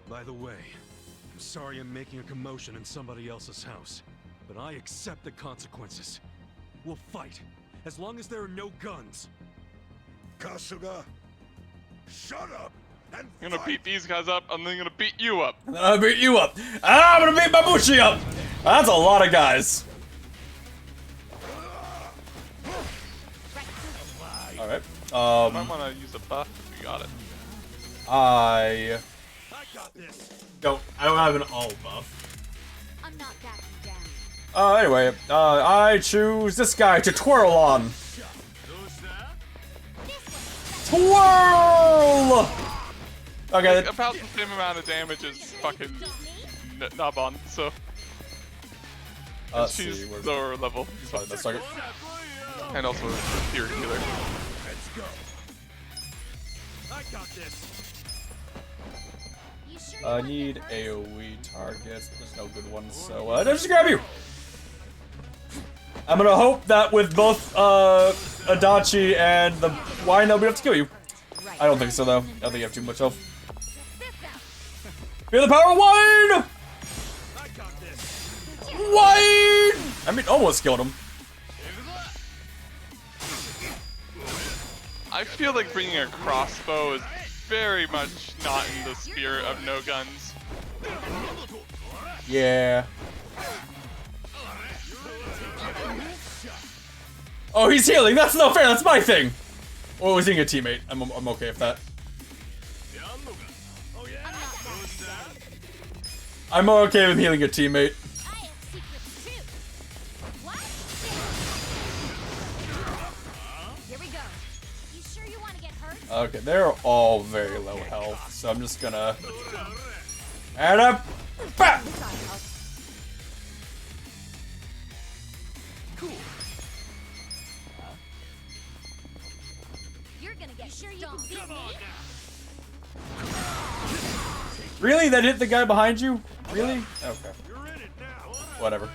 By the way, I'm sorry I'm making a commotion in somebody else's house, but I accept the consequences. We'll fight, as long as there are no guns. Kasuga, shut up and I'm gonna beat these guys up, and then I'm gonna beat you up. And then I'll beat you up. And I'm gonna beat Mabuchi up! That's a lot of guys. Alright. I wanna use a buff if you got it. I don't have an all buff. I'm not backing down. Anyway, I choose this guy to twirl on. Twirl! Okay. Like, about the same amount of damage as fucking Nabon, so. Let's She's see, where's lower level. Sorry, that's target. And also a tier healer. Let's go. I got this. I need AoE targets, but there's no good ones, so I'll just grab you! I'm gonna hope that with both Adachi and the wine, they'll be able to kill you. I don't think so, though. I don't think you have too much health. Feel the power of wine! Wine! I mean, almost killed him. I feel like bringing a crossbow is very much not in the spirit of no guns. Yeah. Oh, he's healing. That's no fair. That's my thing. Oh, he's hitting a teammate. I'm okay with that. I'm okay with healing a teammate. Here we go. You sure you want to get hurt? Okay, they're all very low health, so I'm just gonna add up. Bah! Cool. You're gonna get sure you can beat me? Really? That hit the guy behind you? Really? Okay. Whatever.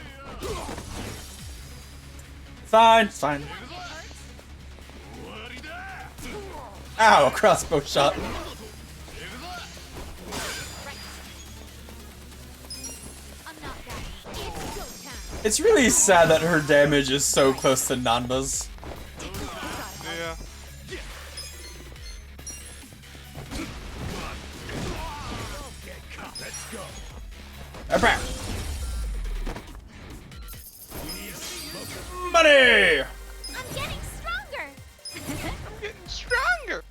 Fine, fine. Ow, crossbow shot. It's really sad that her damage is so close to Nanba's. Yeah. Money! I'm getting stronger. I'm getting stronger.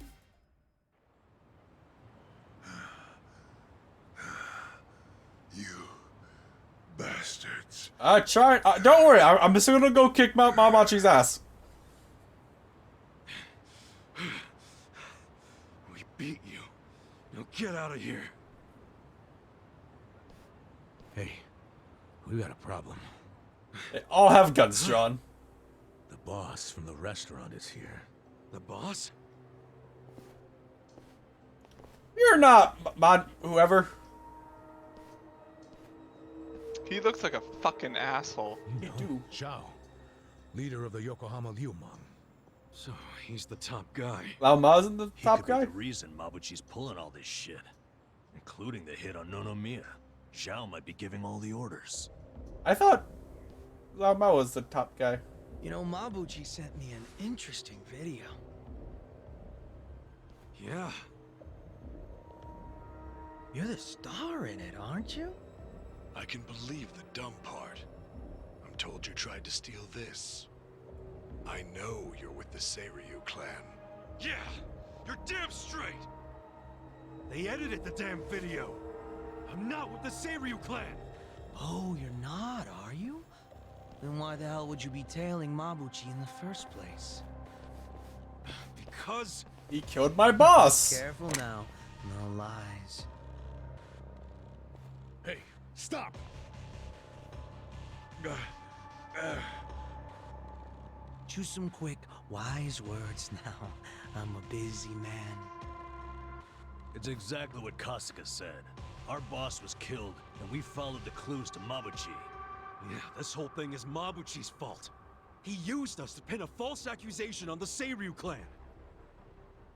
Bastards. Try. Don't worry. I'm just gonna go kick Mamachi's ass. We beat you. Now get out of here. Hey, we got a problem. They all have guns drawn. The boss from the restaurant is here. The boss? You're not, whoever. He looks like a fucking asshole. You do. Zhao, leader of the Yokohama Liumang. So he's the top guy. Lao Ma isn't the top guy? He could be the reason Mabuchi's pulling all this shit. Including the hit on Nonomiya. Zhao might be giving all the orders. I thought Lao Ma was the top guy. You know, Mabuchi sent me an interesting video. Yeah. You're the star in it, aren't you? I can believe the dumb part. I'm told you tried to steal this. I know you're with the Seiryu clan. Yeah, you're damn straight. They edited the damn video. I'm not with the Seiryu clan. Oh, you're not, are you? Then why the hell would you be tailing Mabuchi in the first place? Because he killed my boss. Careful now. No lies. Hey, stop! Choose some quick, wise words now. I'm a busy man. It's exactly what Kasuga said. Our boss was killed, and we followed the clues to Mabuchi. Yeah, this whole thing is Mabuchi's fault. He used us to pin a false accusation on the Seiryu clan.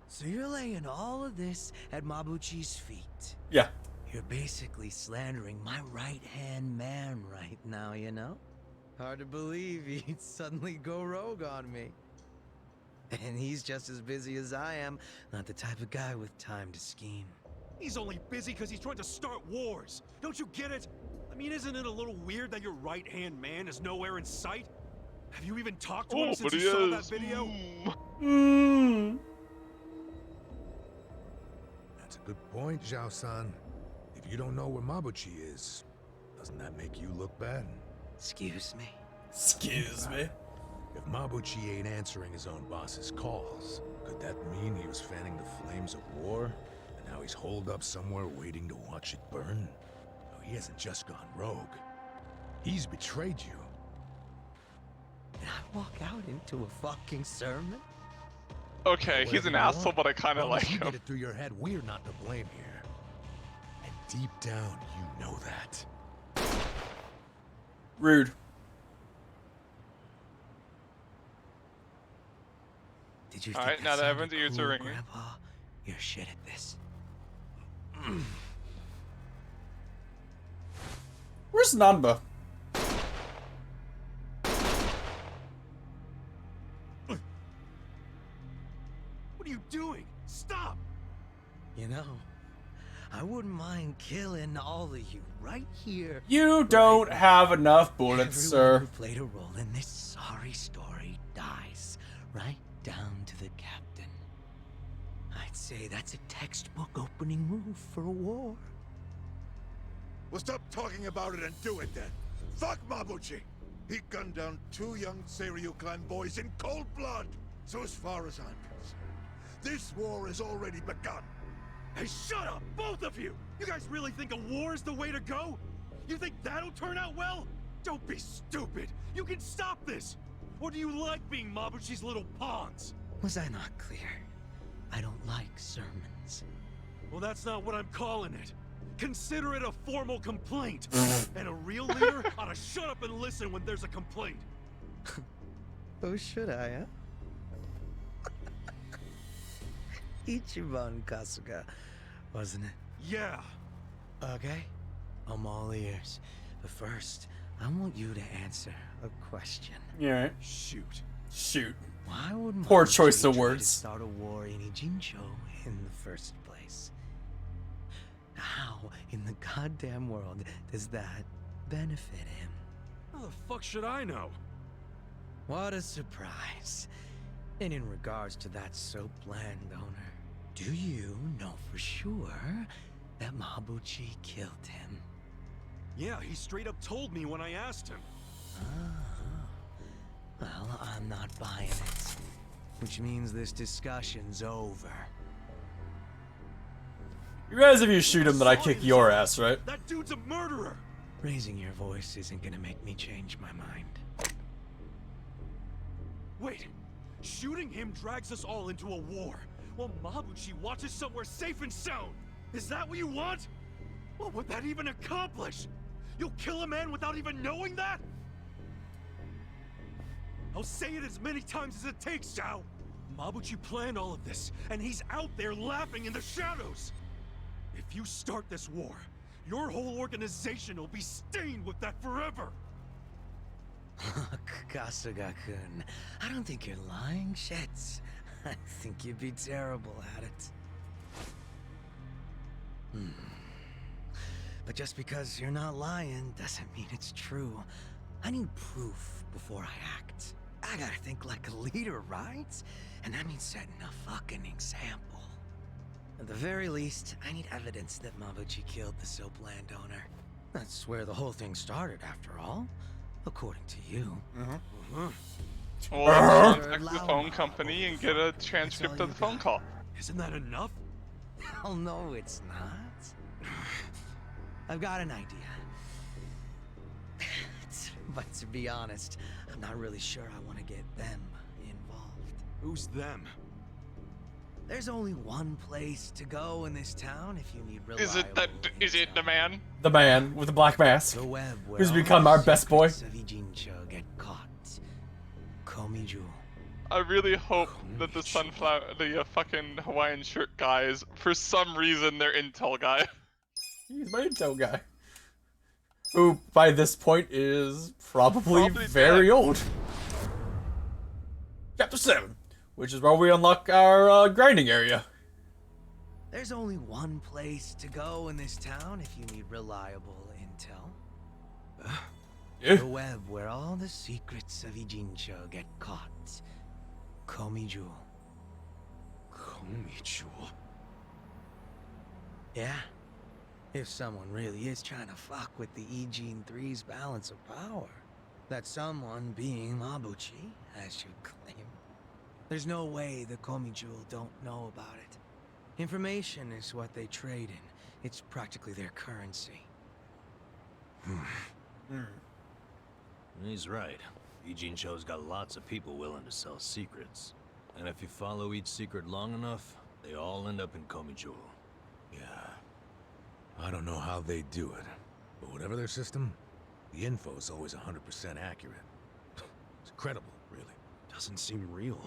So you're laying all of this at Mabuchi's feet. Yeah. You're basically slandering my right-hand man right now, you know? Hard to believe he'd suddenly go rogue on me. And he's just as busy as I am, not the type of guy with time to scheme. he's only busy because he's trying to start wars. Don't you get it? I mean, isn't it a little weird that your right-hand man is nowhere in sight? Have you even talked to him since you saw that video? That's a good point, Zhao-san. If you don't know where Mabuchi is, doesn't that make you look bad? Excuse me? Excuse me? If Mabuchi ain't answering his own boss's calls, could that mean he was fanning the flames of war? And now he's holed up somewhere waiting to watch it burn? No, he hasn't just gone rogue. He's betrayed you. And I walk out into a fucking sermon? Okay, he's an asshole, but I kind of like You him. get it through your head, we're not to blame here. And deep down, you know that. Rude. Did you All think right, now that sounded everyone's ears cool, are ringing. Grandpa? You're shit at this. Where's Nanba? What are you doing? Stop! You know, I wouldn't mind killing all of you right here. You don't have enough bullets, Everyone sir. who played a role in this sorry story dies, right down to the captain. I'd say that's a textbook opening move for a war. Well, stop talking about it and do it then. Fuck Mabuchi! He gunned down 2 young Seiryu clan boys in cold blood. So as far as I'm concerned, this war has already begun. Hey, shut up, both of you! You guys really think a war is the way to go? You think that'll turn out well? Don't be stupid! You can stop this! Or do you like being Mabuchi's little pawns? Was I not clear? I don't like sermons. Well, that's not what I'm calling it. Consider it a formal complaint. And a real leader ought to shut up and listen when there's a complaint. Oh, should I, huh? Ichiban Kasuga, wasn't it? Yeah. Okay, I'm all ears. But first, I want you to answer a question. Yeah. Shoot. Shoot. Why would Poor Mabuchi choice of try to words. start a war in Ijincho in the first place? How in the goddamn world does that benefit him? How the fuck should I know? What a surprise. And in regards to that soap landowner, do you know for sure that Mabuchi killed him? Yeah, he straight up told me when I asked him. Well, I'm not buying it. Which means this discussion's over. You guys, if you shoot him, then I kick your ass, right? That dude's a murderer! Raising your voice isn't gonna make me change my mind. Wait, shooting him drags us all into a war, while Mabuchi watches somewhere safe and sound. Is that what you want? What would that even accomplish? You'll kill a man without even knowing that? I'll say it as many times as it takes, Zhao. Mabuchi planned all of this, and he's out there laughing in the shadows. If you start this war, your whole organization will be stained with that forever. Kasuga-kun, I don't think you're lying, Shets. I think you'd be terrible at it. But just because you're not lying doesn't mean it's true. I need proof before I act. I gotta think like a leader, right? And that means setting a fucking example. At the very least, I need evidence that Mabuchi killed the soap landowner. That's where the whole thing started, after all. According to you. Or contact the phone company and get a transcript of the phone call. Isn't that enough? Hell no, it's not. I've got an idea. But to be honest, I'm not really sure I want to get them involved. Who's them? There's only one place to go in this town if you need reliable Is it the man? The man with the black mask. The web where Who's all become the our best boy. secrets of Ijincho get caught. Komiju. I really hope that the sunflower, the fucking Hawaiian shirt guy is, for some reason, their intel guy. He's my intel guy. Who, by this point, is probably very dead. old. Chapter 7, which is where we unlock our grinding area. There's only one place to go in this town if you need reliable intel. Yeah. The web where all the secrets of Ijincho get caught. Komiju. Komiju? Yeah. If someone really is trying to fuck with the Ijin 3's balance of power. That someone being Mabuchi, as you claim. There's no way the Komiju don't know about it. Information is what they trade in. It's practically their currency. He's right. Ijincho's got lots of people willing to sell secrets. And if you follow each secret long enough, they all end up in Komiju. Yeah. I don't know how they do it, but whatever their system, the info is always 100% accurate. It's incredible, really. Doesn't seem real.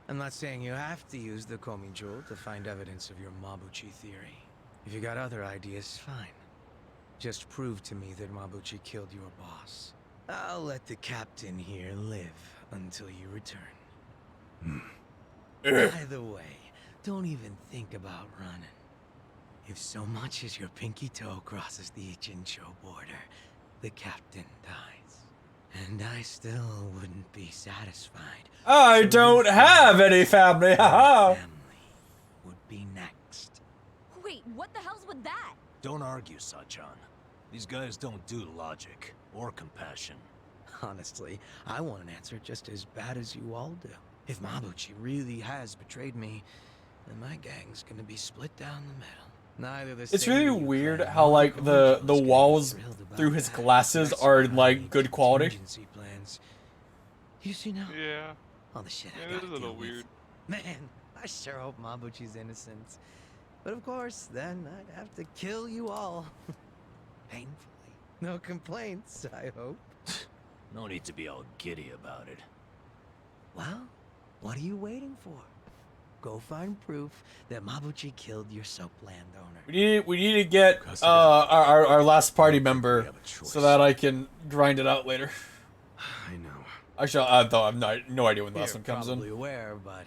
I'm not saying you have to use the Komiju to find evidence of your Mabuchi theory. If you got other ideas, fine. Just prove to me that Mabuchi killed your boss. I'll let the captain here live until you return. By the way, don't even think about running. If so much as your pinky toe crosses the Ichincho border, the captain dies. And I still wouldn't be satisfied. I don't have any family, haha! Would be next. Wait, what the hell's with that? Don't argue, Sachan. These guys don't do logic or compassion. Honestly, I want an answer just as bad as you all do. If Mabuchi really has betrayed me, then my gang's gonna be split down the middle. Neither the It's really weird how like the walls through his glasses are like good quality. Plans. You see now? Yeah. All the shit I Yeah, it gotta is a little deal with. weird. Man, I sure hope Mabuchi's innocent. But of course, then I'd have to kill you all. Painfully. No complaints, I hope. No need to be all giddy about it. Well, what are you waiting for? Go find proof that Mabuchi killed your soap landowner. We need to get our last party member so that I can grind it out later. I know. Actually, I have no idea when the last You're one comes probably in. aware, but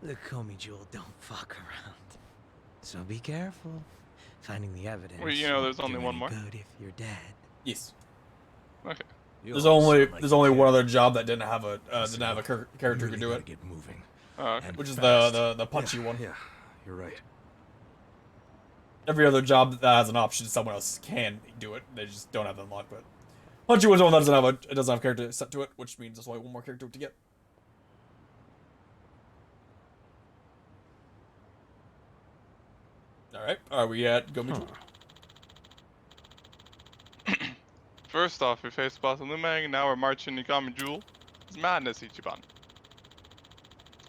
the Komi Jewel don't fuck around. So be careful. Finding the evidence. Well, you know, there's won't only do one any more. good if you're dead. Yes. Okay. There's only one other job that didn't have a character who could do it. Get moving. Oh, okay. Which is the punchy one. Yeah, you're right. Every other job that has an option, someone else can do it. They just don't have it unlocked. But punchy one's the one that doesn't have character set to it, which means there's only one more character to get. All right, are we at Gomi? First off, we faced Boss Lumang, and now we're marching to Gami Jewel. It's madness, Ichiban.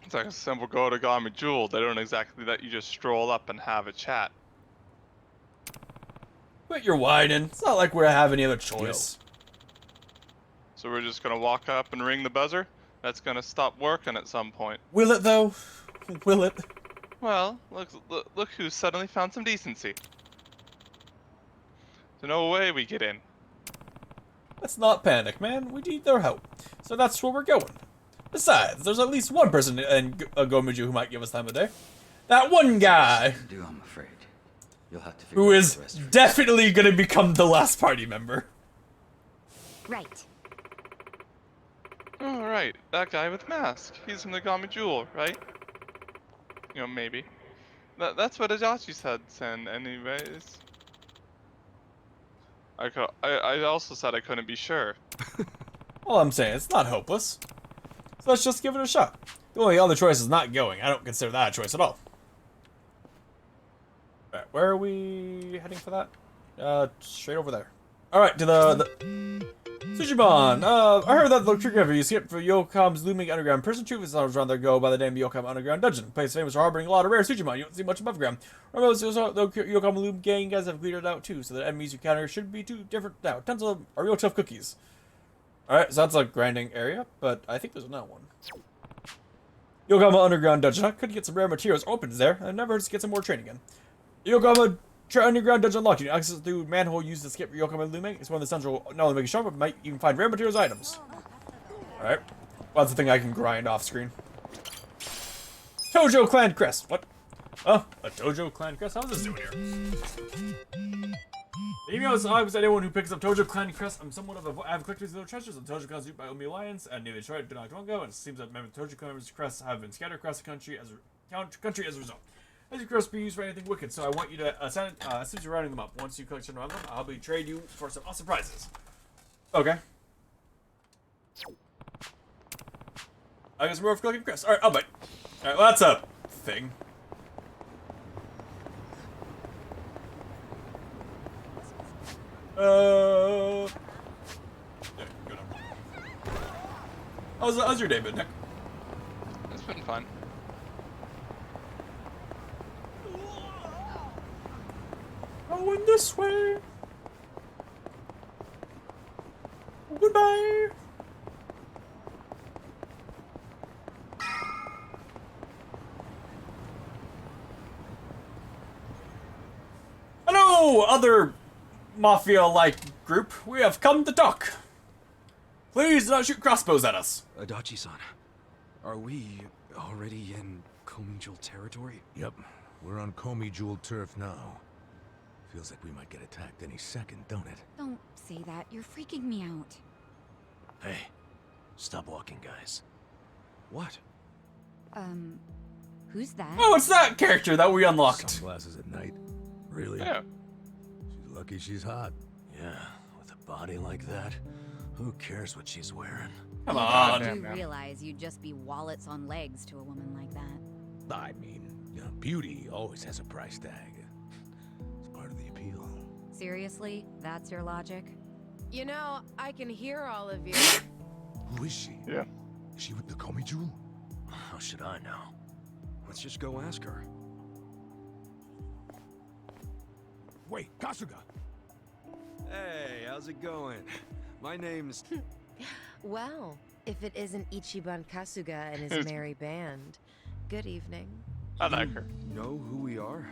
It's like a simple go to Gami Jewel. They don't exactly let you just stroll up and have a chat. Quit your whining. It's not like we have any other choice. So we're just gonna walk up and ring the buzzer? That's gonna stop working at some point. Will it though? Will it? Well, look who suddenly found some decency. There's no way we get in. Let's not panic, man. We need their help. So that's where we're going. Besides, there's at least one person in Gomuju who might give us time of day. That one guy. I'm afraid. You'll have to who is definitely going to become the last party member. Right. Oh, right. That guy with mask. He's from the Gami Jewel, right? You know, maybe. That's what Ajachi said, Sen, anyways. I also said I couldn't be sure. All I'm saying, it's not hopeless. So let's just give it a shot. The only other choice is not going. I don't consider that a choice at all. Alright, where are we heading for that? Straight over there. Alright, to the Tsuchiban! I heard that the trick you escaped from Yokohama's looming underground prison. Truth is, I was around there go by the name of Yokohama Underground Dungeon. Place famous for harboring a lot of rare Tsuchiban. You don't see much above ground. Remember, the Yokohama Loom gang guys have cleared it out too, so the enemies you counter should be too different now. Tons of them are real tough cookies. Alright, so that's a grinding area, but I think there's another one. Yokohama Underground Dungeon. I could get some rare materials opened there, and never hurts to get some more training in. Yokohama Underground Dungeon unlocked. You can access through manhole used to skip Yokohama Looming. It's one of the central, not only make it sharper, but might even find rare materials items. Alright. Well, that's the thing I can grind off screen. Tojo Clan Crest. What? Oh, a Tojo Clan Crest? How's this doing here? The email is with anyone who picks up Tojo Clan Crest. I'm somewhat of a avid collector of little treasures. The Tojo Clan is used by Omi Alliance and near Detroit not long ago, and it seems that members of Tojo Clan crests have been scattered across the country as a result. As your crests be used for anything wicked, so I want you to as soon as you're rounding them up. Once you collect certain of them, I'll be trade you for some awesome prizes. Okay. I guess we're over collecting crests. Alright, I'll bite. Alright, well that's a thing. Yeah, go down. How's your day been, Nick? It's been fun. Going this way. Goodbye. Hello, other mafia-like group. We have come to talk. Please do not shoot crossbows at us. Adachi-san, are we already in Komi Jewel territory? Yep, we're on Komi Jewel turf now. Feels like we might get attacked any second, don't it? Don't say that. You're freaking me out. Hey, stop walking, guys. What? Who's that? Oh, it's that character that we unlocked. Sunglasses at night? Really? Yeah. She's lucky she's hot. Yeah, with a body like that, who cares what she's wearing? Come You on. do realize you'd just be wallets on legs to a woman like that. I mean, you know, beauty always has a price tag. It's part of the appeal. Seriously? That's your logic? You know, I can hear all of you. Who is she? Yeah. Is she with the Komi Jewel? How should I know? Let's just go ask her. Wait, Kasuga! Hey, how's it going? My name's... Well, if it isn't Ichiban Kasuga and his merry band, good evening. I like her. You know who we are?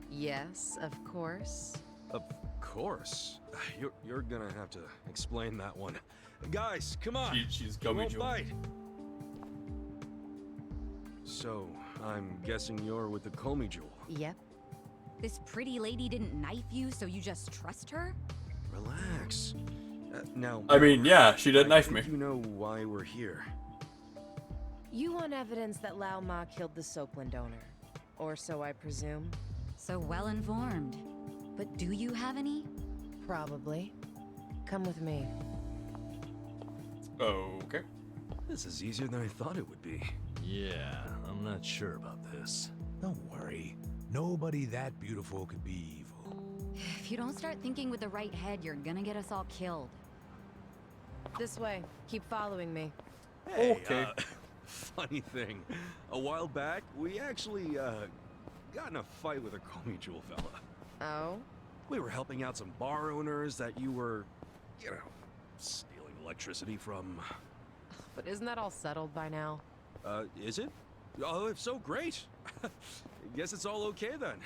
Yes, of course. Of course. You're gonna have to explain that one. Guys, come on. She's You won't Gomi-Jewel. bite. So, I'm guessing you're with the Komi Jewel. Yep. This pretty lady didn't knife you, so you just trust her? Relax. Now, I mean, yeah, she did knife me. You know why we're here. You want evidence that Lao Ma killed the Soplin donor. Or so I presume. So well informed. But do you have any? Probably. Come with me. Okay. This is easier than I thought it would be. Yeah, I'm not sure about this. Don't worry. Nobody that beautiful could be evil. If you don't start thinking with the right head, you're gonna get us all killed. This way. Keep following me. Hey, Okay. Funny thing. A while back, we actually, got in a fight with a Komi Jewel fella. Oh? We were helping out some bar owners that you were, you know, stealing electricity from. But isn't that all settled by now? Is it? Oh, if so, great. Guess it's all okay then.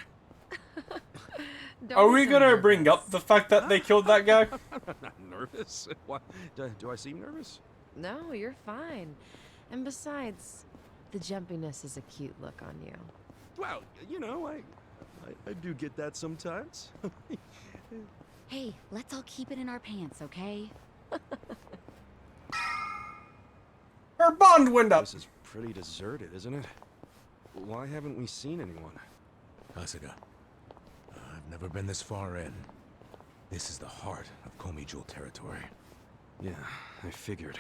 Are we gonna bring up the fact that they killed that guy? I'm not nervous. What? Do I seem nervous? No, you're fine. And besides, the jumpiness is a cute look on you. Well, you know, I do get that sometimes. Hey, let's all keep it in our pants, okay? Her bond went up. This is pretty deserted, isn't it? Why haven't we seen anyone? Kasuga, I've never been this far in. This is the heart of Komi Jewel territory. Yeah, I figured.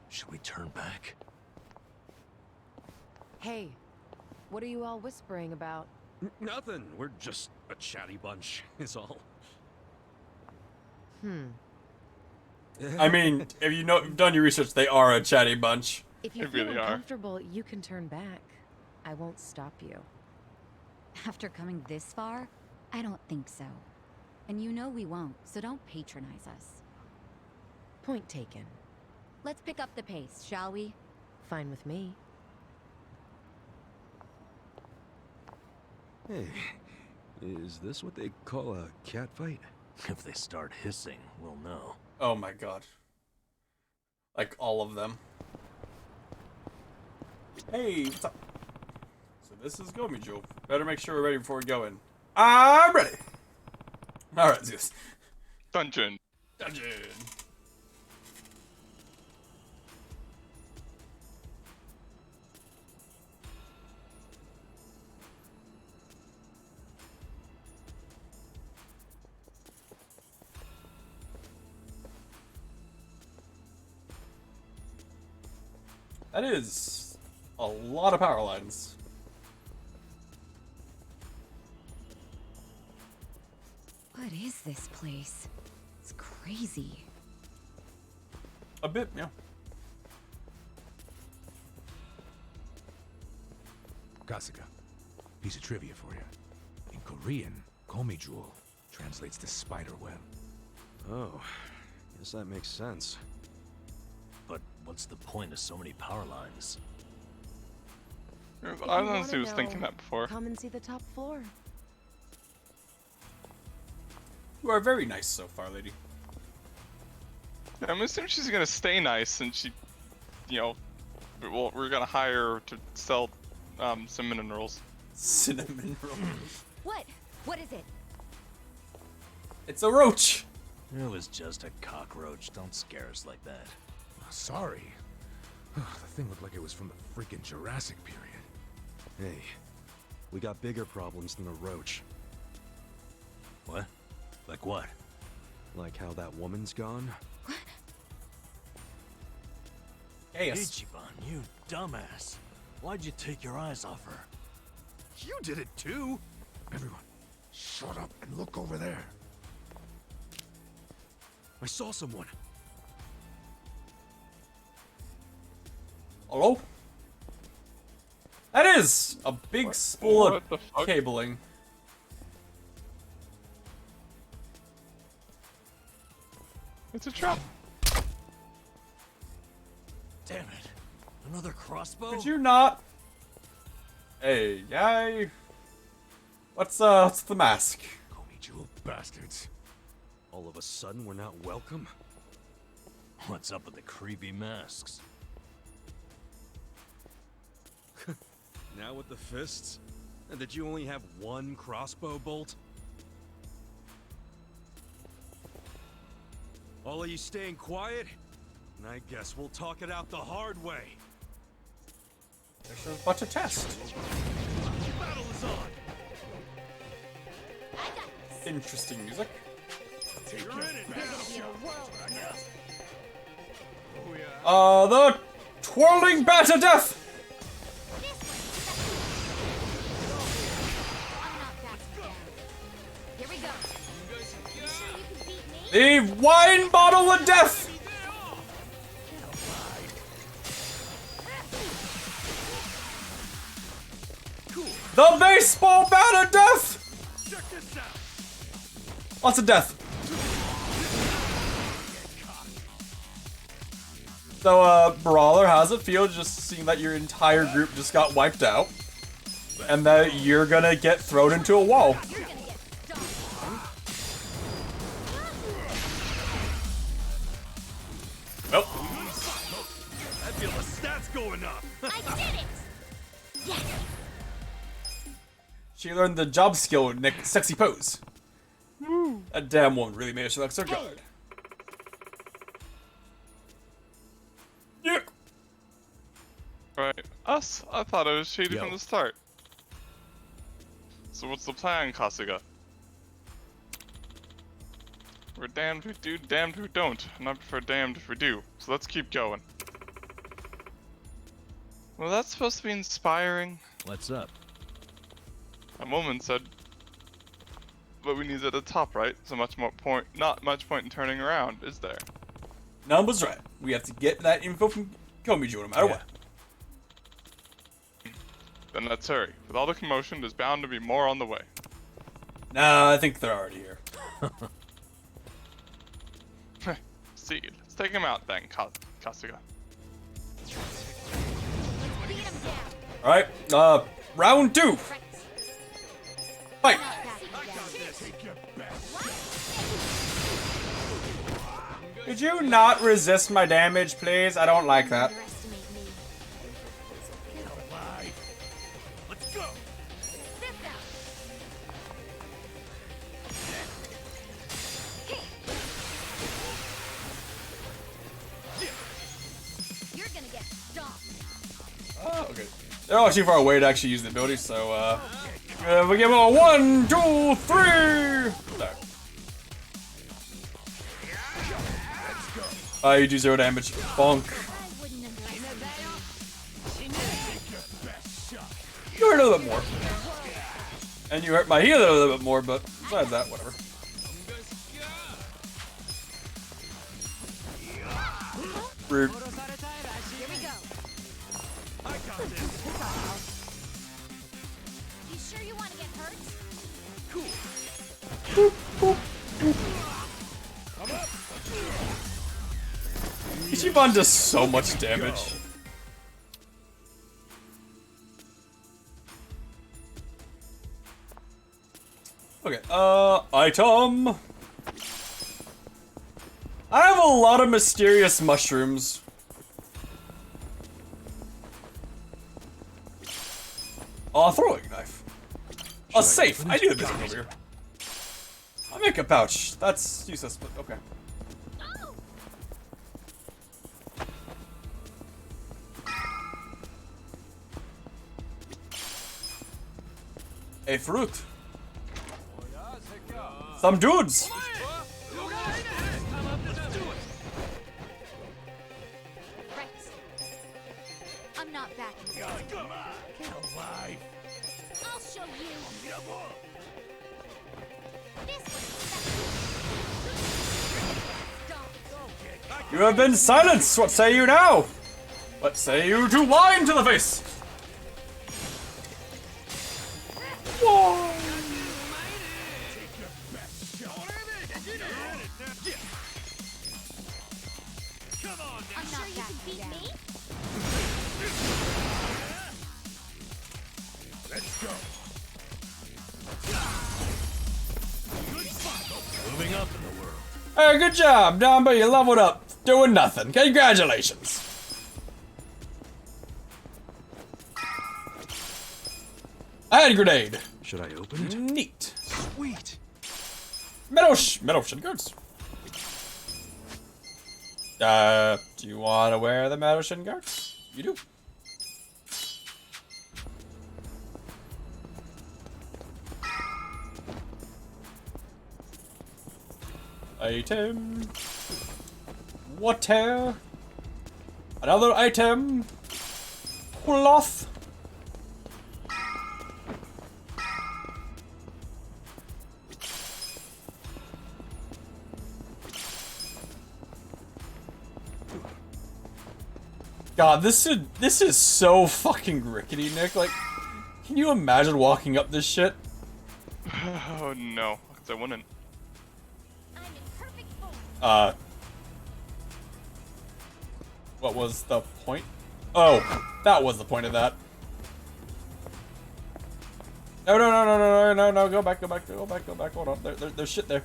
Should we turn back? Hey, what are you all whispering about? Nothing. We're just a chatty bunch, is all. I mean, if you've done your research, they are a chatty bunch. If you feel uncomfortable, you can turn back. I won't stop you. After coming this far, I don't think so. And you know we won't, so don't patronize us. Point taken. Let's pick up the pace, shall we? Fine with me. Hey, is this what they call a cat fight? If they start hissing, we'll know. Oh my god. Like all of them. Hey, what's up? So this is Gomi-Jewel. Better make sure we're ready before we go in. I'm ready. Alright, Zeus. Dungeon. Dungeon. That is a lot of power lines. What is this place? It's crazy. A bit, yeah. Kasuga, piece of trivia for you. In Korean, Komi Jewel translates to spider web. Oh, guess that makes sense. But what's the point of so many power lines? I honestly was thinking that before. Come and see the top floor. You are very nice so far, lady. I'm assuming she's gonna stay nice since she, you know, well, we're gonna hire her to sell cinnamon rolls. Cinnamon rolls. What? What is it? It's a roach. It was just a cockroach. Don't scare us like that. Sorry. The thing looked like it was from the freaking Jurassic period. Hey, we got bigger problems than a roach. What? Like what? Like how that woman's gone? Yes. Ichiban, you dumbass. Why'd you take your eyes off her? You did it too! Everyone, shut up and look over there. I saw someone. Hello? That is a big spool of cabling. It's a trap. Damn it. Another crossbow? Could you not? Hey, guy. What's the mask? You bastards. All of a sudden, we're not welcome? What's up with the creepy masks? Now with the fists? And did you only have one crossbow bolt? All of you staying quiet? And I guess we'll talk it out the hard way. There's a bunch of tests. Battle is on! Interesting music. The twirling bat of death! Here we go. You sure you can beat me? The wine bottle of death! The baseball bat of death! Lots of death. So, Brawler, how's it feel just seeing that your entire group just got wiped out? And that you're gonna get thrown into a wall? Nope. I feel the stats going up. I did it! Yes! She learned the job skill in Nick sexy pose. That damn woman really made us look so good. Yeah. Right. Us? I thought it was shady from the start. So what's the plan, Kasuga? We're damned if we do, damned if we don't. And I prefer damned if we do. So let's keep going. Well, that's supposed to be inspiring. What's up? A woman said, but we need it at the top, right? So not much point in turning around, is there? Number's right. We have to get that info from Komiju no matter what. Then let's hurry. With all the commotion, there's bound to be more on the way. Nah, I think they're already here. See, let's take him out then, Kasuga. Alright, round 2. Fight! Could you not resist my damage, please? I don't like that. Let's go. You're gonna get stomped. Oh, okay. They're all too far away to actually use the ability, so, we give them a 1, 2, 3! There. You do 0 damage. Bonk. You hurt a little bit more. And you hurt my healer a little bit more, but besides that, whatever. Rude. You sure you want to get hurt? Ichiban does so much damage. Okay, item. I have a lot of mysterious mushrooms. A throwing knife. A safe. I knew this was over here. A makeup pouch. That's useless, but okay. A fruit. Some dudes. I'm not backing down. Come on! Get alive! I'll show you. You have been silenced. What say you now? What say you to wine to the face? Whoa. I'm sure you can beat me. Let's go! Moving up in the world. Hey, good job, Dumbo. You leveled up. Doing nothing. Congratulations. A hand grenade. Should I open it? Neat. Sweet. Metal shin guards. Do you want to wear the metal shin guards? You do. Item. Water. Another item. Cloth. God, this is so fucking rickety, Nick. Like, can you imagine walking up this shit? Oh no, I wouldn't. What was the point? Oh, that was the point of that. No, no, no, no, no, no, no, go back, go back, go back, go back. Hold on, there's shit there.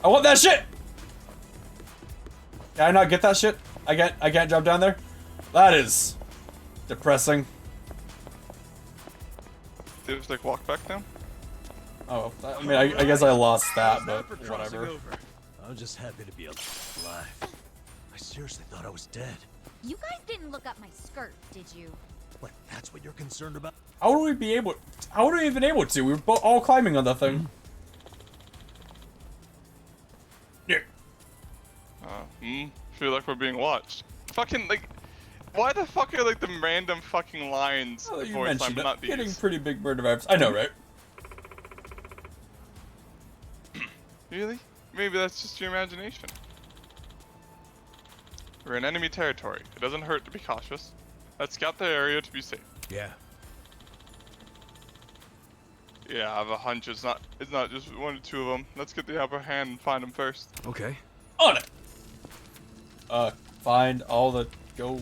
I want that shit! Can I not get that shit? I can't jump down there? That is depressing. Did you just like walk back down? Oh, I mean, I guess I lost that, but whatever. I was just happy to be alive. I seriously thought I was dead. You guys didn't look up my skirt, did you? What, that's what you're concerned about? How would we be able? How would we even able to? We were all climbing on that thing. Yeah. Feel like we're being watched. Fucking like, why the fuck are like the random fucking lines Oh, you voice I'm mentioned it. not these? Getting pretty big murder vibes. I know, right? Really? Maybe that's just your imagination. We're in enemy territory. It doesn't hurt to be cautious. Let's scout the area to be safe. Yeah. Yeah, I have a hunch it's not just one or two of them. Let's get the upper hand and find them first. Okay. On it. Find all the go.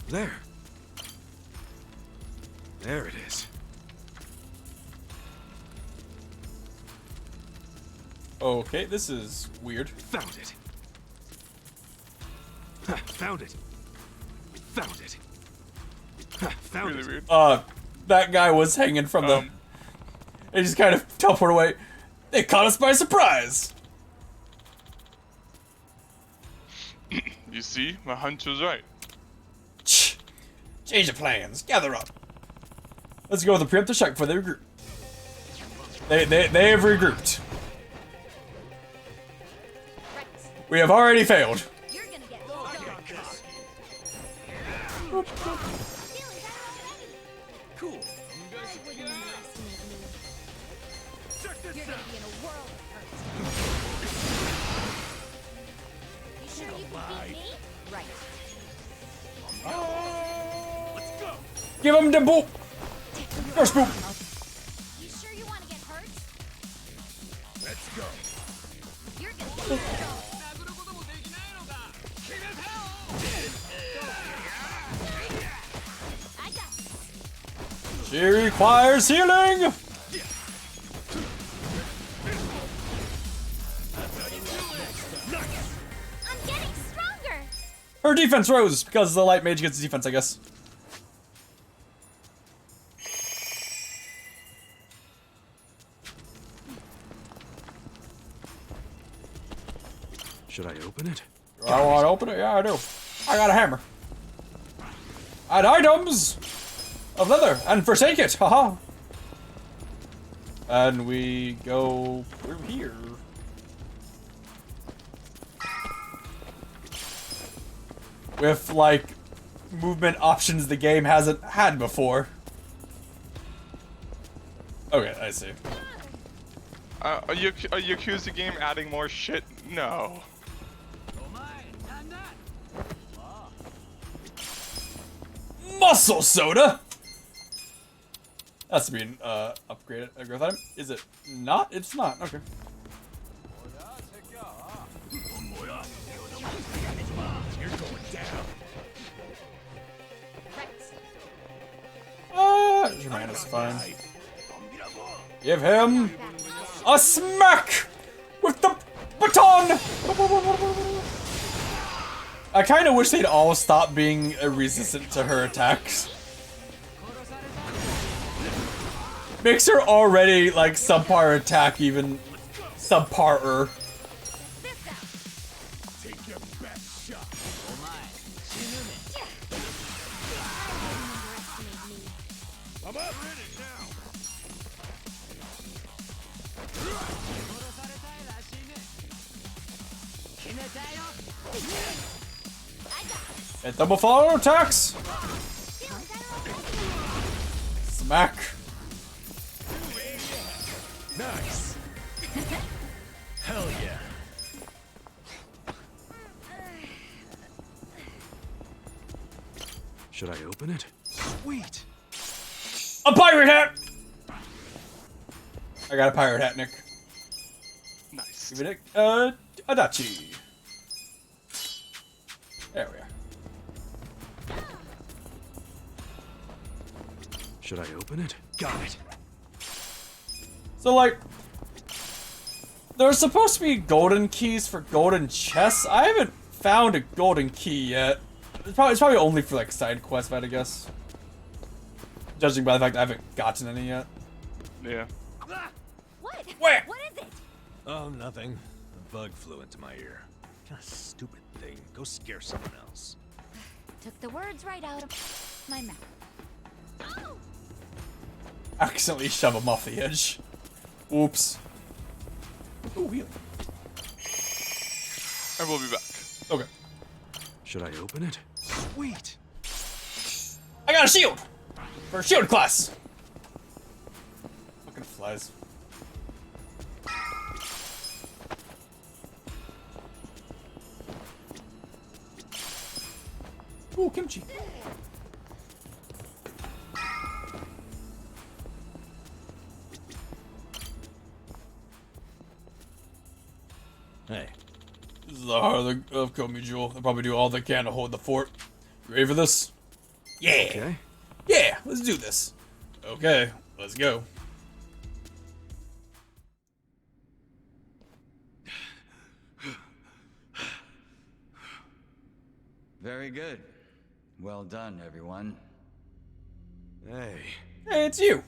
There. There it is. Okay, this is weird. Found it. Ha, found it. Found it. Ha, found Really it. weird. That guy was hanging from the. He just kind of teleported away. They caught us by surprise. You see, my hunch was right. Change of plans. Gather up. Let's go with the preemptive check before they regroup. They have regrouped. We have already failed. You're gonna get Cool. You're gonna be in a world of hurt. You sure you can beat me? Right. Let's go. Give him the boop. First boop. You sure you want to get hurt? Let's go. You're gonna get I got this. She requires healing. I'm getting stronger. Her defense rose because the light mage gets defense, I guess. Should I open it? I want to open it? Yeah, I do. I got a hammer. And items of leather and forsake it. Haha. And we go through here. With, like, movement options the game hasn't had before. Okay, I see. A Yakuza game adding more shit? No. Muscle soda! That's to be an upgraded growth item. Is it not? It's not. Okay. You're going down. Your man is fine. Give him a smack with the baton! I kind of wish they'd all stop being resistant to her attacks. Makes her already, like, subpar attack even subpar-er. Take your best shot. I'm up. And double follow attacks! Smack. Nice. Hell yeah. Should I open it? Sweet. A pirate hat! I got a pirate hat, Nick. Nice. Give it Adachi. There we are. Should I open it? Got it. So, like, there's supposed to be golden keys for golden chests. I haven't found a golden key yet. It's probably only for, like, side quests, I guess. Judging by the fact that I haven't gotten any yet. Yeah. What? Where? What is it? Oh, nothing. A bug flew into my ear. What kind of stupid thing? Go scare someone else. Took the words right out of my mouth. Oh! Accidentally shove him off the edge. Oops. Ooh, wheelie. I will be back. Okay. Should I open it? Sweet. I got a shield! For shield class! Fucking flies. Ooh, kimchi. Hey. This is the heart of Komi Jewel. They'll probably do all they can to hold the fort. You ready for this? Yeah! Okay. Yeah, let's do this. Okay, let's go. Very good. Well done, everyone. Hey. Hey, it's you.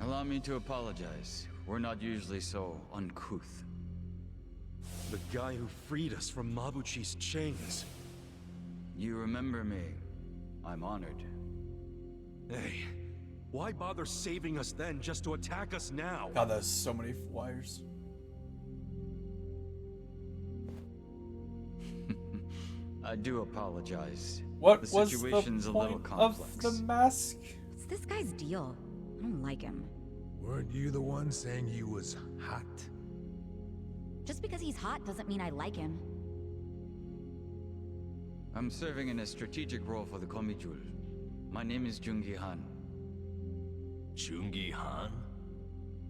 Allow me to apologize. We're not usually so uncouth. The guy who freed us from Mabuchi's chains. You remember me. I'm honored. Hey, why bother saving us then just to attack us now? God, there's so many wires. I do apologize. What the was situation's the a little point complex. of the mask? What's this guy's deal? I don't like him. Weren't you the one saying he was hot? Just because he's hot doesn't mean I like him. I'm serving in a strategic role for the Komijul. My name is Jungi Han. Jungi Han?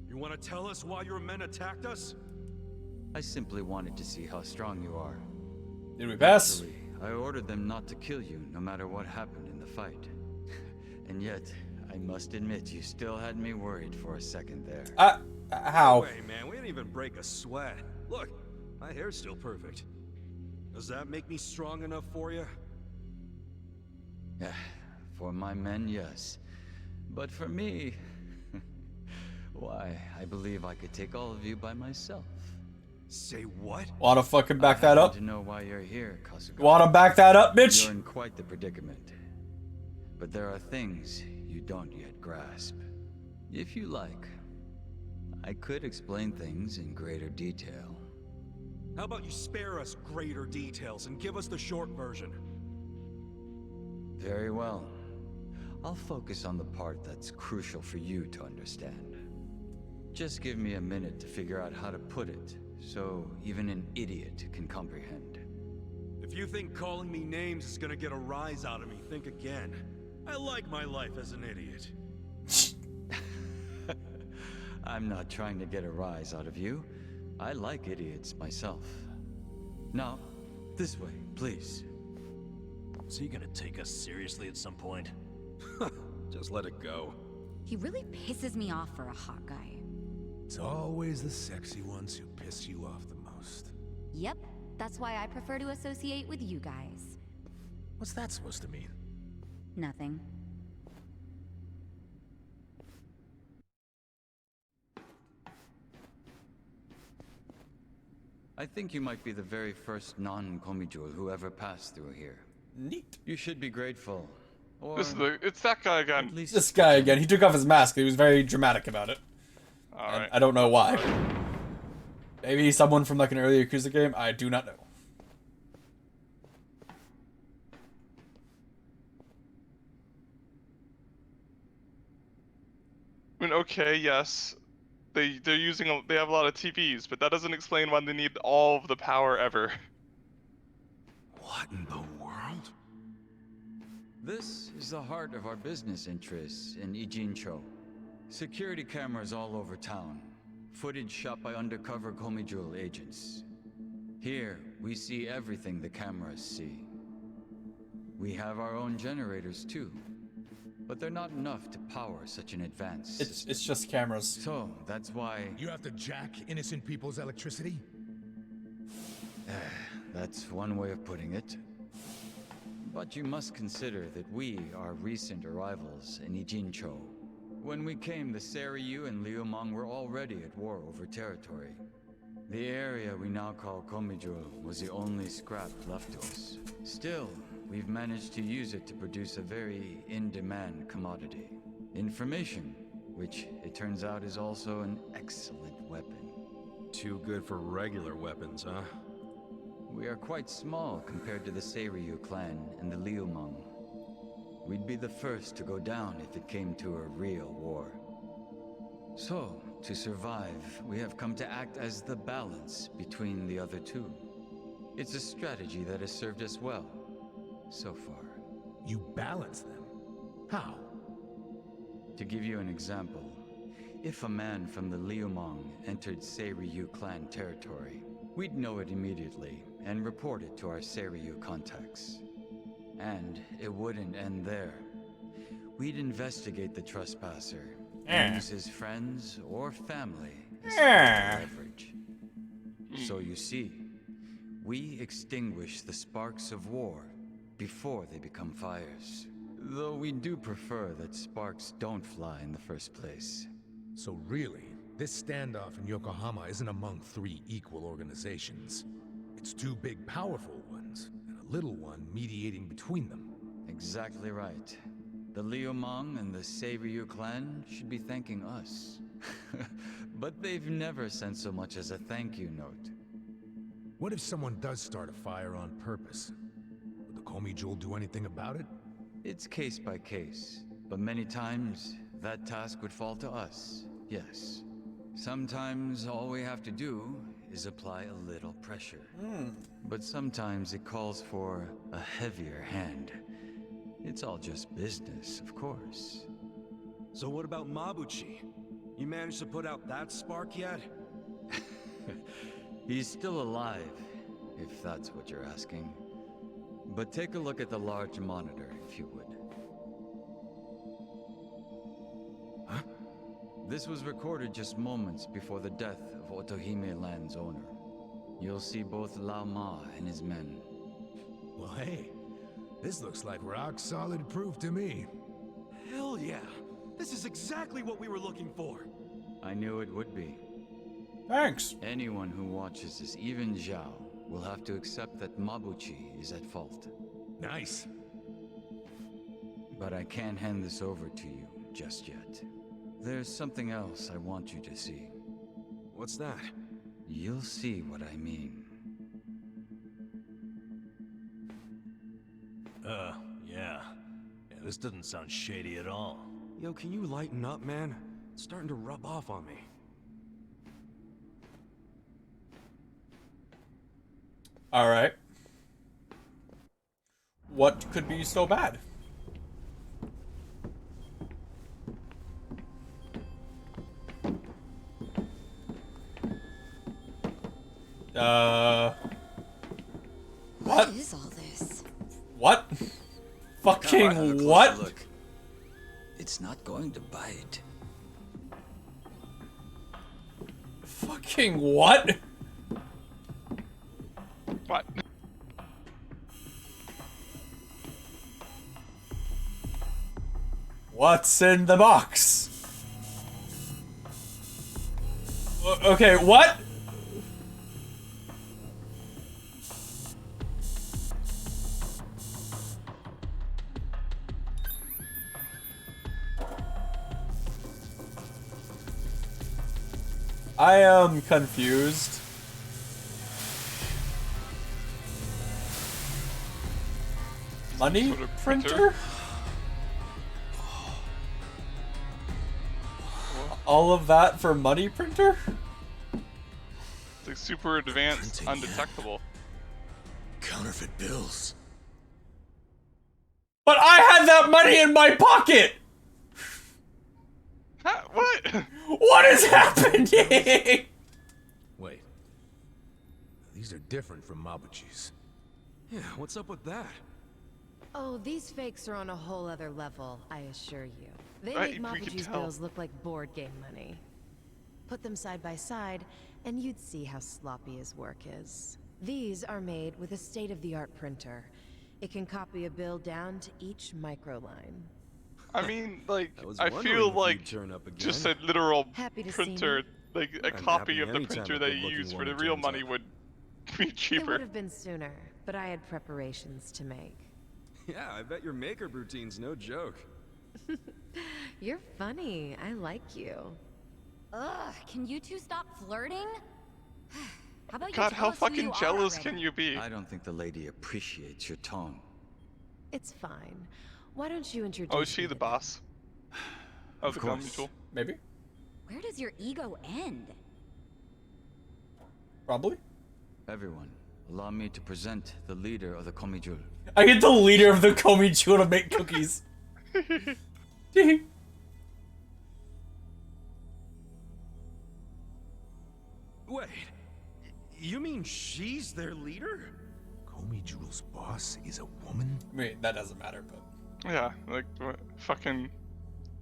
You want to tell us why your men attacked us? I simply wanted to see how strong you are. Did we pass? Actually, I ordered them not to kill you, no matter what happened in the fight. And yet, I must admit, you still had me worried for a second there. How? Wait, man, we didn't even break a sweat. Look, my hair's still perfect. Does that make me strong enough for you? For my men, yes. But for me... why, I believe I could take all of you by myself. Say what? Wanna fucking back that up? To know why you're here, Kasuga. Wanna back that up, bitch? You're in quite the predicament. But there are things you don't yet grasp. If you like, I could explain things in greater detail. How about you spare us greater details and give us the short version? Very well. I'll focus on the part that's crucial for you to understand. Just give me a minute to figure out how to put it, so even an idiot can comprehend. If you think calling me names is gonna get a rise out of me, think again. I like my life as an idiot. I'm not trying to get a rise out of you. I like idiots myself. Now, this way, please. Is he gonna take us seriously at some point? Just let it go. He really pisses me off for a hot guy. It's always the sexy ones who piss you off the most. Yep, that's why I prefer to associate with you guys. What's that supposed to mean? Nothing. I think you might be the very first non-Komijul who ever passed through here. Neat. You should be grateful. Or it's that guy again. This guy again. He took off his mask. He was very dramatic about it. Alright. I don't know why. Maybe someone from like an earlier Yakuza game? I do not know. I mean, okay, yes. They have a lot of TVs, but that doesn't explain why they need all of the power ever. What in the world? This is the heart of our business interests in Ijincho. Security cameras all over town. Footage shot by undercover Komijul agents. Here, we see everything the cameras see. We have our own generators too. But they're not enough to power such an advanced system. It's just cameras. So, that's why... You have to jack innocent people's electricity? That's one way of putting it. But you must consider that we are recent arrivals in Ijincho. When we came, the Seiryu and Liumang were already at war over territory. The area we now call Komijul was the only scrap left to us. Still, we've managed to use it to produce a very in-demand commodity. Information, which it turns out is also an excellent weapon. Too good for regular weapons, huh? We are quite small compared to the Seiryu clan and the Liumang. We'd be the first to go down if it came to a real war. So, to survive, we have come to act as the balance between the other two. It's a strategy that has served us well, so far. You balance them? How? To give you an example, if a man from the Liumang entered Seiryu clan territory, we'd know it immediately and report it to our Seiryu contacts. And it wouldn't end there. We'd investigate the trespasser and use his friends or family as leverage. So you see, we extinguish the sparks of war before they become fires. Though we do prefer that sparks don't fly in the first place. So really, this standoff in Yokohama isn't among three equal organizations. It's two big, powerful ones, and a little one mediating between them. Exactly right. The Liumang and the Seiryu clan should be thanking us. But they've never sent so much as a thank you note. What if someone does start a fire on purpose? Would the Komijul do anything about it? It's case by case, but many times that task would fall to us, yes. Sometimes all we have to do is apply a little pressure. But sometimes it calls for a heavier hand. It's all just business, of course. So what about Mabuchi? You managed to put out that spark yet? He's still alive, if that's what you're asking. But take a look at the large monitor, if you would. Huh? This was recorded just moments before the death of Otohime Land's owner. You'll see both Lao Ma and his men. Well, hey, this looks like rock solid proof to me. Hell yeah! This is exactly what we were looking for! I knew it would be. Thanks. Anyone who watches this, even Zhao, will have to accept that Mabuchi is at fault. Nice. But I can't hand this over to you just yet. There's something else I want you to see. What's that? You'll see what I mean. Yeah. Yeah, this doesn't sound shady at all. Yo, can you lighten up, man? It's starting to rub off on me. Alright. What could be so bad? What? What is all this? What? Fucking what? Look. It's not going to bite. Fucking what? What? What's in the box? Okay, what? I am confused. Money printer? All of that for money printer? It's like super advanced, undetectable. Counterfeit bills. But I had that money in my pocket! Huh? What? What is happening? Wait. These are different from Mabuchi's. Yeah, what's up with that? Oh, these fakes are on a whole other level, I assure you. They Right, make we can Mabuchi's tell. bills look like board game money. Put them side by side, and you'd see how sloppy his work is. These are made with a state-of-the-art printer. It can copy a bill down to each microline. I mean, like, was I wondering feel if like you'd turn up just again. a literal Happy to see printer, me. like a I'm copy happy of the anytime printer a they good-looking use for woman the real turns money up. would be It cheaper. would have been sooner, but I had preparations to make. Yeah, I bet your makeup routine's no joke. You're funny. I like you. Ugh, can you two stop flirting? How about you God, tell how us who fucking you are jealous already? can you be? I don't think the lady appreciates your tone. It's fine. Why don't you introduce Oh, is she me the to them? boss? Of the course. mutual. Maybe? Where does your ego end? Probably. Everyone, allow me to present the leader of the Komijul. I get the leader of the Komichu to make cookies. Wait, you mean she's their leader? Komijul's boss is a woman? I mean, that doesn't matter, but... Yeah, like, what, fucking...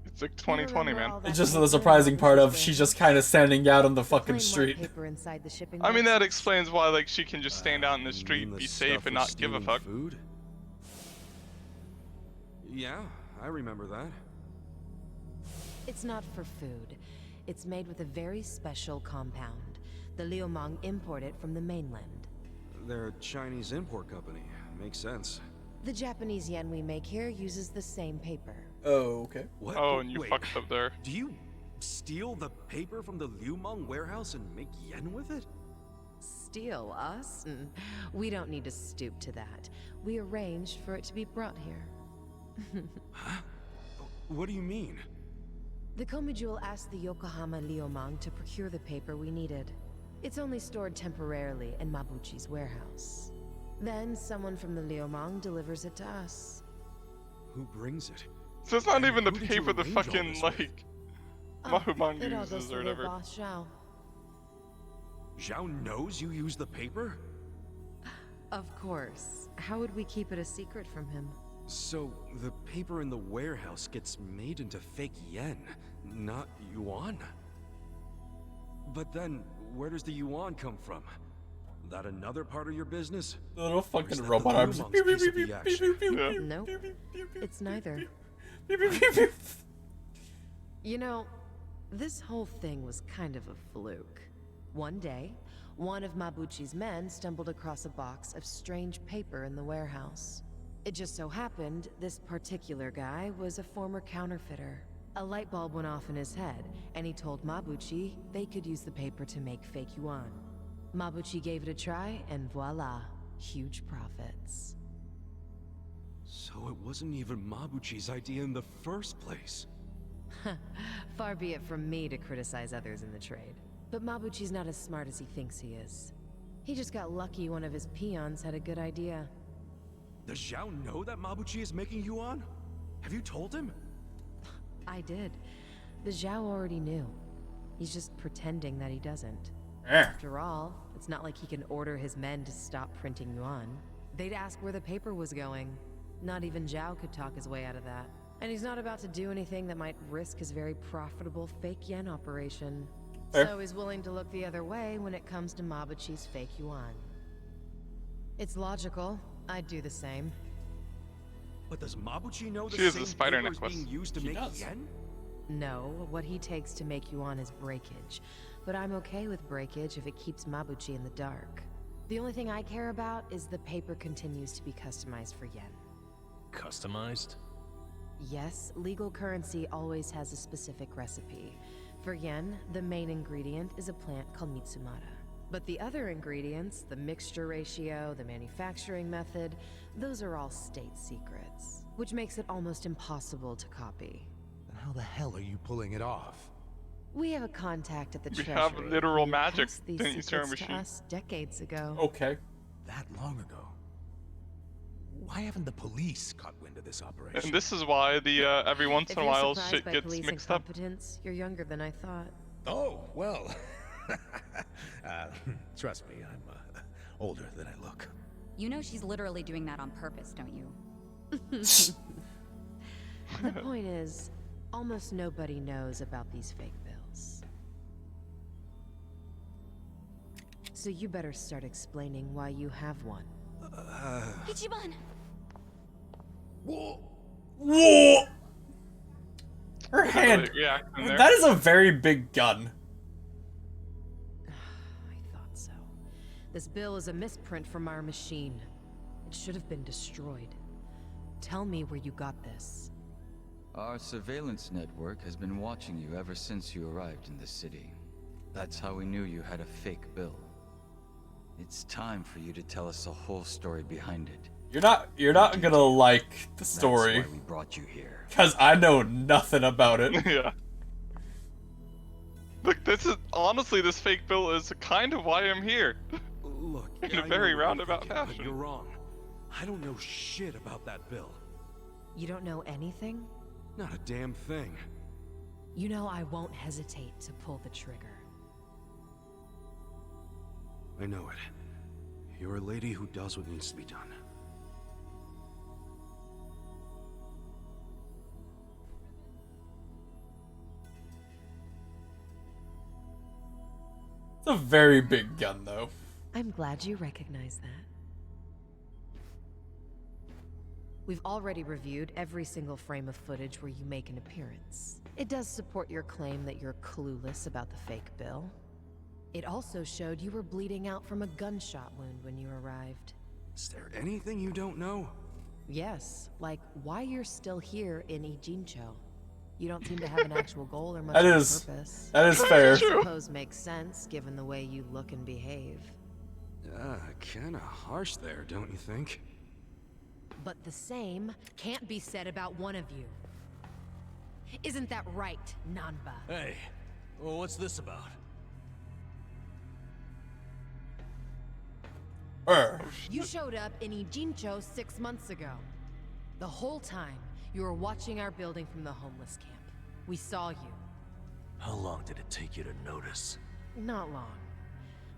It's like 2020, man. It's just the surprising part of she's just kind of standing out on the fucking Plain street. white paper inside the shipping I mean, that boxes. explains why, like, she can just stand out in the You street, mean the be stuff safe, and for not give a stealing fuck. Food? Yeah, I remember that. It's not for food. It's made with a very special compound. The Liumang import it from the mainland. They're a Chinese import company. Makes sense. The Japanese yen we make here uses the same paper. Oh, okay. What? Oh, and you Wait, fucked up there. Do you steal the paper from the Liumang warehouse and make yen with it? Steal us? We don't need to stoop to that. We arranged for it to be brought here. Huh? What do you mean? The Komijul asked the Yokohama Liumang to procure the paper we needed. It's only stored temporarily in Mabuchi's warehouse. Then someone from the Liumang delivers it to us. Who brings it? So it's not And even the who did pay you for the arrange all fucking, this with? like, It all Mahumangu goes or through their whatever. boss, Zhao. Zhao knows you use the paper? Of course. How would we keep it a secret from him? So, the paper in the warehouse gets made into fake yen, not yuan? But then, where does the yuan come from? that another part of your business? The little Or is fucking that the robot arms. Lumong's Pew, pew, piece of pew, the pew, action? pew, pew, pew, Nope, pew, pew, pew, pew, it's neither. pew, pew, pew, pew. You know, this whole thing was kind of a fluke. One day, one of Mabuchi's men stumbled across a box of strange paper in the warehouse. It just so happened this particular guy was a former counterfeiter. A light bulb went off in his head, and he told Mabuchi they could use the paper to make fake yuan. Mabuchi gave it a try, and voila, huge profits. So it wasn't even Mabuchi's idea in the first place. Far be it from me to criticize others in the trade. But Mabuchi's not as smart as he thinks he is. He just got lucky one of his peons had a good idea. Does Zhao know that Mabuchi is making yuan? Have you told him? I did. But Zhao already knew. He's just pretending that he doesn't. After all, it's not like he can order his men to stop printing yuan. They'd ask where the paper was going. Not even Zhao could talk his way out of that. And he's not about to do anything that might risk his very profitable fake yen operation. Fair. So he's willing to look the other way when it comes to Mabuchi's fake yuan. It's logical. I'd do the same. But does Mabuchi know the She has same a spider paper is necklace. being used to She make does. yen? No, what he takes to make yuan is breakage. But I'm okay with breakage if it keeps Mabuchi in the dark. The only thing I care about is the paper continues to be customized for yen. Customized? Yes, legal currency always has a specific recipe. For yen, the main ingredient is a plant called Mitsumara. But the other ingredients, the mixture ratio, the manufacturing method, those are all state secrets, which makes it almost impossible to copy. Then how the hell are you pulling it off? We have a contact at the We Treasury. have literal who magic passed these in the Eastern secrets to machine. us decades ago. Okay. That long ago? Why haven't the police caught wind of this operation? And this is why the every once If in a you're while surprised shit by gets police mixed up. incompetence, you're younger than I thought. Oh, well. Trust me, I'm older than I look. You know she's literally doing that on purpose, don't you? The point is, almost nobody knows about these fake bills. So you better start explaining why you have one. Ichiban! Whoa! Whoa! Her Look at hand. the reaction there. That is a very big gun. I thought so. This bill is a misprint from our machine. It should have been destroyed. Tell me where you got this. Our surveillance network has been watching you ever since you arrived in the city. That's how we knew you had a fake bill. It's time for you to tell us the whole story behind it. You're not gonna like the story. That's why we brought you here. Cause I know nothing about it. Yeah. Look, this is honestly, this fake bill is kind of why I'm here. Look, In a I very know what roundabout you're thinking, but fashion. You're wrong. I don't know shit about that bill. You don't know anything? Not a damn thing. You know I won't hesitate to pull the trigger. I know it. You're a lady who does what needs to be done. It's a very big gun, though. I'm glad you recognize that. We've already reviewed every single frame of footage where you make an appearance. It does support your claim that you're clueless about the fake bill. It also showed you were bleeding out from a gunshot wound when you arrived. Is there anything you don't know? Yes, like why you're still here in Ijincho. You don't seem to have an actual goal or much That of a is- purpose. that is fair. I suppose makes sense given the way you look and behave. Kinda harsh there, don't you think? But the same can't be said about one of you. Isn't that right, Nanba? Hey, well, what's this about? You showed up in Ijincho 6 months ago. The whole time, you were watching our building from the homeless camp. We saw you. How long did it take you to notice? Not long.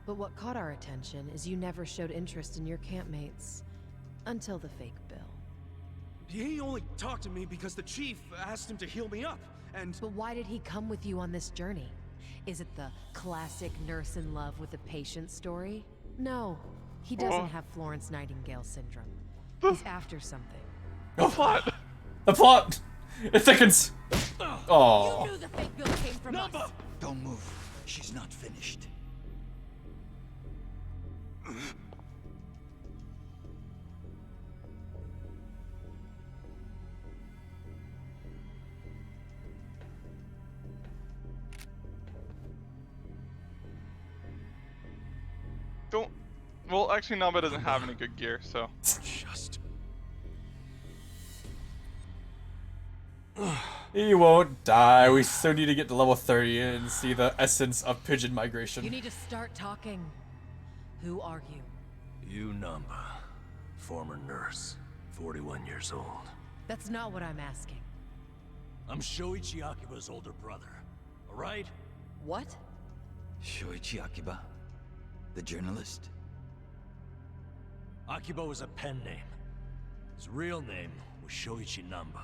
But what caught our attention is you never showed interest in your campmates. Until the fake bill. He only talked to me because the chief asked him to heal me up, and... But why did he come with you on this journey? Is it the classic nurse in love with a patient story? No, he doesn't have Florence Nightingale syndrome. He's after something. The plot. The plot. It thickens. Oh. You knew the fake bill came from us. Don't move. She's not finished. Don't. Well, actually, Namba doesn't have any good gear, so. Just. He won't die. We still need to get to level 30 and see the essence of pigeon migration. You need to start talking. Who are you? You Namba, former nurse, 41 years old. That's not what I'm asking. I'm Shoichi Akiba's older brother, alright? What? Shoichi Akiba? The journalist? Akiba was a pen name. His real name was Shoichi Namba.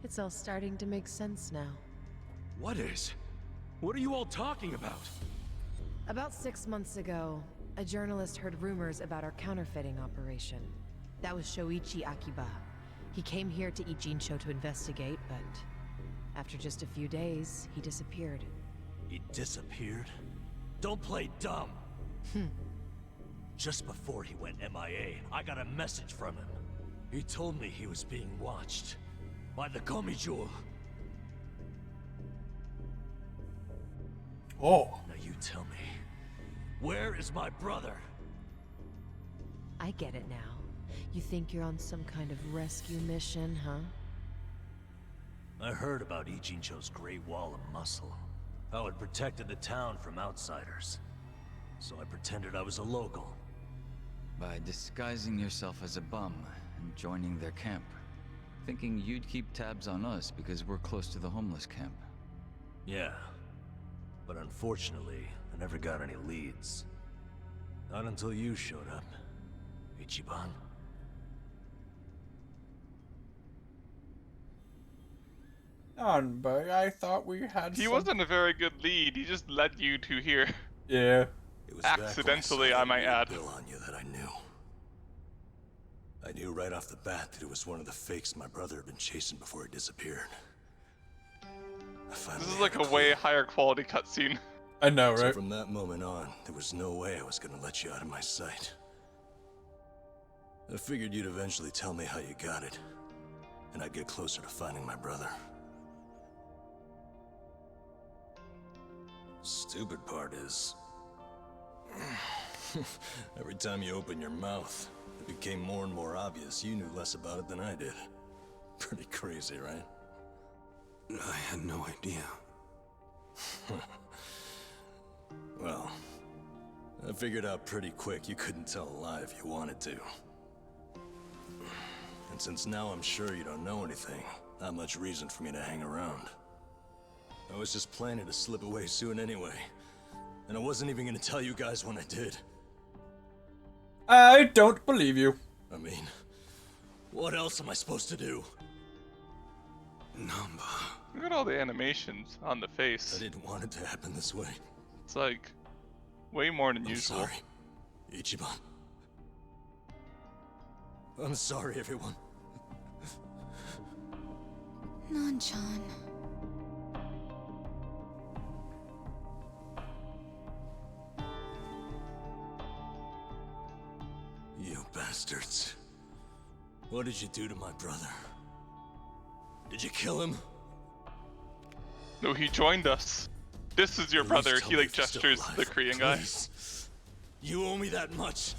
It's all starting to make sense now. What is? What are you all talking about? About 6 months ago, a journalist heard rumors about our counterfeiting operation. That was Shoichi Akiba. He came here to Ijincho to investigate, but after just a few days, he disappeared. He disappeared? Don't play dumb! Just before he went MIA, I got a message from him. He told me he was being watched by the Komijul. Oh. Now you tell me, where is my brother? I get it now. You think you're on some kind of rescue mission, huh? I heard about Ijincho's Great Wall of Muscle. How it protected the town from outsiders. So I pretended I was a local. By disguising yourself as a bum and joining their camp. Thinking you'd keep tabs on us because we're close to the homeless camp. Yeah. But unfortunately, I never got any leads. Not until you showed up, Ichiban. But I thought we had He wasn't a very good lead. He just led you to here. Yeah. It was accidentally, I might add. Bill on you that I knew. I knew right off the bat that it was one of the fakes my brother had been chasing before he disappeared. This is like a way higher quality cutscene. I know, So right? from that moment on, there was no way I was gonna let you out of my sight. I figured you'd eventually tell me how you got it, and I'd get closer to finding my brother. Stupid part is, every time you open your mouth, it became more and more obvious you knew less about it than I did. Pretty crazy, right? I had no idea. Well, I figured out pretty quick you couldn't tell a lie if you wanted to. And since now I'm sure you don't know anything, not much reason for me to hang around. I was just planning to slip away soon anyway. And I wasn't even gonna tell you guys when I did. I don't believe you. I mean, what else am I supposed to do? Namba. Look at all the animations on the face. I didn't want it to happen this way. It's like way more than I'm usual. sorry, Ichiban. I'm sorry, everyone. Nanchan. You bastards. What did you do to my brother? Did you kill him? No, he joined us. This is your At least brother. tell He me like if he's still gestures to alive, the Korean guy. please. You owe me that much.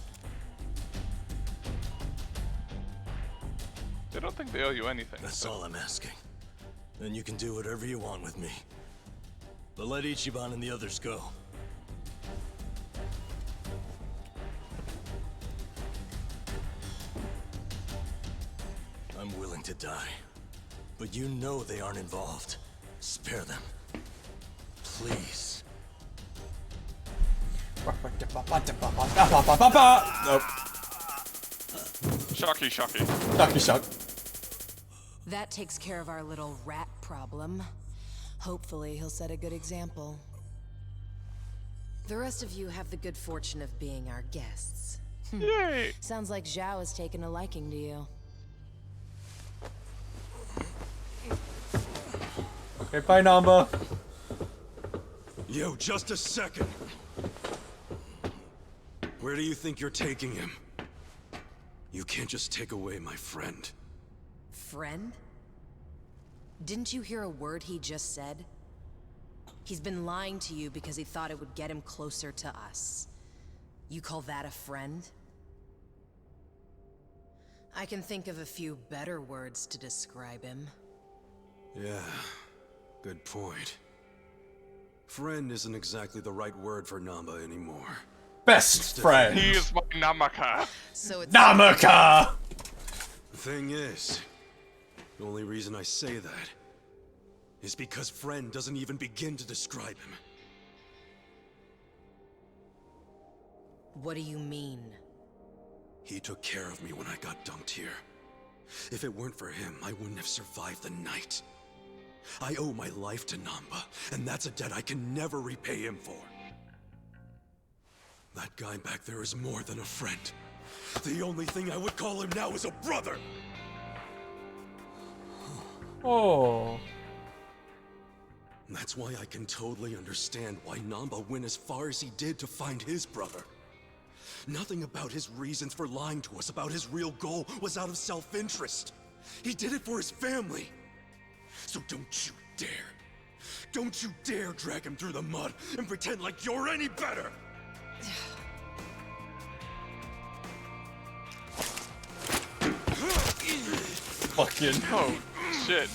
I don't think they owe you anything. That's all I'm asking. Then you can do whatever you want with me. But let Ichiban and the others go. I'm willing to die. But you know they aren't involved. Spare them. Please. Nope. Shocky. Shocky shock. That takes care of our little rat problem. Hopefully, he'll set a good example. The rest of you have the good fortune of being our guests. Yay! Sounds like Zhao has taken a liking to you. Okay, bye, Namba. Yo, just a second. Where do you think you're taking him? You can't just take away my friend. Friend? Didn't you hear a word he just said? He's been lying to you because he thought it would get him closer to us. You call that a friend? I can think of a few better words to describe him. Yeah, good point. Friend isn't exactly the right word for Namba anymore. Best friend. He is my Namaka. So it's Namaka! The thing is, the only reason I say that is because friend doesn't even begin to describe him. What do you mean? He took care of me when I got dumped here. If it weren't for him, I wouldn't have survived the night. I owe my life to Namba, and that's a debt I can never repay him for. That guy back there is more than a friend. The only thing I would call him now is a brother! Oh. That's why I can totally understand why Namba went as far as he did to find his brother. Nothing about his reasons for lying to us about his real goal was out of self-interest. He did it for his family. So don't you dare. Don't you dare drag him through the mud and pretend like you're any better! Fucking. Oh, shit.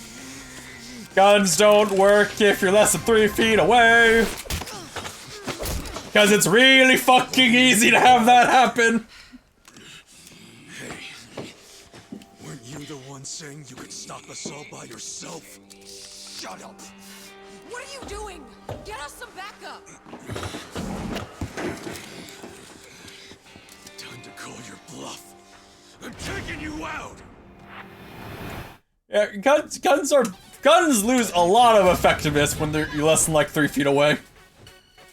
Guns don't work if you're less than 3 feet away. Because it's really fucking easy to have that happen. Hey, weren't you the one saying you could stop us all by yourself? Shut up! What are you doing? Get us some backup! Time to call your bluff. I'm taking you out! Yeah, guns lose a lot of effectiveness when you're less than like 3 feet away.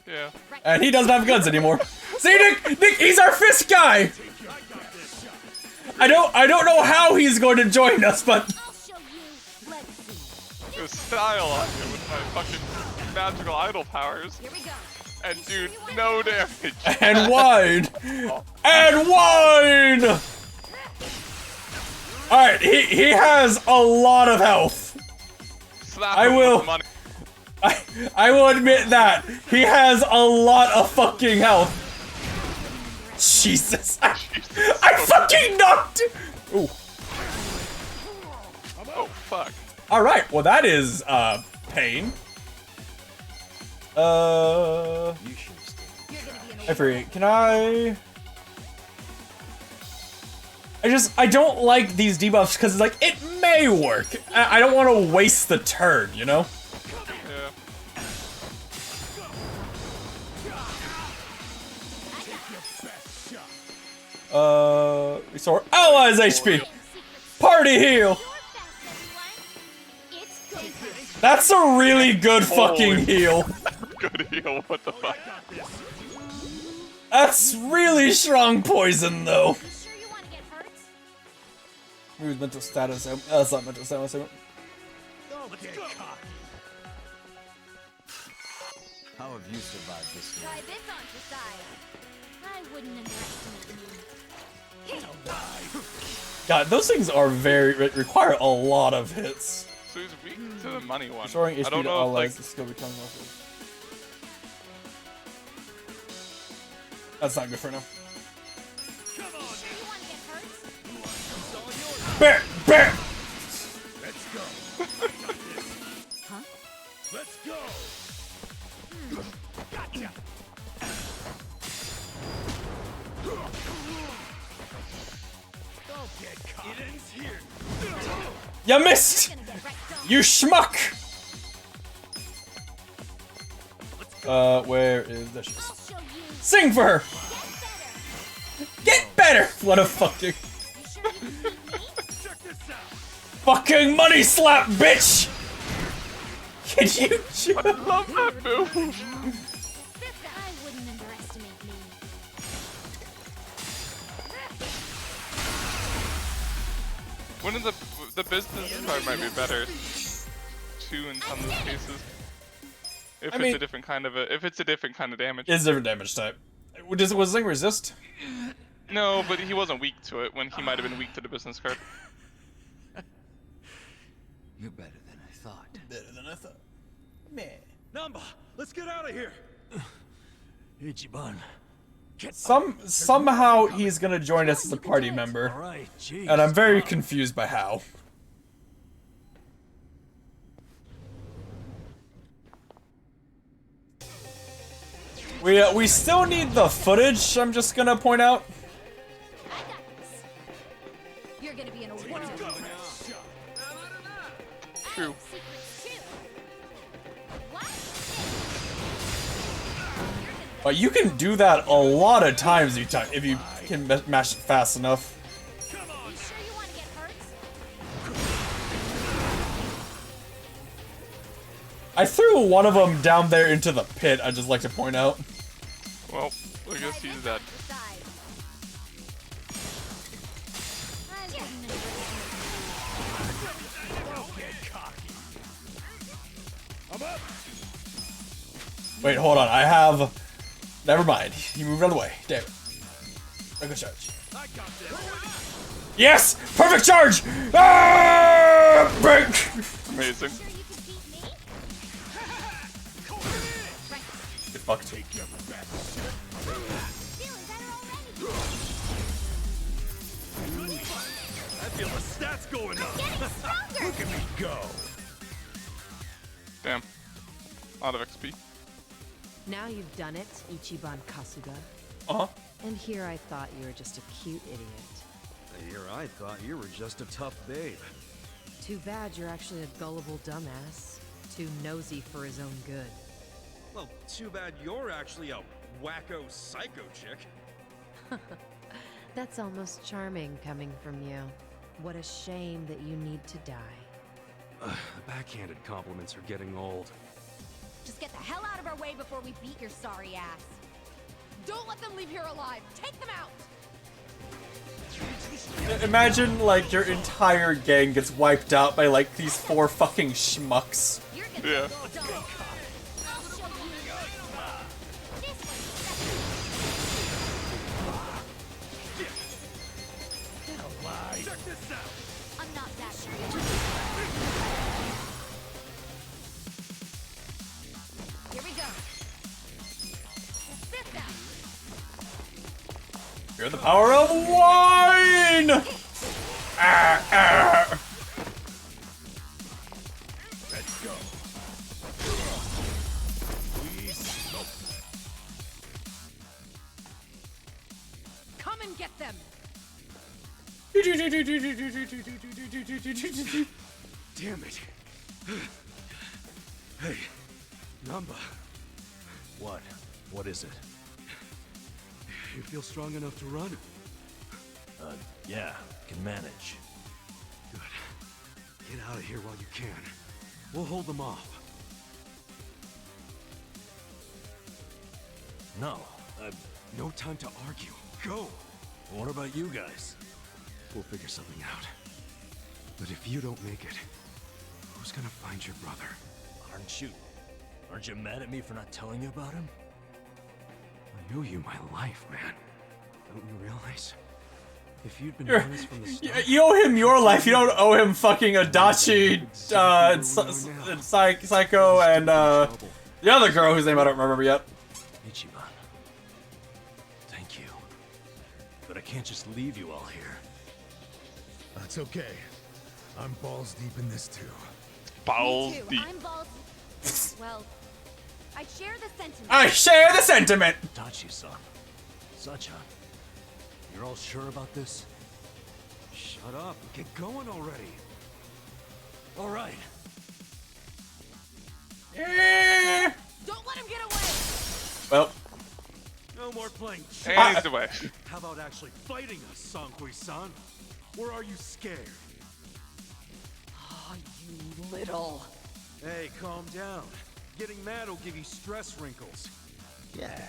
Yeah. And he doesn't have guns anymore. See, Nick, he's our fist guy. I don't know how he's going to join us, but The style on you with my fucking magical idol powers. And dude, no damage. and wine, and wine. All right, he has a lot of health. Slap I him will. with the money. I will admit that he has a lot of fucking health. Jesus, I fucking knocked. Ooh. Oh fuck. All right, well that is pain. I forget. Can I don't like these debuffs because it's like it may work. I don't want to waste the turn, you know. Restore allies HP. Party heal. That's a really good fucking heal. Good heal, what the fuck? That's really strong poison, though. Who's mental status? That's not mental status. How have you survived this Try this on your side. I wouldn't underestimate you. God, those things are require a lot of hits. So he's weak to the money one. Restoring I HP don't to know if, allies, like, the skill becomes more. That's not good for now. Bear! Bear! Let's go. Huh? Let's go. Gotcha. Don't get caught. It ends here. You missed! You schmuck! Where is the shit? Sing for her! Get better! What a fucking... fucking money slap, bitch! Can you... I love that move. One of the business card might be better too in some of those cases. If it's a different kind of damage. It's a different damage type. Was Zing resist? No, but he wasn't weak to it when he might have been weak to the business card. You're better than I thought. Better than I thought. Man. Namba, let's get out of here. Ichiban. Somehow he's gonna join us as a party member. Alright, jeez. And I'm very confused by how. We still need the footage, I'm just gonna point out. You're gonna be in a world. True. But you can do that a lot of times if you can mash it fast enough. I threw one of them down there into the pit, I'd just like to point out. Well, I guess he's dead. Wait, hold on, I have... Never mind, he moved out of the way. Damn it. Regular charge. Yes! Perfect charge! Ah! Break! Amazing. Get fucked. I feel the stats going up. Look at me go. Damn. A lot of XP. Now you've done it, Ichiban Kasuga. Uh-huh. And here I thought you were just a cute idiot. Here I thought you were just a tough babe. Too bad you're actually a gullible dumbass. Too nosy for his own good. Well, too bad you're actually a wacko psycho chick. That's almost charming coming from you. What a shame that you need to die. The backhanded compliments are getting old. Just get the hell out of our way before we beat your sorry ass. Don't let them leave here alive. Take them out. Imagine, like, your entire gang gets wiped out by, like, these 4 fucking schmucks. Yeah. Check this out. I'm not that sure. Here we go. Sit down. You're the power of wine! Ah, ah. Let's go. We smoke. Come and get them. Damn it. Hey, Namba. What? What is it? You feel strong enough to run? Yeah, can manage. Good. Get out of here while you can. We'll hold them off. No, No time to argue. Go! what about you guys? We'll figure something out. But if you don't make it, who's gonna find your brother? Aren't you mad at me for not telling you about him? I owe you my life, man. Don't you realize? If you'd been You're- honest from the start... You owe him your life, you don't owe him fucking Adachi, Psycho, and, the other girl whose name I don't remember yet. Ichiban. Thank you. But I can't just leave you all here. That's okay. I'm balls deep in this too. Balls Me too. deep. I'm balls. Well, I share the sentiment. I share the sentiment! Adachi-san. Sachan. You're all sure about this? Shut up. Get going already. All right. Don't let him get away. Well, No more playing And he's away. How about actually fighting us, Sankui-san? Or are you scared? Oh, you little. Hey, calm down. Getting mad will give you stress wrinkles. Yeah.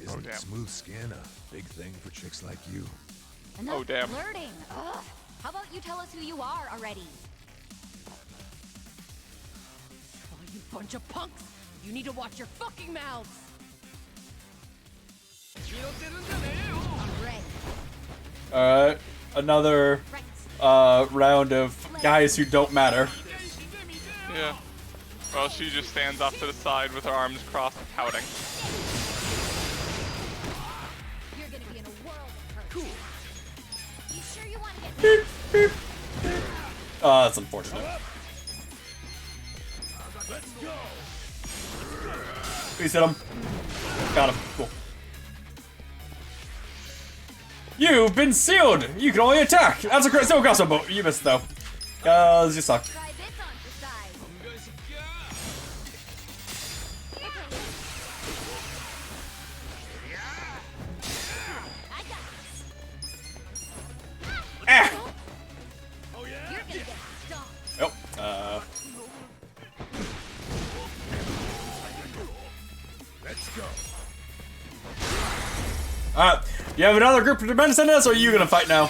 Isn't damn. smooth skin a big thing for chicks like you? Enough Oh, damn. flirting. Ugh. How about you tell us who you are already? Oh, you bunch of punks! You need to watch your fucking mouths! I'm ready. Alright, another round of guys who don't matter. Yeah. Well, she just stands off to the side with her arms crossed, pouting. You're gonna be in a world of hurt. Cool. You sure you want to get Beep, beep, beep. Oh, that's unfortunate. Let's go. Please hit him. Got him. Cool. You've been sealed! You can only attack! That's a great so but you missed though. You suck. Yep. Let's go. You have another group of men send us, or are you gonna fight now?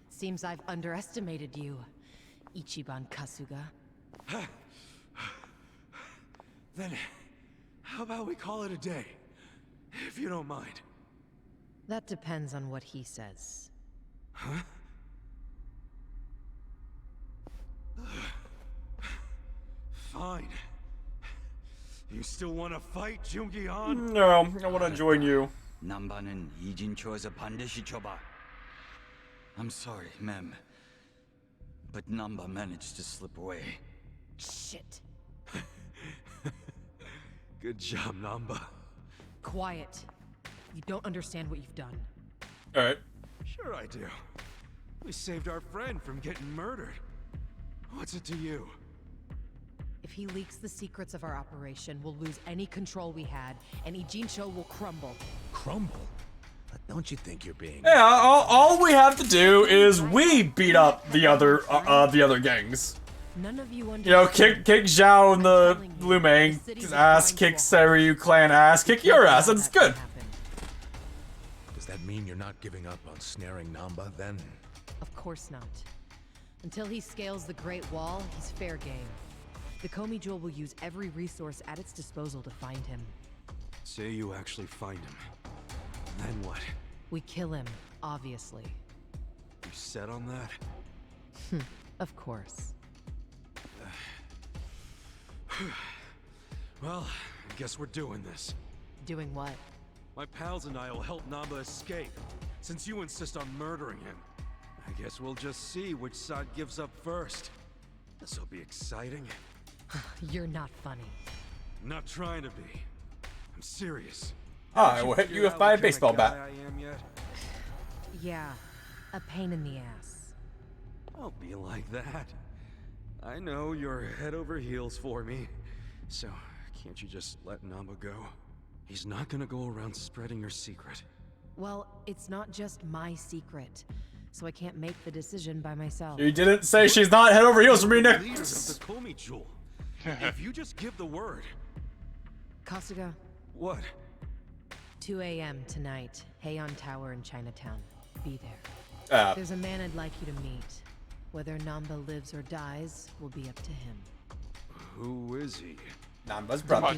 Seems I've underestimated you, Ichiban Kasuga. Then, how about we call it a day? If you don't mind. That depends on what he says. Huh? Fine. You still want to fight, Jungi-han? No, I want to join you. 남바는 이진초에서 반드시 줘봐. I'm sorry, ma'am. But Namba managed to slip away. Shit. Good job, Namba. Quiet. You don't understand what you've done. Alright. Sure I do. We saved our friend from getting murdered. What's it to you? If he leaks the secrets of our operation, we'll lose any control we had, and Ijincho will crumble. Crumble? But don't you think you're being... Yeah, all we have to do is we beat up the other gangs. None of you You know, kick Zhao and the Lumang ass, kick Seiryu clan ass, kick your ass, and it's good. Does that mean you're not giving up on snaring Namba, then? Of course not. Until he scales the Great Wall, he's fair game. The Komi Jewel will use every resource at its disposal to find him. Say you actually find him. Then what? We kill him, obviously. You set on that? Of course. Well, I guess we're doing this. Doing what? My pals and I will help Namba escape, since you insist on murdering him. I guess we'll just see which side gives up first. This'll be exciting. You're not funny. I'm not trying to be. I'm serious. I will hit you with my baseball bat. I am yet? Yeah, a pain in the ass. Don't be like that. I know you're head over heels for me. So, can't you just let Namba go? He's not gonna go around spreading your secret. Well, it's not just my secret, so I can't make the decision by myself. You didn't say she's not head over heels for me, Nick. Leaders of the Komi Jewel. If you just give the word. Kasuga. What? 2 a.m. tonight, Heian Tower in Chinatown. Be there. There's a man I'd like you to meet. Whether Namba lives or dies will be up to him. Who is he? Namba's brother.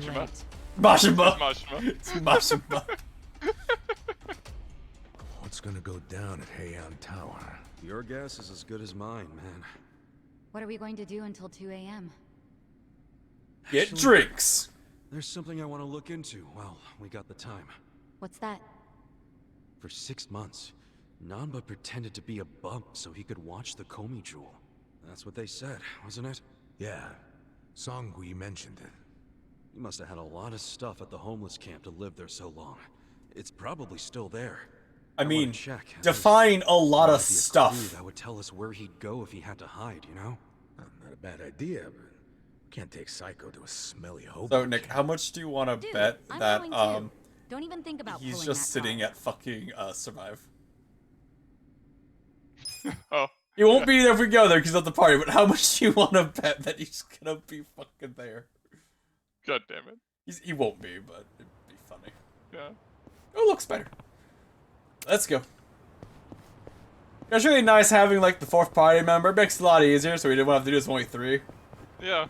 Mashima. It's Mashima. What's gonna go down at Heian Tower? Your guess is as good as mine, man. What are we going to do until 2 a.m.? Get drinks. There's something I want to look into. Well, we got the time. What's that? For 6 months, Namba pretended to be a bump so he could watch the Komi Jewel. That's what they said, wasn't it? Yeah. Songhui mentioned it. He must have had a lot of stuff at the homeless camp to live there so long. It's probably still there. I mean, check. define a lot of Might be a stuff. clue that would tell us where he'd go if he had to hide, you know? Not a bad idea, but can't take Psycho to a smelly hobo. So, Nick, how much do you want to bet I'm that going too. Don't even think about he's pulling just that sitting card. at fucking Survive? Oh. He won't be there if we go there because he's at the party, but how much do you want to bet that he's gonna be fucking there? God damn it. He won't be, but it'd be funny. Yeah. Oh, looks better. Let's go. It's really nice having like the 4th party member. It makes it a lot easier, so we didn't have to do this with only 3. Yeah.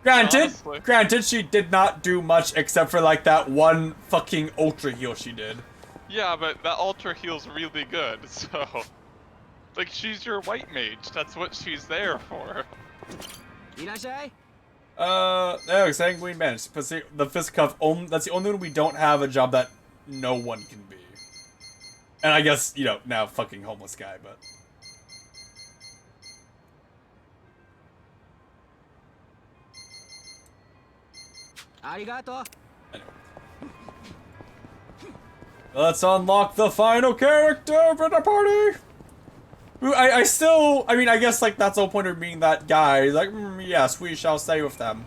Granted, she did not do much except for like that one fucking ultra heal she did. Yeah, but that ultra heal's really good, so... Like, she's your white mage. That's what she's there for. No, Sanguine Man. The Fist Cuff, that's the only one we don't have a job that no one can be. And I guess, you know, now fucking homeless guy, but... Arigato. Let's unlock the final character for the party! Who, I mean, I guess, like, that's the whole point of being that guy. He's like, yes, we shall stay with them.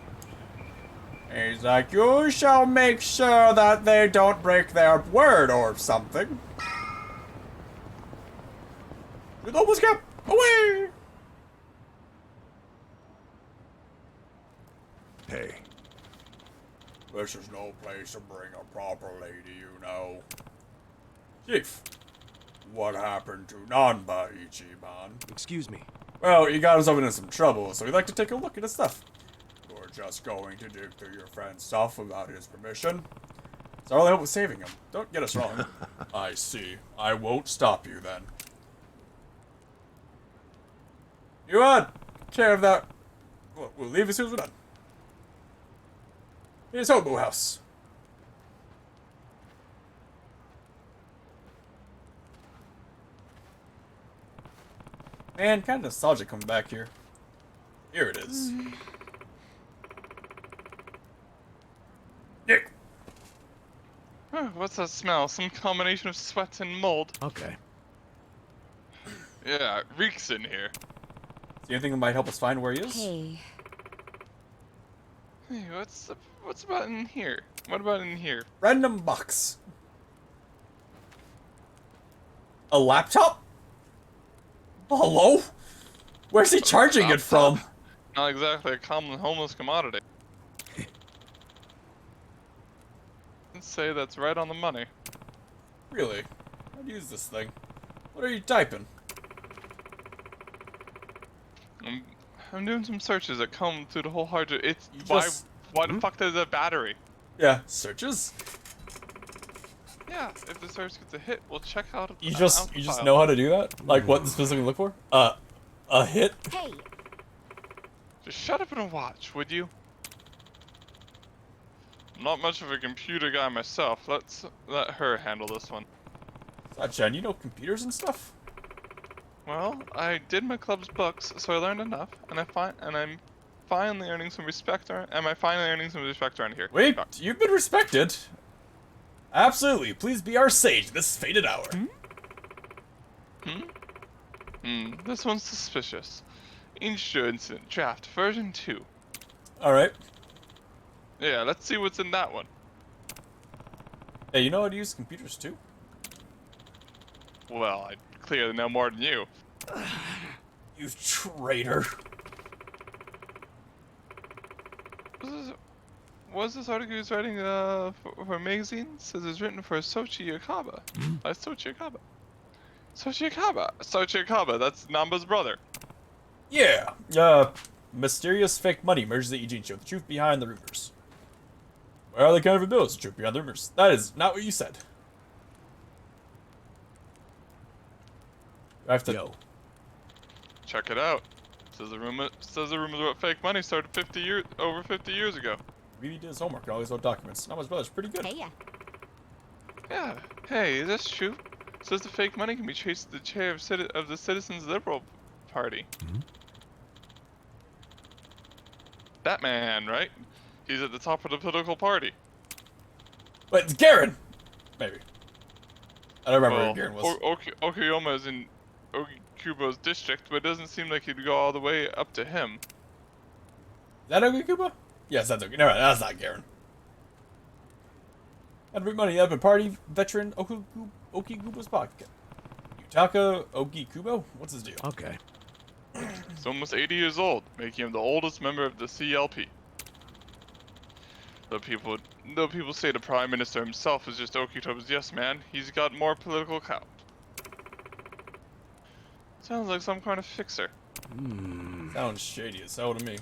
He's like, you shall make sure that they don't break their word or something. With almost kept away! Hey. This is no place to bring a proper lady, you know. Chief, what happened to Nanba Ichiban? Excuse me. Well, he got himself into some trouble, so we'd like to take a look at his stuff. You're just going to dig through your friend's stuff without his permission. So I really hope with saving him. Don't get us wrong. I see. I won't stop you then. You on care of that. We'll leave as soon as we're done. His hobo house. Man, kind of nostalgic coming back here. Here it is. Nick. What's that smell? Some combination of sweat and mold. Okay. Yeah, it reeks in here. See anything that might help us find where he is? Hey. Hey, what's about in here? What about in here? Random box. A laptop? Hello? Where's he charging it from? Not exactly a common homeless commodity. Let's say that's right on the money. Really? I'd use this thing. What are you typing? I'm doing some searches that come through the whole hard drive. It's why the fuck there's a battery? Yeah, searches. Yeah, if the search gets a hit, we'll check out. You just know how to do that? Like what specifically look for? A hit? Hey. Just shut up and watch, would you? I'm not much of a computer guy myself. Let's let her handle this one. Jen, you know computers and stuff? Well, I did my club's books, so I learned enough, and I'm finally earning some respect around here. Wait, you've been respected. Absolutely. Please be our sage this fated hour. This one's suspicious. Intro incident draft version 2. Alright. Yeah, let's see what's in that one. Hey, you know how to use computers too? Well, I clearly know more than you. You traitor. Was this article he's writing for a magazine? It says it's written for Sochi Yakaba. Sochi Yakaba. Sochi Yakaba. Sochi Yakaba, that's Namba's brother. Yeah. Mysterious fake money emerges at Eugene show. The truth behind the rumors. Where are the counterfeit bills? The truth behind the rumors. That is not what you said. I have to know. Check it out. Says the rumors about fake money started over 50 years ago. Really did his homework and all these old documents. Namba's brother's pretty good. Hey, Yeah. Hey, is this true? Says the fake money can be traced to the chair of the Citizens Liberal Party. That man, right? He's at the top of the political party. Wait, it's Garen! Maybe. I don't remember who Garen was. Okayoma is in Okubo's district, but it doesn't seem like he'd go all the way up to him. Is that Okubo? Yes, that's okay. Never mind, that's not Garen. Had big money, a party veteran Okikubo's pocket. Yutaka Okikubo? What's his deal? Okay. He's almost 80 years old, making him the oldest member of the CLP. Though people say the Prime Minister himself is just Okito's yes man, he's got more political clout. Sounds like some kind of fixer. Sounds shady as hell to me.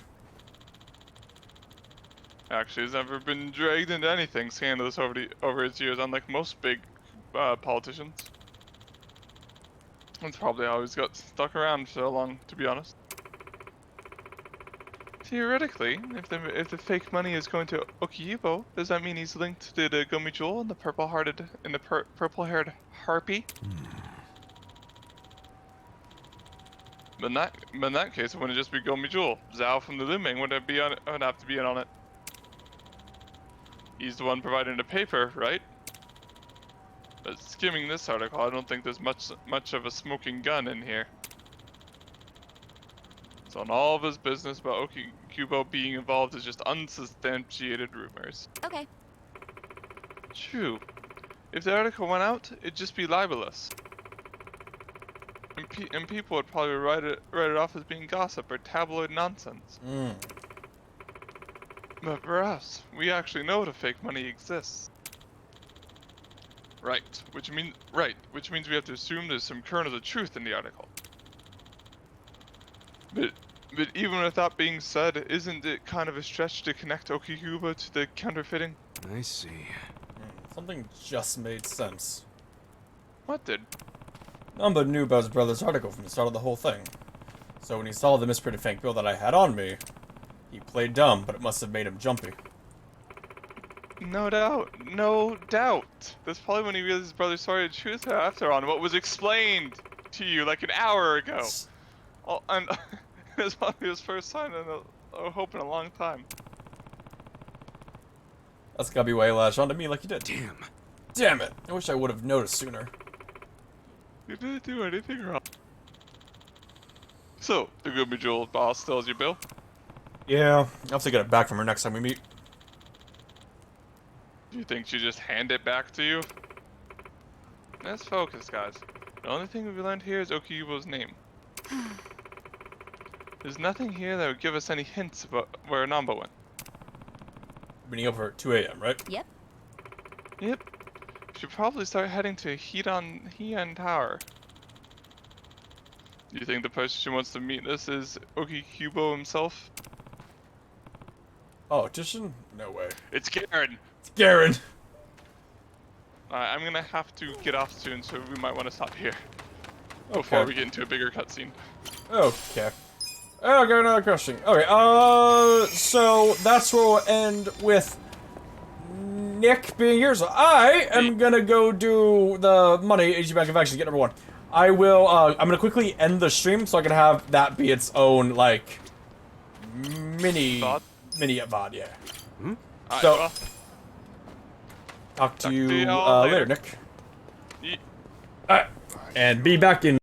Actually, he's never been dragged into anything scandalous over his years, unlike most big politicians. That's probably how he's got stuck around so long, to be honest. Theoretically, if the fake money is going to Okiubo, does that mean he's linked to the Gummy Jewel and the purple-haired harpy? But in that case, it wouldn't just be Gummy Jewel. Zhao from the Luming would have to be in on it. He's the one providing the paper, right? But skimming this article, I don't think there's much of a smoking gun in here. So on all of his business about Okikubo being involved is just unsubstantiated rumors. Okay. True. If the article went out, it'd just be libelous. And people would probably write it off as being gossip or tabloid nonsense. But for us, we actually know the fake money exists. Right, which means we have to assume there's some kernel of truth in the article. But even with that being said, isn't it kind of a stretch to connect Okikubo to the counterfeiting? I see. Something just made sense. What did? Namba knew about his brother's article from the start of the whole thing. So when he saw the misprinted fake bill that I had on me, he played dumb, but it must have made him jumpy. No doubt. That's probably when he realized his brother's story the truth after on what was explained to you like an hour ago. Oh, and it's probably his first sign of hope in a long time. That's gotta be why he latched onto me like he did. Damn it! I wish I would have noticed sooner. You didn't do anything wrong. So, the Gummy Jewel boss still has your bill? Yeah, I'll have to get it back from her next time we meet. Do you think she'd just hand it back to you? Let's focus, guys. The only thing we've learned here is Okiyubo's name. There's nothing here that would give us any hints about where Namba went. Meeting up at 2 a.m., right? Yep. Yep. We should probably start heading to Heian Tower. Do you think the person she wants to meet us is Okikubo himself? Politician? No way. It's Garen! It's Garen! Alright, I'm gonna have to get off soon, so we might want to stop here. Before we get into a bigger cutscene. Okay. Oh, I got another question. Okay, so that's where we'll end with Nick being here. So I am gonna go do the money AG Bank of Actions, get number 1. I will, I'm gonna quickly end the stream so I can have that be its own, like, mini VOD, yeah. So, well, talk to you later, Nick. Alright, and be back in